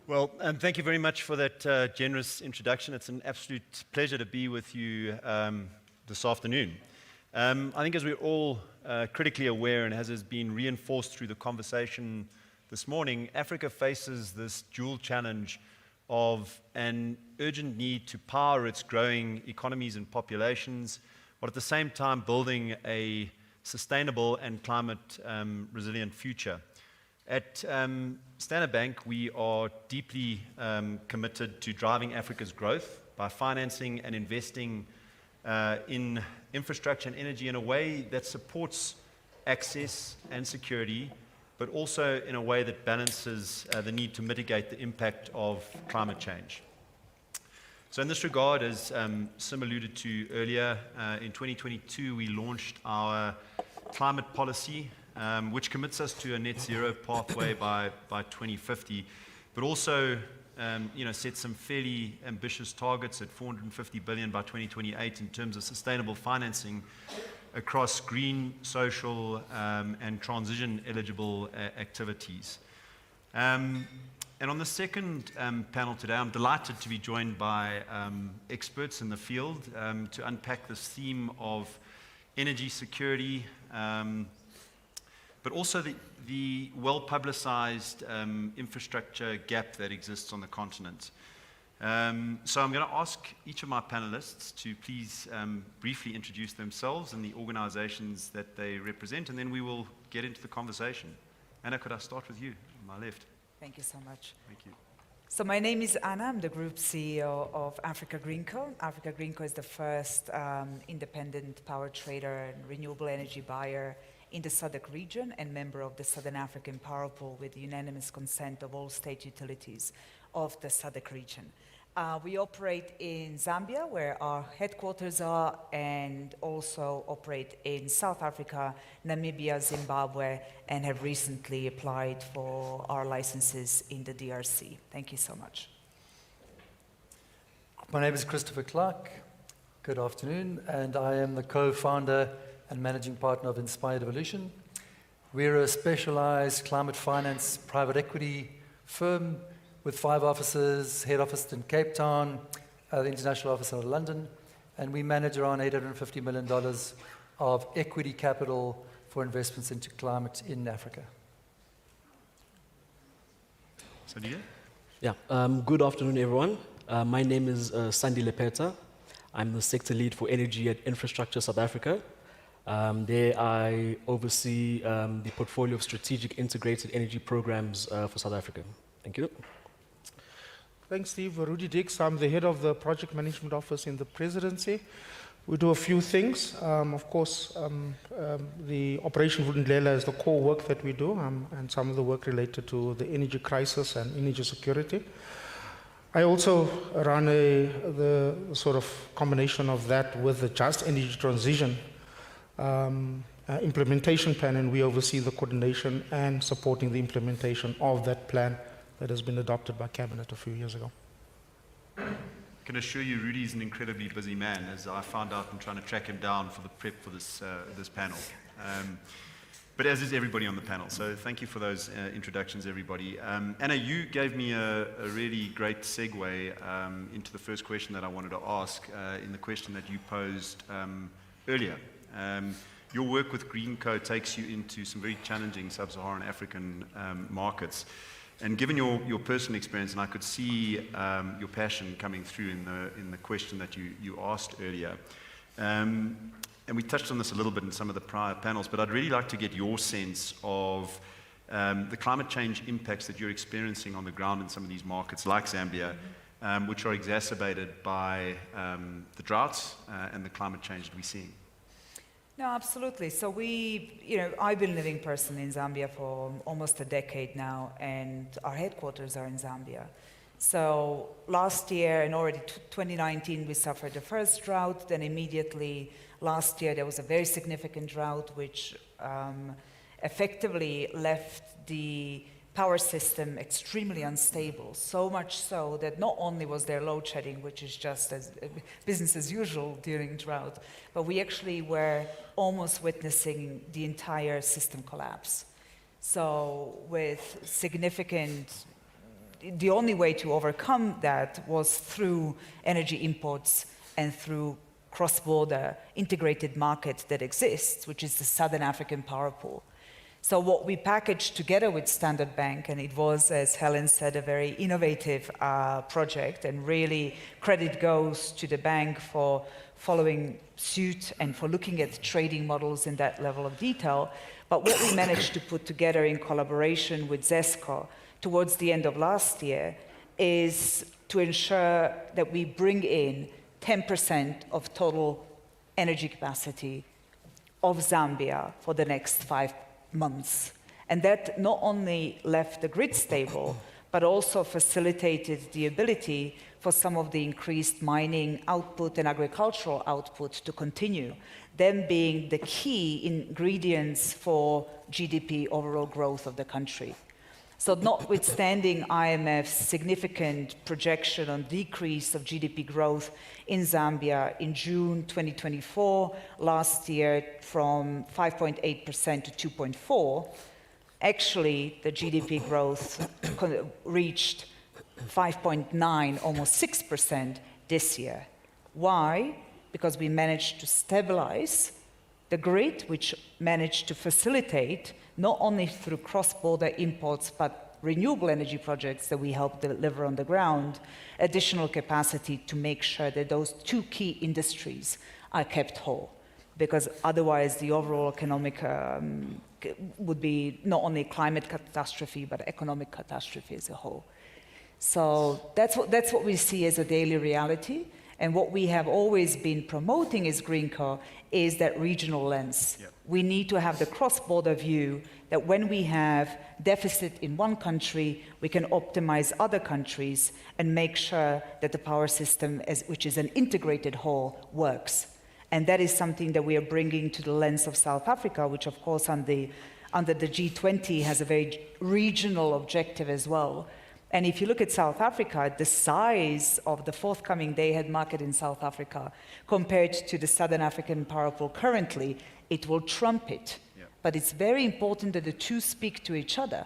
Well, thank you very much for that generous introduction. It's an absolute pleasure to be with you this afternoon. I think as we're all critically aware, and as has been reinforced through the conversation this morning, Africa faces this dual challenge of an urgent need to power its growing economies and populations, but at the same time building a sustainable and climate resilient future. At Standard Bank, we are deeply committed to driving Africa's growth by financing and investing in infrastructure and energy in a way that supports access and security, but also in a way that balances the need to mitigate the impact of climate change. So in this regard, as Sim alluded to earlier, in 2022 we launched our climate policy, which commits us to a net zero pathway by 2050, but also set some fairly ambitious targets at 450 billion by 2028 in terms of sustainable financing across green, social, and transition-eligible activities. And on the second panel today, I'm delighted to be joined by experts in the field to unpack this theme of energy security, but also the well-publicized infrastructure gap that exists on the continent. So I'm going to ask each of my panelists to please briefly introduce themselves and the organizations that they represent, and then we will get into the conversation. Anna, could I start with you on my left? Thank you so much. Thank you. So my name is Anna. I'm the Group CEO of Africa GreenCo. Africa GreenCo is the first independent power trader and renewable energy buyer in the SADC region and member of the Southern African Power Pool with the unanimous consent of all state utilities of the SADC region. We operate in Zambia, where our headquarters are, and also operate in South Africa, Namibia, Zimbabwe, and have recently applied for our licenses in the DRC. Thank you so much. My name is Christopher Clark. Good afternoon, and I am the co-founder and managing partner of Inspired Evolution. We're a specialized climate finance private equity firm with 5 offices, head office in Cape Town, the international office out of London, and we manage around $850 million of equity capital for investments into climate in Africa. Sandy? Yeah, good afternoon, everyone. My name is Sandy Lepeta. I'm the sector lead for energy and infrastructure South Africa. There I oversee the portfolio of strategic integrated energy programs for South Africa. Thank you. Thanks, Steve. Rudy Dix. I'm the head of the project management office in the presidency. We do a few things. Of course, the Operation Vulindlela is the core work that we do, and some of the work related to the energy crisis and energy security. I also run the sort of combination of that with the Just Energy Transition implementation plan, and we oversee the coordination and supporting the implementation of that plan that has been adopted by Cabinet a few years ago. I can assure you Rudy's an incredibly busy man, as I found out in trying to track him down for the prep for this panel. But as is everybody on the panel, so thank you for those introductions, everybody. Anna, you gave me a really great segue into the first question that I wanted to ask in the question that you posed earlier. Your work with GreenCo takes you into some very challenging sub-Saharan African markets. And given your personal experience, and I could see your passion coming through in the question that you asked earlier, and we touched on this a little bit in some of the prior panels, but I'd really like to get your sense of the climate change impacts that you're experiencing on the ground in some of these markets, like Zambia, which are exacerbated by the droughts and the climate change that we're seeing. No, absolutely. So I've been living personally in Zambia for almost a decade now, and our headquarters are in Zambia. So last year, and already 2019, we suffered the first drought. Then immediately last year, there was a very significant drought, which effectively left the power system extremely unstable, so much so that not only was there load shedding, which is just as business as usual during drought, but we actually were almost witnessing the entire system collapse. So with significant the only way to overcome that was through energy imports and through cross-border integrated market that exists, which is the Southern African Power Pool. So what we packaged together with Standard Bank, and it was, as Helen said, a very innovative project, and really credit goes to the bank for following suit and for looking at trading models in that level of detail. But what we managed to put together in collaboration with ZESCO towards the end of last year is to ensure that we bring in 10% of total energy capacity of Zambia for the next 5 months. And that not only left the grid stable, but also facilitated the ability for some of the increased mining output and agricultural output to continue, them being the key ingredients for GDP overall growth of the country. So notwithstanding IMF's significant projection on decrease of GDP growth in Zambia in June 2024, last year from 5.8% to 2.4%, actually the GDP growth reached 5.9%, almost 6% this year. Why? Because we managed to stabilize the grid, which managed to facilitate, not only through cross-border imports, but renewable energy projects that we help deliver on the ground, additional capacity to make sure that those two key industries are kept whole. Because otherwise the overall economic would be not only climate catastrophe, but economic catastrophe as a whole. So that's what we see as a daily reality. And what we have always been promoting as GreenCo is that regional lens. Yep. We need to have the cross-border view that when we have deficit in one country, we can optimize other countries and make sure that the power system, which is an integrated whole, works. And that is something that we are bringing to the lens of South Africa, which of course under the G20 has a very regional objective as well. And if you look at South Africa, the size of the forthcoming day-ahead market in South Africa compared to the Southern African Power Pool currently, it will trump it. Yep. But it's very important that the two speak to each other,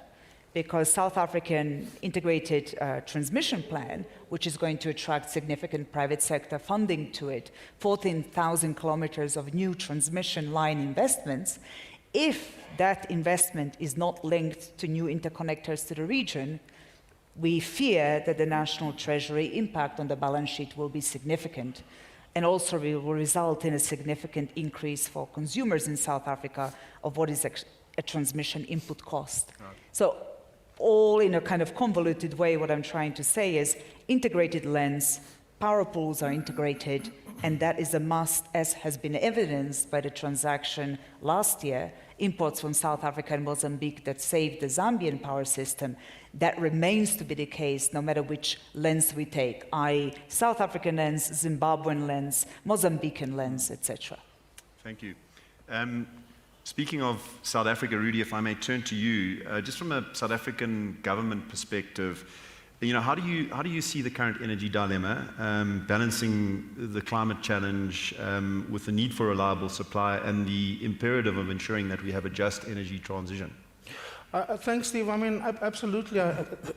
because South African integrated transmission plan, which is going to attract significant private sector funding to it, 14,000 kilometers of new transmission line investments, if that investment is not linked to new interconnectors to the region, we fear that the national treasury impact on the balance sheet will be significant, and also will result in a significant increase for consumers in South Africa of what is a transmission input cost. Right. So all in a kind of convoluted way, what I'm trying to say is integrated lens, power pools are integrated, and that is a must, as has been evidenced by the transaction last year, imports from South Africa and Mozambique that saved the Zambian power system. That remains to be the case no matter which lens we take, i.e. South African lens, Zimbabwean lens, Mozambican lens, etc. Thank you. Speaking of South Africa, Rudy, if I may turn to you, just from a South African government perspective, how do you see the current energy dilemma, balancing the climate challenge with the need for reliable supply and the imperative of ensuring that we have a just energy transition? Thanks, Steve. I mean, absolutely.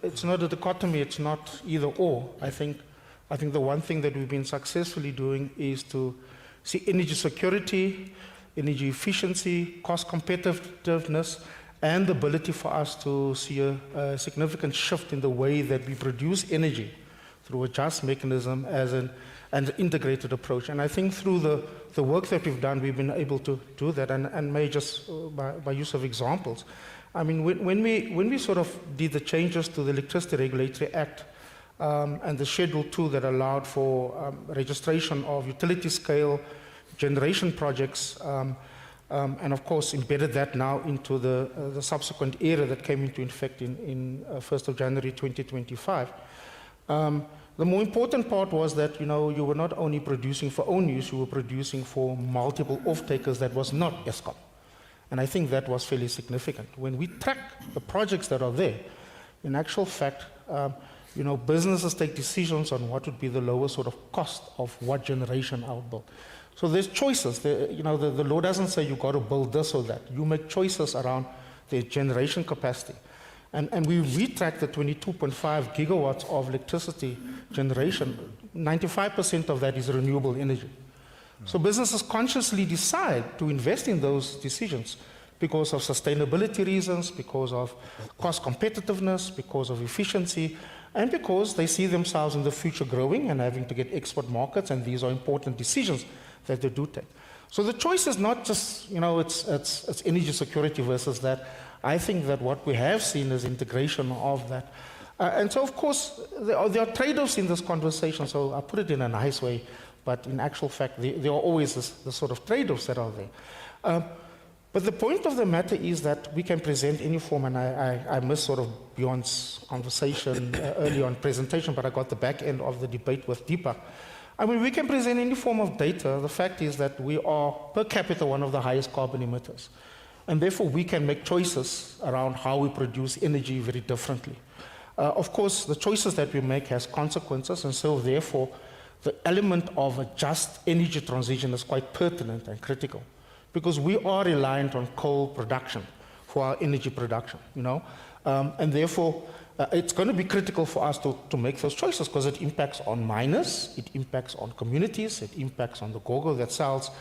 It's not a dichotomy. It's not either or. I think the one thing that we've been successfully doing is to see energy security, energy efficiency, cost competitiveness, and the ability for us to see a significant shift in the way that we produce energy through a just mechanism as an integrated approach. And I think through the work that we've done, we've been able to do that, and may just by use of examples. I mean, when we sort of did the changes to the Electricity Regulatory Act and the Schedule 2 that allowed for registration of utility scale generation projects, and of course embedded that now into the subsequent era that came into effect in 1st of January 2025. The more important part was that you were not only producing for own use, you were producing for multiple off-takers that was not Eskom. And I think that was fairly significant. When we track the projects that are there, in actual fact, businesses take decisions on what would be the lowest sort of cost of what generation outbuild. So there's choices. The law doesn't say you got to build this or that. You make choices around the generation capacity. And we track the 22.5 gigawatts of electricity generation. 95% of that is renewable energy. So businesses consciously decide to invest in those decisions because of sustainability reasons, because of cost competitiveness, because of efficiency, and because they see themselves in the future growing and having to get export markets, and these are important decisions that they do take. So the choice is not just, it's energy security versus that. I think that what we have seen is integration of that. And so, of course, there are trade-offs in this conversation, so I put it in a nice way, but in actual fact, there are always the sort of trade-offs that are there. But the point of the matter is that we can present any form, and I missed sort of Bjorn's conversation early on presentation, but I got the back end of the debate with Deepak. I mean, we can present any form of data. The fact is that we are, per capita, one of the highest carbon emitters. And therefore, we can make choices around how we produce energy very differently. Of course, the choices that we make has consequences, and so therefore, the element of a just energy transition is quite pertinent and critical, because we are reliant on coal production for our energy production, and therefore, it's going to be critical for us to make those choices, because it impacts on miners, it impacts on communities, it impacts on the gogo that sells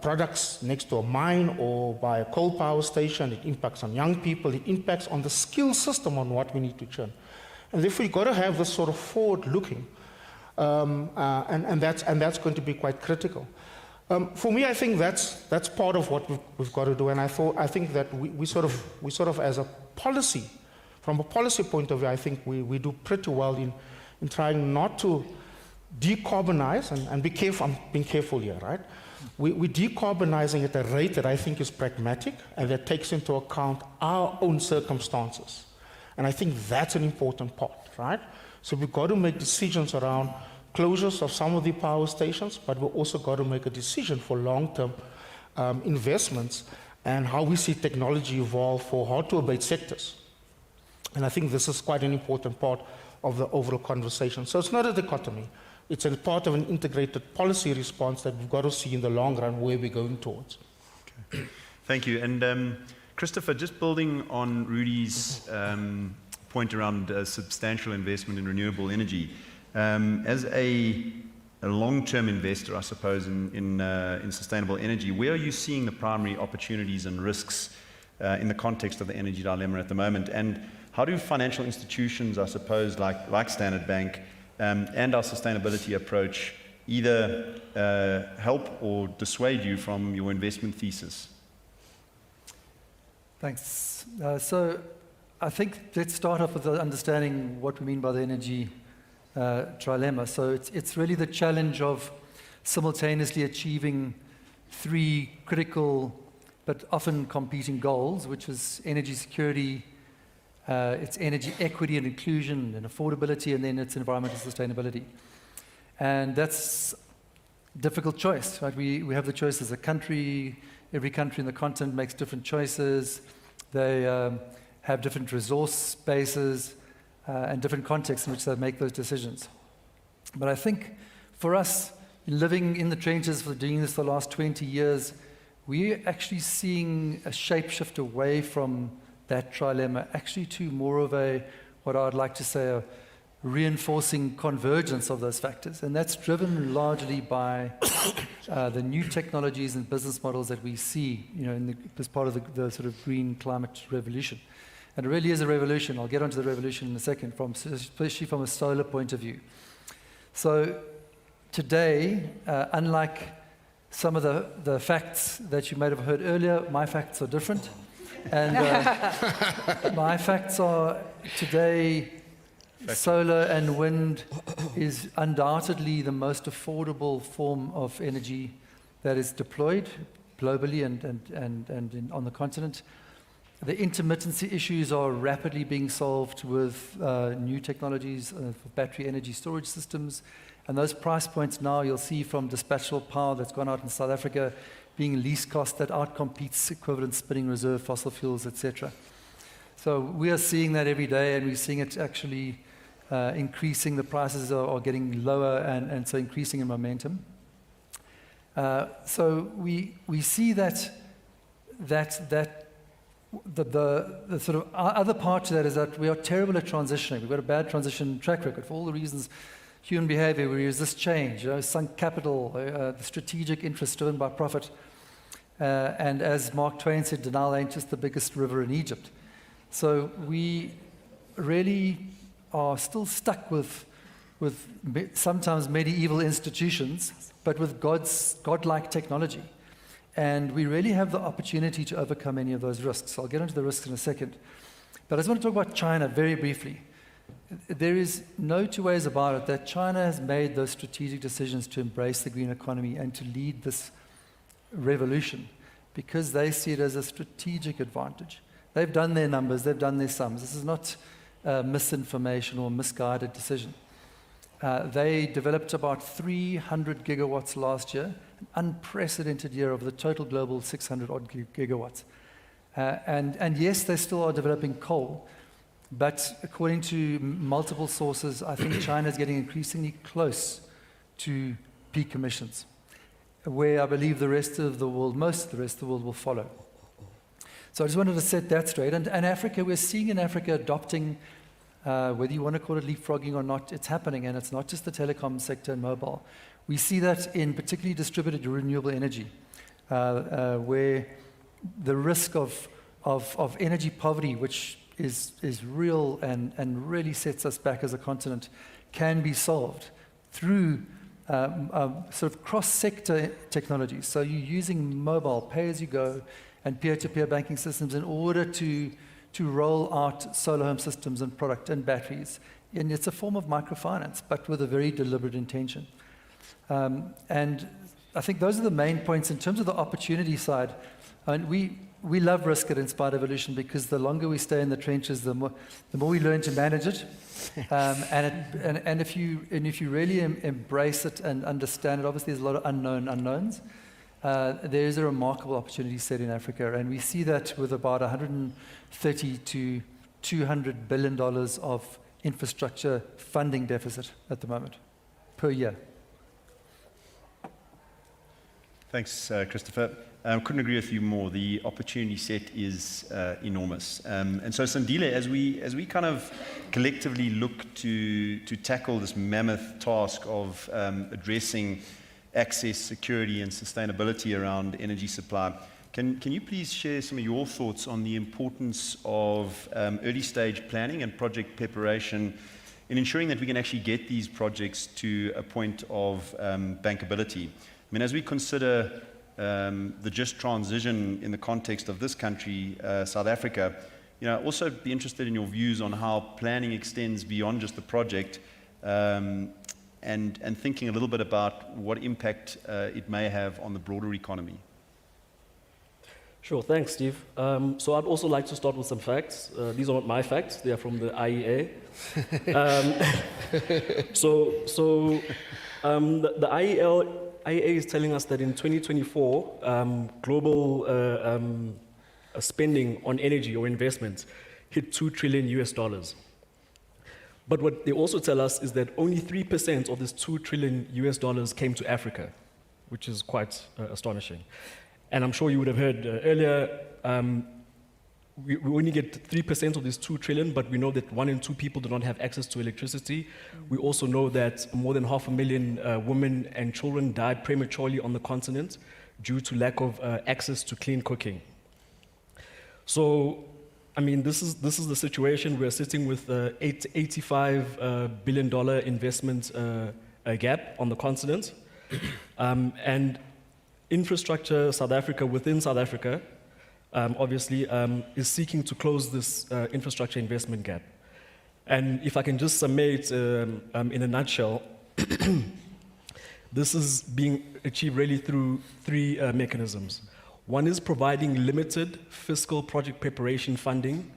products next to a mine or by a coal power station. It impacts on young people. It impacts on the skill system on what we need to churn. And therefore, you've got to have this sort of forward-looking, and that's going to be quite critical. For me, I think that's part of what we've got to do. And I think that we sort of as a policy, from a policy point of view, I think we do pretty well in trying not to decarbonize, and be careful, I'm being careful here, right? We're decarbonizing at a rate that I think is pragmatic and that takes into account our own circumstances. And I think that's an important part, right? So we've got to make decisions around closures of some of the power stations, but we've also got to make a decision for long-term investments and how we see technology evolve for hard-to-abate sectors. And I think this is quite an important part of the overall conversation. So it's not a dichotomy. It's a part of an integrated policy response that we've got to see in the long run where we're going towards. Okay. Thank you. And Christopher, just building on Rudy's point around substantial investment in renewable energy, as a long-term investor, I suppose, in sustainable energy, where are you seeing the primary opportunities and risks in the context of the energy dilemma at the moment? And how do financial institutions, I suppose, like Standard Bank, and our sustainability approach either help or dissuade you from your investment thesis? Thanks. So I think let's start off with understanding what we mean by the energy trilemma. So it's really the challenge of simultaneously achieving three critical but often competing goals, which is energy security, it's energy equity and inclusion and affordability, and then it's environmental sustainability. And that's a difficult choice, right? We have the choice as a country. Every country in the continent makes different choices. They have different resource bases and different contexts in which they make those decisions. But I think for us, living in the trenches for doing this the last 20 years, we're actually seeing a shape shift away from that trilemma, actually to more of what I'd like to say, a reinforcing convergence of those factors. And that's driven largely by the new technologies and business models that we see, as part of the sort of green climate revolution. And it really is a revolution. I'll get onto the revolution in a second, especially from a solar point of view. So today, unlike some of the facts that you might have heard earlier, my facts are different. And my facts are today, solar and wind is undoubtedly the most affordable form of energy that is deployed globally and on the continent. The intermittency issues are rapidly being solved with new technologies for battery energy storage systems. And those price points now you'll see from dispatchable power that's gone out in South Africa being least cost that outcompetes equivalent spinning reserve fossil fuels, etc. So we are seeing that every day, and we're seeing it actually increasing. The prices are getting lower, and so increasing in momentum. So we see that the sort of other part to that is that we are terrible at transitioning. We've got a bad transition track record for all the reasons. Human behavior, we resist change, sunk capital, the strategic interest driven by profit. And as Mark Twain said, the Nile ain't just the biggest river in Egypt. So we really are still stuck with sometimes medieval institutions, but with godlike technology. And we really have the opportunity to overcome any of those risks. I'll get into the risks in a second. But I just want to talk about China very briefly. There is no two ways about it that China has made those strategic decisions to embrace the green economy and to lead this revolution because they see it as a strategic advantage. They've done their numbers, they've done their sums. This is not misinformation or misguided decision. They developed about 300 gigawatts last year, an unprecedented year of the total global 600 odd gigawatts. And yes, they still are developing coal, but according to multiple sources, I think China is getting increasingly close to peak emissions, where I believe the rest of the world, most of the rest of the world will follow. So I just wanted to set that straight. And Africa, we're seeing in Africa adopting, whether you want to call it leapfrogging or not, it's happening, and it's not just the telecom sector and mobile. We see that in particularly distributed renewable energy, where the risk of energy poverty, which is real and really sets us back as a continent, can be solved through sort of cross-sector technologies. So you're using mobile, pay-as-you-go, and peer-to-peer banking systems in order to roll out solar home systems and product and batteries. And it's a form of microfinance, but with a very deliberate intention. And I think those are the main points. In terms of the opportunity side, and we love risk at Inspired Evolution because the longer we stay in the trenches, the more we learn to manage it. And if you really embrace it and understand it, obviously there's a lot of unknowns. There is a remarkable opportunity set in Africa, and we see that with about $130 to $200 billion of infrastructure funding deficit at the moment per year. Thanks, Christopher. Couldn't agree with you more. The opportunity set is enormous. And so, Sandile, as we kind of collectively look to tackle this mammoth task of addressing access, security, and sustainability around energy supply, can you please share some of your thoughts on the importance of early stage planning and project preparation in ensuring that we can actually get these projects to a point of bankability? I mean, as we consider the just transition in the context of this country, South Africa, also be interested in your views on how planning extends beyond just the project, and thinking a little bit about what impact it may have on the broader economy. Sure, thanks, Steve. So I'd also like to start with some facts. These are not my facts, they are from the IEA. The IEA is telling us that in 2024, global spending on energy or investments hit $2 trillion. But what they also tell us is that only 3% of this $2 trillion came to Africa, which is quite astonishing. And I'm sure you would have heard earlier, we only get 3% of this 2 trillion, but we know that 1 in 2 people do not have access to electricity. We also know that more than 500,000 women and children died prematurely on the continent due to lack of access to clean cooking. So, I mean, this is the situation. We're sitting with $85 billion investment gap on the continent. And infrastructure South Africa, within South Africa, obviously, is seeking to close this infrastructure investment gap. And if I can just summate in a nutshell, this is being achieved really through 3 mechanisms. One is providing limited fiscal project preparation funding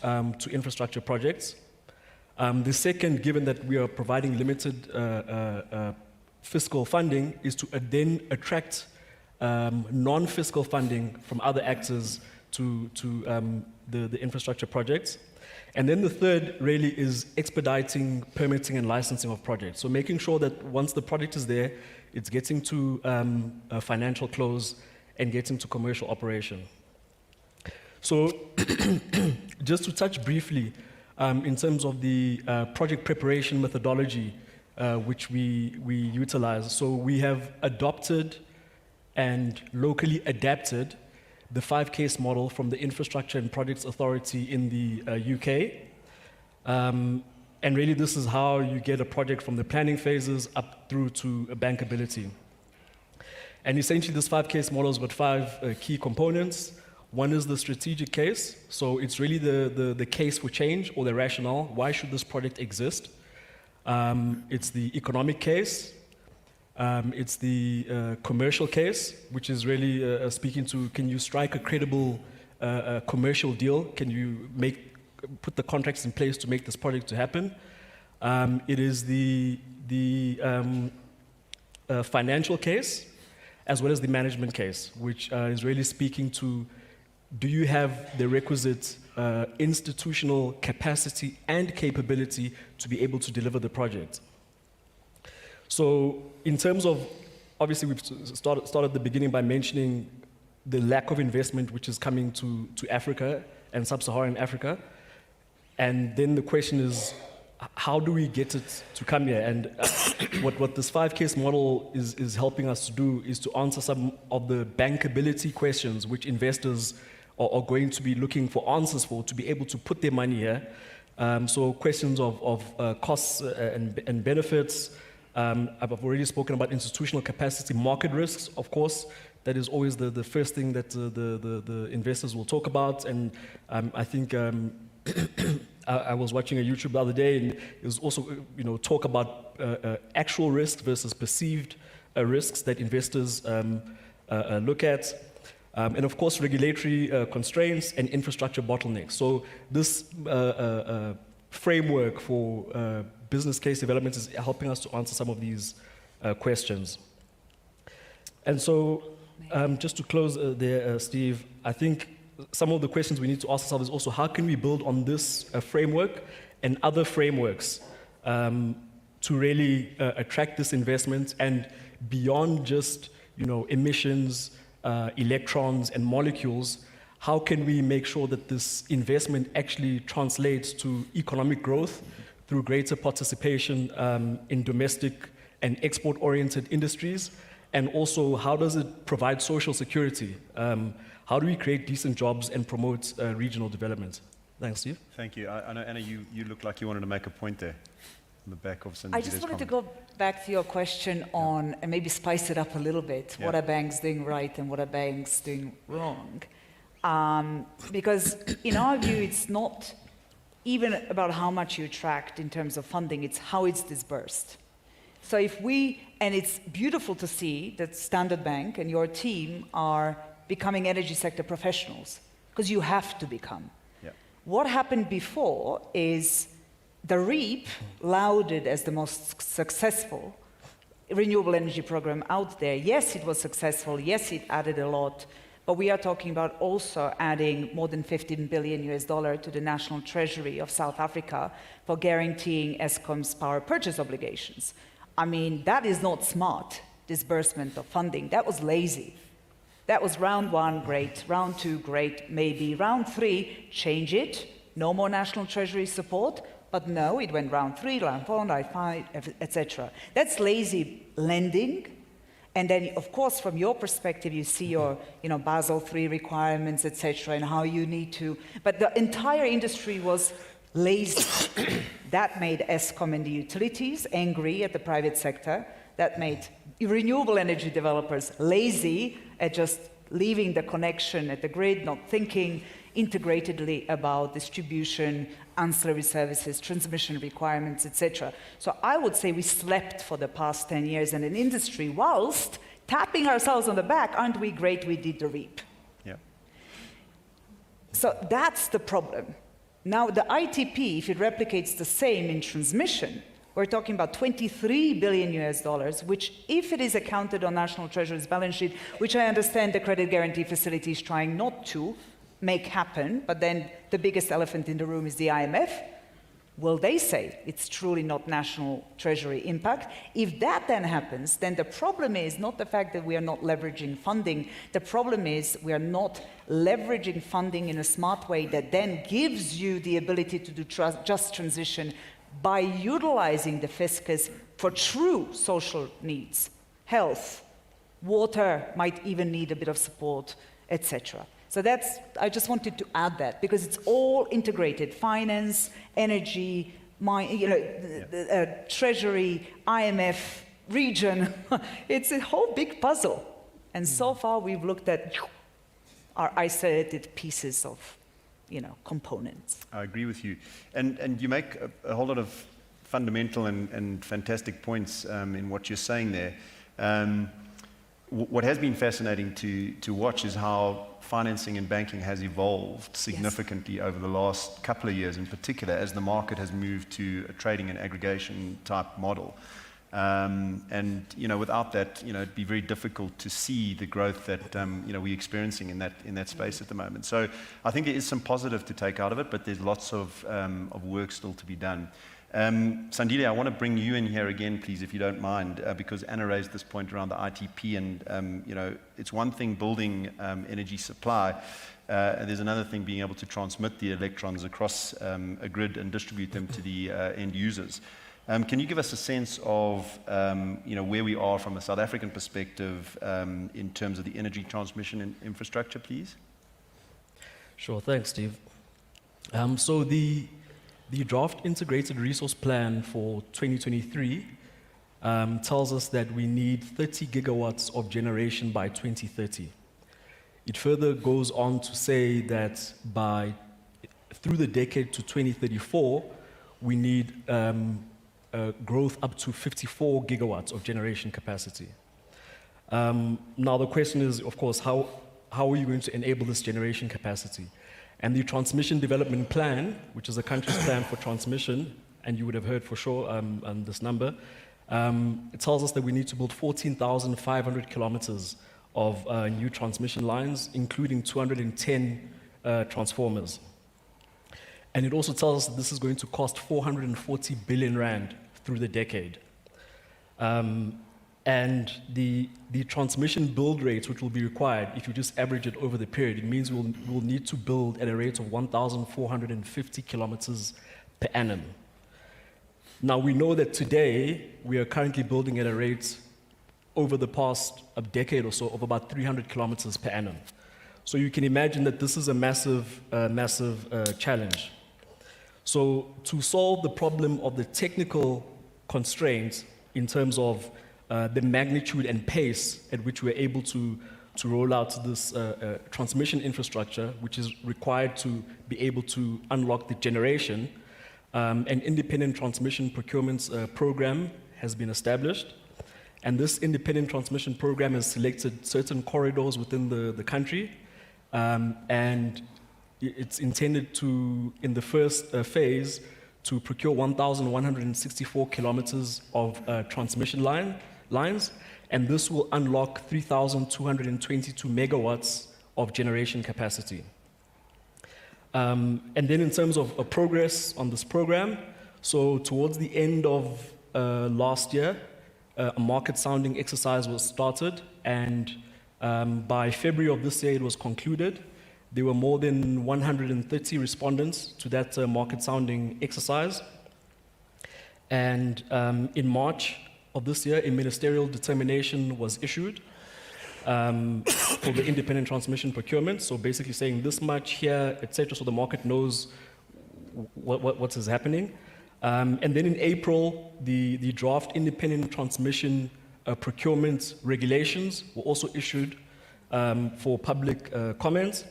to infrastructure projects. The second, given that we are providing limited fiscal funding, is to then attract non-fiscal funding from other actors to the infrastructure projects. And then the third really is expediting permitting and licensing of projects. So making sure that once the project is there, it's getting to a financial close and getting to commercial operation. So just to touch briefly in terms of the project preparation methodology which we utilize. So we have adopted and locally adapted the 5-case model from the Infrastructure and Projects Authority in the UK. And really this is how you get a project from the planning phases up through to bankability. And essentially this 5-case model has got 5 key components. One is the strategic case. So it's really the case for change or the rationale. Why should this project exist? It's the economic case. It's the commercial case, which is really speaking to, can you strike a credible commercial deal? Can you put the contracts in place to make this project to happen? It is the financial case, as well as the management case, which is really speaking to, do you have the requisite institutional capacity and capability to be able to deliver the project? So in terms of, obviously we've started at the beginning by mentioning the lack of investment which is coming to Africa and sub-Saharan Africa. And then the question is, how do we get it to come here? And what this 5-case model is helping us to do is to answer some of the bankability questions which investors are going to be looking for answers for to be able to put their money here. So questions of costs and benefits. I've already spoken about institutional capacity, market risks, of course. That is always the first thing that the investors will talk about. And I think I was watching a YouTube the other day, and it was also talk about actual risk versus perceived risks that investors look at. And of course, regulatory constraints and infrastructure bottlenecks. So this framework for business case development is helping us to answer some of these questions. And so just to close there, Steve, I think some of the questions we need to ask ourselves is also, how can we build on this framework and other frameworks to really attract this investment, and beyond just emissions, electrons and molecules, how can we make sure that this investment actually translates to economic growth through greater participation in domestic and export-oriented industries? And also, how does it provide social security? How do we create decent jobs and promote regional development? Thanks, Steve. Thank you. I know, Anna, you look like you wanted to make a point there on the back of Sandeep's I just wanted to go back to your question on, and maybe spice it up a little bit. Yeah. What are banks doing right and what are banks doing wrong? Because in our view, it's not even about how much you attract in terms of funding, it's how it's disbursed. So and it's beautiful to see that Standard Bank and your team are becoming energy sector professionals, because you have to become. Yeah. What happened before is the REAP, lauded as the most successful renewable energy program out there. Yes, it was successful. Yes, it added a lot. But we are talking about also adding more than $15 billion to the national treasury of South Africa for guaranteeing Eskom's power purchase obligations. I mean, that is not smart disbursement of funding. That was lazy. That was round 1, great. Round 2, great, maybe. Round 3, change it. No more national treasury support. But no, it went round 3, round 4, round 5, etc. That's lazy lending. And then, of course, from your perspective, you see your Basel III requirements, etc., and how you need to. But the entire industry was lazy. That made Eskom and the utilities angry at the private sector. That made renewable energy developers lazy at just leaving the connection at the grid, not thinking integratedly about distribution, ancillary services, transmission requirements, etc. So I would say we slept for the past 10 years in an industry whilst tapping ourselves on the back, aren't we great, we did the REAP. Yeah. So that's the problem. Now the ITP, if it replicates the same in transmission, we're talking about $23 billion, which, if it is accounted on National Treasury's balance sheet, which I understand the credit guarantee facility is trying not to make happen, but then the biggest elephant in the room is the IMF. Will they say it's truly not national treasury impact? If that then happens, then the problem is not the fact that we are not leveraging funding. The problem is we are not leveraging funding in a smart way that then gives you the ability to do just transition by utilizing the fiscus for true social needs. Health, water might even need a bit of support, etc. So that's, I just wanted to add that because it's all integrated: finance, energy, treasury, IMF, region. It's a whole big puzzle. And so far we've looked at our isolated pieces of, components. I agree with you. And you make a whole lot of fundamental and fantastic points in what you're saying there. What has been fascinating to watch is how financing and banking has evolved significantly over the last couple of years, in particular, as the market has moved to a trading and aggregation type model. And without that, it'd be very difficult to see the growth that we're experiencing in that space at the moment. So I think there is some positive to take out of it, but there's lots of work still to be done. Sandile, I want to bring you in here again, please, if you don't mind, because Anna raised this point around the ITP, and it's one thing building energy supply, and there's another thing being able to transmit the electrons across a grid and distribute them to the end users. Can you give us a sense of where we are from a South African perspective in terms of the energy transmission infrastructure, please? Sure, thanks, Steve. So the draft integrated resource plan for 2023 tells us that we need 30 gigawatts of generation by 2030. It further goes on to say that through the decade to 2034, we need growth up to 54 gigawatts of generation capacity. Now the question is, of course, how are you going to enable this generation capacity? And the Transmission Development Plan, which is a country's plan for transmission, and you would have heard for sure on this number, it tells us that we need to build 14,500 kilometers of new transmission lines, including 210 transformers. And it also tells us that this is going to cost 440 billion rand through the decade. And the transmission build rates, which will be required, if you just average it over the period, it means we'll need to build at a rate of 1,450 kilometers per annum. Now, we know that today, we are currently building at a rate over the past decade or so of about 300 kilometers per annum. So you can imagine that this is a massive challenge. So to solve the problem of the technical constraints in terms of the magnitude and pace at which we're able to roll out this transmission infrastructure, which is required to be able to unlock the generation, an independent transmission procurement program has been established. And this independent transmission program has selected certain corridors within the country, and it's intended to, in the first phase, to procure 1,164 kilometers of transmission lines, and this will unlock 3,222 megawatts of generation capacity. And then in terms of progress on this program, so towards the end of last year, a market sounding exercise was started, and by February of this year it was concluded. There were more than 130 respondents to that market sounding exercise. And in March of this year, a ministerial determination was issued for the independent transmission procurement. So basically saying this much here, etc., so the market knows what is happening. And then in April, the draft independent transmission procurement regulations were also issued for public comments.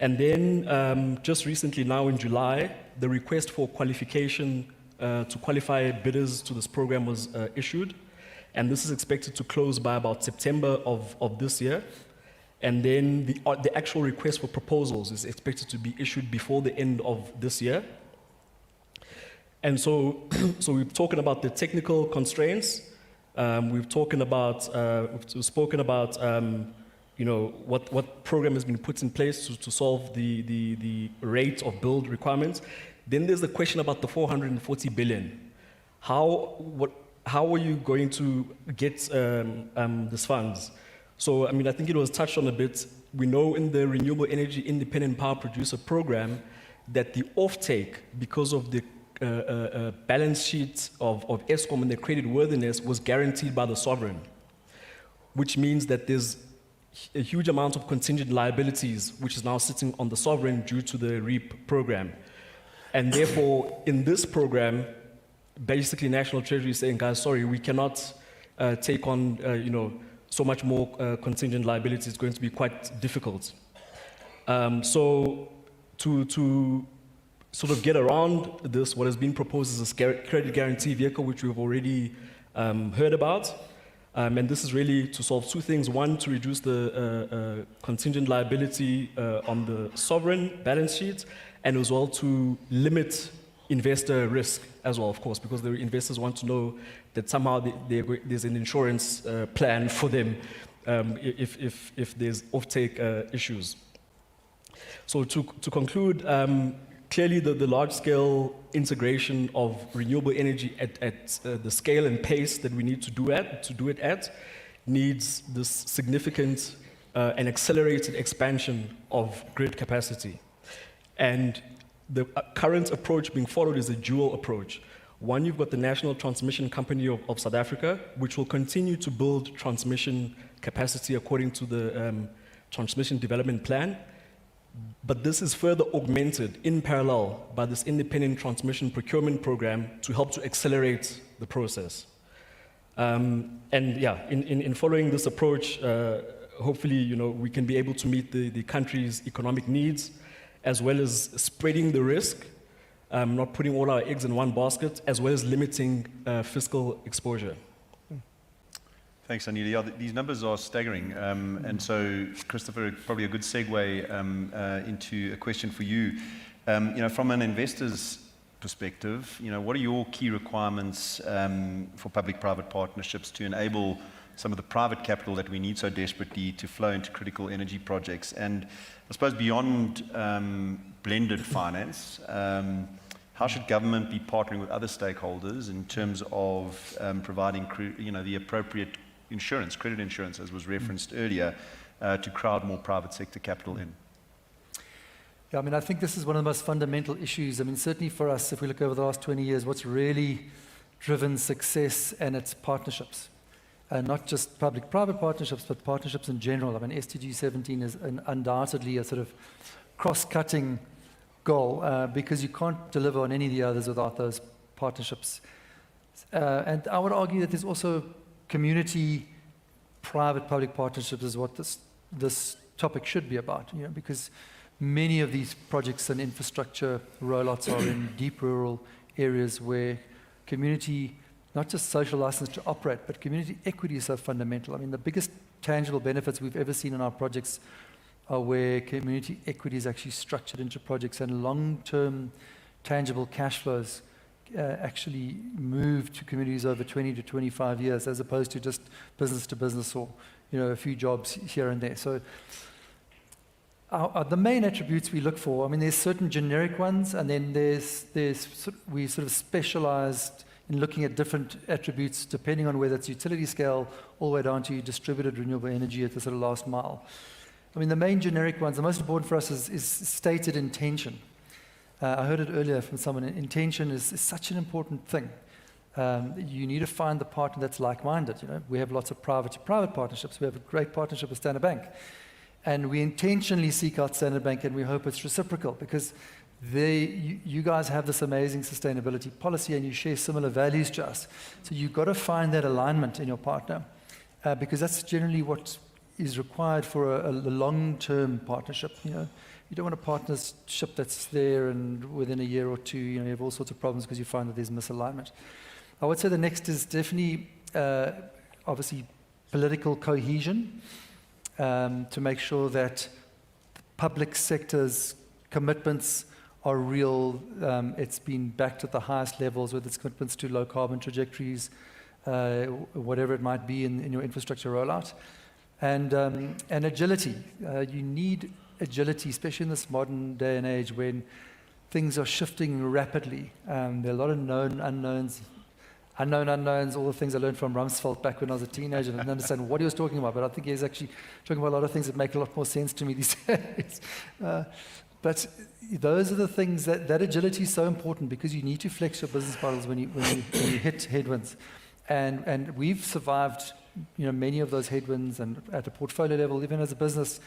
And then just recently now in July, the request for qualification to qualify bidders to this program was issued. And this is expected to close by about September of this year. And then the actual request for proposals is expected to be issued before the end of this year. And so, we've talking about the technical constraints. We've spoken about what program has been put in place to solve the rate of build requirements. Then there's the question about the 440 billion. How are you going to get these funds? So, I mean, I think it was touched on a bit. We know in the Renewable Energy Independent Power Producer Program that the offtake, because of the balance sheet of Eskom and their credit worthiness, was guaranteed by the sovereign, which means that there's a huge amount of contingent liabilities which is now sitting on the sovereign due to the REAP program. And therefore, in this program, basically National Treasury is saying, guys, sorry, we cannot take on so much more contingent liability. It's going to be quite difficult. So to sort of get around this, what has been proposed is a credit guarantee vehicle, which we've already heard about. And this is really to solve two things. One, to reduce the contingent liability on the sovereign balance sheet, and as well to limit investor risk as well, of course, because the investors want to know that somehow there's an insurance plan for them if there's offtake issues. So to conclude, clearly the large-scale integration of renewable energy at the scale and pace that we need to do it at needs this significant and accelerated expansion of grid capacity. And the current approach being followed is a dual approach. One, you've got the National Transmission Company of South Africa, which will continue to build transmission capacity according to the Transmission Development Plan. But this is further augmented in parallel by this independent transmission procurement program to help to accelerate the process. And yeah, in following this approach, hopefully, we can be able to meet the country's economic needs, as well as spreading the risk, not putting all our eggs in one basket, as well as limiting fiscal exposure. Thanks, Anila. Yeah, these numbers are staggering. And so, Christopher, probably a good segue into a question for you. From an investor's perspective, what are your key requirements for public-private partnerships to enable some of the private capital that we need so desperately to flow into critical energy projects? And I suppose beyond blended finance, how should government be partnering with other stakeholders in terms of providing the appropriate insurance, credit insurance, as was referenced earlier, to crowd more private sector capital in? Yeah, I mean, I think this is one of the most fundamental issues. I mean, certainly for us, if we look over the last 20 years, what's really driven success, and it's partnerships. Not just public-private partnerships, but partnerships in general. I mean, SDG 17 is undoubtedly a sort of cross-cutting goal because you can't deliver on any of the others without those partnerships. And I would argue that there's also community private-public partnerships is what this topic should be about, because many of these projects and infrastructure rollouts are in deep rural areas where community, not just social license to operate, but community equity is so fundamental. I mean, the biggest tangible benefits we've ever seen in our projects are where community equity is actually structured into projects and long-term tangible cash flows actually move to communities over 20 to 25 years, as opposed to just business to business or a few jobs here and there. So the main attributes we look for, I mean, there's certain generic ones, and then we sort of specialized in looking at different attributes depending on whether it's utility scale all the way down to distributed renewable energy at the sort of last mile. I mean, the main generic ones, the most important for us is stated intention. I heard it earlier from someone. Intention is such an important thing. You need to find the partner that's like-minded. We have lots of private-to-private partnerships. We have a great partnership with Standard Bank. And we intentionally seek out Standard Bank, and we hope it's reciprocal, because you guys have this amazing sustainability policy and you share similar values to us. So you've got to find that alignment in your partner, because that's generally what is required for a long-term partnership. You don't want a partnership that's there and within a year or two, you have all sorts of problems because you find that there's misalignment. I would say the next is definitely, obviously, political cohesion, to make sure that public sector's commitments are real. It's been backed at the highest levels, whether it's commitments to low carbon trajectories, whatever it might be in your infrastructure rollout. And agility. You need agility, especially in this modern day and age when things are shifting rapidly. There are a lot of known unknowns, all the things I learned from Rumsfeld back when I was a teenager. I didn't understand what he was talking about, but I think he's actually talking about a lot of things that make a lot more sense to me these days. But those are the things that agility is so important, because you need to flex your business models when you hit headwinds. And we've survived many of those headwinds, and at a portfolio level, even as a business,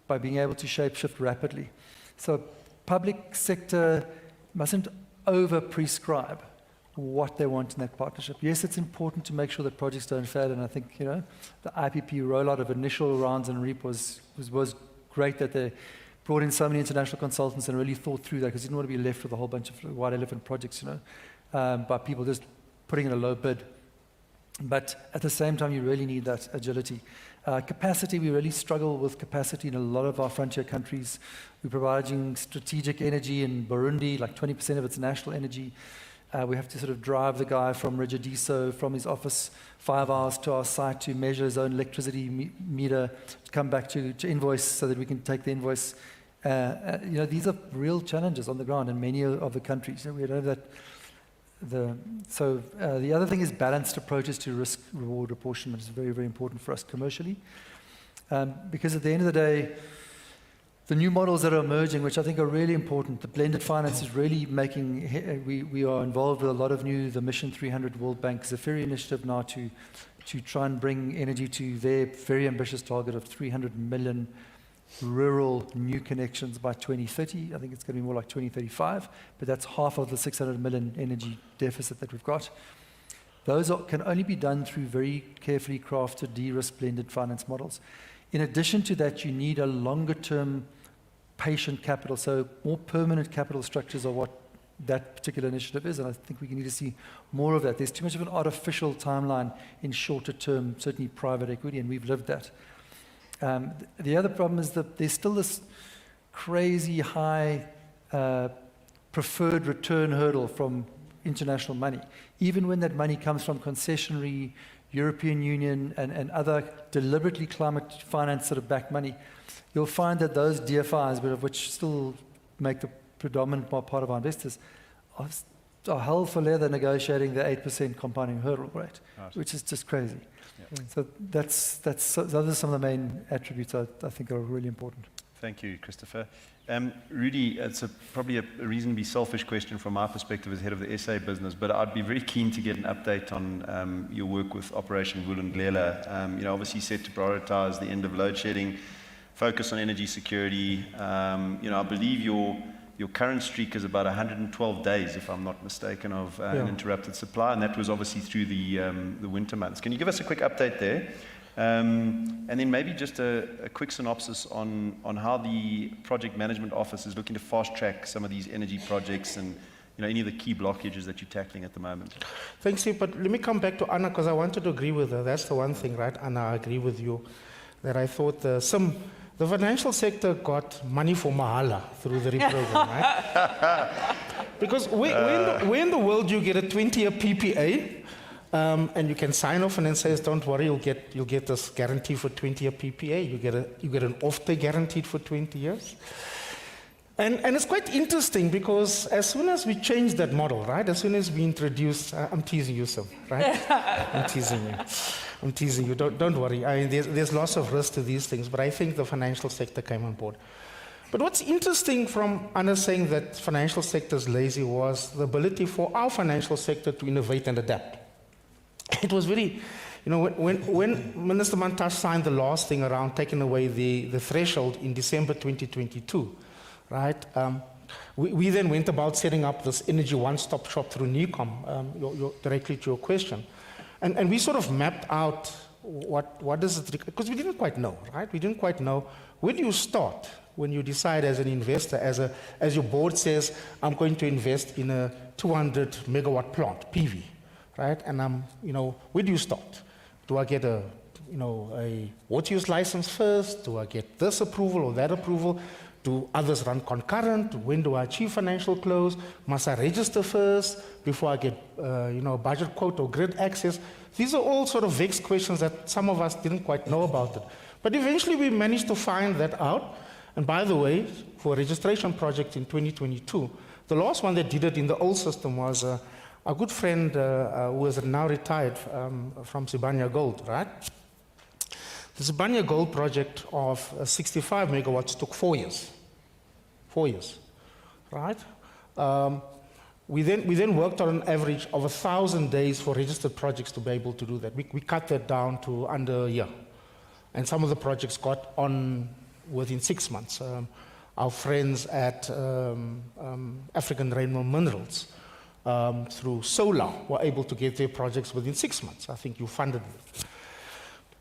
by being able to shape-shift rapidly. So public sector mustn't over-prescribe what they want in that partnership. Yes, it's important to make sure that projects don't fail, and I think the IPP rollout of initial rounds and REAP was great, that they brought in so many international consultants and really thought through that, because you didn't want to be left with a whole bunch of white elephant projects, by people just putting in a low bid. But at the same time, you really need that agility. Capacity, we really struggle with capacity in a lot of our frontier countries. We're providing strategic energy in Burundi, like 20% of its national energy. We have to sort of drive the guy from Regediso, from his office, 5 hours to our site to measure his own electricity meter, to come back to invoice so that we can take the invoice. These are real challenges on the ground in many of the countries. We know that. The other thing is balanced approaches to risk-reward apportionment is very, very important for us commercially. Because at the end of the day, the new models that are emerging, which I think are really important, the blended finance is really making, we are involved with a lot of the Mission 300 World Bank Zafiri initiative now to try and bring energy to their very ambitious target of 300 million rural new connections by 2030. I think it's going to be more like 2035, but that's half of the 600 million energy deficit that we've got. Those can only be done through very carefully crafted de-risk blended finance models. In addition to that, you need a longer-term patient capital, so more permanent capital structures are what that particular initiative is, and I think we need to see more of that. There's too much of an artificial timeline in shorter term, certainly private equity, and we've lived that. The other problem is that there's still this crazy high preferred return hurdle from international money. Even when that money comes from concessionary, European Union, and other deliberately climate finance sort of backed money, you'll find that those DFIs, which still make the predominant part of our investors, are hell for leather negotiating the 8% compounding hurdle rate, which is just crazy. Yeah. So those are some of the main attributes I think are really important. Thank you, Christopher. Rudy, it's probably a reasonably selfish question from my perspective as head of the SA business, but I'd be very keen to get an update on your work with Operation Vulindlela. Obviously set to prioritize the end of load shedding, focus on energy security. I believe your current streak is about 112 days, if I'm not mistaken, of uninterrupted supply, and that was obviously through the winter months. Can you give us a quick update there? And then maybe just a quick synopsis on how the project management office is looking to fast track some of these energy projects and any of the key blockages that you're tackling at the moment. Thanks, Steve, but let me come back to Anna, because I wanted to agree with her. That's the one thing, right, Anna, I agree with you, that I thought the financial sector got money for mahala through the REAP program, right? Because where in the world you get a 20-year PPA, and you can sign off and then says, don't worry, you'll get this guarantee for 20-year PPA. You get an offtake guaranteed for 20 years. And it's quite interesting, because as soon as we changed that model, right? As soon as we introduced, I'm teasing you, Sim, right? I'm teasing you. Don't worry. I mean, there's lots of risk to these things, but I think the financial sector came on board. But what's interesting from Anna saying that financial sector is lazy was the ability for our financial sector to innovate and adapt. It was very, when Minister Mantashe signed the last thing around taking away the threshold in December 2022, right? We then went about setting up this energy one-stop shop through NECOM, directly to your question. And we sort of mapped out what does it, because we didn't quite know, right? We didn't quite know, where do you start when you decide as an investor, as your board says, I'm going to invest in a 200 megawatt plant, PV, right? And where do you start? Do I get a water use license first? Do I get this approval or that approval? Do others run concurrent? When do I achieve financial close? Must I register first before I get, budget quote or grid access? These are all sort of vexed questions that some of us didn't quite know about it. But eventually we managed to find that out. And by the way, for a registration project in 2022, the last one that did it in the old system was a good friend who is now retired from Sibanya Gold, right? The Sibanya Gold project of 65 megawatts took 4 years. 4 years, right? We then worked on an average of 1,000 days for registered projects to be able to do that. We cut that down to under a year. And some of the projects got on within 6 months. Our friends at African Rainbow Minerals, through solar, were able to get their projects within 6 months. I think you funded them.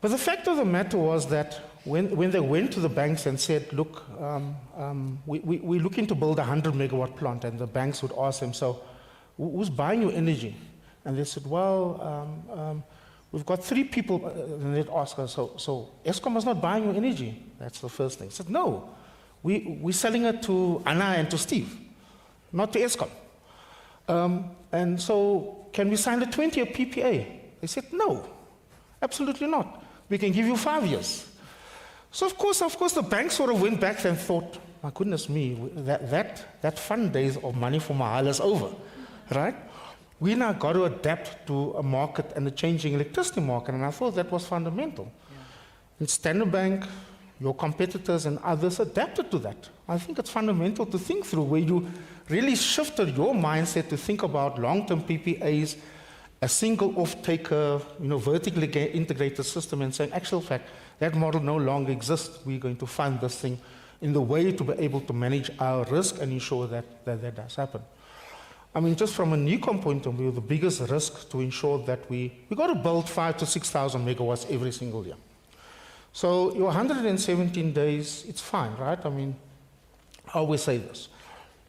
But the fact of the matter was that when they went to the banks and said, look, we're looking to build a 100 megawatt plant, and the banks would ask them, so who's buying your energy? And they said, well, we've got 3 people. And they'd ask us, so Eskom is not buying your energy? That's the first thing. I said, no, we're selling it to Anna and to Steve, not to Eskom. And so can we sign a 20-year PPA? They said, no, absolutely not. We can give you 5 years. So of course, the banks sort of went back and thought, my goodness me, that fun days of money for Mahal is over, right? We now got to adapt to a market and a changing electricity market, and I thought that was fundamental. Yeah. And Standard Bank, your competitors and others adapted to that. I think it's fundamental to think through where you really shifted your mindset to think about long-term PPAs, a single off-taker, vertically integrated system, and saying, actual fact, that model no longer exists. We're going to fund this thing in the way to be able to manage our risk and ensure that does happen. I mean, just from a NECOM point of view, the biggest risk to ensure that we got to build 5,000 to 6,000 megawatts every single year. So your 117 days, it's fine, right? I mean, I always say this.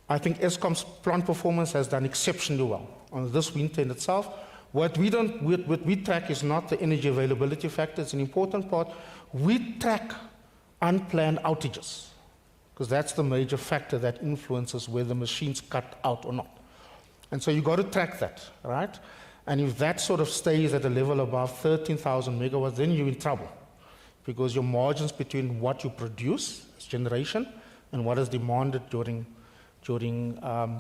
I think Eskom's plant performance has done exceptionally well on this winter in itself. What we track is not the energy availability factor. It's an important part. We track unplanned outages, because that's the major factor that influences whether machines cut out or not. And so you've got to track that, right? And if that sort of stays at a level above 13,000 megawatts, then you're in trouble, because your margins between what you produce as generation and what is demanded during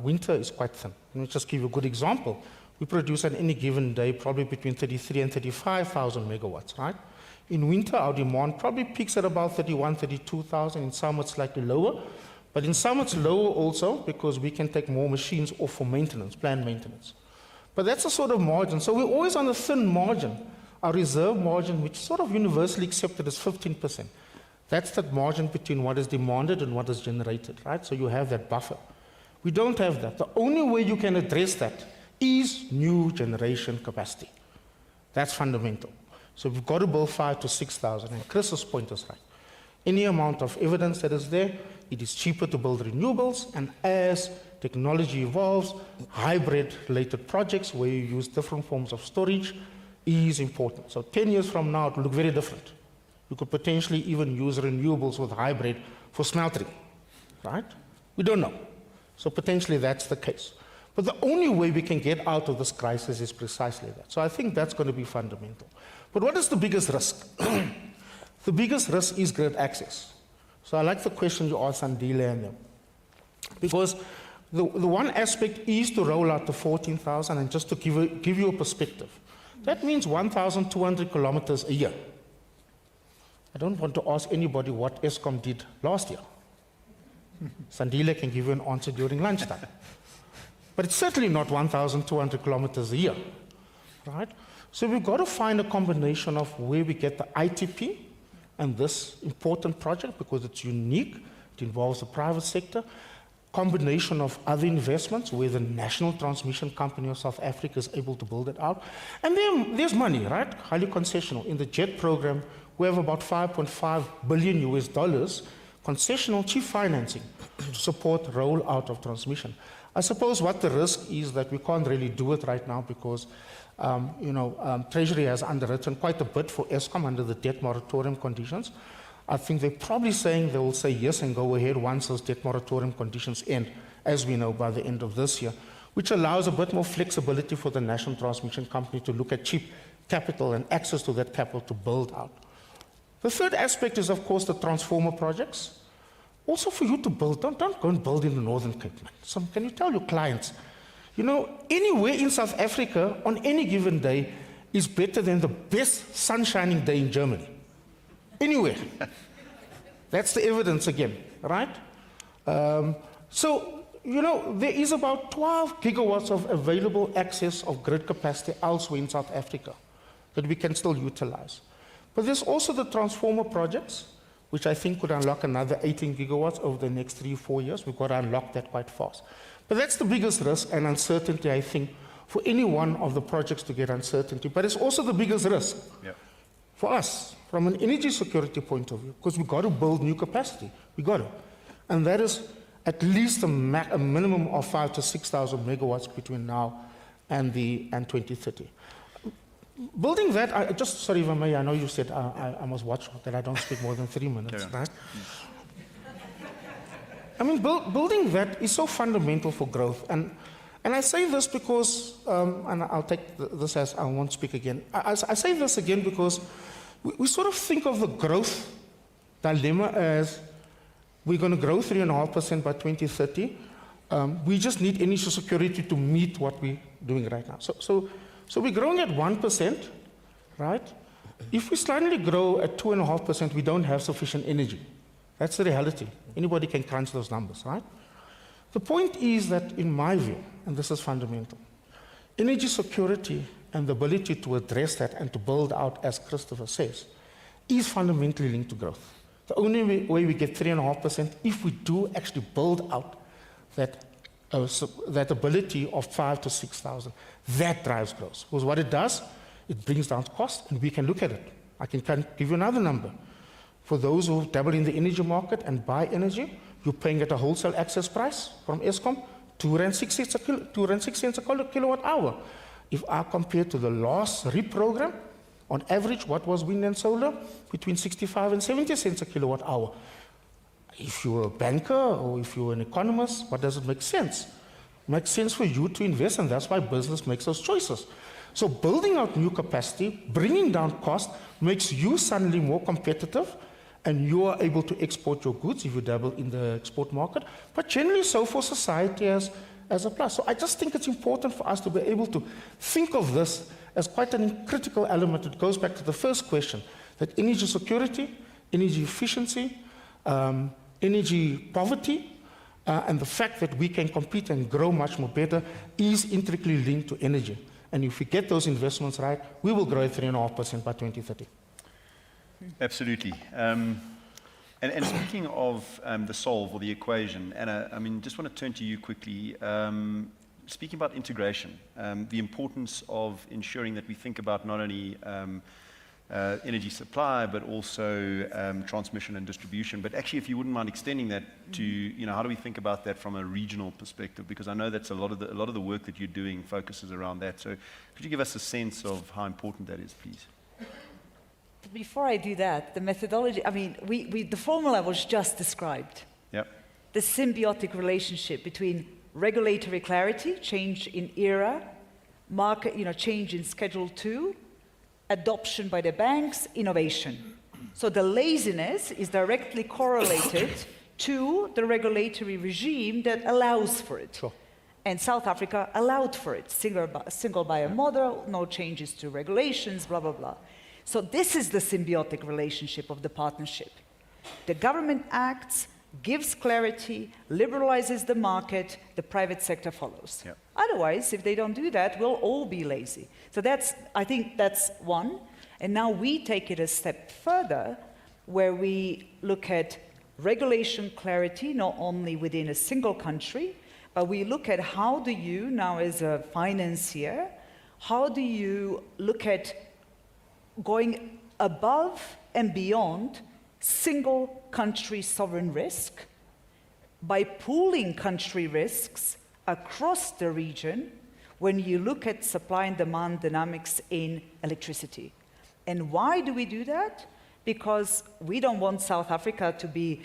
winter is quite thin. Let me just give you a good example. We produce on any given day probably between 33 and 35,000 megawatts, right? In winter, our demand probably peaks at about 31, 32,000. In some, it's slightly lower. But in some, it's lower also because we can take more machines off for maintenance, planned maintenance. But that's a sort of margin. So we're always on a thin margin. Our reserve margin, which is sort of universally accepted, is 15%. That's that margin between what is demanded and what is generated, right? So you have that buffer. We don't have that. The only way you can address that is new generation capacity. That's fundamental. So we've got to build 5,000 to 6,000, and Chris's point is right. Any amount of evidence that is there, it is cheaper to build renewables, and as technology evolves, hybrid-related projects where you use different forms of storage is important. So 10 years from now, it will look very different. You could potentially even use renewables with hybrid for smelting, right? We don't know. So potentially that's the case. But the only way we can get out of this crisis is precisely that. So I think that's going to be fundamental. But what is the biggest risk? The biggest risk is grid access. So I like the question you asked Sandile and them. Because the one aspect is to roll out the 14,000, and just to give you a perspective. That means 1,200 kilometers a year. I don't want to ask anybody what Eskom did last year. Sandile can give you an answer during lunchtime. But it's certainly not 1,200 kilometers a year, right? So we've got to find a combination of where we get the ITP and this important project, because it's unique, it involves the private sector, combination of other investments where the National Transmission Company of South Africa is able to build it out. And then there's money, right? Highly concessional. In the JET program, we have about $5.5 billion concessional chief financing to support rollout of transmission. I suppose what the risk is that we can't really do it right now because Treasury has underwritten quite a bit for Eskom under the debt moratorium conditions. I think they're probably saying they will say yes and go ahead once those debt moratorium conditions end, as we know, by the end of this year, which allows a bit more flexibility for the National Transmission Company to look at cheap capital and access to that capital to build out. The third aspect is, of course, the transformer projects. also for you to build, don't go and build in the Northern Cape, man. So can you tell your clients, you know, anywhere in South Africa on any given day is better than the best sun-shining day in Germany. Anywhere. That's the evidence again, right? So, you know, there is about 12 gigawatts of available access of grid capacity elsewhere in South Africa that we can still utilize. But there's also the transformer projects, which I think could unlock another 18 gigawatts over the next 3-4 years. We've got to unlock that quite fast. But that's the biggest risk and uncertainty, I think, for any one of the projects to get uncertainty. But it's also the biggest risk for us from an energy security point of view, because we've got to build new capacity. We've got to. And that is at least a minimum of 5,000 to 6,000 megawatts between now and 2030. Building that, sorry if I may, I know you said I must watch that I don't speak more than 3 minutes, right? I mean, building that is so fundamental for growth. And I say this because, and I'll take this as I won't speak again. I say this again because we sort of think of the growth dilemma as we're going to grow 3.5% by 2030. We just need energy security to meet what we're doing right now. So we're growing at 1%, right? If we slightly grow at 2.5%, we don't have sufficient energy. That's the reality. Anybody can crunch those numbers, right? The point is that, in my view, and this is fundamental, energy security and the ability to address that and to build out, as Christopher says, is fundamentally linked to growth. The only way we get 3.5% if we do actually build out that ability of 5,000 to 6,000. That drives growth. Because what it does, it brings down cost, and we can look at it. I can give you another number. For those who dabble in the energy market and buy energy, you're paying at a wholesale access price from Eskom, 2.06 cents a kilowatt hour. If I compare to the last REAP program, on average, what was wind and solar? Between 65 and 70 cents a kilowatt hour. If you're a banker or if you're an economist, what does it make sense? It makes sense for you to invest, and that's why business makes those choices. So building out new capacity, bringing down cost, makes you suddenly more competitive, and you are able to export your goods if you dabble in the export market, but generally so for society as a plus. So I just think it's important for us to be able to think of this as quite a critical element. It goes back to the first question, that energy security, energy efficiency, energy poverty, and the fact that we can compete and grow much more better is intricately linked to energy. And if we get those investments right, we will grow at 3.5% by 2030. Absolutely. And speaking of the solve or the equation, Anna, I mean, just want to turn to you quickly. Speaking about integration, the importance of ensuring that we think about not only energy supply, but also transmission and distribution. But actually, if you wouldn't mind extending that to, you know, how do we think about that from a regional perspective? Because I know that's a lot of the work that you're doing focuses around that. So could you give us a sense of how important that is, please? Before I do that, the methodology, I mean, the formula was just described. Yep. The symbiotic relationship between regulatory clarity, change in era, market, change in Schedule 2, adoption by the banks, innovation. So the laziness is directly correlated to the regulatory regime that allows for it. Sure. And South Africa allowed for it. Single buyer model, no changes to regulations, blah, blah, blah. So this is the symbiotic relationship of the partnership. The government acts, gives clarity, liberalizes the market, the private sector follows. Yep. Otherwise, if they don't do that, we'll all be lazy. So I think that's one. And now we take it a step further, where we look at regulation clarity, not only within a single country, but we look at how do you, now as a financier, how do you look at going above and beyond single country sovereign risk by pooling country risks across the region when you look at supply and demand dynamics in electricity. And why do we do that? Because we don't want South Africa to be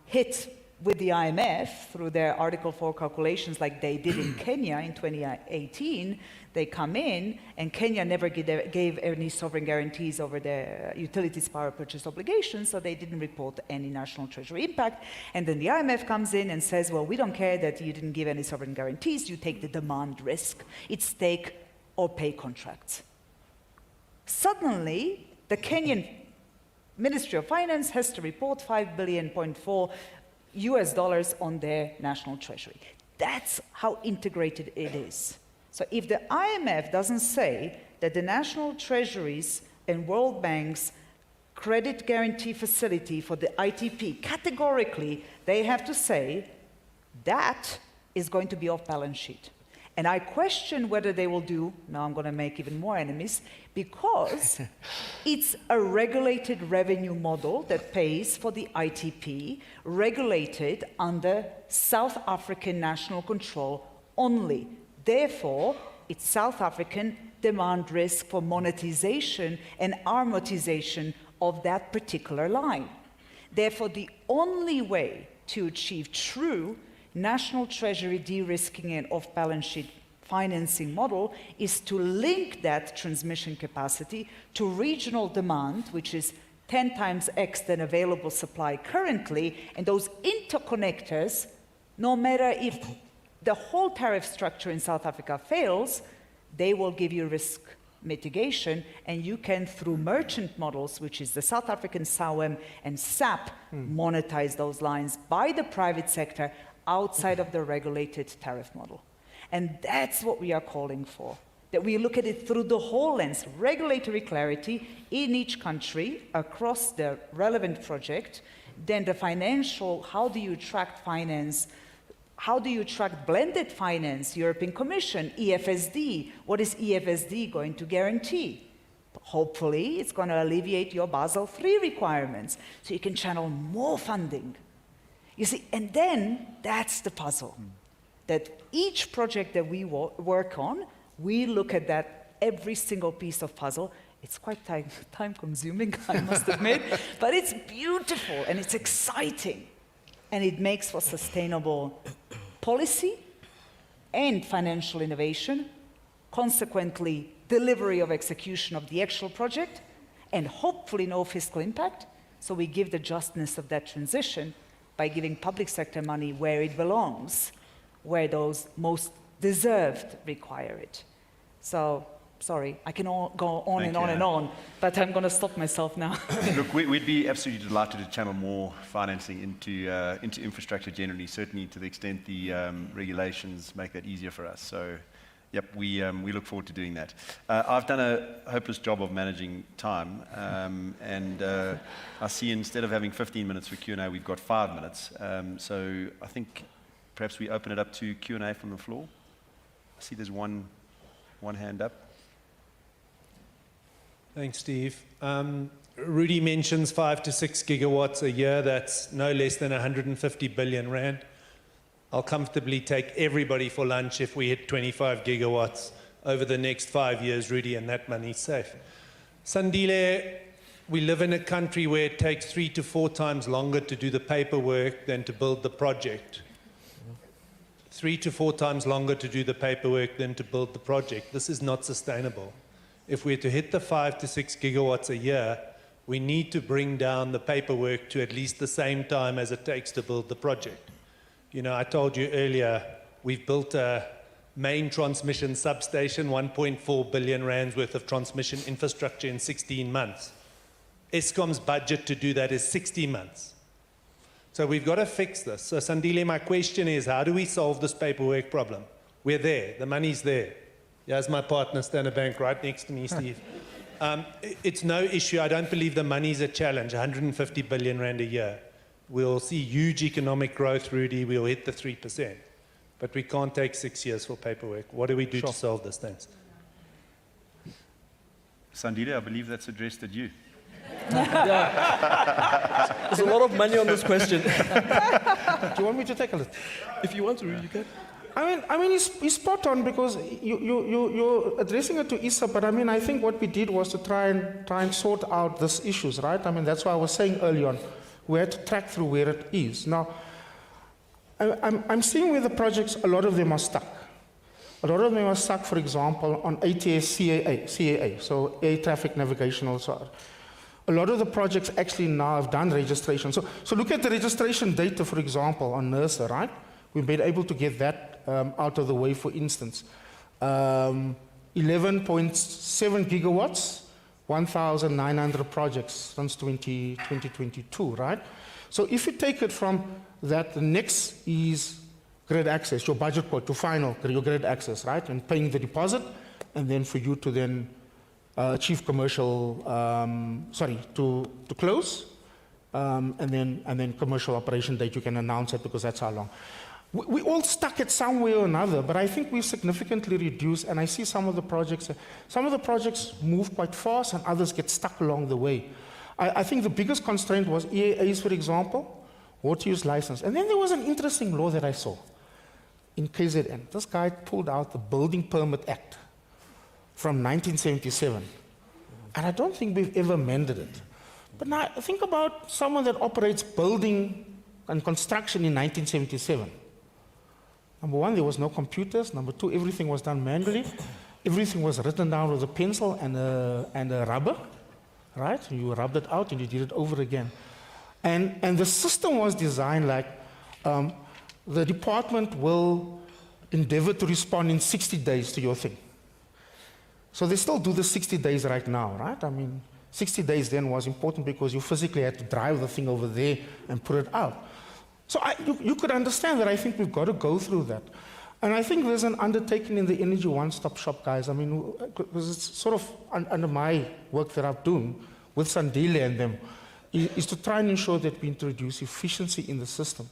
hit with the IMF, through their Article 4 calculations like they did in Kenya in 2018, they come in, and Kenya never gave any sovereign guarantees over their utilities power purchase obligations, so they didn't report any national treasury impact. And then the IMF comes in and says, well, we don't care that you didn't give any sovereign guarantees, you take the demand risk. It's take or pay contracts. Suddenly, the Kenyan Ministry of Finance has to report $5.4 billion on their national treasury. That's how integrated it is. So if the IMF doesn't say that the national treasuries and World Bank's credit guarantee facility for the ITP, categorically, they have to say that is going to be off balance sheet. And I question whether they will do, now I'm going to make even more enemies, because it's a regulated revenue model that pays for the ITP, regulated under South African national control only. Therefore, it's South African demand risk for monetization and amortization of that particular line. Therefore, the only way to achieve true national treasury de-risking and off-balance sheet financing model is to link that transmission capacity to regional demand, which is 10 times X than available supply currently, and those interconnectors, no matter if the whole tariff structure in South Africa fails, they will give you risk mitigation, and you can, through merchant models, which is the South African SAWEM and SAP, monetize those lines by the private sector outside of the regulated tariff model. And that's what we are calling for, that we look at it through the whole lens, regulatory clarity in each country across the relevant project, then the financial, how do you track finance, how do you track blended finance, European Commission, EFSD, what is EFSD going to guarantee? Hopefully, it's going to alleviate your Basel III requirements, so you can channel more funding. You see, and then that's the puzzle. That each project that we work on, we look at that every single piece of puzzle. It's quite time-consuming, I must admit, but it's beautiful and it's exciting. And it makes for sustainable policy and financial innovation, consequently delivery of execution of the actual project, and hopefully no fiscal impact. So we give the justness of that transition by giving public sector money where it belongs, where those most deserved require it. So, sorry, I can go on and on and on, but I'm going to stop myself now. Look, we'd be absolutely delighted to channel more financing into infrastructure generally, certainly to the extent the regulations make that easier for us. So, yep, we look forward to doing that. I've done a hopeless job of managing time, and I see instead of having 15 minutes for Q&A, we've got 5 minutes. So I think perhaps we open it up to Q&A from the floor. I see there's one hand up. Thanks, Steve. Rudy mentions 5 to 6 gigawatts a year. That's no less than 150 billion rand. I'll comfortably take everybody for lunch if we hit 25 gigawatts over the next 5 years, Rudy, and that money's safe. Sandile, we live in a country where it takes 3 to 4 times longer to do the paperwork than to build the project. 3 to 4 times longer to do the paperwork than to build the project. This is not sustainable. If we're to hit the 5 to 6 gigawatts a year, we need to bring down the paperwork to at least the same time as it takes to build the project. You know, I told you earlier, we've built a main transmission substation, 1.4 billion rands worth of transmission infrastructure in 16 months. Eskom's budget to do that is 60 months. So we've got to fix this. So Sandile, my question is, how do we solve this paperwork problem? We're there, the money's there. Here's my partner, Standard Bank, right next to me, Steve. It's no issue. I don't believe the money's a challenge, 150 billion rand a year. We'll see huge economic growth, Rudy. We'll hit the 3%. But we can't take 6 years for paperwork. What do we do to solve this? Thanks. Sandile, I believe that's addressed at you. Yeah. There's a lot of money on this question. Do you want me to take a look? If you want to, you can. I mean, he's spot on because you're addressing it to Issa, but I mean, I think what we did was to try and sort out these issues, right? I mean, that's why I was saying early on, we had to track through where it is. Now, I'm seeing where the projects, a lot of them are stuck. A lot of them are stuck, for example, on ATS CAA, so Air Traffic Navigational. So a lot of the projects actually now have done registration. So look at the registration data, for example, on NERSA, right? We've been able to get that out of the way, for instance. 11.7 gigawatts, 1,900 projects since 2022, right? So if you take it from that, the next is grid access, your budget quote to final, your grid access, right? And paying the deposit, and then for you to then achieve commercial, to close, and then commercial operation date, you can announce it because that's how long. We all stuck it some way or another, but I think we've significantly reduced, and I see some of the projects move quite fast and others get stuck along the way. I think the biggest constraint was EAAs, for example, water use license. And then there was an interesting law that I saw in KZN. This guy pulled out the Building Permit Act from 1977. And I don't think we've ever amended it. But now think about someone that operates building and construction in 1977. Number one, there was no computers. Number two, everything was done manually. Everything was written down with a pencil and a rubber, right? You rubbed it out and you did it over again. And the system was designed like the department will endeavor to respond in 60 days to your thing. So they still do the 60 days right now, right? I mean, 60 days then was important because you physically had to drive the thing over there and put it out. So you could understand that I think we've got to go through that. And I think there's an undertaking in the energy one-stop shop, guys. I mean, because it's sort of under my work that I've done with Sandile and them, is to try and ensure that we introduce efficiency in the system.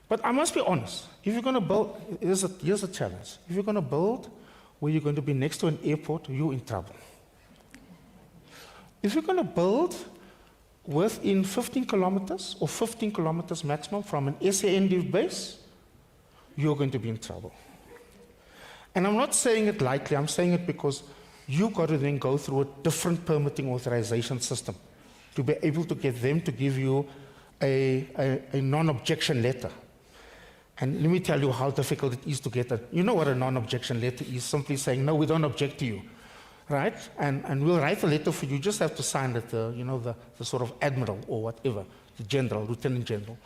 But I must be honest, if you're going to build, here's a challenge. If you're going to build where you're going to be next to an airport, you're in trouble. If you're going to build within 15 kilometers or 15 kilometers maximum from an SANDF base, you're going to be in trouble. And I'm not saying it lightly, I'm saying it because you've got to then go through a different permitting authorization system to be able to get them to give you a non-objection letter. And let me tell you how difficult it is to get that. You know what a non-objection letter is, simply saying, no, we don't object to you, right? And we'll write a letter for you, you just have to sign it, the sort of admiral or whatever, the general, lieutenant general.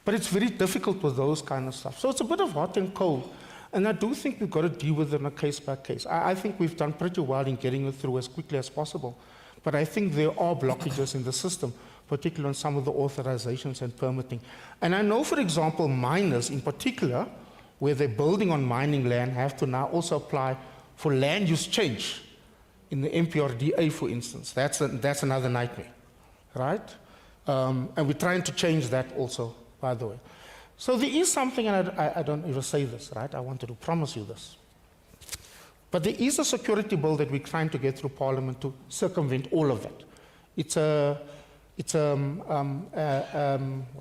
But it's very difficult with those kind of stuff. So it's a bit of hot and cold. And I do think we've got to deal with it on a case by case. I think we've done pretty well in getting it through as quickly as possible. But I think there are blockages in the system, particularly on some of the authorizations and permitting. And I know, for example, miners in particular, where they're building on mining land, have to now also apply for land use change in the MPRDA, for instance. That's another nightmare, right? And we're trying to change that also, by the way. So there is something, and I don't ever say this, right? I wanted to promise you this. But there is a security bill that we're trying to get through Parliament to circumvent all of that. It's what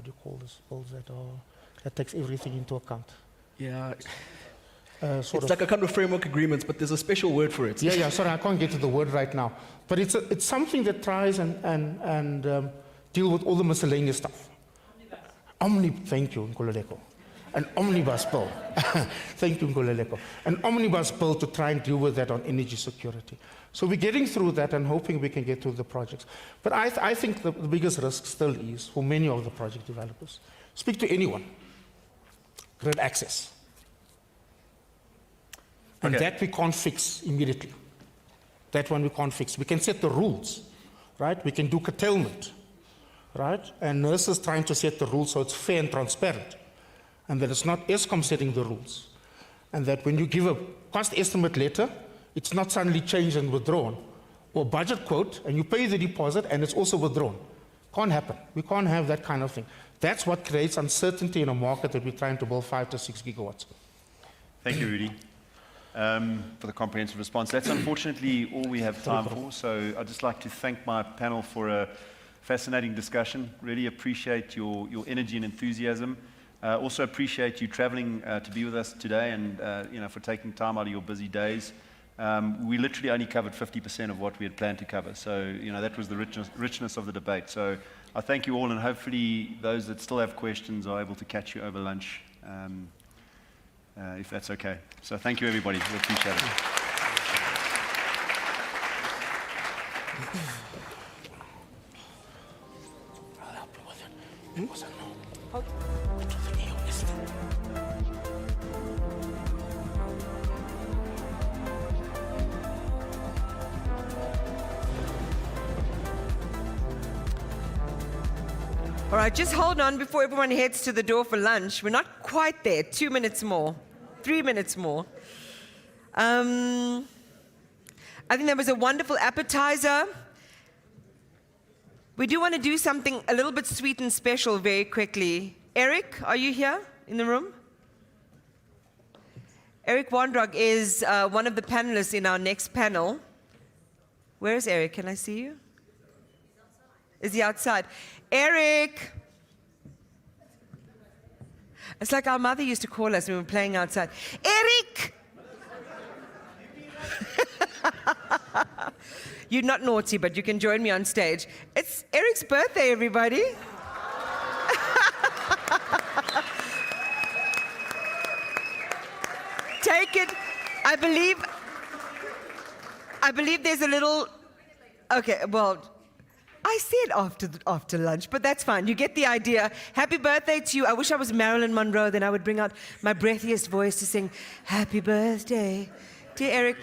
do you call this? Bills that takes everything into account. Yeah. It's like a kind of framework agreement, but there's a special word for it. Yeah, sorry, I can't get to the word right now. But it's something that tries and deal with all the miscellaneous stuff. Thank you, Nkululeko. An omnibus bill. Thank you, Nkululeko. An omnibus bill to try and deal with that on energy security. So we're getting through that and hoping we can get through the projects. But I think the biggest risk still is, for many of the project developers, speak to anyone, grid access. And that we can't fix immediately. That one we can't fix. We can set the rules, right? We can do curtailment, right? And NERSA is trying to set the rules so it's fair and transparent. And that it's not Eskom setting the rules. And that when you give a cost estimate letter, it's not suddenly changed and withdrawn. Or budget quote, and you pay the deposit and it's also withdrawn. Can't happen. We can't have that kind of thing. That's what creates uncertainty in a market that we're trying to build 5 to 6 gigawatts. Thank you, Rudy, for the comprehensive response. That's unfortunately all we have time for. So I'd just like to thank my panel for a fascinating discussion. Really appreciate your energy and enthusiasm. Also appreciate you traveling to be with us today and for taking time out of your busy days. We literally only covered 50% of what we had planned to cover. So that was the richness of the debate. So I thank you all, and hopefully those that still have questions are able to catch you over lunch if that's okay. So thank you, everybody. We appreciate it. All right, just hold on before everyone heads to the door for lunch. We're not quite there. 2 minutes more. 3 minutes more. I think that was a wonderful appetizer. We do want to do something a little bit sweet and special very quickly. Eric, are you here in the room? Eric Wandrog is one of the panelists in our next panel. Where is Eric? Can I see you? Is he outside? Eric! It's like our mother used to call us when we were playing outside. Eric! You're not naughty, but you can join me on stage. It's Eric's birthday, everybody. Take it. I believe there's a little... Okay, well... I said after lunch, but that's fine. You get the idea. Happy birthday to you. I wish I was Marilyn Monroe, then I would bring out my breathiest voice to sing happy birthday. Dear Eric.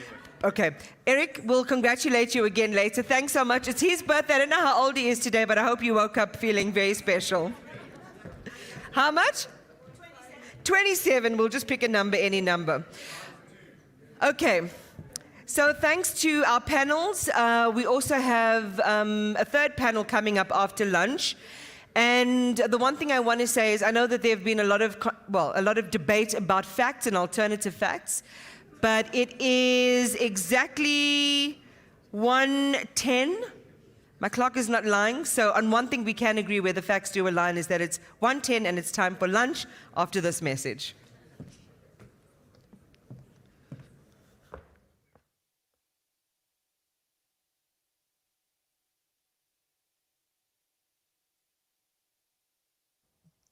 Okay, Eric, we'll congratulate you again later. Thanks so much. It's his birthday. I don't know how old he is today, but I hope you woke up feeling very special. How much? 27. We'll just pick a number, any number. Okay. So thanks to our panels, we also have a third panel coming up after lunch. And the one thing I want to say is I know that there have been a lot of debate about facts and alternative facts, but it is exactly 1:10. My clock is not lying. So on one thing we can agree where the facts do align is that it's 1:10 and it's time for lunch after this message.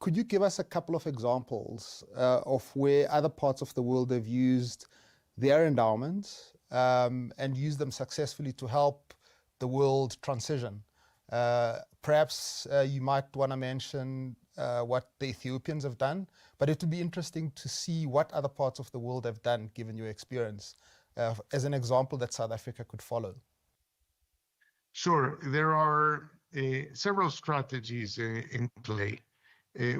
Could you give us a couple of examples of where other parts of the world have used their endowments and used them successfully to help the world transition? Perhaps you might want to mention what the Ethiopians have done, but it would be interesting to see what other parts of the world have done, given your experience, as an example that South Africa could follow. Sure, there are several strategies in play.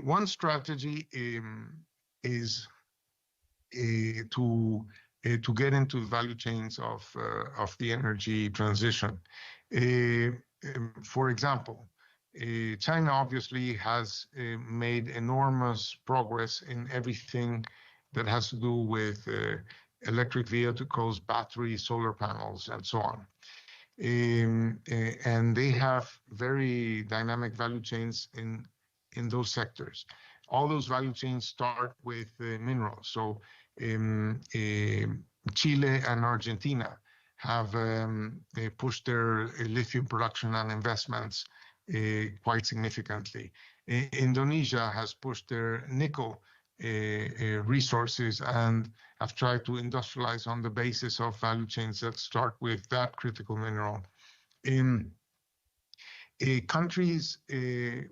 One strategy is to get into the value chains of the energy transition. For example, China obviously has made enormous progress in everything that has to do with electric vehicles, batteries, solar panels, and so on. And they have very dynamic value chains in those sectors. All those value chains start with minerals. So Chile and Argentina have pushed their lithium production and investments quite significantly. Indonesia has pushed their nickel resources and have tried to industrialize on the basis of value chains that start with that critical mineral. Countries,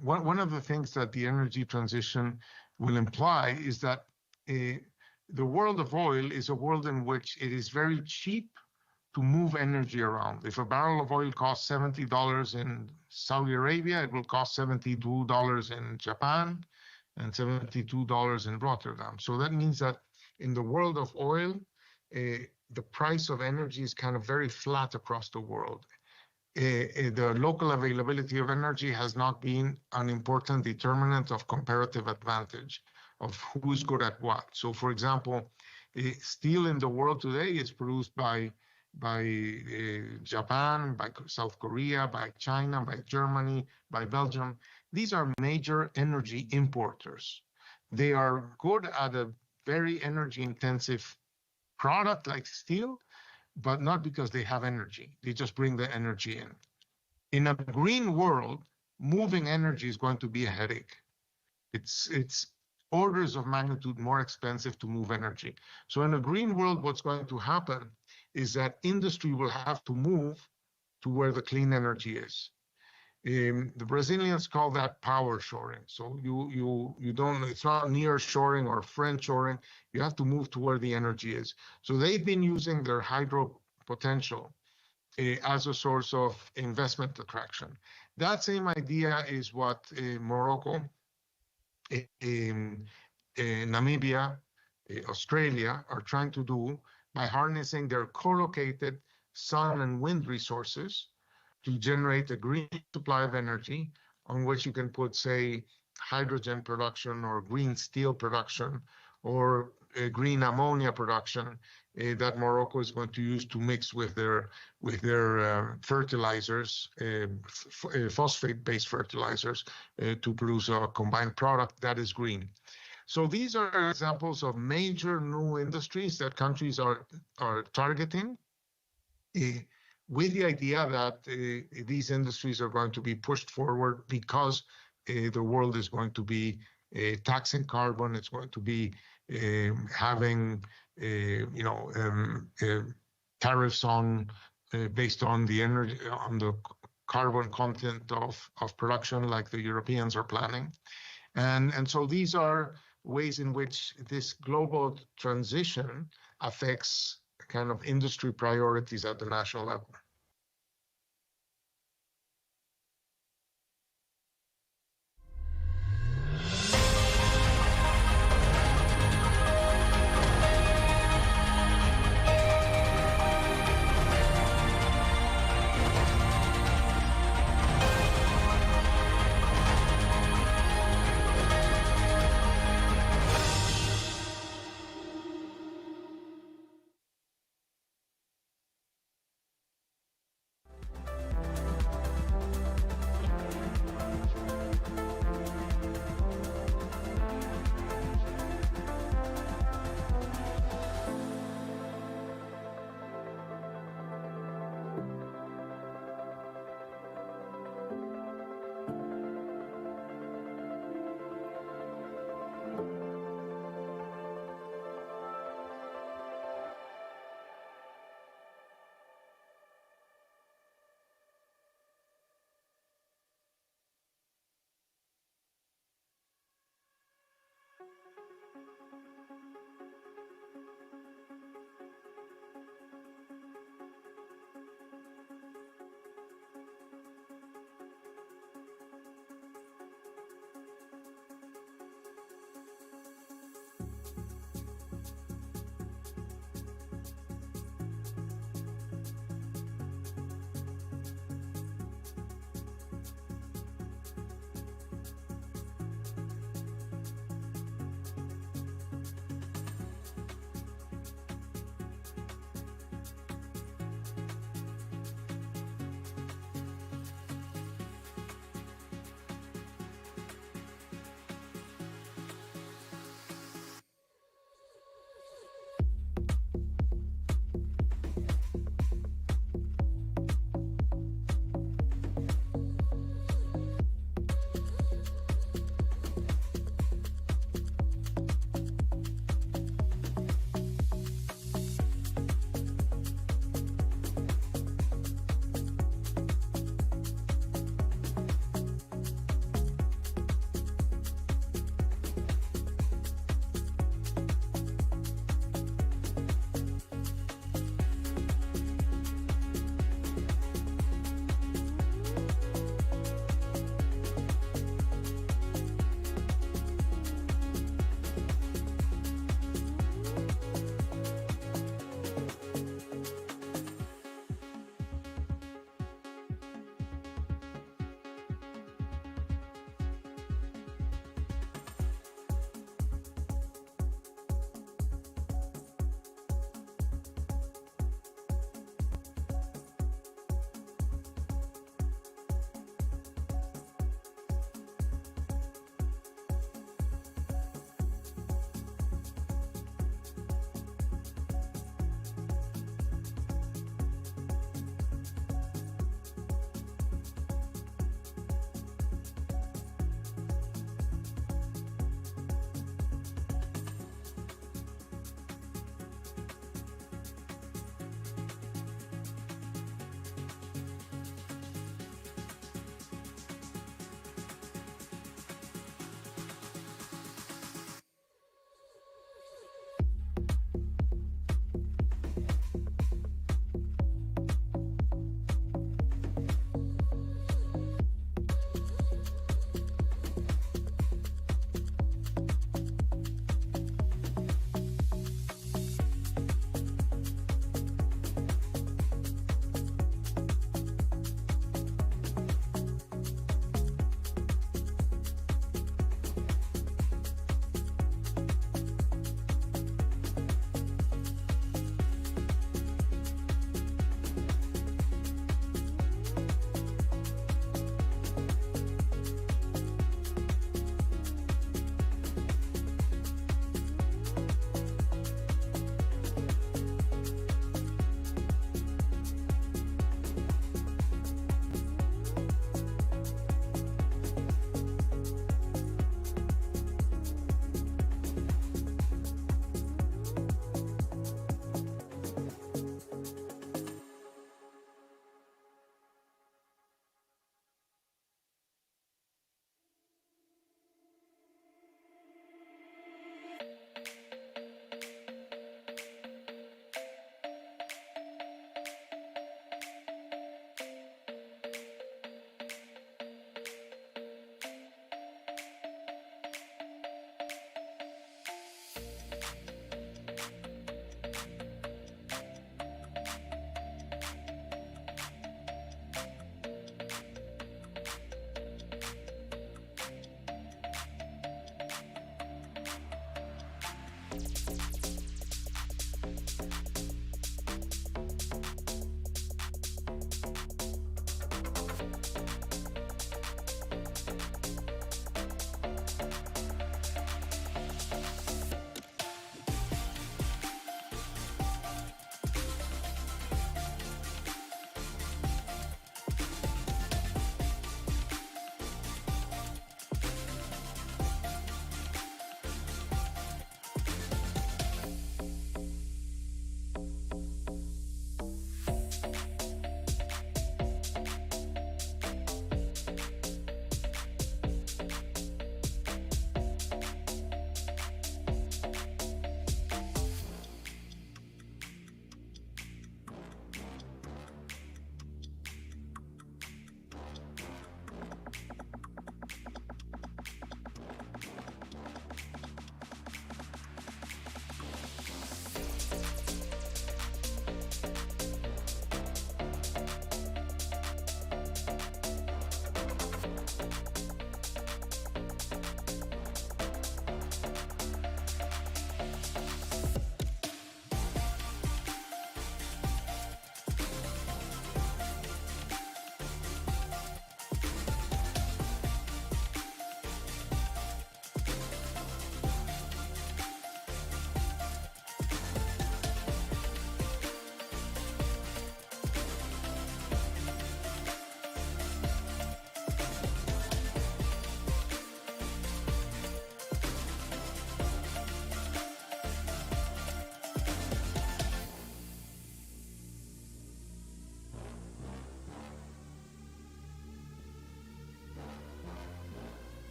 one of the things that the energy transition will imply is that the world of oil is a world in which it is very cheap to move energy around. If a barrel of oil costs $70 in Saudi Arabia, it will cost $72 in Japan and $72 in Rotterdam. So that means that in the world of oil, the price of energy is kind of very flat across the world. The local availability of energy has not been an important determinant of comparative advantage of who's good at what. So, for example, steel in the world today is produced by Japan, by South Korea, by China, by Germany, by Belgium. These are major energy importers. They are good at a very energy-intensive product like steel, but not because they have energy. They just bring the energy in. In a green world, moving energy is going to be a headache. It's orders of magnitude more expensive to move energy. So in a green world, what's going to happen is that industry will have to move to where the clean energy is. The Brazilians call that power shoring. So you don't, it's not near shoring or friend shoring. You have to move to where the energy is. So they've been using their hydro potential as a source of investment attraction. That same idea is what Morocco, Namibia, Australia are trying to do by harnessing their co-located sun and wind resources to generate a green supply of energy on which you can put, say, hydrogen production or green steel production or green ammonia production that Morocco is going to use to mix with their fertilizers, phosphate-based fertilizers, to produce a combined product that is green. So these are examples of major new industries that countries are targeting, with the idea that these industries are going to be pushed forward because the world is going to be taxing carbon. It's going to be having tariffs on based on the energy, on the carbon content of production, like the Europeans are planning. And so these are ways in which this global transition affects kind of industry priorities at the national level.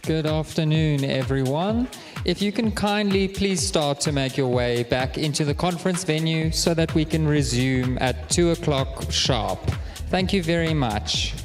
Good afternoon, everyone. If you can kindly please start to make your way back into the conference venue so that we can resume at 2 o'clock sharp. Thank you very much.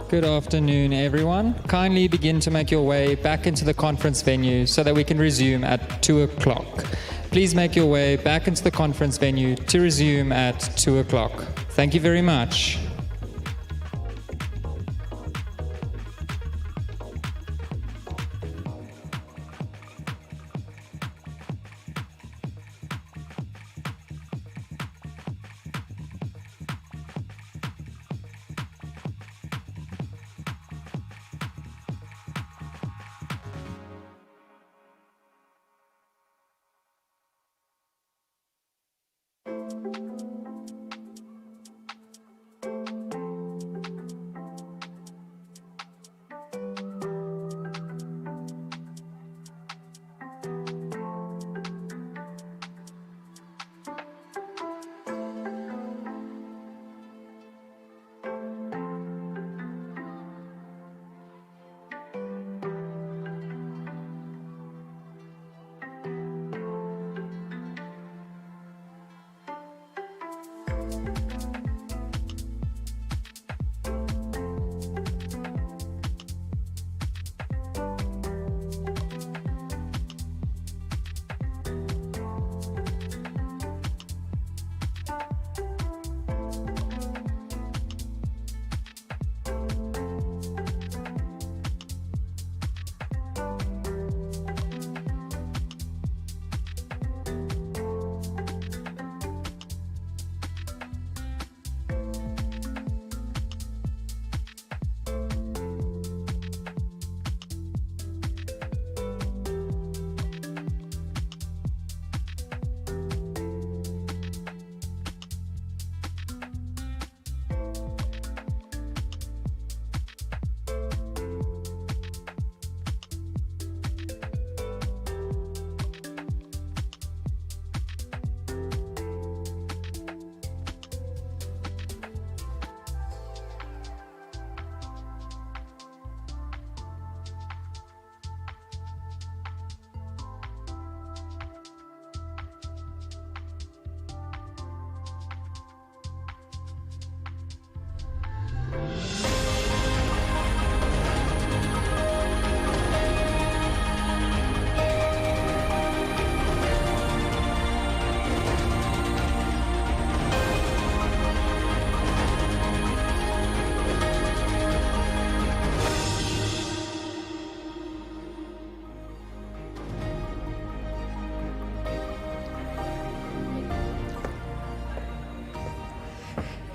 Good afternoon, everyone. Kindly begin to make your way back into the conference venue so that we can resume at 2 o'clock. Please make your way back into the conference venue to resume at 2 o'clock. Thank you very much.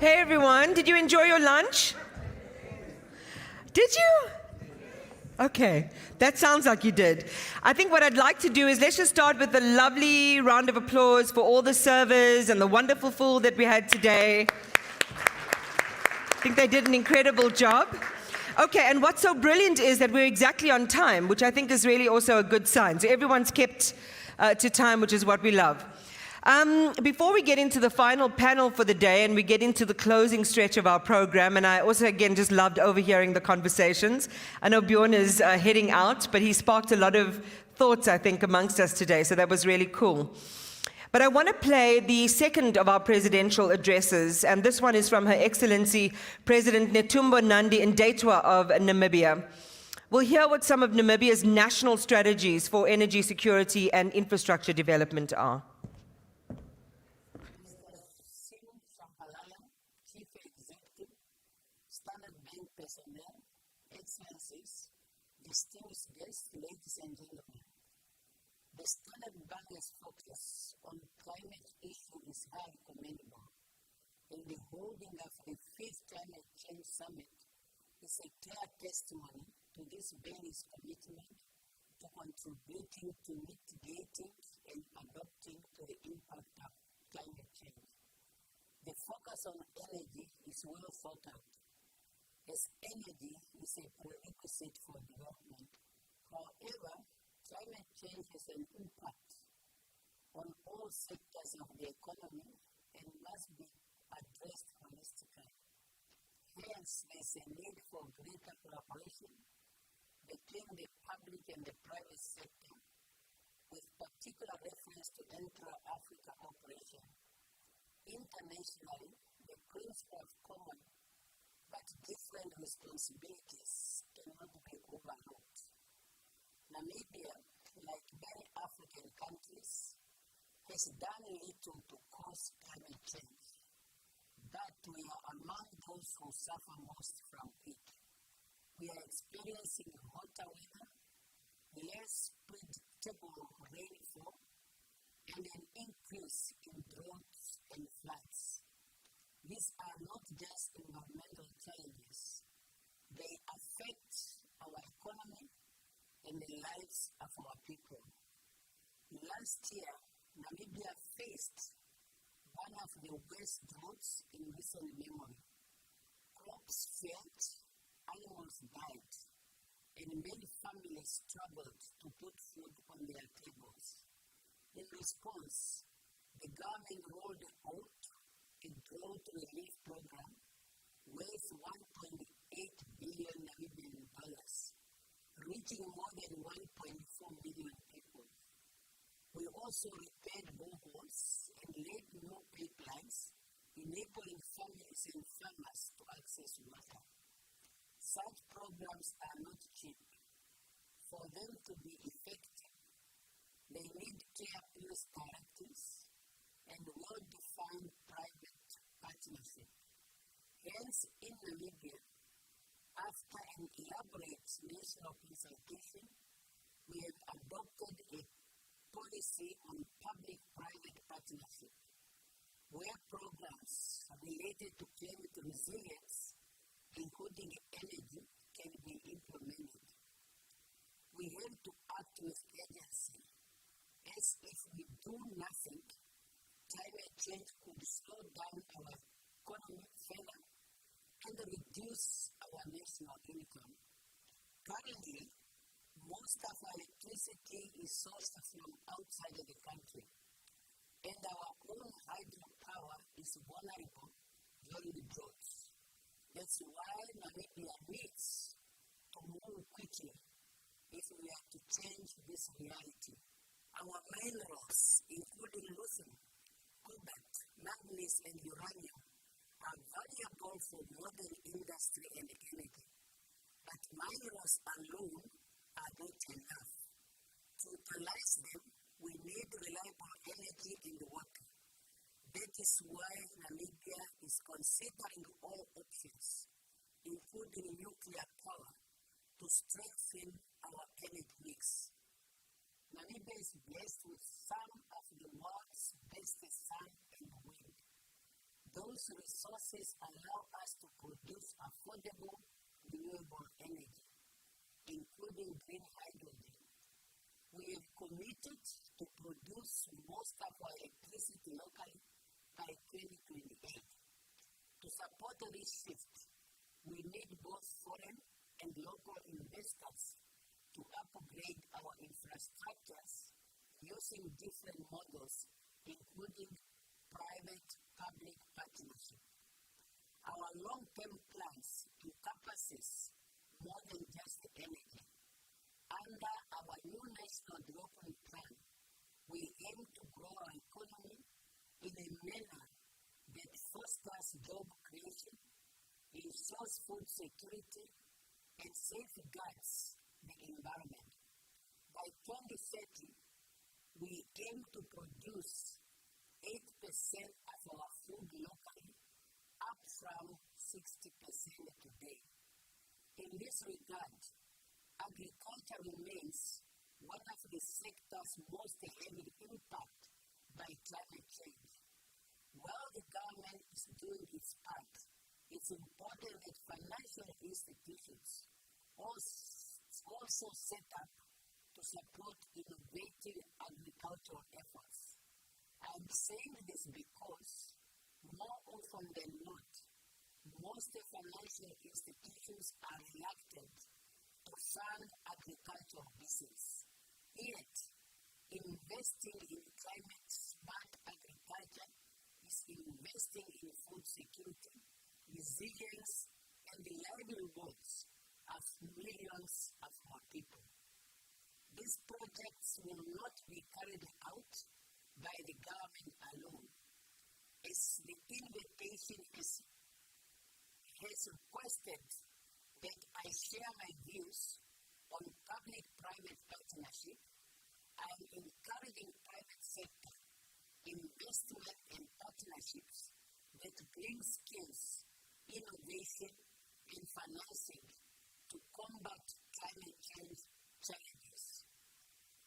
Hey everyone, did you enjoy your lunch? Did you? Okay, that sounds like you did. I think what I'd like to do is let's just start with a lovely round of applause for all the servers and the wonderful food that we had today. I think they did an incredible job. Okay, and what's so brilliant is that we're exactly on time, which I think is really also a good sign. So everyone's kept to time, which is what we love. Before we get into the final panel for the day and we get into the closing stretch of our program, and I also again just loved overhearing the conversations. I know Bjorn is heading out, but he sparked a lot of thoughts, I think, amongst us today, so that was really cool. But I want to play the second of our presidential addresses, and this one is from Her Excellency President Netumbo Nandi-Ndaitwah of Namibia. We'll hear what some of Namibia's national strategies for energy security and infrastructure development are. Sim Tshabalala, Chief Executive, Standard Bank personnel, Excellencies, distinguished guests, ladies and gentlemen. The Standard Bank's focus on climate issue is highly commendable, and the holding of the 5th Climate Change Summit is a clear testimony to this bank's commitment to contributing to mitigating and adapting to the impact of climate change. The focus on energy is well thought out, as energy is a prerequisite for development. However, climate change has an impact on all sectors of the economy and must be addressed holistically. Hence, there is a need for greater collaboration between the public and the private sector, with particular reference to intra-Africa cooperation. Internationally, the principle of common but different responsibilities cannot be overlooked. Namibia, like many African countries, has done little to cause climate change, but we are among those who suffer most from it. We are experiencing hotter weather, less predictable rainfall, and an increase in droughts and floods. These are not just environmental challenges. They affect our economy and the lives of our people. Last year, Namibia faced one of the worst droughts in recent memory. Crops failed, animals died, and many families struggled to put food on their tables. In response, the government rolled out a drought relief program worth $1.8 billion Namibian dollars, reaching more than 1.4 million people. We also repaired boreholes and laid new pipelines, enabling families and farmers to access water. Such programs are not cheap. For them to be effective, they need clear policy directives and well-defined private partnership. Hence, in Namibia, after an elaborate national consultation, we have adopted a policy on public-private partnership, where programs related to climate resilience, including energy, can be implemented. We have to act with urgency, as if we do nothing, climate change could slow down our economy further and reduce our national income. Currently, most of our electricity is sourced from outside of the country, and our own hydropower is vulnerable during the droughts. That's why Namibia needs to move quickly if we are to change this reality. Our minerals, including lithium, cobalt, manganese, and uranium, are valuable for modern industry and energy. But minerals alone are not enough. To utilize them, we need reliable energy and water. That is why Namibia is considering all options, including nuclear power, to strengthen our energy mix. Namibia is blessed with some of the world's best sun and wind. Those Those resources allow us to produce affordable, renewable energy, including green hydrogen. We have committed to produce most of our electricity locally by 2028. To support this shift, we need both foreign and local investors to upgrade our infrastructures using different models, including private-public partnership. Our long-term plans encompasses more than just energy. Under our new national development plan, we aim to grow our economy in a manner that fosters job creation, ensures food security, and safeguards the environment. By 2030, we aim to produce 8% of our food locally, up from 60% today. In this regard, agriculture remains one of the sectors most heavily impacted by climate change. While the government is doing its part, it's important that financial institutions also set up to support innovative agricultural efforts. I'm saying this because, more often than not, most financial institutions are reluctant to fund agricultural business. Yet, investing in climate-smart agriculture is investing in food security, resilience, and the livelihoods of millions of our people. These projects will not be carried out by the government alone, as the invitation has requested that I share my views on public-private partnership. I'm encouraging private sector investment and partnerships that bring skills, innovation, and financing to combat climate change challenges.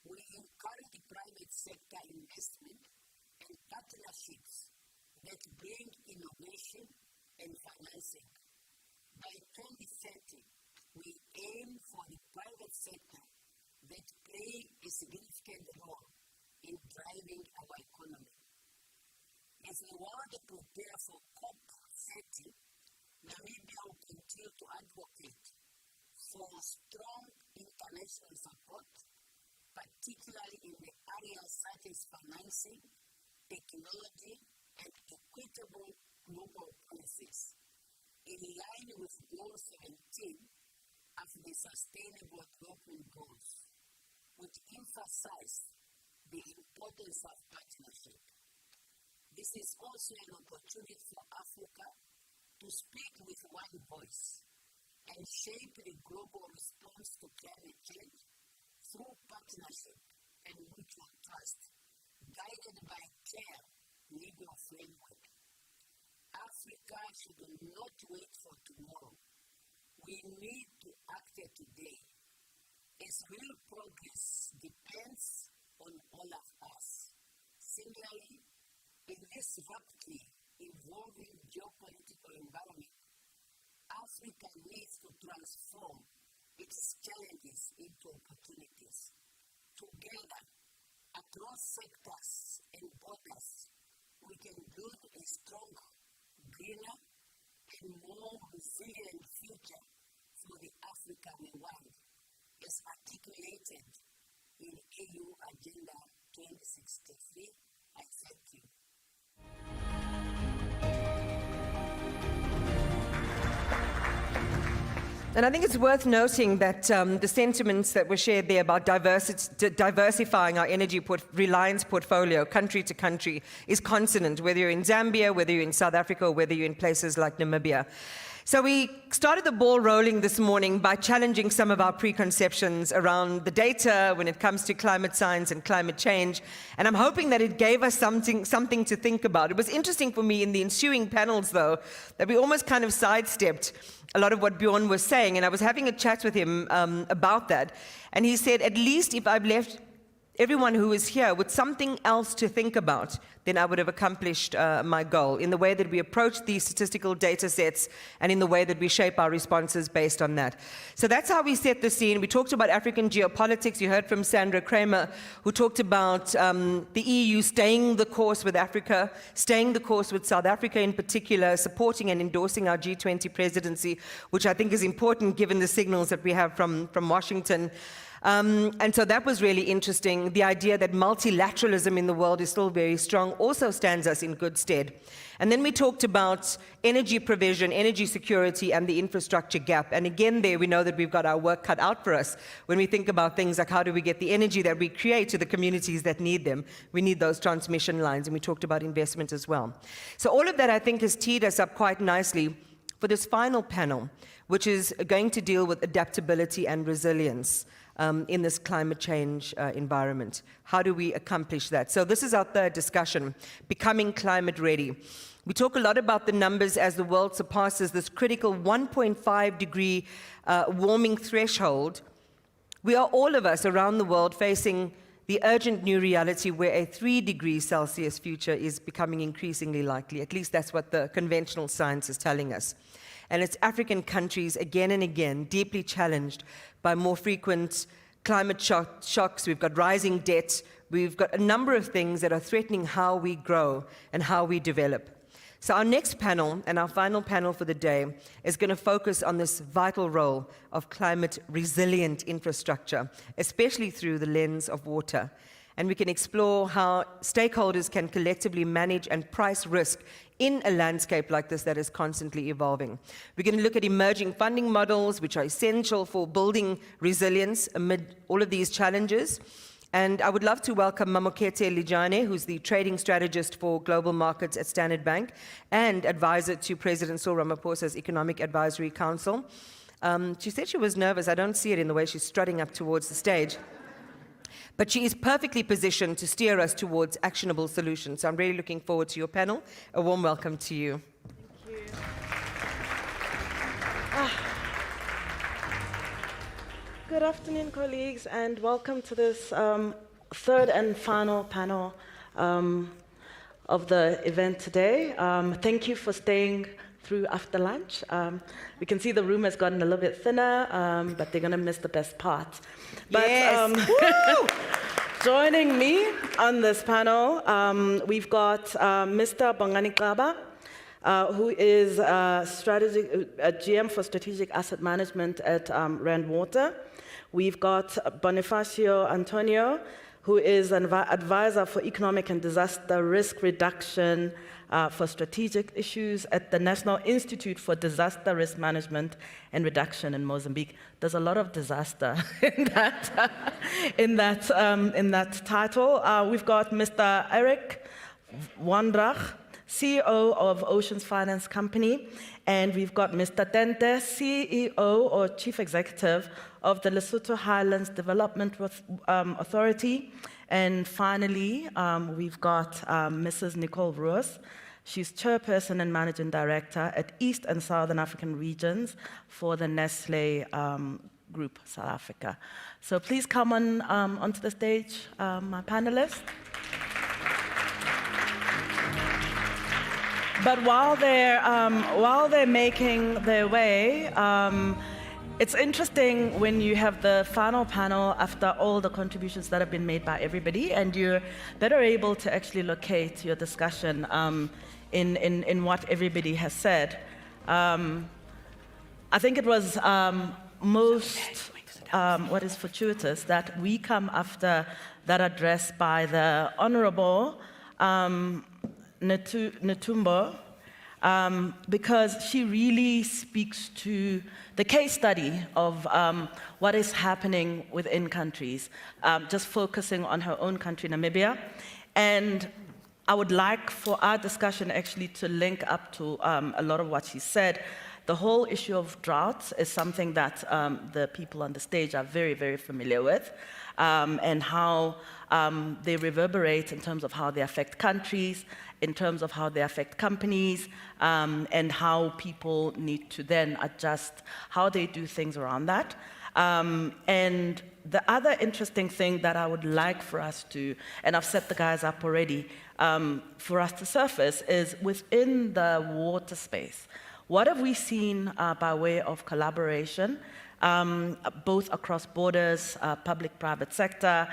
We encourage private sector investment and partnerships that bring innovation and financing. By 2030, we aim for the private sector that play a significant role in driving our economy. As the world prepares for COP30, Namibia will continue to advocate for strong international support, particularly in the areas such as financing, technology, and equitable global policies, in line with Goal 17 of the Sustainable Development Goals, which emphasize the importance of partnership. This is also an opportunity for Africa to speak with one voice and shape the global response to climate change through partnership and mutual trust, guided by a clear legal framework. Africa should not wait for tomorrow. We need to act today, as real progress depends on all of us. Similarly, in this rapidly evolving geopolitical environment, Africa needs to transform its challenges into opportunities. Together, across sectors and borders, we can build a strong, greener, and more resilient future for the Africa we want, as articulated in AU Agenda 2063. I thank you. And I think it's worth noting that the sentiments that were shared there about diversifying our energy reliance portfolio country to country is consonant, whether you're in Zambia, whether you're in South Africa, or whether you're in places like Namibia. So we started the ball rolling this morning by challenging some of our preconceptions around the data when it comes to climate science and climate change. And I'm hoping that it gave us something to think about. It was interesting for me in the ensuing panels, though, that we almost kind of sidestepped a lot of what Bjorn was saying. And I was having a chat with him about that. And he said, at least if I've left everyone who is here with something else to think about, then I would have accomplished my goal in the way that we approach these statistical data sets and in the way that we shape our responses based on that. So that's how we set the scene. We talked about African geopolitics. You heard from Sandra Kramer, who talked about the EU staying the course with Africa, staying the course with South Africa in particular, supporting and endorsing our G20 presidency, which I think is important given the signals that we have from Washington. And so that was really interesting. The idea that multilateralism in the world is still very strong also stands us in good stead. And then we talked about energy provision, energy security, and the infrastructure gap. And again, there we know that we've got our work cut out for us when we think about things like how do we get the energy that we create to the communities that need them. We need those transmission lines, and we talked about investment as well. So all of that, I think, has teed us up quite nicely for this final panel, which is going to deal with adaptability and resilience in this climate change environment. How do we accomplish that? So this is our third discussion, becoming climate ready. We talk a lot about the numbers as the world surpasses this critical 1.5 degree warming threshold. We are, all of us around the world, facing the urgent new reality where a 3 degrees Celsius future is becoming increasingly likely. At least that's what the conventional science is telling us. And it's African countries, again and again, deeply challenged by more frequent climate shocks. We've got rising debt. We've got a number of things that are threatening how we grow and how we develop. So our next panel, and our final panel for the day, is going to focus on this vital role of climate-resilient infrastructure, especially through the lens of water. And we can explore how stakeholders can collectively manage and price risk in a landscape like this that is constantly evolving. We're going to look at emerging funding models, which are essential for building resilience amid all of these challenges. And I would love to welcome Mamokete Lijane, who's the trading strategist for global markets at Standard Bank and advisor to President Cyril Ramaphosa's Economic Advisory Council. She said she was nervous. I don't see it in the way she's strutting up towards the stage. But she is perfectly positioned to steer us towards actionable solutions. So I'm really looking forward to your panel. A warm welcome to you. Thank you. Good afternoon, colleagues, and welcome to this third and final panel of the event today. Thank you for staying through after lunch. We can see the room has gotten a little bit thinner, but they're going to miss the best part. But yes. Joining me on this panel, we've got Mr. Bongani Kaba, who is a GM for Strategic Asset Management at Rand Water. We've got Bonifacio Antonio, who is an advisor for economic and disaster risk reduction for strategic issues at the National Institute for Disaster Risk Management and Reduction in Mozambique. There's a lot of disaster in that title. We've got Mr. Eric Wandrach, CEO of Oceans Finance Company, and we've got Mr. Dente, CEO or Chief Executive of the Lesotho Highlands Development Authority. And finally, we've got Mrs. Nicole Roos. She's Chairperson and Managing Director at East and Southern African Regions for the Nestle Group, South Africa. So please come onto the stage, my panelists. But while they're making their way, it's interesting when you have the final panel after all the contributions that have been made by everybody, and you're better able to actually locate your discussion in what everybody has said. I think it was most fortuitous that we come after that address by the Honorable Netumbo, because she really speaks to the case study of what is happening within countries, just focusing on her own country, Namibia. And I would like for our discussion actually to link up to a lot of what she said. The whole issue of droughts is something that the people on the stage are very, very familiar with, and how they reverberate in terms of how they affect countries, in terms of how they affect companies, and how people need to then adjust how they do things around that. And the other interesting thing that I would like for us to, and I've set the guys up already, for us to surface is within the water space. What have we seen by way of collaboration, both across borders, public-private sector,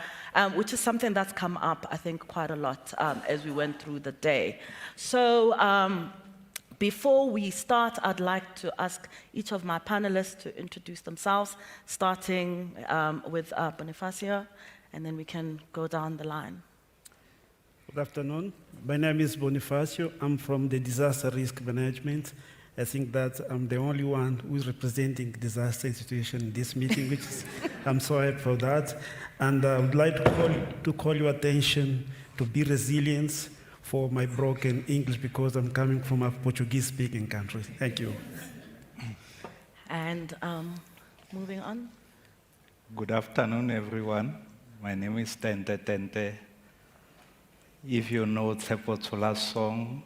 which is something that's come up, I think, quite a lot as we went through the day. So before we start, I'd like to ask each of my panelists to introduce themselves, starting with Bonifacio, and then we can go down the line. Good afternoon. My name is Bonifacio. I'm from the Disaster Risk Management. I think that I'm the only one who's representing disaster institution in this meeting, which is, I'm sorry for that. And I would like to call your attention to be resilient for my broken English, because I'm coming from a Portuguese-speaking country. Thank you. And moving on. Good afternoon, everyone. My name is Tente Tente. If you know Tshepotsola's song,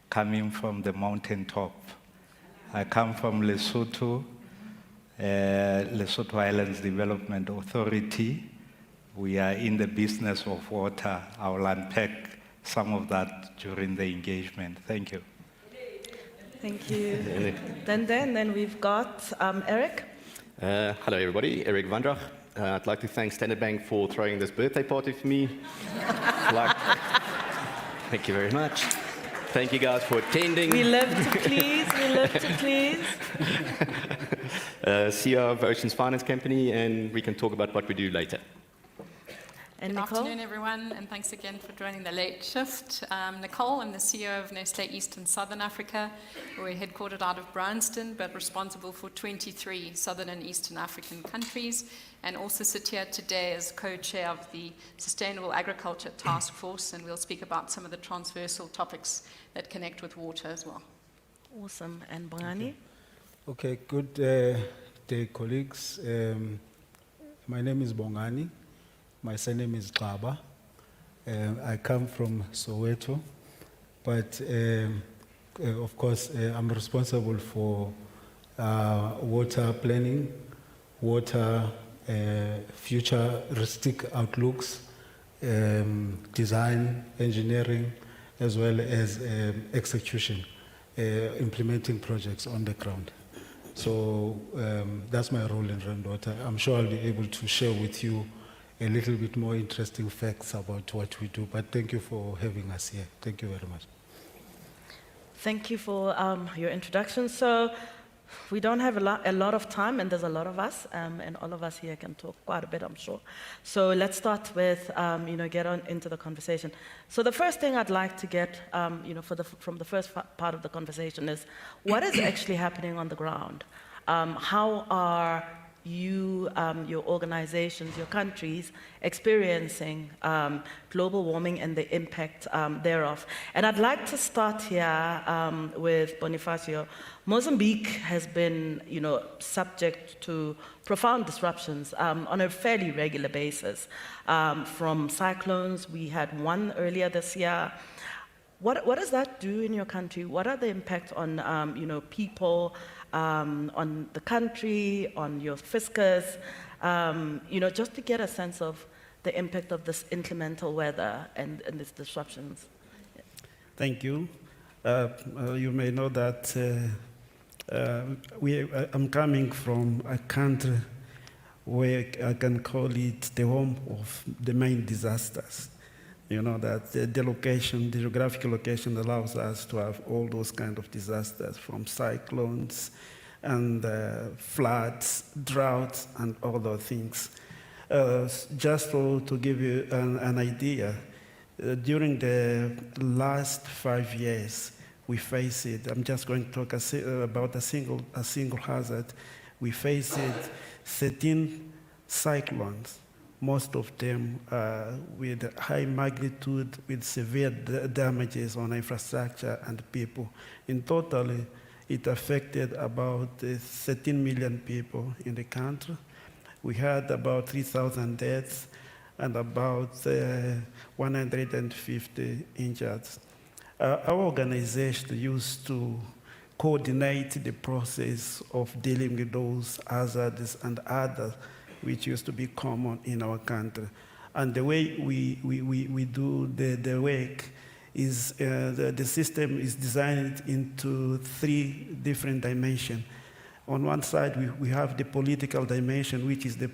Coming from the Mountaintop, I come from Lesotho, Lesotho Islands Development Authority. We are in the business of water. I will unpack some of that during the engagement. Thank you. Thank you. Then we've got Eric. Hello, everybody. Eric Vandrach. I'd like to thank Standard Bank for throwing this birthday party for me. Thank you very much. Thank you guys for attending. We live to please, we live to please. CEO of Oceans Finance Company, and we can talk about what we do later. And Good Nicole? afternoon, everyone, and thanks again for joining the late shift. Nicole, I'm the CEO of Nestlé East and Southern Africa. We're headquartered out of Bryanston, but responsible for 23 Southern and Eastern African countries, and also sit here today as co-chair of the Sustainable Agriculture Task Force, and we'll speak about some of the transversal topics that connect with water as well. Awesome. And Bongani? Okay, good day, colleagues. My name is Bongani. My surname is Kaba. I come from Soweto, but of course I'm responsible for water planning, water futuristic outlooks, design, engineering, as well as execution, implementing projects on the ground. So that's my role in Rainwater. I'm sure I'll be able to share with you a little bit more interesting facts about what we do, but thank you for having us here. Thank you very much. Thank you for your introduction. So we don't have a lot of time, and there's a lot of us, and all of us here can talk quite a bit, I'm sure. So let's start with, get on into the conversation. So the first thing I'd like to get, from the first part of the conversation is, what is actually happening on the ground? How are you, your organizations, your countries experiencing global warming and the impact thereof? And I'd like to start here with Bonifacio. Mozambique has been, subject to profound disruptions on a fairly regular basis. From cyclones, we had one earlier this year. What does that do in your country? What are the impacts on, people, on the country, on your fiscus, just to get a sense of the impact of this inclemental weather and these disruptions? Thank you. You may know that I'm coming from a country where I can call it the home of the main disasters. You know that the location, the geographical location allows us to have all those kind of disasters, from cyclones and floods, droughts, and other things. Just to give you an idea, during the last 5 years, we face it. I'm just going to talk about a single hazard. We faced 13 cyclones, most of them with high magnitude, with severe damages on infrastructure and people. In total, it affected about 13 million people in the country. We had about 3,000 deaths and about 150 injured. Our organization used to coordinate the process of dealing with those hazards and other which used to be common in our country. And the way we do the work is the system is designed into 3 different dimensions. On one side, we have the political dimension, which is the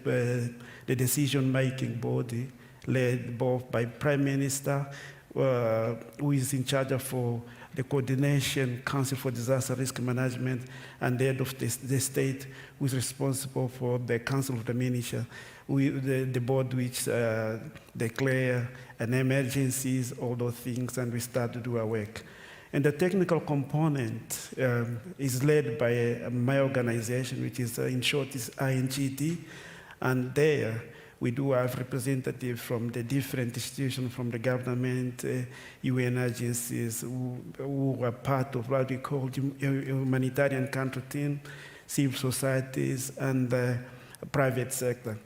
decision-making body, led both by Prime Minister, who is in charge for the Coordination Council for Disaster Risk Management, and the head of the state, who is responsible for the Council of the Minister, the board which declare an emergencies, all those things, and we start to do our work. And the technical component is led by my organization, which is in short is INGT, and there we do have representatives from the different institutions, from the government, UN agencies, who are part of what we call humanitarian country team, civil societies, and private sector.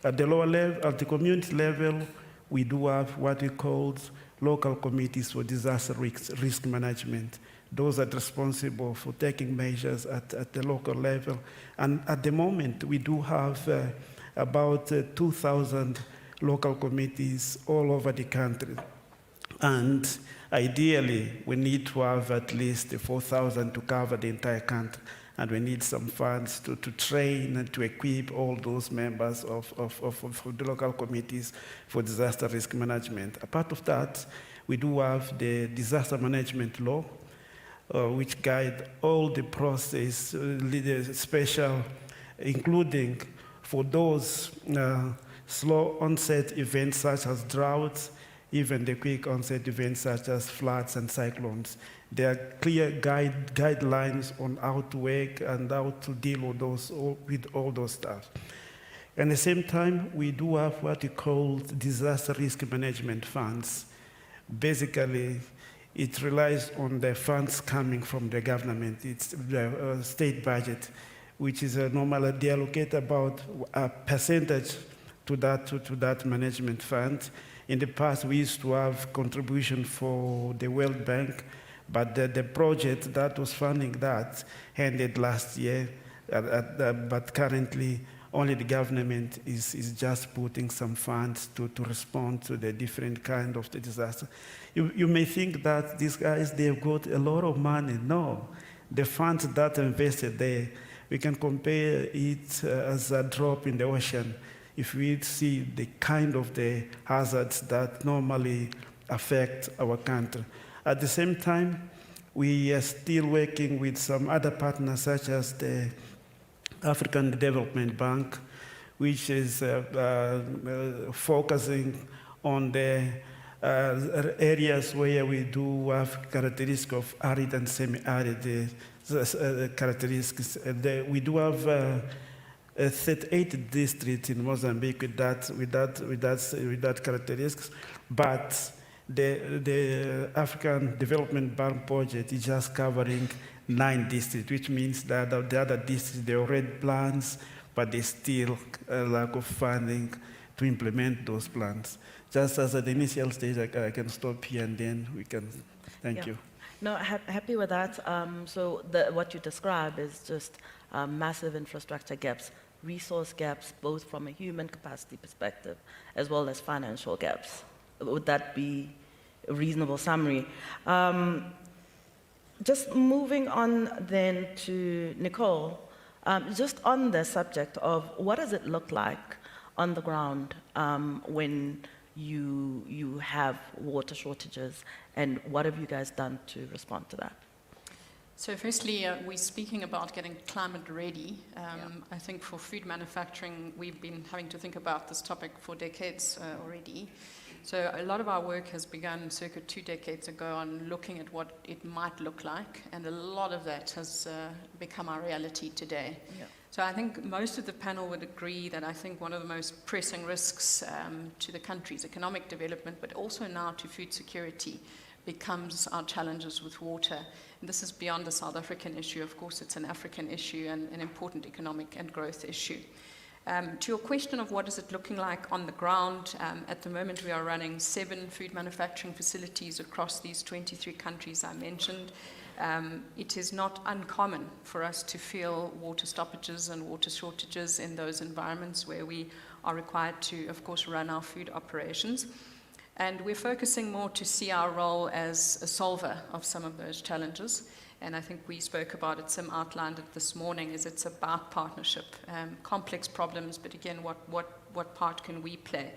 At the lower level, at the community level, we do have what we call local committees for disaster risk management. Those are responsible for taking measures at the local level. And at the moment, we do have about 2,000 local committees all over the country. And ideally, we need to have at least 4,000 to cover the entire country. And we need some funds to train and to equip all those members of the local committees for disaster risk management. Apart of that, we do have the disaster management law, which guide all the process, special, including for those slow onset events such as droughts, even the quick onset events such as floods and cyclones. There are clear guidelines on how to work and how to deal with all those stuff. At the same time, we do have what we call disaster risk management funds. Basically, it relies on the funds coming from the government. It's the state budget, which is normally they allocate about a percentage to that management fund. In the past, we used to have contribution for the World Bank, but the project that was funding that ended last year, but currently only the government is just putting some funds to respond to the different kind of the disaster. You may think that these guys, they've got a lot of money. No, the funds that are invested there, we can compare it as a drop in the ocean. If we see the kind of the hazards that normally affect our country. At the same time, we are still working with some other partners, such as the African Development Bank, which is focusing on the areas where we do have characteristics of arid and semi-arid characteristics. We do have 38 districts in Mozambique with that characteristics, but the African Development Bank project is just covering 9 districts, which means that the other districts, they already plans, but they still lack of funding to implement those plans. Just as at the initial stage, I can stop here and then we can, thank you. No, happy with that. So what you describe is just massive infrastructure gaps, resource gaps, both from a human capacity perspective as well as financial gaps. Would that be a reasonable summary? Just moving on then to Nicole, just on the subject of what does it look like on the ground when you have water shortages, and what have you guys done to respond to that? So firstly, we're speaking about getting climate ready. I think for food manufacturing, we've been having to think about this topic for decades already. So a lot of our work has begun circa 2 decades ago on looking at what it might look like, and a lot of that has become our reality today. Yeah. So I think most of the panel would agree that I think one of the most pressing risks to the country's economic development, but also now to food security, becomes our challenges with water. And this is beyond a South African issue. Of course, it's an African issue and an important economic and growth issue. To your question of what is it looking like on the ground, at the moment we are running 7 food manufacturing facilities across these 23 countries I mentioned. It is not uncommon for us to feel water stoppages and water shortages in those environments where we are required to, of course, run our food operations. And we're focusing more to see our role as a solver of some of those challenges. And I think we spoke about it, Sim outlined it this morning, is it's about partnership, complex problems, but again, what part can we play?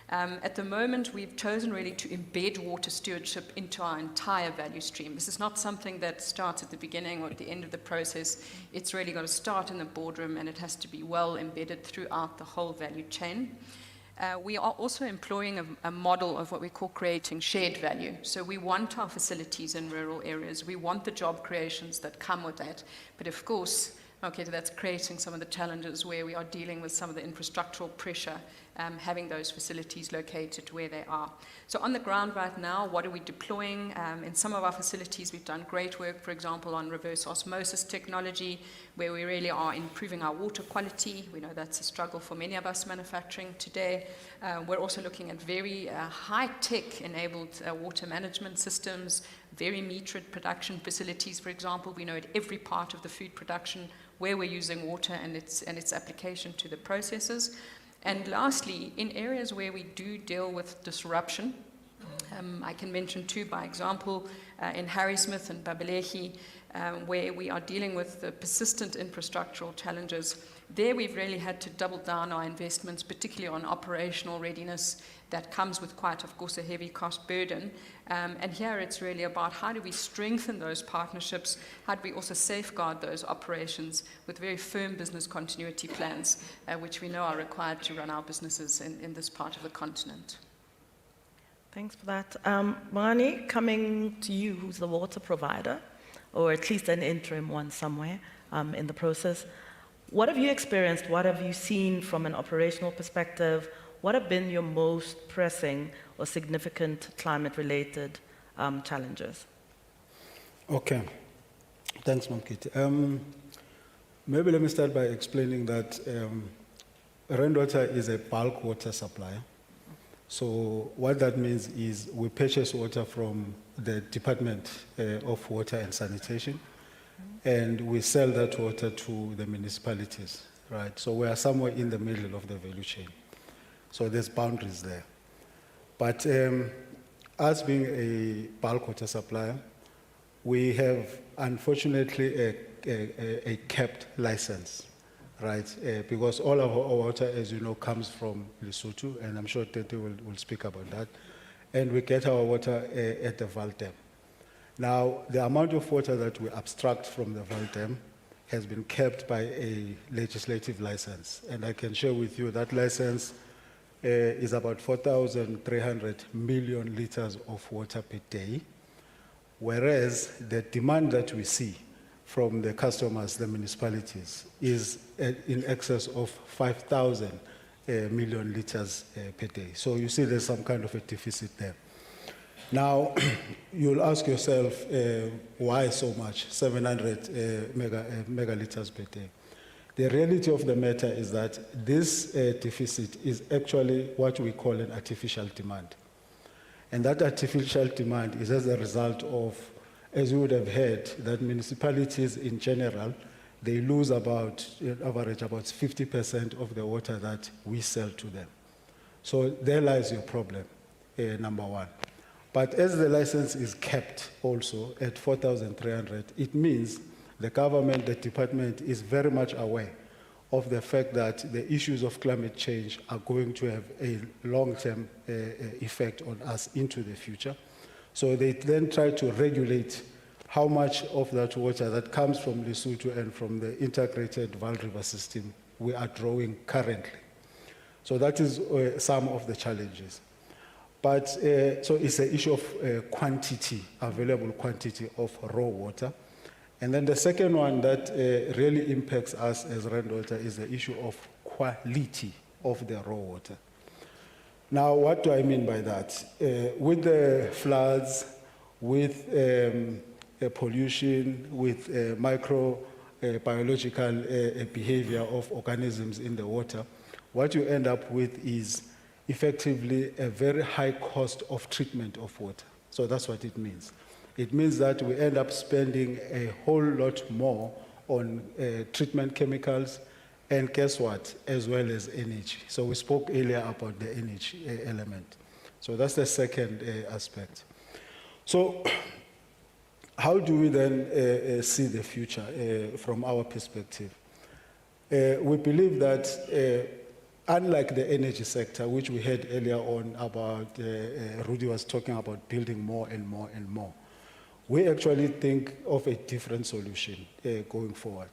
At the moment, we've chosen really to embed water stewardship into our entire value stream. This is not something that starts at the beginning or at the end of the process. It's really got to start in the boardroom, and it has to be well embedded throughout the whole value chain. We are also employing a model of what we call creating shared value. So we want our facilities in rural areas. We want the job creations that come with that. But of course, okay, that's creating some of the challenges where we are dealing with some of the infrastructural pressure, having those facilities located where they are. So on the ground right now, what are we deploying? In some of our facilities, we've done great work, for example, on reverse osmosis technology, where we really are improving our water quality. We know that's a struggle for many of us manufacturing today. We're also looking at very high-tech enabled water management systems, very metered production facilities, for example. We know at every part of the food production where we're using water and its application to the processes. And lastly, in areas where we do deal with disruption, I can mention 2 by example, in Harrismith and Babelehi, where we are dealing with the persistent infrastructural challenges. There we've really had to double down our investments, particularly on operational readiness. That comes with quite, of course, a heavy cost burden. And here it's really about how do we strengthen those partnerships, how do we also safeguard those operations with very firm business continuity plans, which we know are required to run our businesses in this part of the continent. Thanks for that. Mani, coming to you, who's the water provider, or at least an interim one somewhere in the process. What have you experienced? What have you seen from an operational perspective? What have been your most pressing or significant climate-related challenges? Okay. Thanks, Mom Kitty. Maybe let me start by explaining that rainwater is a bulk water supplier. So what that means is we purchase water from the Department of Water and Sanitation, and we sell that water to the municipalities, right? So we are somewhere in the middle of the value chain. So there's boundaries there. But us being a bulk water supplier, we have, unfortunately, a capped license, right? Because all of our water, as you know, comes from Lesotho, and I'm sure Tete will speak about that. And we get our water at the Vaal Dam. Now, the amount of water that we abstract from the Vaal Dam has been capped by a legislative license. And I can share with you that license is about 4,300 million liters of water per day, whereas the demand that we see from the customers, the municipalities, is in excess of 5,000 million liters per day. So you see there's some kind of a deficit there. Now, you'll ask yourself, why so much, 700 megaliters per day? The reality of the matter is that this deficit is actually what we call an artificial demand. And that artificial demand is as a result of, as you would have heard, that municipalities in general, they lose about, on average, about 50% of the water that we sell to them. So there lies your problem, number one. But as the license is kept also at 4,300, it means the government, the department is very much aware of the fact that the issues of climate change are going to have a long-term effect on us into the future. So they then try to regulate how much of that water that comes from Lesotho and from the integrated Vaal River system we are drawing currently. So that is some of the challenges. But so it's an issue of quantity, available quantity of raw water. And then the second one that really impacts us as rainwater is the issue of quality of the raw water. Now, what do I mean by that? With the floods, with pollution, with micro biological behavior of organisms in the water, what you end up with is effectively a very high cost of treatment of water. So that's what it means. It means that we end up spending a whole lot more on treatment chemicals, and guess what, as well as energy. So we spoke earlier about the energy element. So that's the second aspect. So how do we then see the future from our perspective? We believe that unlike the energy sector, which we heard earlier on about, Rudy was talking about building more and more and more, we actually think of a different solution going forward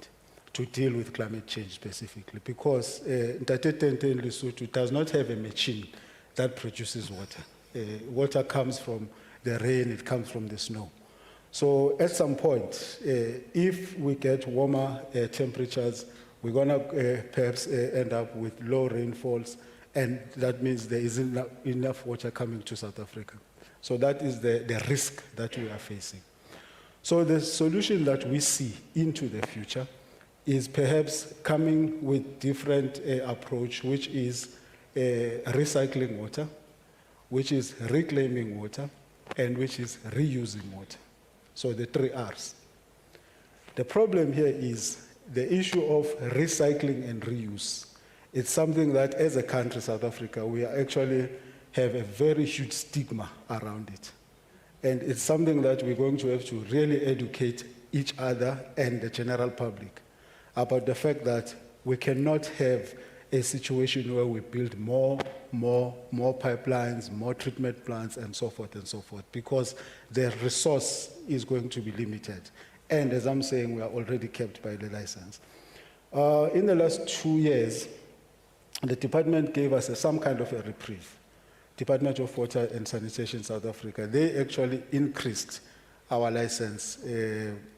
to deal with climate change specifically, because Ntate Tente in Lesotho does not have a machine that produces water. Water comes from the rain, it comes from the snow. So at some point, if we get warmer temperatures, we're going to perhaps end up with low rainfalls, and that means there isn't enough water coming to South Africa. So that is the risk that we are facing. So the solution that we see into the future is perhaps coming with different approach, which is recycling water, which is reclaiming water, and which is reusing water. So the 3 R's. The problem here is the issue of recycling and reuse. It's something that as a country, South Africa, we actually have a very huge stigma around it. And it's something that we're going to have to really educate each other and the general public about the fact that we cannot have a situation where we build more pipelines, more treatment plants, and so forth, because the resource is going to be limited. And as I'm saying, we are already kept by the license. In the last 2 years, the department gave us some kind of a reprieve. Department of Water and Sanitation South Africa, they actually increased our license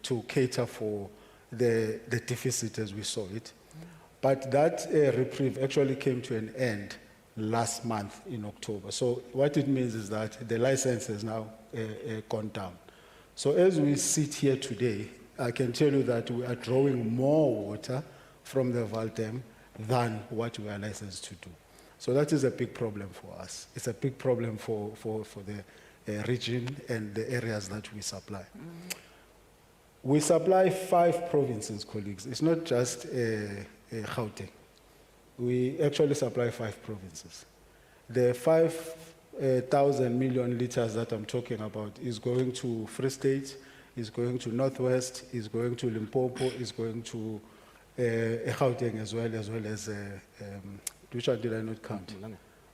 to cater for the deficit as we saw it. But that reprieve actually came to an end last month in October. So what it means is that the license has now gone down. So as we sit here today, I can tell you that we are drawing more water from the Val Dam than what we are licensed to do. So that is a big problem for us. It's a big problem for the region and the areas that we supply. We supply 5 provinces, colleagues. It's not just Gauteng. We actually supply 5 provinces. The 5,000 million liters that I'm talking about is going to Free State, is going to Northwest, is going to Limpopo, is going to Gauteng as well as which one did I not count?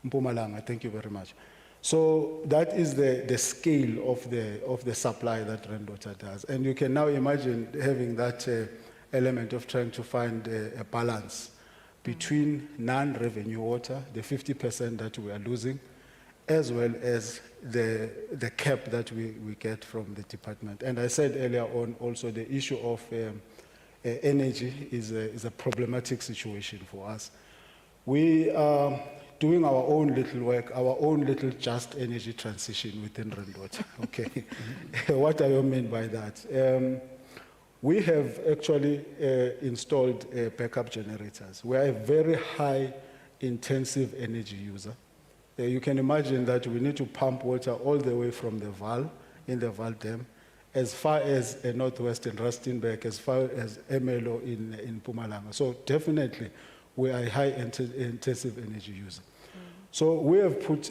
Mpumalanga, thank you very much. So that is the scale of the supply that Rainwater does. And you can now imagine having that element of trying to find a balance between non-revenue water, the 50% that we are losing, as well as the cap that we get from the department. And I said earlier on also the issue of energy is a problematic situation for us. We are doing our own little work, our own little just energy transition within Rainwater. Okay, what do I mean by that? We have actually installed backup generators. We are a very high intensive energy user. You can imagine that we need to pump water all the way from the Val, in the Val Dam, as far as Northwest and Rustenburg, as far as Emelo in Mpumalanga. So definitely, we are a high intensive energy user. So we have put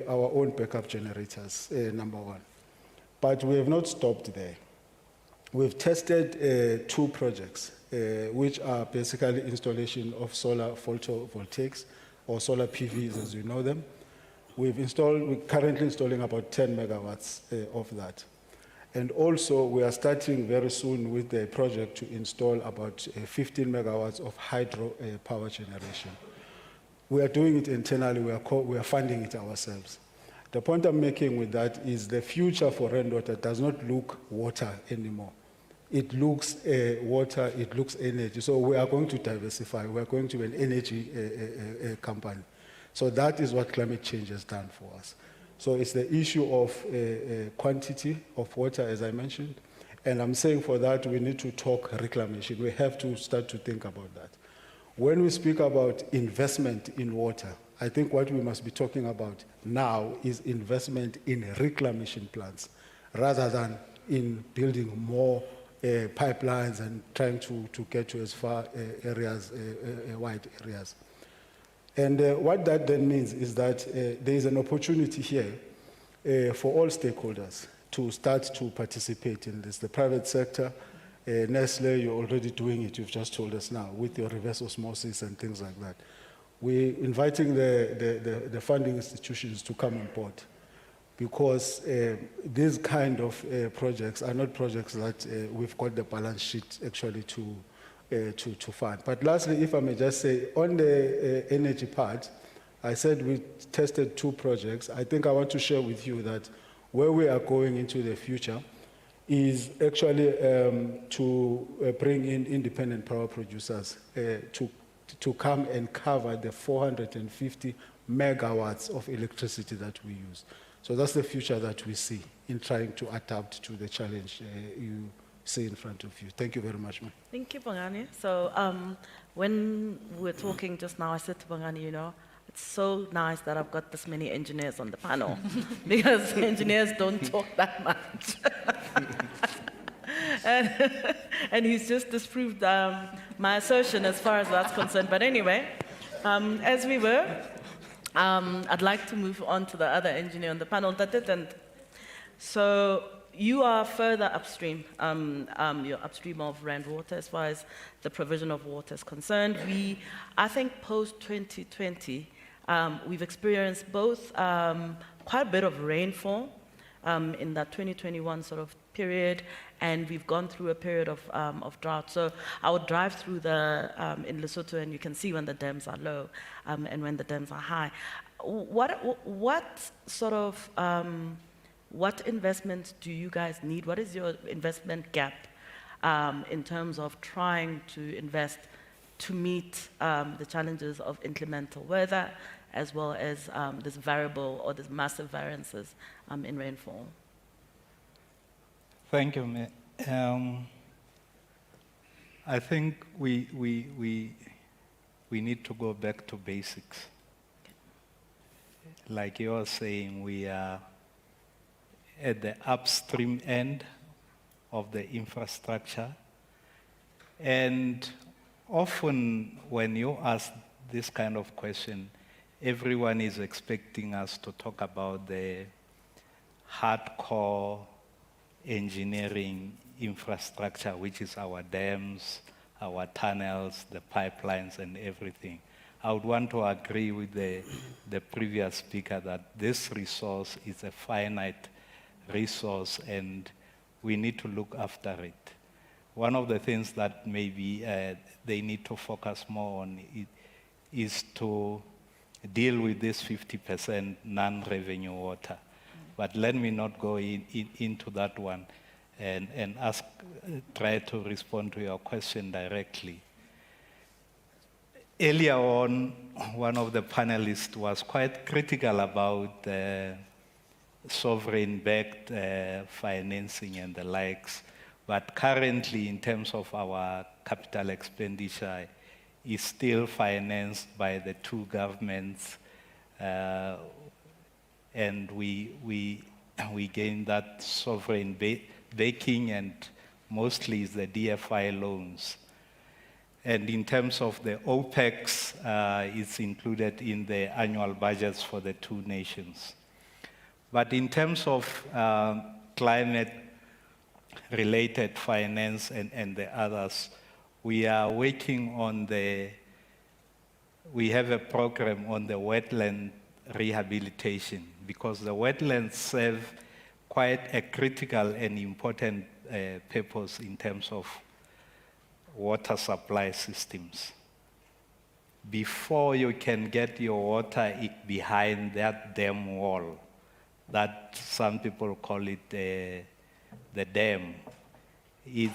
our own backup generators, number one. But we have not stopped there. We've tested 2 projects, which are basically installation of solar photovoltaics, or solar PVs as you know them. We're currently installing about 10 megawatts of that. And also, we are starting very soon with the project to install about 15 megawatts of hydro power generation. We are doing it internally, we are funding it ourselves. The point I'm making with that is the future for Rainwater does not look water anymore. It looks water, it looks energy. So we are going to diversify. We are going to be an energy company. So that is what climate change has done for us. So it's the issue of quantity of water, as I mentioned, And I'm saying for that, we need to talk reclamation. We have to start to think about that. When we speak about investment in water, I think what we must be talking about now is investment in reclamation plants, rather than in building more pipelines and trying to get to as far areas, wide areas. And what that then means is that there is an opportunity here for all stakeholders to start to participate in this. The private sector, Nestle, you're already doing it, you've just told us now, with your reverse osmosis and things like that. We're inviting the funding institutions to come on board, because these kind of projects are not projects that we've got the balance sheet actually to fund. But lastly, if I may just say, on the energy part, I said we tested 2 projects. I think I want to share with you that where we are going into the future is actually to bring in independent power producers to come and cover the 450 megawatts of electricity that we use. So that's the future that we see in trying to adapt to the challenge you see in front of you. Thank you very much, ma'am. Thank you, Bongani. So when we were talking just now, I said to Bongani, you know, it's so nice that I've got this many engineers on the panel, because engineers don't talk that much. and he's just disproved my assertion as far as that's concerned. But anyway, as we were, I'd like to move on to the other engineer on the panel that didn't. So you are further upstream. You're upstream of Rand Water as far as the provision of water is concerned. I think post-2020, we've experienced both quite a bit of rainfall in that 2021 sort of period, and we've gone through a period of drought. So I would drive through in Lesotho, and you can see when the dams are low and when the dams are high. What sort of what investment do you guys need? What is your investment gap in terms of trying to invest to meet the challenges of inclemental weather, as well as this variable or this massive variances in rainfall? Thank you. I think we need to go back to basics. Like you were saying, we are at the upstream end of the infrastructure. And often when you ask this kind of question, everyone is expecting us to talk about the hardcore engineering infrastructure, which is our dams, our tunnels, the pipelines, and everything. I would want to agree with the previous speaker that this resource is a finite resource and we need to look after it. One of the things that maybe they need to focus more on is to deal with this 50% non-revenue water. But let me not go into that one and try to respond to your question directly. Earlier on, one of the panelists was quite critical about sovereign-backed financing and the likes. But currently, in terms of our capital expenditure, is still financed by the 2 governments, and we gain that sovereign backing, and mostly is the DFI loans. And in terms of the OPEX, it's included in the annual budgets for the 2 nations. But in terms of climate-related finance and the others, we are working on we have a program on the wetland rehabilitation, because the wetlands serve quite a critical and important purpose in terms of water supply systems. Before you can get your water behind that dam wall, that some people call it the dam, you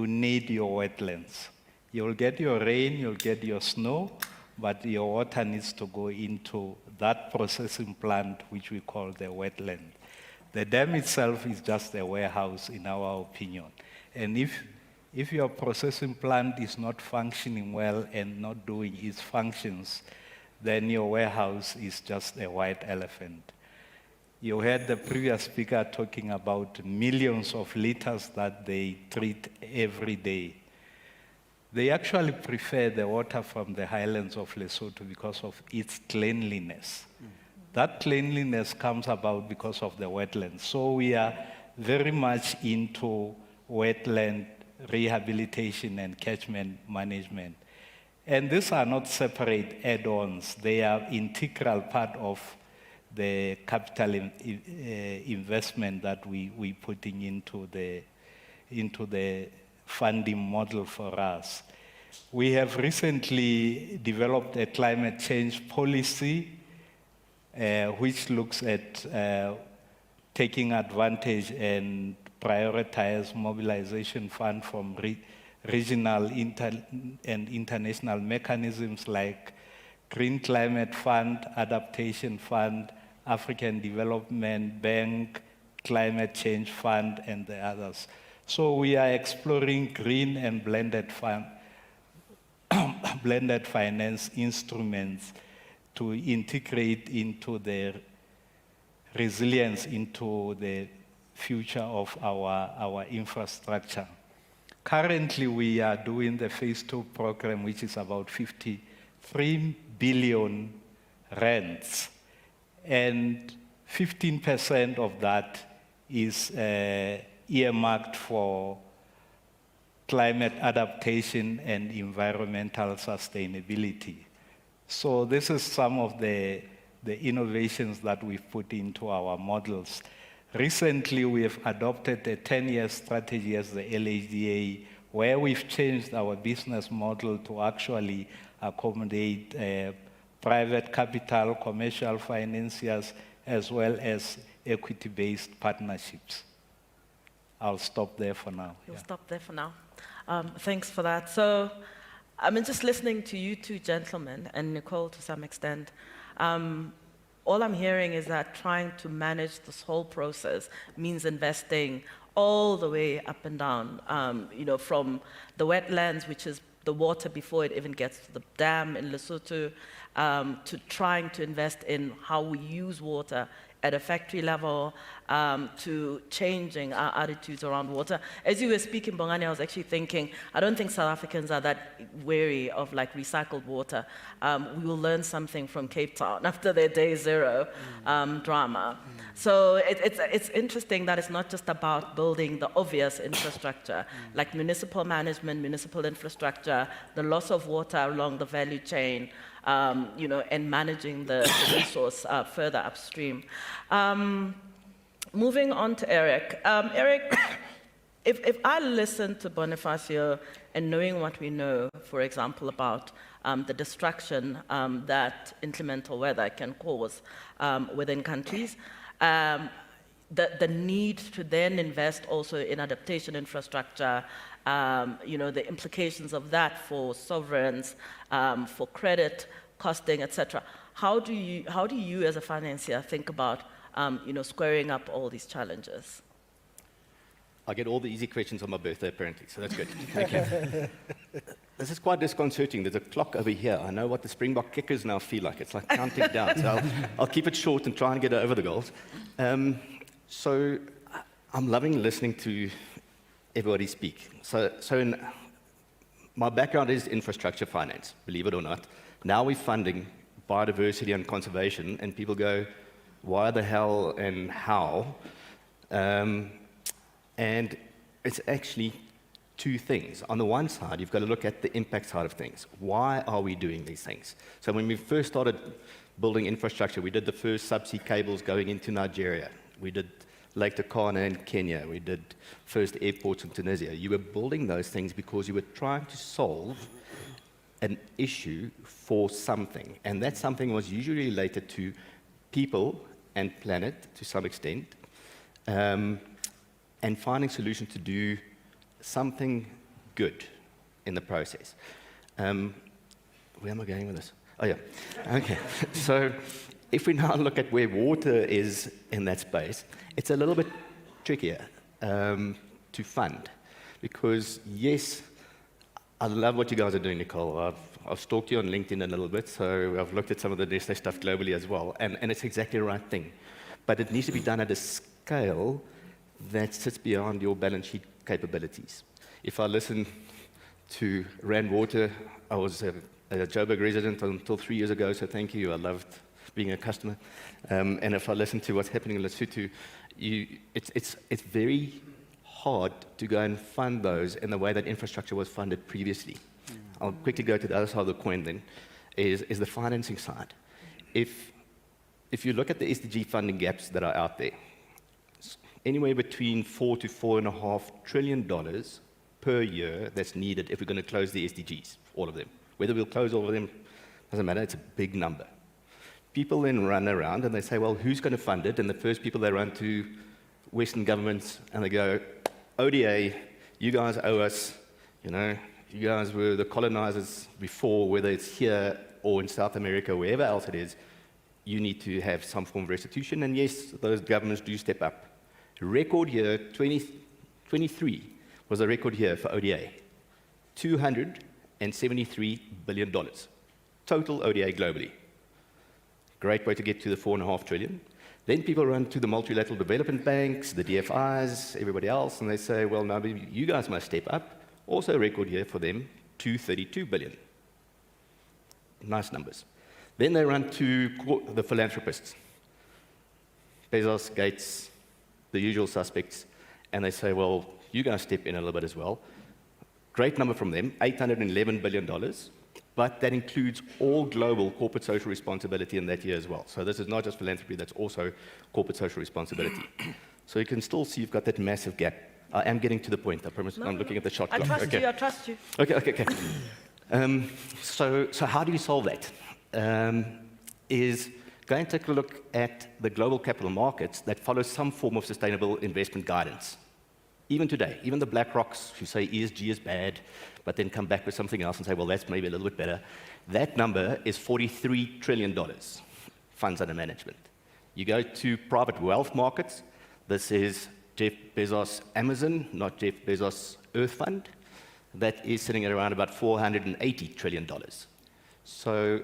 need your wetlands. You'll get your rain, you'll get your snow, but your water needs to go into that processing plant, which we call the wetland. The dam itself is just a warehouse, in our opinion. And if your processing plant is not functioning well and not doing its functions, then your warehouse is just a white elephant. You heard the previous speaker talking about millions of liters that they treat every day. They actually prefer the water from the highlands of Lesotho because of its cleanliness. That cleanliness comes about because of the wetlands. So we are very much into wetland rehabilitation and catchment management. And these are not separate add-ons. They are integral part of the capital investment that we putting into the funding model for us. We have recently developed a climate change policy which looks at taking advantage and prioritize mobilization fund from regional and international mechanisms like Green Climate Fund, Adaptation Fund, African Development Bank, Climate Change Fund, and the others. So we are exploring green and blended finance instruments to integrate into the resilience into the future of our infrastructure. Currently, we are doing the phase 2 program, which is about 53 billion rands, and 15% of that is earmarked for climate adaptation and environmental sustainability. So this is some of the innovations that we've put into our models. Recently, we have adopted a 10-year strategy as the LHDA, where we've changed our business model to actually accommodate private capital, commercial financiers, as well as equity-based partnerships. I'll stop there for now. You'll stop there for now. Thanks for that. So, I mean, just listening to you two gentlemen, and Nicole to some extent, all I'm hearing is that trying to manage this whole process means investing all the way up and down, from the wetlands, which is the water before it even gets to the dam in Lesotho, to trying to invest in how we use water at a factory level, to changing our attitudes around water. As you were speaking, Bongani, I was actually thinking, I don't think South Africans are that wary of like recycled water. We will learn something from Cape Town after their day zero drama. So it's interesting that it's not just about building the obvious infrastructure, like municipal management, municipal infrastructure, the loss of water along the value chain, and managing the resource further upstream. Moving on to Eric. Eric, if I listen to Bonifacio and knowing what we know, for example, about the destruction that inclemental weather can cause within countries, the need to then invest also in adaptation infrastructure, the implications of that for sovereigns, for credit, costing, etc. How do you as a financier think about squaring up all these challenges? I get all the easy questions on my birthday, apparently, so that's good. Thank you. This is quite disconcerting. There's a clock over here. I know what the Springbok kickers now feel like. It's like counting down. So I'll keep it short and try and get over the goals. So I'm loving listening to everybody speak. My background is infrastructure finance, believe it or not. Now we're funding biodiversity and conservation, and people go, why the hell and how? And it's actually two things. On the one side, you've got to look at the impact side of things. Why are we doing these things? So when we first started building infrastructure, we did the first subsea cables going into Nigeria. We did Lake Turkana in Kenya. We did first airports in Tunisia. You were building those things because you were trying to solve an issue for something. And that something was usually related to people and planet to some extent, and finding solutions to do something good in the process. Where am I going with this? Oh, yeah. Okay. So if we now look at where water is in that space, it's a little bit trickier to fund. Because, yes, I love what you guys are doing, Nicole. I've stalked you on LinkedIn a little bit, so I've looked at some of the Nestlé stuff globally as well, and it's exactly the right thing. But it needs to be done at a scale that sits beyond your balance sheet capabilities. If I listen to Rand Water, I was a Joburg resident until 3 years ago, so thank you. I loved being a customer. And if I listen to what's happening in Lesotho, it's very hard to go and fund those in the way that infrastructure was funded previously. I'll quickly go to the other side of the coin then, is the financing side. If you look at the SDG funding gaps that are out there, anywhere between $4 to $4.5 trillion per year that's needed if we're going to close the SDGs, all of them. Whether we'll close all of them, doesn't matter, it's a big number. People then run around and they say, well, who's going to fund it? And the first people they run to, Western governments, and they go, ODA, you guys owe us, you know, you guys were the colonizers before, whether it's here or in South America, wherever else it is, you need to have some form of restitution. And yes, those governments do step up. Record year 2023 was a record year for ODA. $273 billion. Total ODA globally. Great way to get to the $4.5 trillion. Then people run to the multilateral development banks, the DFIs, everybody else, and they say, well, now you guys must step up. Also a record year for them, $232 billion. Nice numbers. Then they run to the philanthropists. Bezos, Gates, the usual suspects, and they say, well, you guys step in a little bit as well. Great number from them, $811 billion, but that includes all global corporate social responsibility in that year as well. So this is not just philanthropy, that's also corporate social responsibility. So you can still see you've got that massive gap. I am getting to the point, I promise. I'm looking at the shot clock. I trust you. Okay. So how do we solve that? Is go and take a look at the global capital markets that follow some form of sustainable investment guidance. Even today, even the BlackRocks who say ESG is bad, but then come back with something else and say, well, that's maybe a little bit better. That number is $43 trillion, funds under management. You go to private wealth markets, this is Jeff Bezos' Amazon, not Jeff Bezos' Earth Fund. That is sitting at around about $480 trillion. So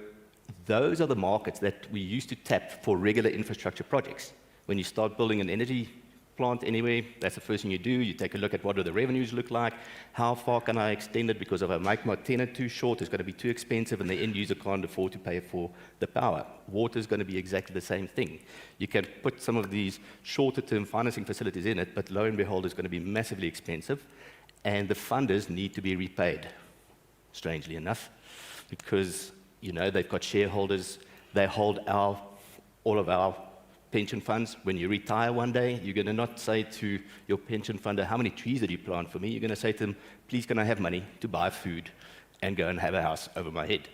those are the markets that we used to tap for regular infrastructure projects. When you start building an energy plant anyway, that's the first thing you do. You take a look at what do the revenues look like, how far can I extend it, because if I make my tenor too short, it's going to be too expensive and the end user can't afford to pay for the power. Water is going to be exactly the same thing. You can put some of these shorter term financing facilities in it, but lo and behold, it's going to be massively expensive, and the funders need to be repaid, strangely enough, because they've got shareholders, they hold all of our pension funds. When you retire one day, you're going to not say to your pension funder, how many trees did you plant for me? You're going to say to them, please can I have money to buy food and go and have a house over my head?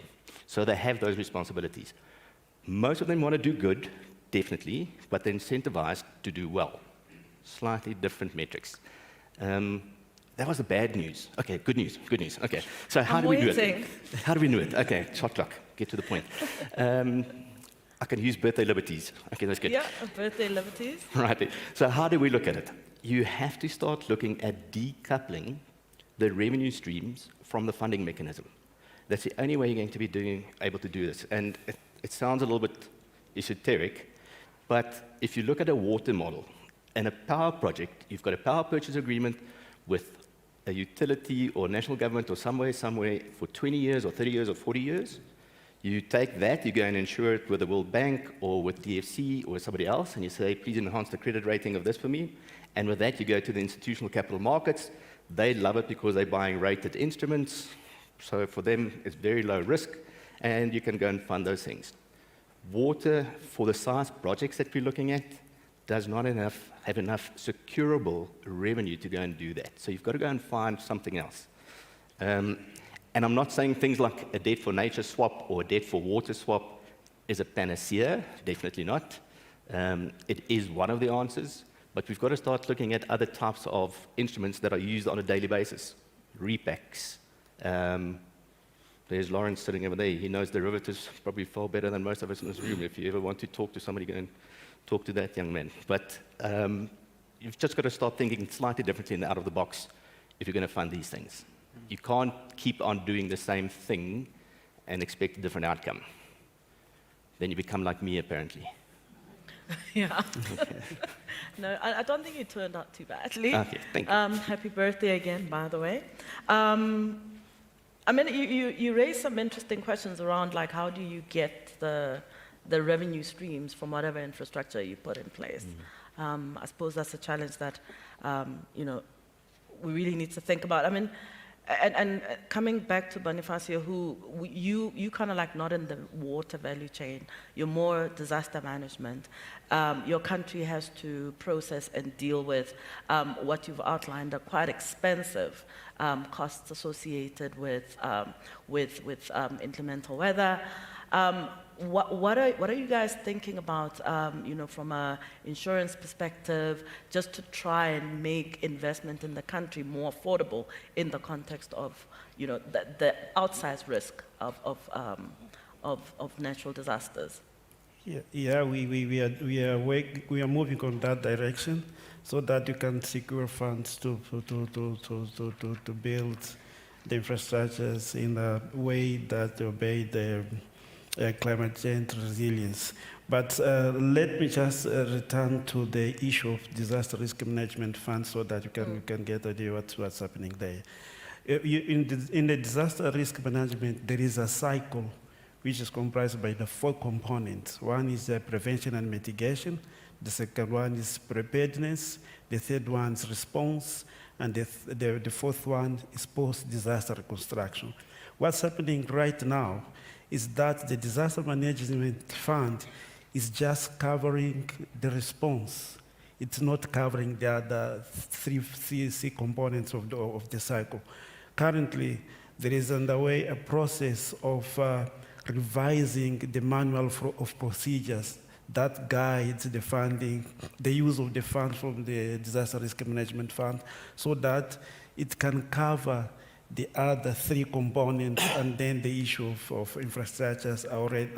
So they have those responsibilities. Most of them want to do good, definitely, but they're incentivized to do well. Slightly different metrics. That was the bad news. Okay, good news. Okay, so how do we do it? How do we do it? Okay, shot clock, get to the point. I can use birthday liberties. Okay, that's good. Yeah, birthday liberties. Right. So how do we look at it? You have to start looking at decoupling the revenue streams from the funding mechanism. That's the only way you're going to be able to do this. And it sounds a little bit esoteric, but if you look at a water model and a power project, you've got a power purchase agreement with a utility or national government or somewhere for 20 years or 30 years or 40 years. You take that, you go and insure it with the World Bank or with DFC or somebody else, and you say, please enhance the credit rating of this for me. And with that, you go to the institutional capital markets. They love it because they're buying rated instruments. So for them, it's very low risk, and you can go and fund those things. Water, for the size projects that we're looking at, does not have enough securable revenue to go and do that. So you've got to go and find something else. And I'm not saying things like a debt for nature swap or a debt for water swap is a panacea, definitely not. It is one of the answers, but we've got to start looking at other types of instruments that are used on a daily basis. Repacks, There's Lawrence sitting over there. He knows derivatives probably far better than most of us in this room. If you ever want to talk to somebody, go and talk to that young man. But you've just got to start thinking slightly differently and out of the box if you're going to fund these things. You can't keep on doing the same thing and expect a different outcome. Then you become like me, apparently. Yeah. No, I don't think you turned out too badly. Okay, thank you. Happy birthday again, by the way. I mean, you raised some interesting questions around, like, how do you get the revenue streams from whatever infrastructure you put in place? I suppose that's a challenge that, you know, we really need to think about. I mean, and coming back to Bonifacio, you kind of like not in the water value chain, you're more disaster management. Your country has to process and deal with what you've outlined are quite expensive costs associated with inclemental weather. What are you guys thinking about, you know, from an insurance perspective, just to try and make investment in the country more affordable in the context of, you know, the outsized risk of natural disasters? Yeah, we are moving on that direction, so that you can secure funds to build the infrastructures in a way that obey the climate change resilience. But let me just return to the issue of disaster risk management fund, so that you can get an idea what's happening there. In the disaster risk management, there is a cycle which is comprised by the 4 components. One is prevention and mitigation. The second one is preparedness. The third one is response. And the fourth one is post-disaster reconstruction. What's happening right now is that the disaster management fund is just covering the response. It's not covering the other three components of the cycle. Currently, there is underway a process of revising the manual of procedures that guides the funding, the use of the funds from the disaster risk management fund, so that it can cover the other 3 components, and then the issue of infrastructures are already,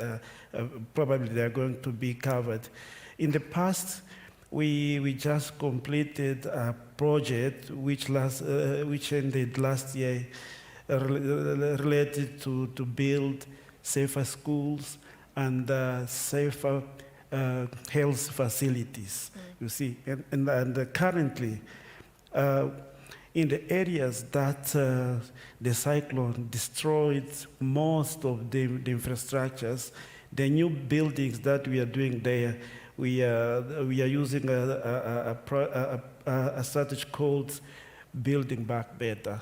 probably they are going to be covered. In the past, we just completed a project which ended last year, related to build safer schools and safer health facilities, you see. And currently, in the areas that the cyclone destroyed most of the infrastructures, the new buildings that we are doing there, we are using a strategy called Building Back Better,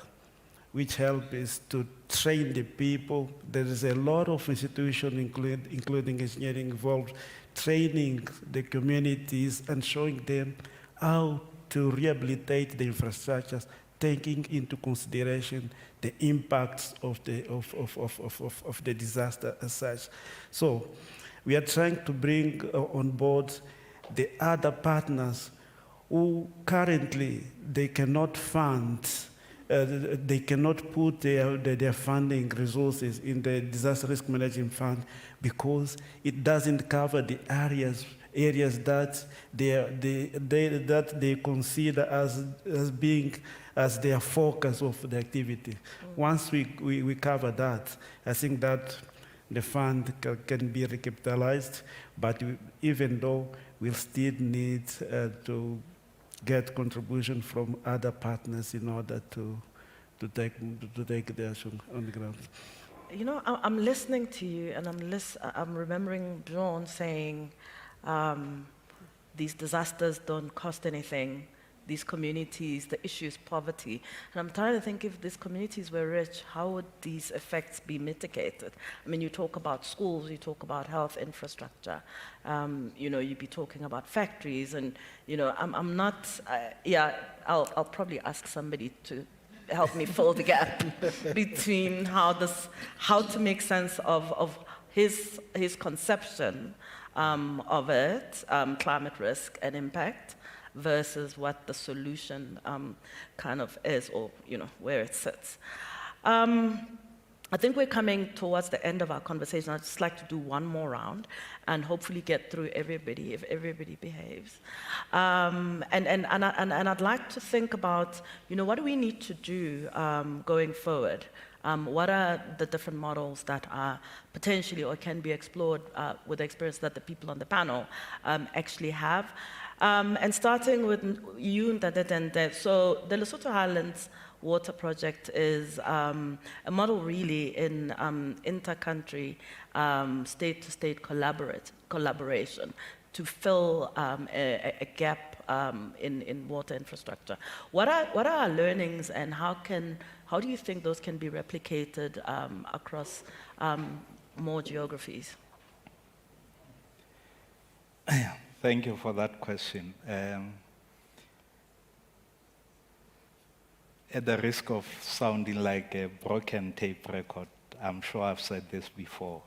which helps us to train the people. There is a lot of institutions, including engineering, involved, training the communities and showing them how to rehabilitate the infrastructures, taking into consideration the impacts of the disaster as such. So we are trying to bring on board the other partners who currently they cannot fund, they cannot put their funding resources in the disaster risk management fund because it doesn't cover the areas that they consider as being as their focus of the activity. Once we cover that, I think that the fund can be recapitalized, but even though we'll still need to get contribution from other partners in order to take the action on the ground. You know, I'm listening to you, and I'm remembering John saying, these disasters don't cost anything. These communities, the issue is poverty. And I'm trying to think, if these communities were rich, how would these effects be mitigated? I mean, you talk about schools, you talk about health infrastructure, you know, you'd be talking about factories, and, you know, I'm not, I'll probably ask somebody to help me fill the gap between how to make sense of his conception of it, climate risk and impact, versus what the solution kind of is, or, you know, where it sits. I think we're coming towards the end of our conversation. I'd just like to do one more round and hopefully get through everybody if everybody behaves. And I'd like to think about, what do we need to do going forward? What are the different models that are potentially or can be explored with the experience that the people on the panel actually have? And starting with you, Ntate. So the Lesotho Highlands Water Project is a model really in inter-country, state-to-state collaboration to fill a gap in water infrastructure. What are our learnings, and how do you think those can be replicated across more geographies? Thank you for that question. At the risk of sounding like a broken tape record, I'm sure I've said this before.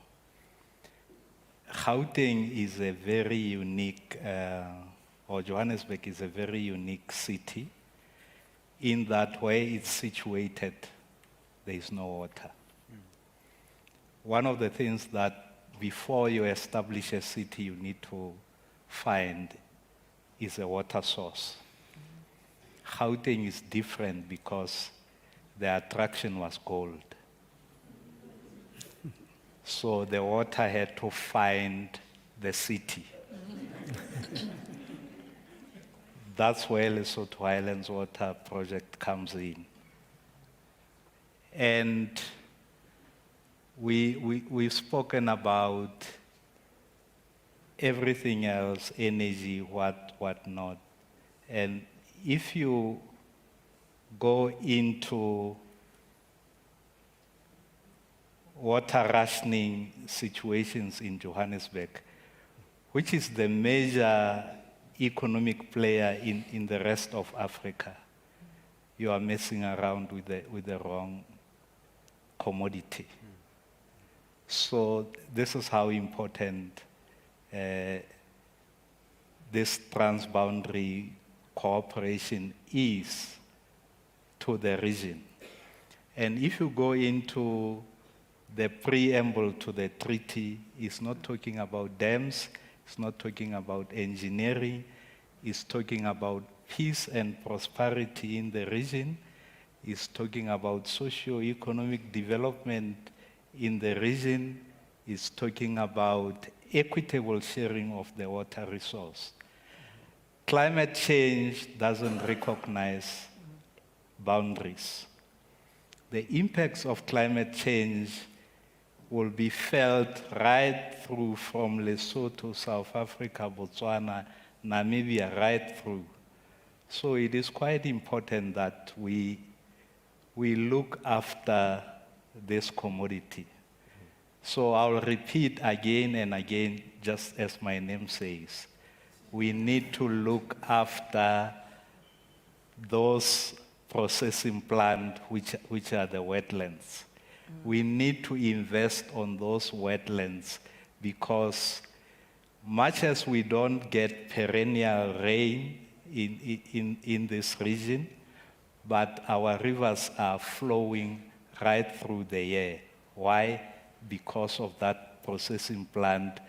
Gauteng is a very unique, or Johannesburg is a very unique city in that where it's situated, there is no water. One of the things that before you establish a city you need to find is a water source. Gauteng is different because the attraction was gold. So the water had to find the city. That's where Lesotho Highlands Water Project comes in. And we've spoken about everything else, energy, whatnot. And if you go into water rationing situations in Johannesburg, which is the major economic player in the rest of Africa, you are messing around with the wrong commodity. So this is how important this transboundary cooperation is to the region. And if you go into the preamble to the treaty, it's not talking about dams, it's not talking about engineering, it's talking about peace and prosperity in the region, it's talking about socio-economic development in the region, it's talking about equitable sharing of the water resource. Climate change doesn't recognize boundaries. The impacts of climate change will be felt right through from Lesotho, South Africa, Botswana, Namibia, right through. So it is quite important that we look after this commodity. So I'll repeat again and again, just as my name says. We need to look after those processing plants which are the wetlands. We need to invest on those wetlands because much as we don't get perennial rain in this region, but our rivers are flowing right through the year. Why? Because of that processing plant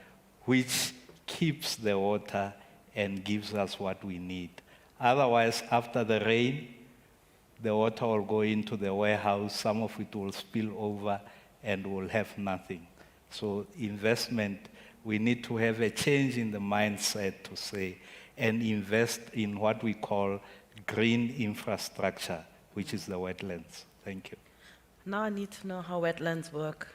which keeps the water and gives us what we need. Otherwise, after the rain, the water will go into the warehouse, some of it will spill over and we'll have nothing. So investment, we need to have a change in the mindset to say, and invest in what we call green infrastructure, which is the wetlands. Thank you. Now I need to know how wetlands work.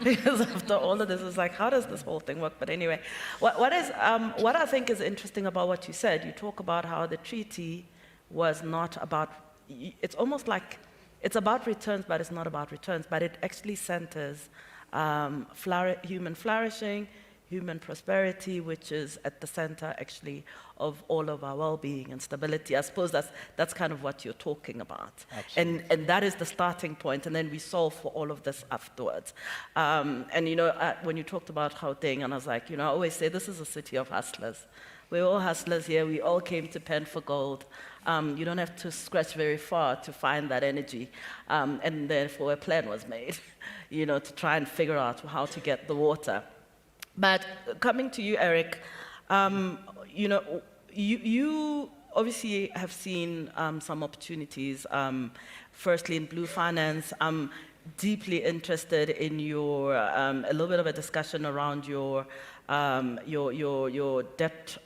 Because after all of this, it's like, how does this whole thing work? But anyway, what I think is interesting about what you said, you talk about how the treaty was not about, it's almost like it's about returns, but it's not about returns, but it actually centers human flourishing, human prosperity, which is at the center actually of all of our well-being and stability. I suppose that's kind of what you're talking about. And that is the starting point, and then we solve for all of this afterwards. And when you talked about Gauteng, and I was like, I always say this is a city of hustlers. We're all hustlers here, we all came to pen for gold. You don't have to scratch very far to find that energy. And therefore a plan was made, to try and figure out how to get the water. But coming to you, Eric, you obviously have seen some opportunities, firstly in blue finance. I'm deeply interested in your, a little bit of a discussion around your debt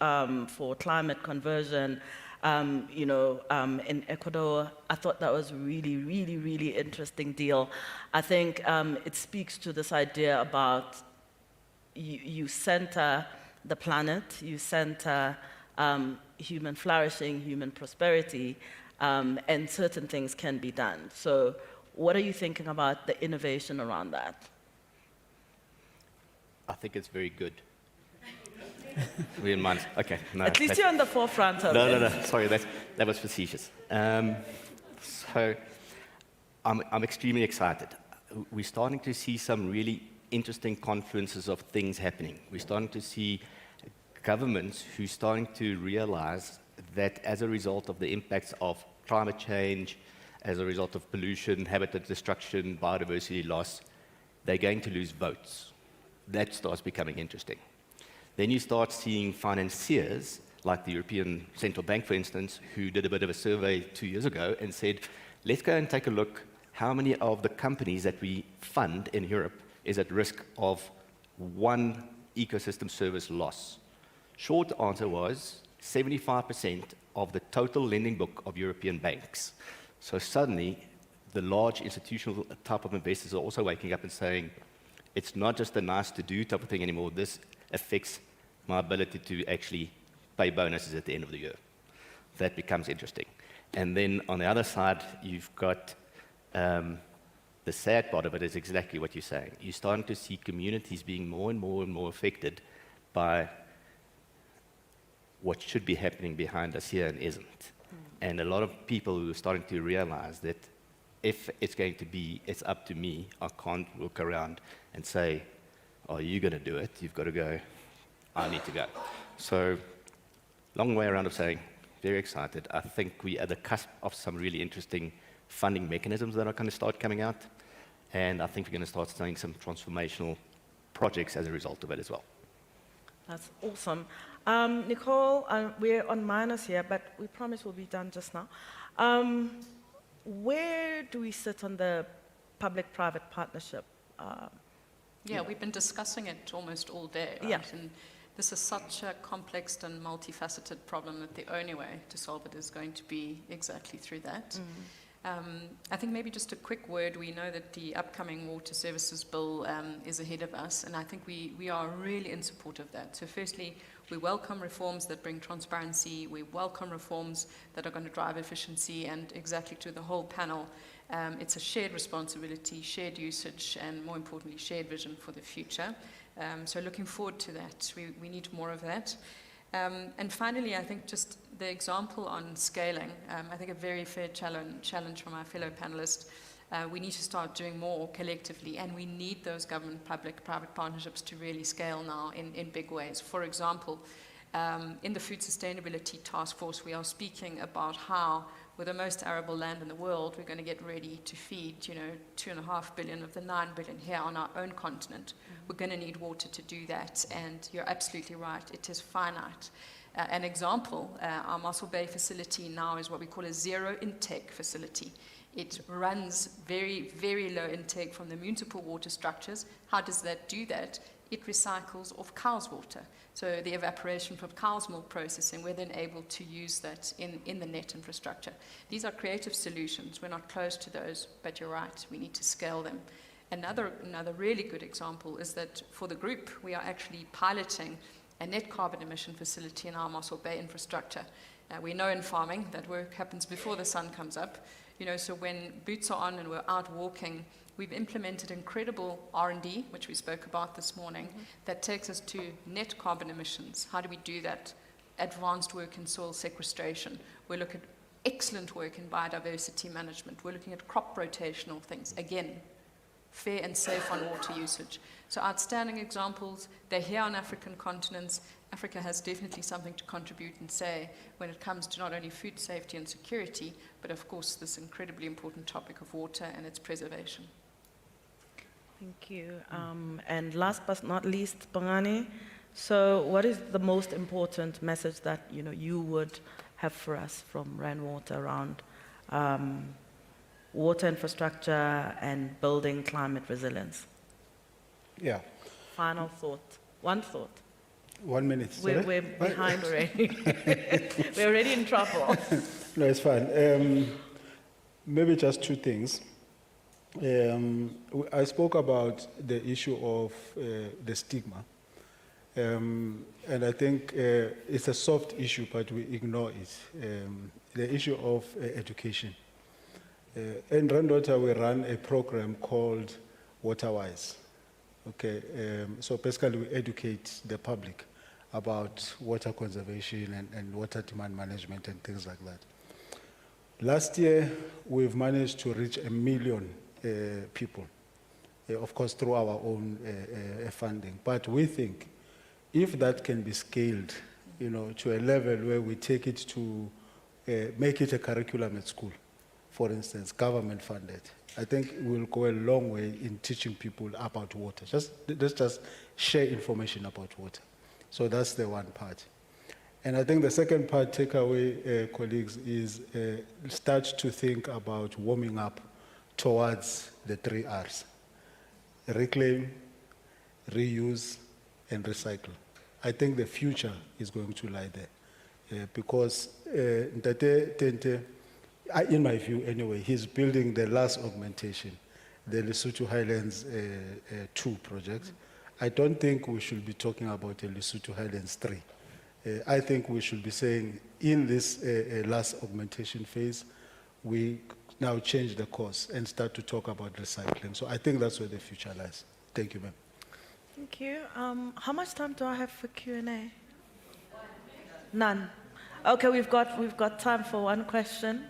for climate conversion, in Ecuador. I thought that was really, really, really interesting deal. I think it speaks to this idea about you center the planet, you center human flourishing, human prosperity, and certain things can be done. So what are you thinking about the innovation around that? I think it's very good. We in mind. Okay. No, at least you're on the forefront of it. No. Sorry, that was facetious. So I'm extremely excited. We're starting to see some really interesting confluences of things happening. We're starting to see governments who are starting to realize that as a result of the impacts of climate change, as a result of pollution, habitat destruction, biodiversity loss, they're going to lose votes. That starts becoming interesting. Then you start seeing financiers, like the European Central Bank, for instance, who did a bit of a survey 2 years ago and said, let's go and take a look how many of the companies that we fund in Europe is at risk of one ecosystem service loss. Short answer was 75% of the total lending book of European banks. So suddenly, the large institutional type of investors are also waking up and saying, it's not just a nice to do type of thing anymore. This affects my ability to actually pay bonuses at the end of the year. That becomes interesting. And then on the other side, you've got the sad part of it is exactly what you're saying. You're starting to see communities being more and more affected by what should be happening behind us here and isn't. And a lot of people who are starting to realize that if it's going to be, it's up to me. I can't look around and say, are you going to do it? You've got to go, I need to go. So, long way around of saying, very excited. I think we are at the cusp of some really interesting funding mechanisms that are going to start coming out. And I think we're going to start seeing some transformational projects as a result of it as well. That's awesome. Nicole, we're on minus here, but we promise we'll be done just now. Where do we sit on the public-private partnership? Yeah, we've been discussing it almost all day, right? Yeah. And this is such a complex and multifaceted problem that the only way to solve it is going to be exactly through that. I think maybe just a quick word. We know that the upcoming Water Services Bill is ahead of us, and I think we are really in support of that. So firstly, we welcome reforms that bring transparency. We welcome reforms that are going to drive efficiency, and exactly to the whole panel, it's a shared responsibility, shared usage, and more importantly, shared vision for the future. So looking forward to that. We need more of that. And finally, I think just the example on scaling, I think a very fair challenge from our fellow panelists. We need to start doing more collectively, and we need those government public-private partnerships to really scale now in big ways. For example, in the Food Sustainability Task Force, we are speaking about how, with the most arable land in the world, we're going to get ready to feed, 2.5 billion of the 9 billion here on our own continent. We're going to need water to do that, and you're absolutely right, it is finite. An example, our Mossel Bay facility now is what we call a zero intake facility. It runs very, very low intake from the municipal water structures. How does that do that? It recycles off cow's water. So the evaporation from cow's milk processing, we're then able to use that in the net infrastructure. These are creative solutions. We're not close to those, but you're right, we need to scale them. Another really good example is that for the group, we are actually piloting a net carbon emission facility in our Mossel Bay infrastructure. We know in farming that work happens before the sun comes up. So when boots are on and we're out walking, we've implemented incredible R&D, which we spoke about this morning, that takes us to net carbon emissions. How do we do that? Advanced work in soil sequestration. We look at excellent work in biodiversity management. We're looking at crop rotational things. Again, fair and safe on water usage. So outstanding examples. They're here on African continents, Africa has definitely something to contribute and say when it comes to not only food safety and security, but of course this incredibly important topic of water and its preservation. Thank you. And last but not least, Bongani, so what is the most important message that you would have for us from Rand Water around water infrastructure and building climate resilience? Yeah. Final thought. One thought. 1 minute. We're behind already. We're already in trouble. No, it's fine. Maybe just two things. I spoke about the issue of the stigma. And I think it's a soft issue, but we ignore it. The issue of education. In Rand Water, we run a program called WaterWise. Okay, so basically we educate the public about water conservation and water demand management and things like that. Last year, we've managed to reach 1 million people, of course, through our own funding. But we think if that can be scaled, to a level where we take it to make it a curriculum at school, for instance, government funded, I think we'll go a long way in teaching people about water. Let's just share information about water. So that's the one part. And I think the second part, takeaway, colleagues, is start to think about warming up towards the 3 R's. Reclaim, reuse, and recycle. I think the future is going to lie there. Because Ntate Tente, in my view anyway, he's building the last augmentation, the Lesotho Highlands 2 project. I don't think we should be talking about a Lesotho Highlands 3. I think we should be saying in this last augmentation phase, we now change the course and start to talk about recycling. So I think that's where the future lies. Thank you, ma'am. Thank you. How much time do I have for Q&A? None. Okay, we've got time for one question.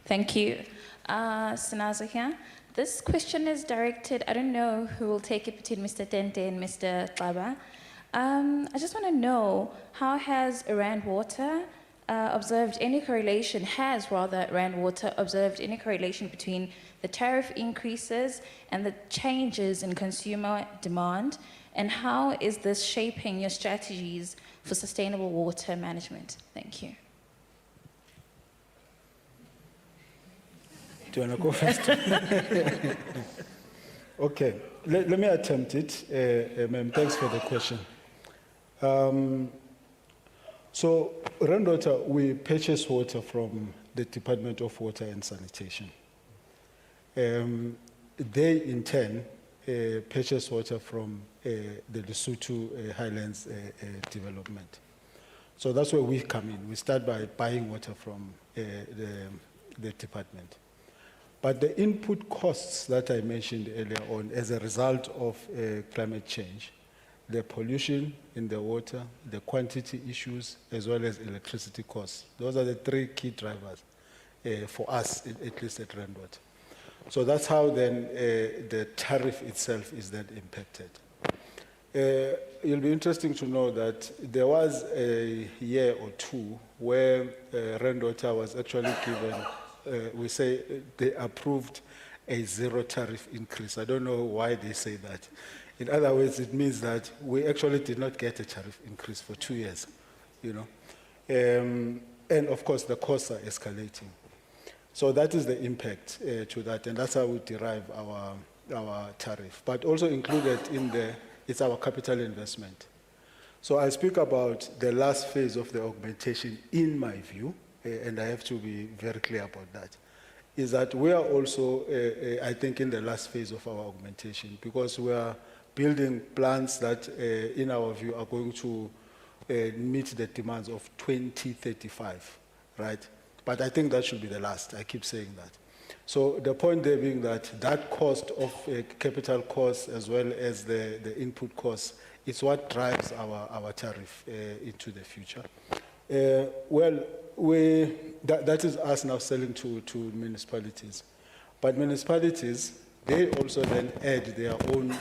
Thank you. Sinazo here. This question is directed, I don't know who will take it between Mr. Tente and Mr. Tlaba. I just want to know, how has Rand Water observed any correlation, Rand Water observed any correlation between the tariff increases and the changes in consumer demand, and how is this shaping your strategies for sustainable water management? Thank you. Do you want to go first? Okay, let me attempt it. Ma'am, thanks for the question. So, Rand Water, we purchase water from the Department of Water and Sanitation. They, in turn, purchase water from the Lesotho Highlands development. So that's where we come in. We start by buying water from the department. But the input costs that I mentioned earlier on as a result of climate change, the pollution in the water, the quantity issues, as well as electricity costs, those are the 3 key drivers for us, at least at Rand Water. So that's how then the tariff itself is then impacted. It'll be interesting to know that there was a year or 2 where Rand Water was actually given we say they approved a 0 tariff increase. I don't know why they say that. In other words, it means that we actually did not get a tariff increase for 2 years, And of course, the costs are escalating. So that is the impact to that, and that's how we derive our tariff. But also included in there, it's our capital investment. So I speak about the last phase of the augmentation, in my view, and I have to be very clear about that, is that we are also, I think, in the last phase of our augmentation, because we are building plants that, in our view, are going to meet the demands of 2035, right? But I think that should be the last. I keep saying that. So the point there being that cost of capital costs as well as the input costs is what drives our tariff into the future. That is us now selling to municipalities. But municipalities, they also then add their own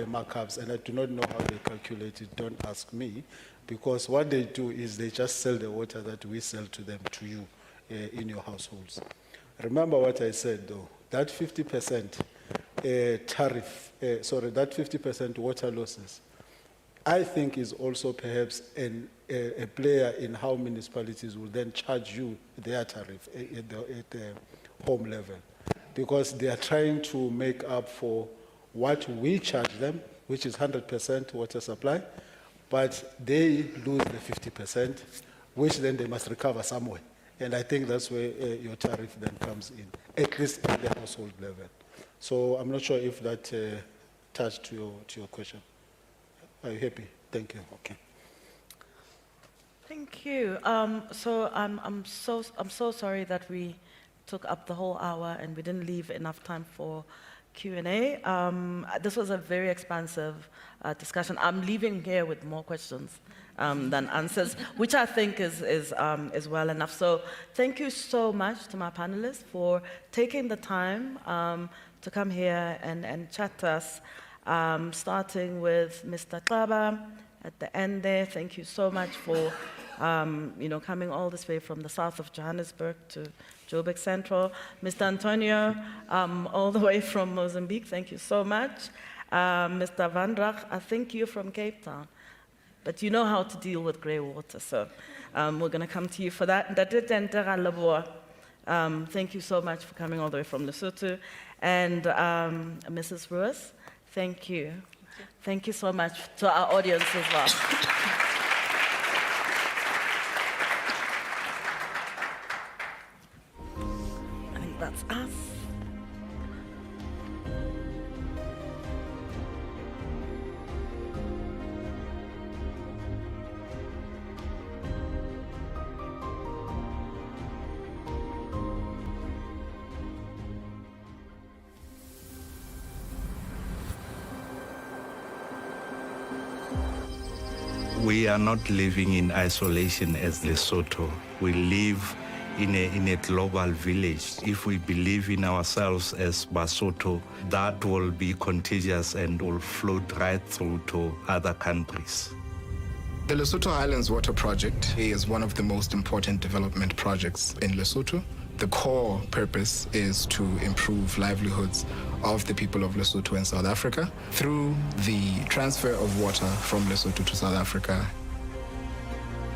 markups, and I do not know how they calculate it, don't ask me, because what they do is they just sell the water that we sell to them, to you, in your households. Remember what I said though, that 50% tariff, that 50% water losses, I think is also perhaps a player in how municipalities will then charge you their tariff at the home level. Because they are trying to make up for what we charge them, which is 100% water supply, but they lose the 50%, which then they must recover somewhere. And I think that's where your tariff then comes in, at least at the household level. So I'm not sure if that touched to your question. Are you happy? Thank you. Okay. Thank you. So I'm so sorry that we took up the whole hour and we didn't leave enough time for Q&A. This was a very expansive discussion. I'm leaving here with more questions than answers, which I think is well enough. So thank you so much to my panelists for taking the time to come here and chat to us, starting with Mr. Xaba at the end there. Thank you so much for coming all this way from the south of Johannesburg to Joburg Central. Mr. Antonio, all the way from Mozambique, thank you so much. Mr. Van Rach, I think you're from Cape Town, but you know how to deal with grey water, so we're going to come to you for that. Thank you so much for coming all the way from Lesotho. And Mrs. Ruiz, thank you. Thank you so much to our audience as well. I think that's us. We are not living in isolation as Lesotho. We live in a global village. If we believe in ourselves as Basotho, that will be contagious and will float right through to other countries. The Lesotho Highlands Water Project is one of the most important development projects in Lesotho. The core purpose is to improve livelihoods of the people of Lesotho and South Africa through the transfer of water from Lesotho to South Africa.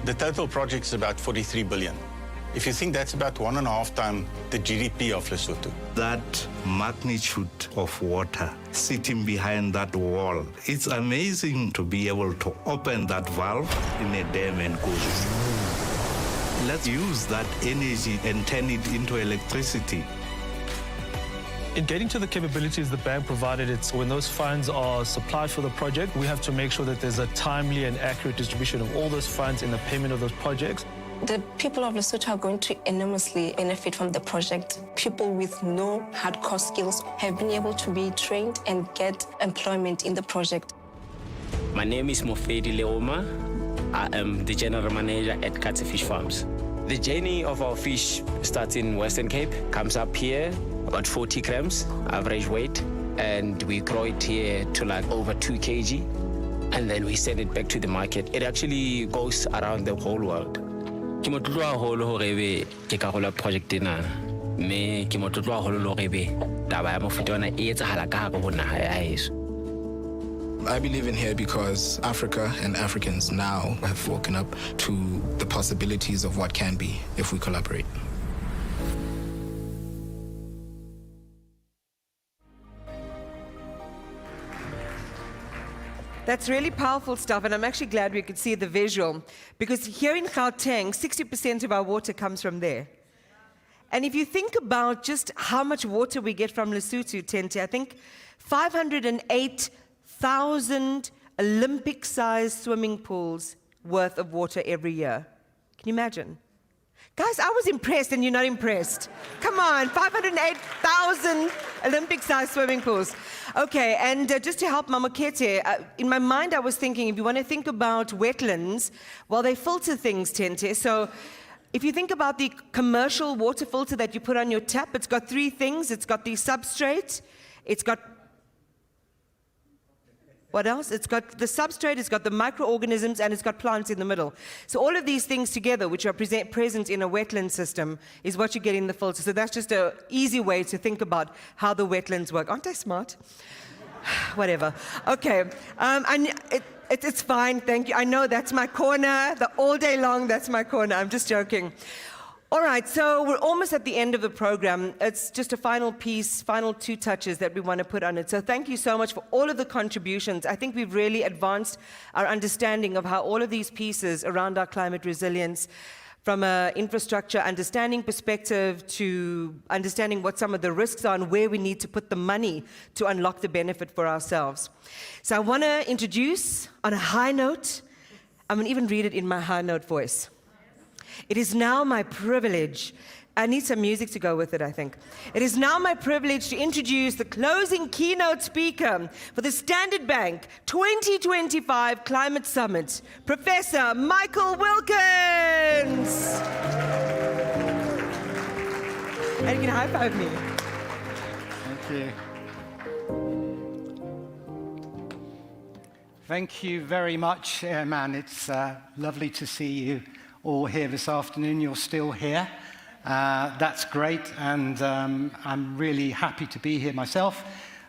The total project is about 43 billion. If you think that's about 1.5 times the GDP of Lesotho. That magnitude of water sitting behind that wall, it's amazing to be able to open that valve in a dam and go. Let's use that energy and turn it into electricity. In getting to the capabilities the bank provided, it's when those funds are supplied for the project, we have to make sure that there's a timely and accurate distribution of all those funds in the payment of those projects. The people of Lesotho are going to enormously benefit from the project. People with no hardcore skills have been able to be trained and get employment in the project. My name is Mofedi Leoma. I am the general manager at Katse Fish Farms. The journey of our fish starts in Western Cape, comes up here, about 40 grams average weight, and we grow it here to like over 2 kg, and then we send it back to the market. It actually goes around the whole world. Ke motlotlo haholo hore ebe ke karolo project ena, mme ke motlotlo haholo hore ebe taba ya mofuta ona e etsahala ka hare ho naha ya heso. I believe in here because Africa and Africans now have woken up to the possibilities of what can be if we collaborate. That's really powerful stuff, and I'm actually glad we could see the visual, because here in Gauteng, 60% of our water comes from there. And if you think about just how much water we get from Lesotho, Tente, I think 508,000 Olympic-sized swimming pools worth of water every year. Can you imagine? Guys, I was impressed and you're not impressed. Come on, 508,000 Olympic-sized swimming pools. Okay, and just to help Mamokete, in my mind I was thinking, if you want to think about wetlands, well, they filter things, Tente. So if you think about the commercial water filter that you put on your tap, it's got three things. It's got the substrate, it's got what else? It's got the substrate, it's got the microorganisms, and it's got plants in the middle. So all of these things together, which are present in a wetland system, is what you get in the filter. So that's just an easy way to think about how the wetlands work. Aren't I smart? Whatever. Okay. It's fine, thank you. I know that's my corner. All day long, that's my corner. I'm just joking. All right, so we're almost at the end of the program. It's just a final piece, final two touches that we want to put on it. So thank you so much for all of the contributions. I think we've really advanced our understanding of how all of these pieces around our climate resilience, from an infrastructure understanding perspective to understanding what some of the risks are and where we need to put the money to unlock the benefit for ourselves. So I want to introduce, on a high note, I'm going to even read it in my high note voice. It is now my privilege, I need some music to go with it, I think. It is now my privilege to introduce the closing keynote speaker for the Standard Bank 2025 Climate Summit, Professor Michael Wilkins. And you can high five me. Thank you. Thank you very much, Airman. It's lovely to see you all here this afternoon. You're still here. That's great, and I'm really happy to be here myself.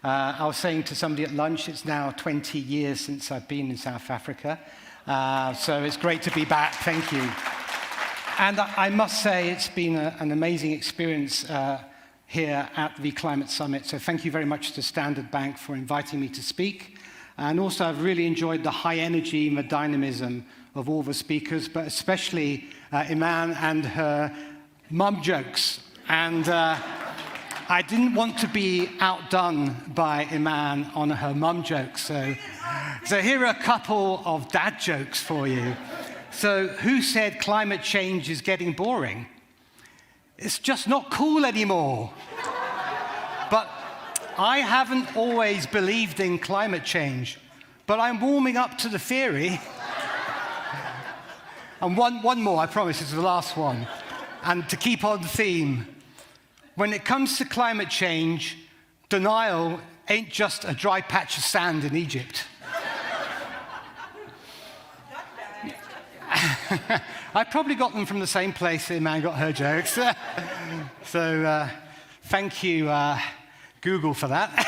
I was saying to somebody at lunch, it's now 20 years since I've been in South Africa, so it's great to be back. Thank you. And I must say it's been an amazing experience here at the Climate Summit, so thank you very much to Standard Bank for inviting me to speak. And also I've really enjoyed the high energy and the dynamism of all the speakers, but especially Iman and her mum jokes. And I didn't want to be outdone by Iman on her mum jokes. So here are a couple of dad jokes for you. So who said climate change is getting boring? It's just not cool anymore. But I haven't always believed in climate change, but I'm warming up to the theory. And one more, I promise, this is the last one. And to keep on the theme, when it comes to climate change, denial ain't just a dry patch of sand in Egypt. I probably got them from the same place that man got her jokes. So thank you, Google, for that.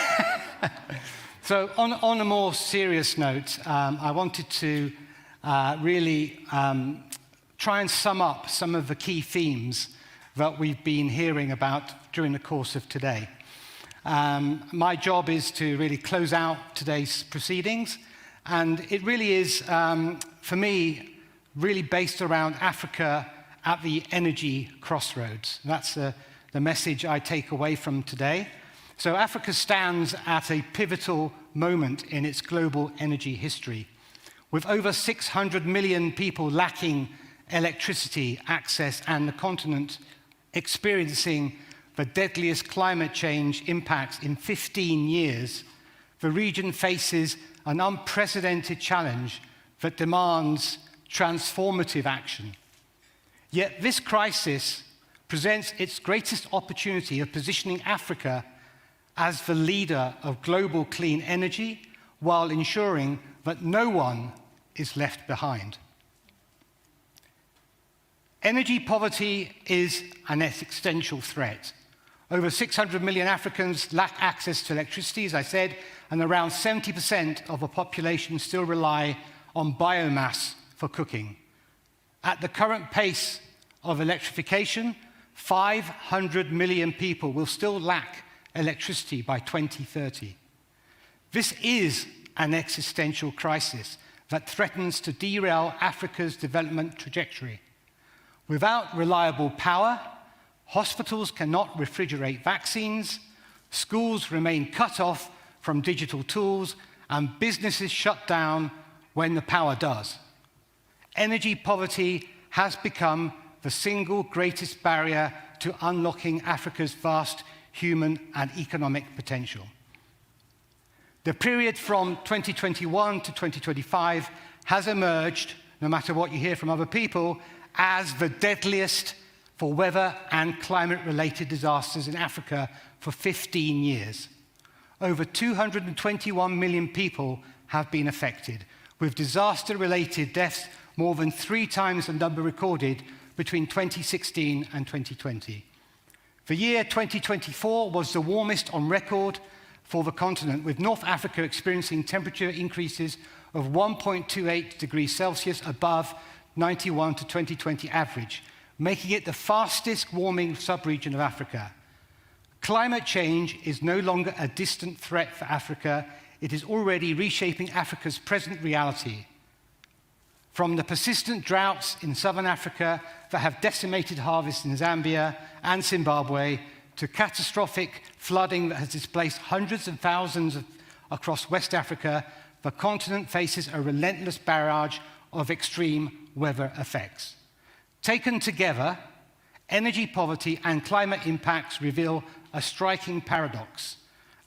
So on a more serious note, I wanted to really try and sum up some of the key themes that we've been hearing about during the course of today. My job is to really close out today's proceedings, and it really is, for me, really based around Africa at the energy crossroads. That's the message I take away from today. So Africa stands at a pivotal moment in its global energy history, with over 600 million people lacking electricity access and the continent experiencing the deadliest climate change impacts in 15 years. The region faces an unprecedented challenge that demands transformative action. Yet this crisis presents its greatest opportunity of positioning Africa as the leader of global clean energy while ensuring that no one is left behind. Energy poverty is an existential threat. Over 600 million Africans lack access to electricity, as I said, and around 70% of the population still rely on biomass for cooking. At the current pace of electrification, 500 million people will still lack electricity by 2030. This is an existential crisis that threatens to derail Africa's development trajectory. Without reliable power, hospitals cannot refrigerate vaccines, schools remain cut off from digital tools, and businesses shut down when the power does. Energy poverty has become the single greatest barrier to unlocking Africa's vast human and economic potential. The period from 2021 to 2025 has emerged, no matter what you hear from other people, as the deadliest for weather and climate-related disasters in Africa for 15 years. Over 221 million people have been affected, with disaster-related deaths more than 3 times the number recorded between 2016 and 2020. The year 2024 was the warmest on record for the continent, with North Africa experiencing temperature increases of 1.28 degrees Celsius above 91 to 2020 average, making it the fastest warming sub-region of Africa. Climate change is no longer a distant threat for Africa. It is already reshaping Africa's present reality. From the persistent droughts in southern Africa that have decimated harvests in Zambia and Zimbabwe, to catastrophic flooding that has displaced hundreds of thousands across West Africa, the continent faces a relentless barrage of extreme weather effects. Taken together, energy poverty and climate impacts reveal a striking paradox.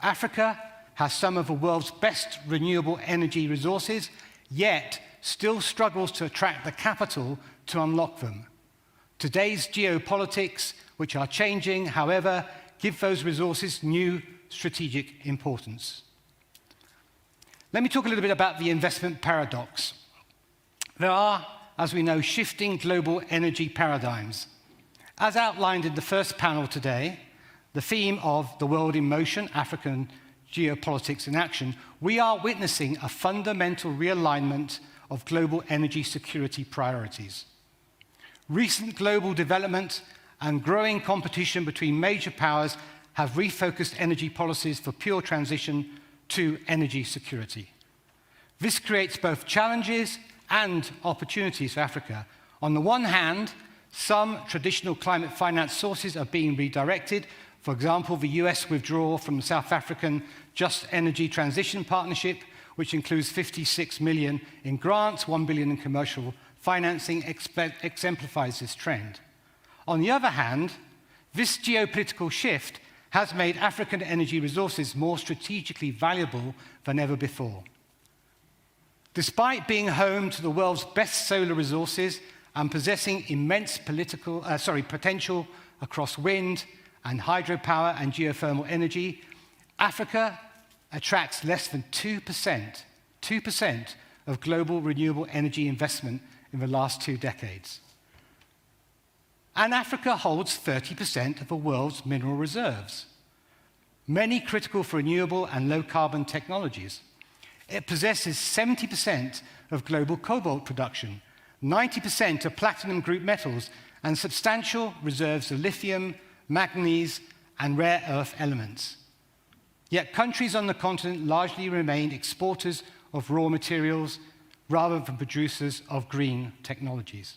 Africa has some of the world's best renewable energy resources, yet still struggles to attract the capital to unlock them. Today's geopolitics, which are changing, however, give those resources new strategic importance. Let me talk a little bit about the investment paradox. There are, as we know, shifting global energy paradigms. As outlined in the first panel today, the theme of The World in Motion, African Geopolitics in Action, we are witnessing a fundamental realignment of global energy security priorities. Recent global development and growing competition between major powers have refocused energy policies for pure transition to energy security. This creates both challenges and opportunities for Africa. On the one hand, some traditional climate finance sources are being redirected. For example, the US withdrawal from the South African Just Energy Transition Partnership, which includes 56 million in grants, 1 billion in commercial financing, exemplifies this trend. On the other hand, this geopolitical shift has made African energy resources more strategically valuable than ever before. Despite being home to the world's best solar resources and possessing immense potential across wind and hydropower and geothermal energy, Africa attracts less than 2% of global renewable energy investment in the last 2 decades. And Africa holds 30% of the world's mineral reserves, many critical for renewable and low-carbon technologies. It possesses 70% of global cobalt production, 90% of platinum group metals, and substantial reserves of lithium, manganese, and rare earth elements. Yet countries on the continent largely remain exporters of raw materials rather than producers of green technologies.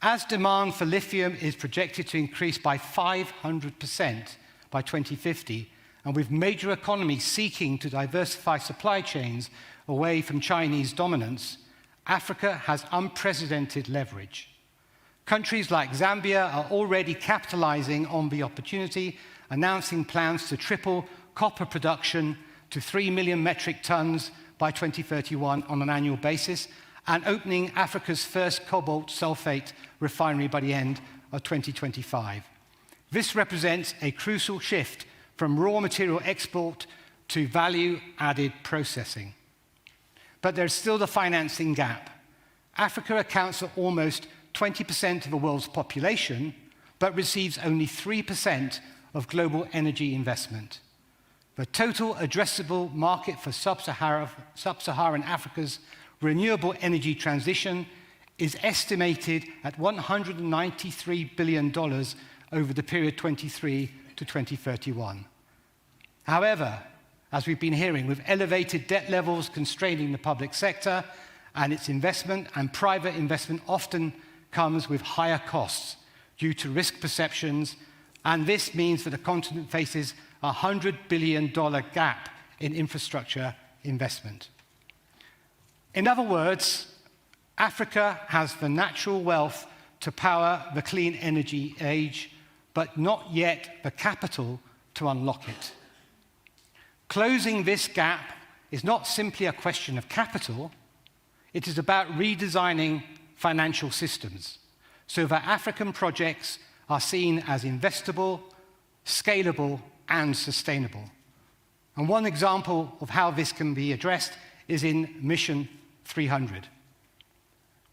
As demand for lithium is projected to increase by 500% by 2050, and with major economies seeking to diversify supply chains away from Chinese dominance, Africa has unprecedented leverage. Countries like Zambia are already capitalizing on the opportunity, announcing plans to triple copper production to 3 million metric tons by 2031 on an annual basis, and opening Africa's first cobalt sulfate refinery by the end of 2025. This represents a crucial shift from raw material export to value-added processing. But there's still the financing gap. Africa accounts for almost 20% of the world's population, but receives only 3% of global energy investment. The total addressable market for sub-Saharan Africa's renewable energy transition is estimated at $193 billion over the period 23 to 2031. However, as we've been hearing, with elevated debt levels constraining the public sector and its investment, and private investment often comes with higher costs due to risk perceptions, and this means that the continent faces a $100 billion gap in infrastructure investment. In other words, Africa has the natural wealth to power the clean energy age, but not yet the capital to unlock it. Closing this gap is not simply a question of capital, it is about redesigning financial systems so that African projects are seen as investable, scalable, and sustainable. And one example of how this can be addressed is in Mission 300.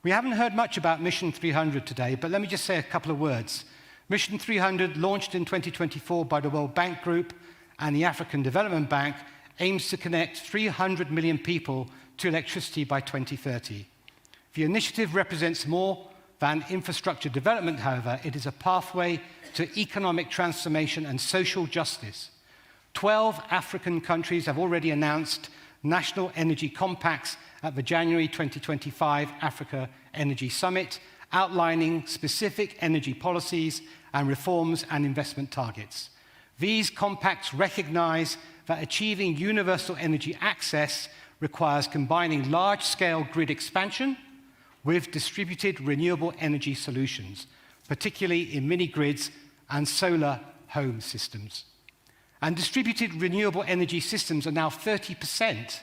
We haven't heard much about Mission 300 today, but let me just say a couple of words. Mission 300, launched in 2024 by the World Bank Group and the African Development Bank, aims to connect 300 million people to electricity by 2030. The initiative represents more than infrastructure development, however. It is a pathway to economic transformation and social justice. 12 African countries have already announced national energy compacts at the January 2025 Africa Energy Summit, outlining specific energy policies and reforms and investment targets. These compacts recognize that achieving universal energy access requires combining large-scale grid expansion with distributed renewable energy solutions, particularly in mini-grids and solar home systems. And distributed renewable energy systems are now 30%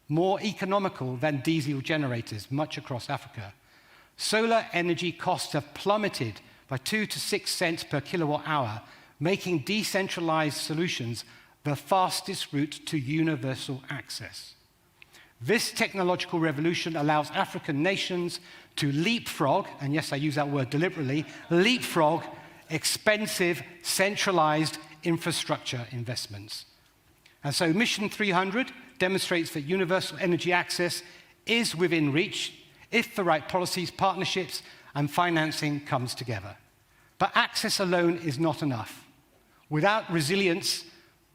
more economical than diesel generators, much across Africa. Solar energy costs have plummeted by 2 to 6 cents per kilowatt hour, making decentralized solutions the fastest route to universal access. This technological revolution allows African nations to leapfrog, and yes, I use that word deliberately, leapfrog expensive, centralized infrastructure investments. And so Mission 300 demonstrates that universal energy access is within reach if the right policies, partnerships, and financing comes together. But access alone is not enough. Without resilience,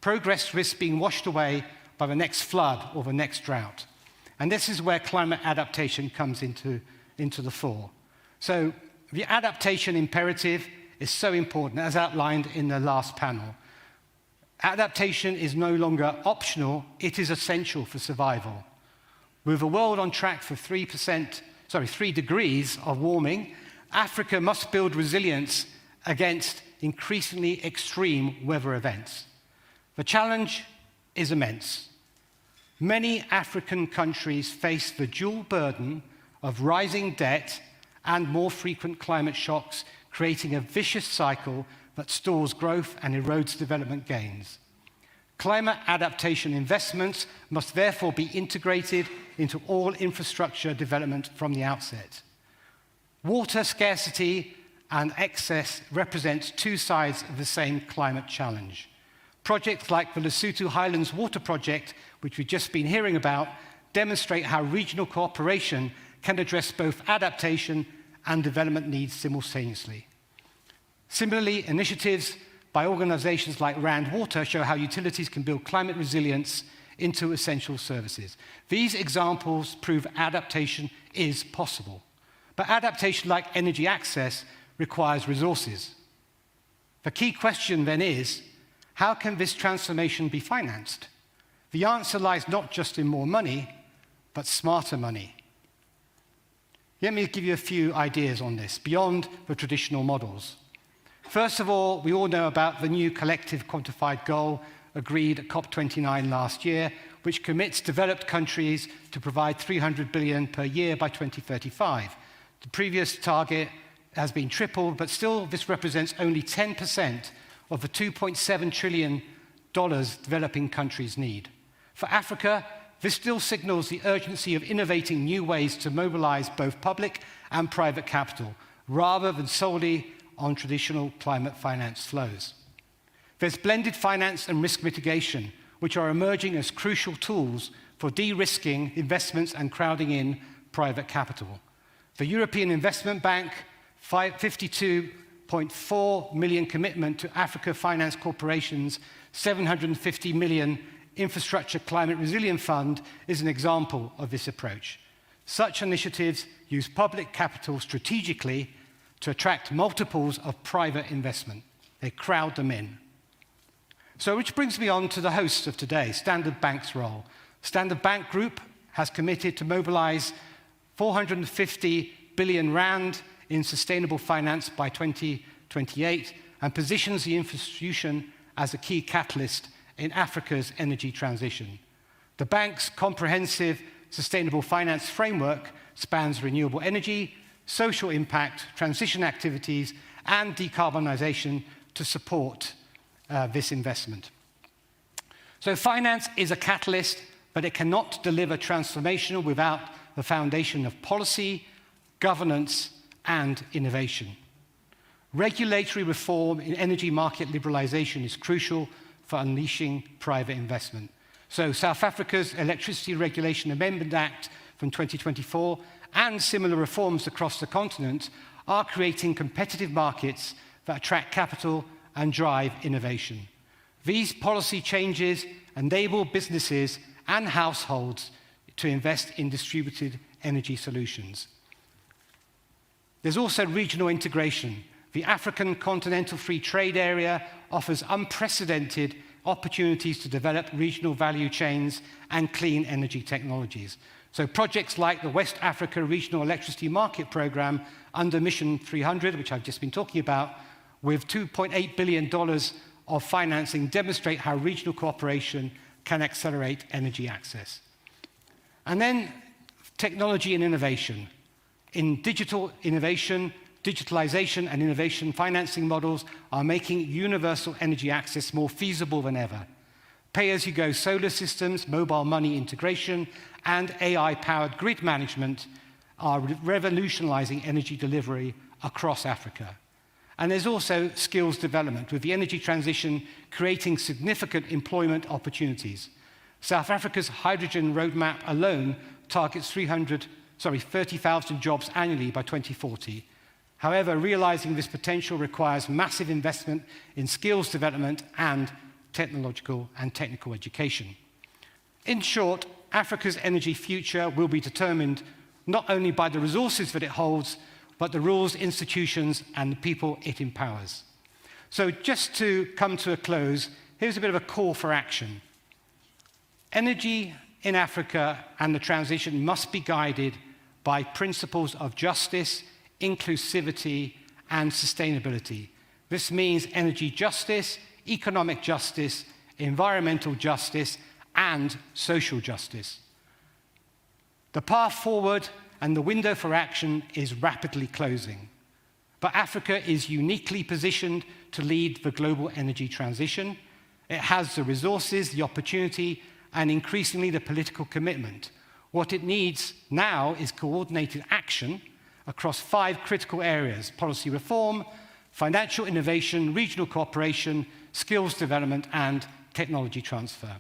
progress risks being washed away by the next flood or the next drought. And this is where climate adaptation comes into the fore. So the adaptation imperative is so important, as outlined in the last panel. Adaptation is no longer optional, it is essential for survival. With the world on track for 3 degrees of warming, Africa must build resilience against increasingly extreme weather events. The challenge is immense. Many African countries face the dual burden of rising debt and more frequent climate shocks, creating a vicious cycle that stalls growth and erodes development gains. Climate adaptation investments must therefore be integrated into all infrastructure development from the outset. Water scarcity and excess represent two sides of the same climate challenge. Projects like the Lesotho Highlands Water Project, which we've just been hearing about, demonstrate how regional cooperation can address both adaptation and development needs simultaneously. Similarly, initiatives by organizations like Rand Water show how utilities can build climate resilience into essential services. These examples prove adaptation is possible. But adaptation, like energy access, requires resources. The key question then is, how can this transformation be financed? The answer lies not just in more money, but smarter money. Let me give you a few ideas on this, beyond the traditional models. First of all, we all know about the new collective quantified goal agreed at COP29 last year, which commits developed countries to provide $300 billion per year by 2035. The previous target has been tripled, but still this represents only 10% of the $2.7 trillion developing countries need. For Africa, this still signals the urgency of innovating new ways to mobilize both public and private capital, rather than solely on traditional climate finance flows. There's blended finance and risk mitigation, which are emerging as crucial tools for de-risking investments and crowding in private capital. The European Investment Bank, 52.4 million commitment to Africa Finance Corporation's 750 million Infrastructure Climate Resilience Fund is an example of this approach. Such initiatives use public capital strategically to attract multiples of private investment. They crowd them in. So which brings me on to the host of today, Standard Bank's role. Standard Bank Group has committed to mobilize 450 billion rand in sustainable finance by 2028 and positions the institution as a key catalyst in Africa's energy transition. The bank's comprehensive sustainable finance framework spans renewable energy, social impact, transition activities, and decarbonization to support this investment. So finance is a catalyst, but it cannot deliver transformation without the foundation of policy, governance, and innovation. Regulatory reform in energy market liberalization is crucial for unleashing private investment. So South Africa's Electricity Regulation Amendment Act from 2024 and similar reforms across the continent are creating competitive markets that attract capital and drive innovation. These policy changes enable businesses and households to invest in distributed energy solutions. There's also regional integration. The African Continental Free Trade Area offers unprecedented opportunities to develop regional value chains and clean energy technologies. So projects like the West Africa Regional Electricity Market Programme under Mission 300, which I've just been talking about, with $2.8 billion of financing, demonstrate how regional cooperation can accelerate energy access. And then technology and innovation. In digital innovation, digitalization and innovation financing models are making universal energy access more feasible than ever. Pay-as-you-go solar systems, mobile money integration, and AI-powered grid management are revolutionizing energy delivery across Africa. And there's also skills development, with the energy transition creating significant employment opportunities. South Africa's hydrogen roadmap alone targets 30,000 jobs annually by 2040. However, realizing this potential requires massive investment in skills development and technological and technical education. In short, Africa's energy future will be determined not only by the resources that it holds, but the rules, institutions, and the people it empowers. So just to come to a close, here's a bit of a call for action. Energy in Africa and the transition must be guided by principles of justice, inclusivity, and sustainability. This means energy justice, economic justice, environmental justice, and social justice. The path forward and the window for action is rapidly closing. But Africa is uniquely positioned to lead the global energy transition. It has the resources, the opportunity, and increasingly the political commitment. What it needs now is coordinated action across 5 critical areas: policy reform, financial innovation, regional cooperation, skills development, and technology transfer.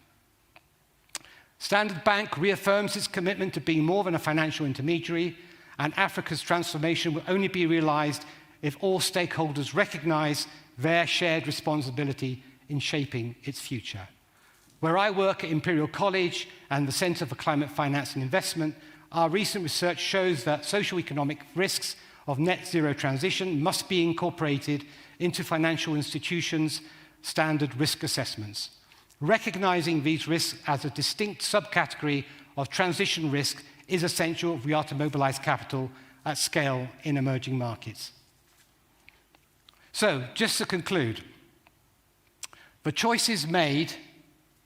Standard Bank reaffirms its commitment to being more than a financial intermediary, and Africa's transformation will only be realized if all stakeholders recognize their shared responsibility in shaping its future. Where I work at Imperial College and the Center for Climate Finance and Investment, our recent research shows that socio-economic risks of net zero transition must be incorporated into financial institutions' standard risk assessments. Recognizing these risks as a distinct subcategory of transition risk is essential if we are to mobilize capital at scale in emerging markets. So, just to conclude, the choices made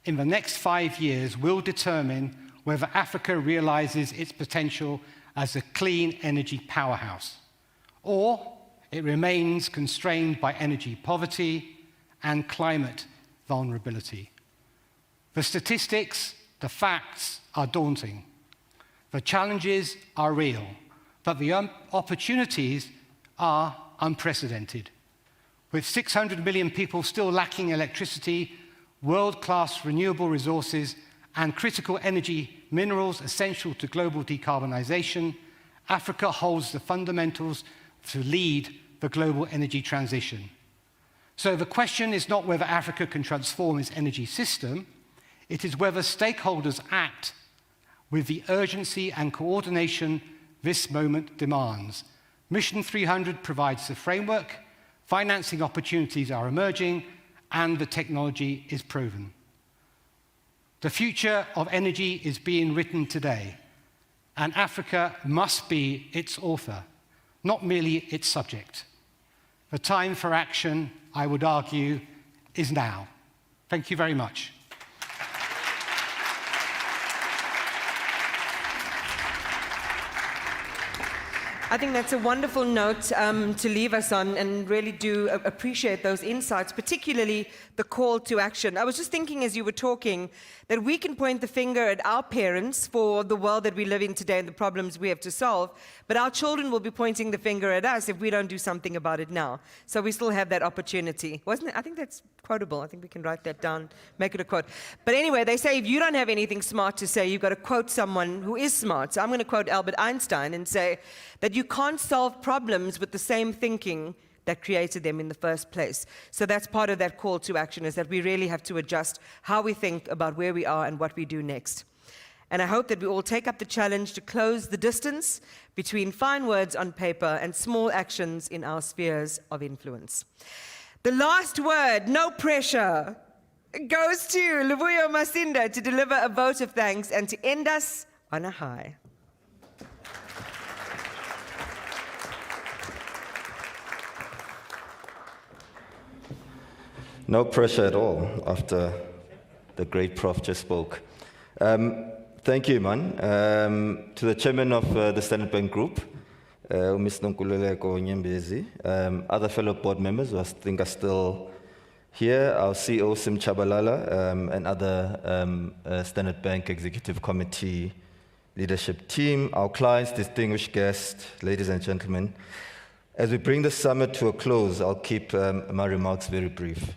in the next 5 years will determine whether Africa realizes its potential as a clean energy powerhouse, or it remains constrained by energy poverty and climate vulnerability. The statistics, the facts are daunting. The challenges are real, but the opportunities are unprecedented. With 600 million people still lacking electricity, world-class renewable resources, and critical energy minerals essential to global decarbonization, Africa holds the fundamentals to lead the global energy transition. So the question is not whether Africa can transform its energy system, it is whether stakeholders act with the urgency and coordination this moment demands. Mission 300 provides the framework, financing opportunities are emerging, and the technology is proven. The future of energy is being written today, and Africa must be its author. not merely its subject. The time for action, I would argue, is now. Thank you very much. I think that's a wonderful note to leave us on, and really do appreciate those insights, particularly the call to action. I was just thinking as you were talking that we can point the finger at our parents for the world that we live in today and the problems we have to solve, but our children will be pointing the finger at us if we don't do something about it now. So we still have that opportunity. Wasn't it? I think that's quotable. I think we can write that down, make it a quote. But anyway, they say if you don't have anything smart to say, you've got to quote someone who is smart. So I'm going to quote Albert Einstein and say that you can't solve problems with the same thinking that created them in the first place. So that's part of that call to action, is that we really have to adjust how we think about where we are and what we do next. And I hope that we all take up the challenge to close the distance between fine words on paper and small actions in our spheres of influence. The last word, no pressure, goes to Luvuyo Masinda to deliver a vote of thanks and to end us on a high. No pressure at all after the great prof just spoke. Thank you, man. To the chairman of the Standard Bank Group, Ms. Nonkululeko Nyembezi, other fellow board members who I think are still here, our CEO, Sim Tshabalala, and other Standard Bank Executive Committee leadership team, our clients, distinguished guests, ladies and gentlemen. As we bring the summit to a close, I'll keep my remarks very brief.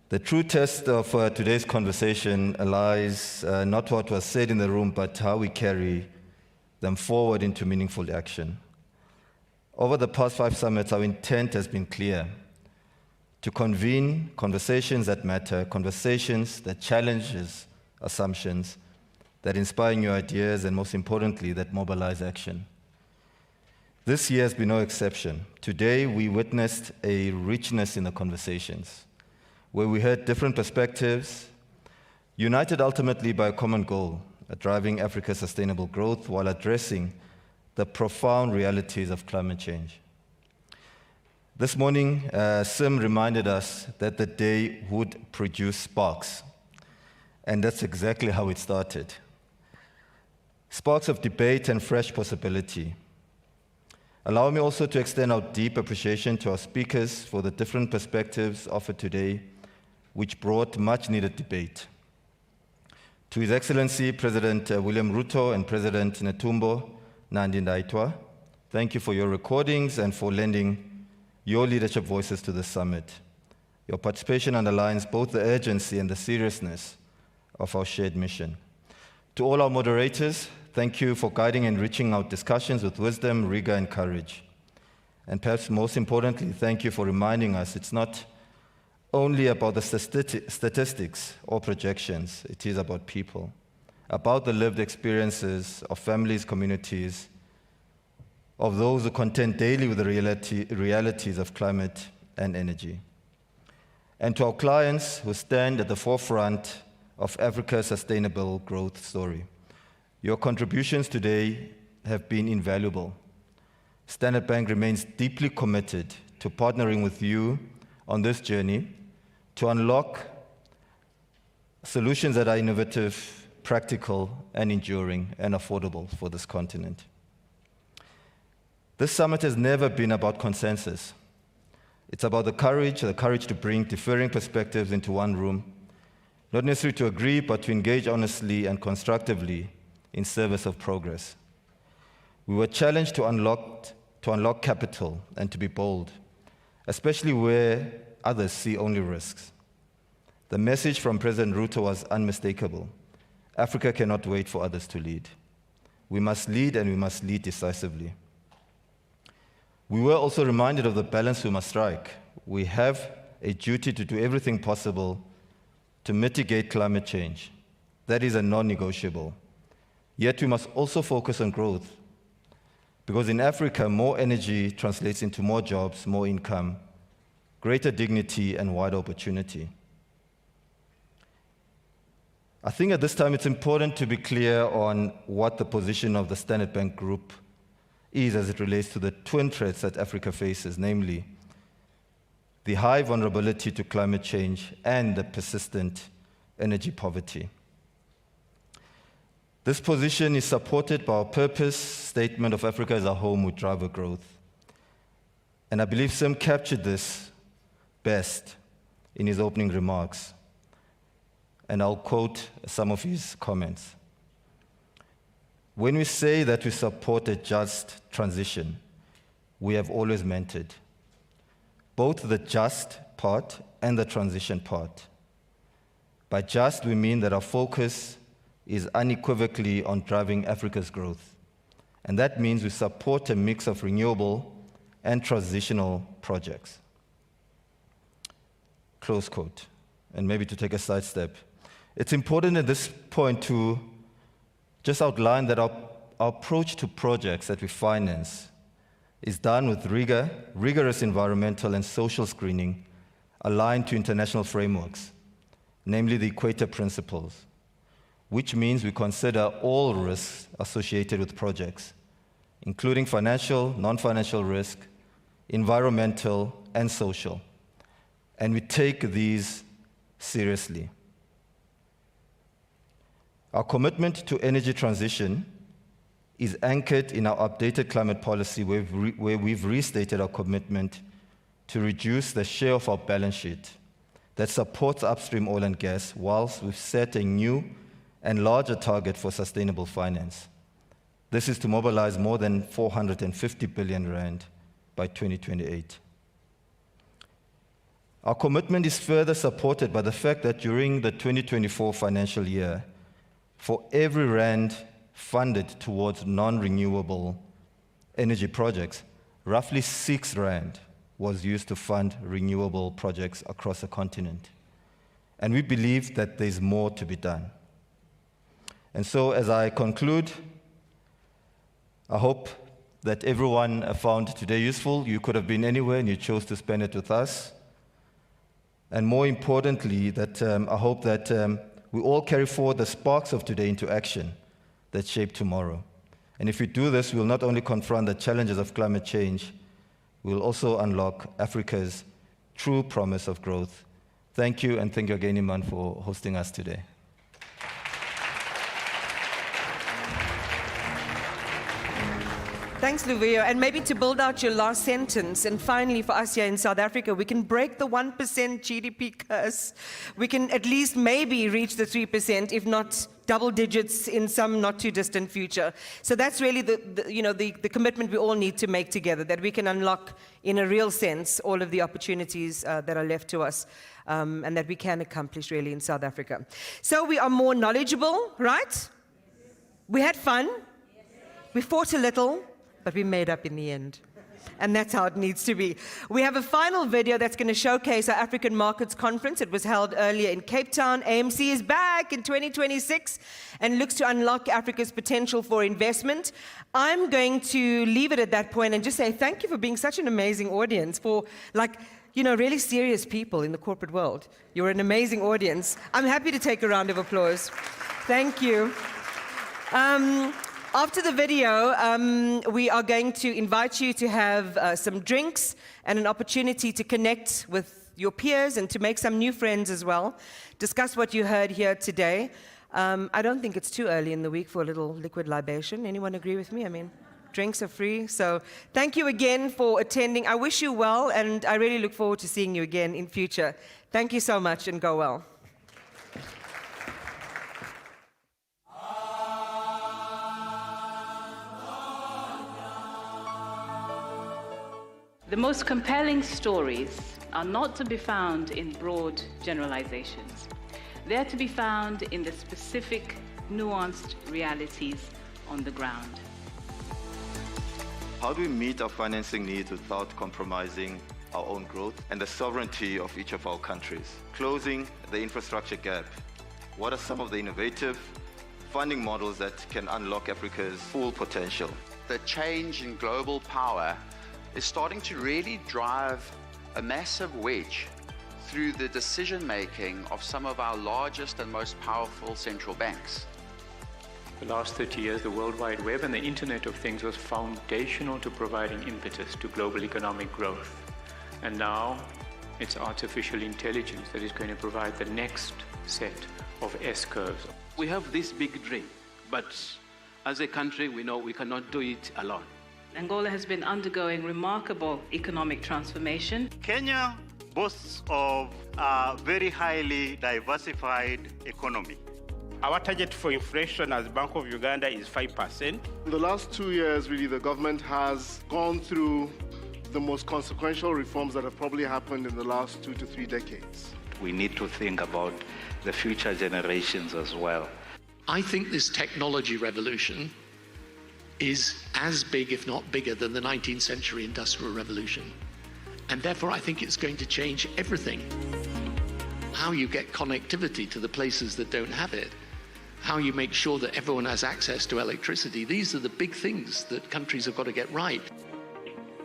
The true test of today's conversation lies not what was said in the room, but how we carry them forward into meaningful action. Over the past 5 summits, our intent has been clear: to convene conversations that matter, conversations that challenge assumptions, that inspire new ideas, and most importantly, that mobilize action. This year has been no exception. Today, we witnessed a richness in the conversations, where we heard different perspectives, united ultimately by a common goal, driving Africa's sustainable growth while addressing the profound realities of climate change. This morning, Sim reminded us that the day would produce sparks, and that's exactly how it started. Sparks of debate and fresh possibility. Allow me also to extend our deep appreciation to our speakers for the different perspectives offered today, which brought much-needed debate. To His Excellency President William Ruto and President Netumbo Nandi-Ndaitwah, thank you for your recordings and for lending your leadership voices to the summit. Your participation underlines both the urgency and the seriousness of our shared mission. To all our moderators, thank you for guiding and enriching our discussions with wisdom, rigor, and courage. And perhaps most importantly, thank you for reminding us it's not only about the statistics or projections, it is about people, about the lived experiences of families, communities, of those who contend daily with the realities of climate and energy. And to our clients who stand at the forefront of Africa's sustainable growth story. Your contributions today have been invaluable. Standard Bank remains deeply committed to partnering with you on this journey to unlock solutions that are innovative, practical, and enduring, and affordable for this continent. This summit has never been about consensus. It's about the courage to bring differing perspectives into one room, not necessarily to agree, but to engage honestly and constructively in service of progress. We were challenged to unlock capital and to be bold, especially where others see only risks. The message from President Ruto was unmistakable. Africa cannot wait for others to lead. We must lead, and we must lead decisively. We were also reminded of the balance we must strike. We have a duty to do everything possible to mitigate climate change. That is a non-negotiable. Yet we must also focus on growth, because in Africa, more energy translates into more jobs, more income, greater dignity, and wider opportunity. I think at this time it's important to be clear on what the position of the Standard Bank Group is as it relates to the twin threats that Africa faces, namely the high vulnerability to climate change and the persistent energy poverty. This position is supported by our purpose statement of Africa as a home with driver growth. And I believe Sim captured this best in his opening remarks. And I'll quote some of his comments. When we say that we support a just transition, we have always meant it. Both the just part and the transition part. By just, we mean that our focus is unequivocally on driving Africa's growth. And that means we support a mix of renewable and transitional projects. Close quote. And maybe to take a sidestep. It's important at this point to just outline that our approach to projects that we finance is done with rigorous environmental and social screening aligned to international frameworks, namely the Equator Principles, which means we consider all risks associated with projects, including financial, non-financial risk, environmental, and social. And we take these seriously. Our commitment to energy transition is anchored in our updated climate policy where we've restated our commitment to reduce the share of our balance sheet that supports upstream oil and gas, whilst we've set a new and larger target for sustainable finance. This is to mobilize more than 450 billion rand by 2028. Our commitment is further supported by the fact that during the 2024 financial year, for every rand funded towards non-renewable energy projects, roughly 6 rand was used to fund renewable projects across the continent. And we believe that there's more to be done. And so as I conclude, I hope that everyone found today useful. You could have been anywhere and you chose to spend it with us. And more importantly, that I hope that we all carry forward the sparks of today into action that shape tomorrow. And if we do this, we'll not only confront the challenges of climate change, we'll also unlock Africa's true promise of growth. Thank you, and thank you again, Iman, for hosting us today. Thanks, Luvuyo. And maybe to build out your last sentence, and finally for us here in South Africa, we can break the 1% GDP curse. We can at least maybe reach the 3%, if not double digits in some not too distant future. So that's really the commitment we all need to make together, that we can unlock in a real sense all of the opportunities that are left to us, and that we can accomplish really in South Africa. So we are more knowledgeable, right? We had fun. We fought a little, but we made up in the end. And that's how it needs to be. We have a final video that's going to showcase our African Markets Conference. It was held earlier in Cape Town. AMC is back in 2026 and looks to unlock Africa's potential for investment. I'm going to leave it at that point and just say thank you for being such an amazing audience, for really serious people in the corporate world. You're an amazing audience. I'm happy to take a round of applause. Thank you. After the video, we are going to invite you to have some drinks and an opportunity to connect with your peers and to make some new friends as well. Discuss what you heard here today. I don't think it's too early in the week for a little liquid libation. Anyone agree with me? I mean, drinks are free. So thank you again for attending. I wish you well, and I really look forward to seeing you again in future. Thank you so much, and go well. The most compelling stories are not to be found in broad generalizations. They're to be found in the specific, nuanced realities on the ground. How do we meet our financing needs without compromising our own growth and the sovereignty of each of our countries? Closing the infrastructure gap. What are some of the innovative funding models that can unlock Africa's full potential? The change in global power is starting to really drive a massive wedge through the decision-making of some of our largest and most powerful central banks. the last 30 years, the World Wide Web and the Internet of Things was foundational to providing impetus to global economic growth. And now it's artificial intelligence that is going to provide the next set of S-curves. We have this big dream, but as a country, we know we cannot do it alone. Angola has been undergoing remarkable economic transformation. Kenya boasts of a very highly diversified economy. Our target for inflation as Bank of Uganda is 5%. In the last 2 years, really, the government has gone through the most consequential reforms that have probably happened in the last 2 to 3 decades. We need to think about the future generations as well. I think this technology revolution is as big, if not bigger, than the 19th century Industrial Revolution. And therefore, I think it's going to change everything. How you get connectivity to the places that don't have it, how you make sure that everyone has access to electricity, these are the big things that countries have got to get right.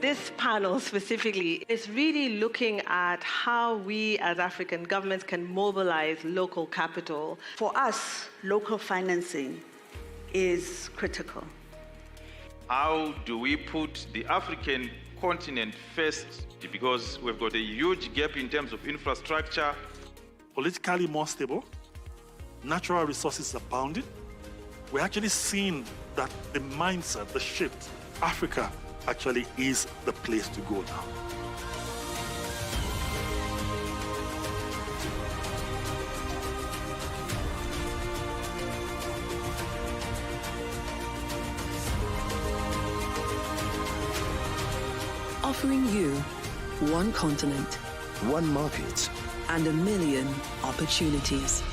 This panel specifically is really looking at how we as African governments can mobilize local capital. For us, local financing is critical. How do we put the African continent first? Because we've got a huge gap in terms of infrastructure. Politically more stable, natural resources abounding. We're actually seeing that the mindset, the shift, Africa actually is the place to go now. Offering you one continent, one market, and a million opportunities.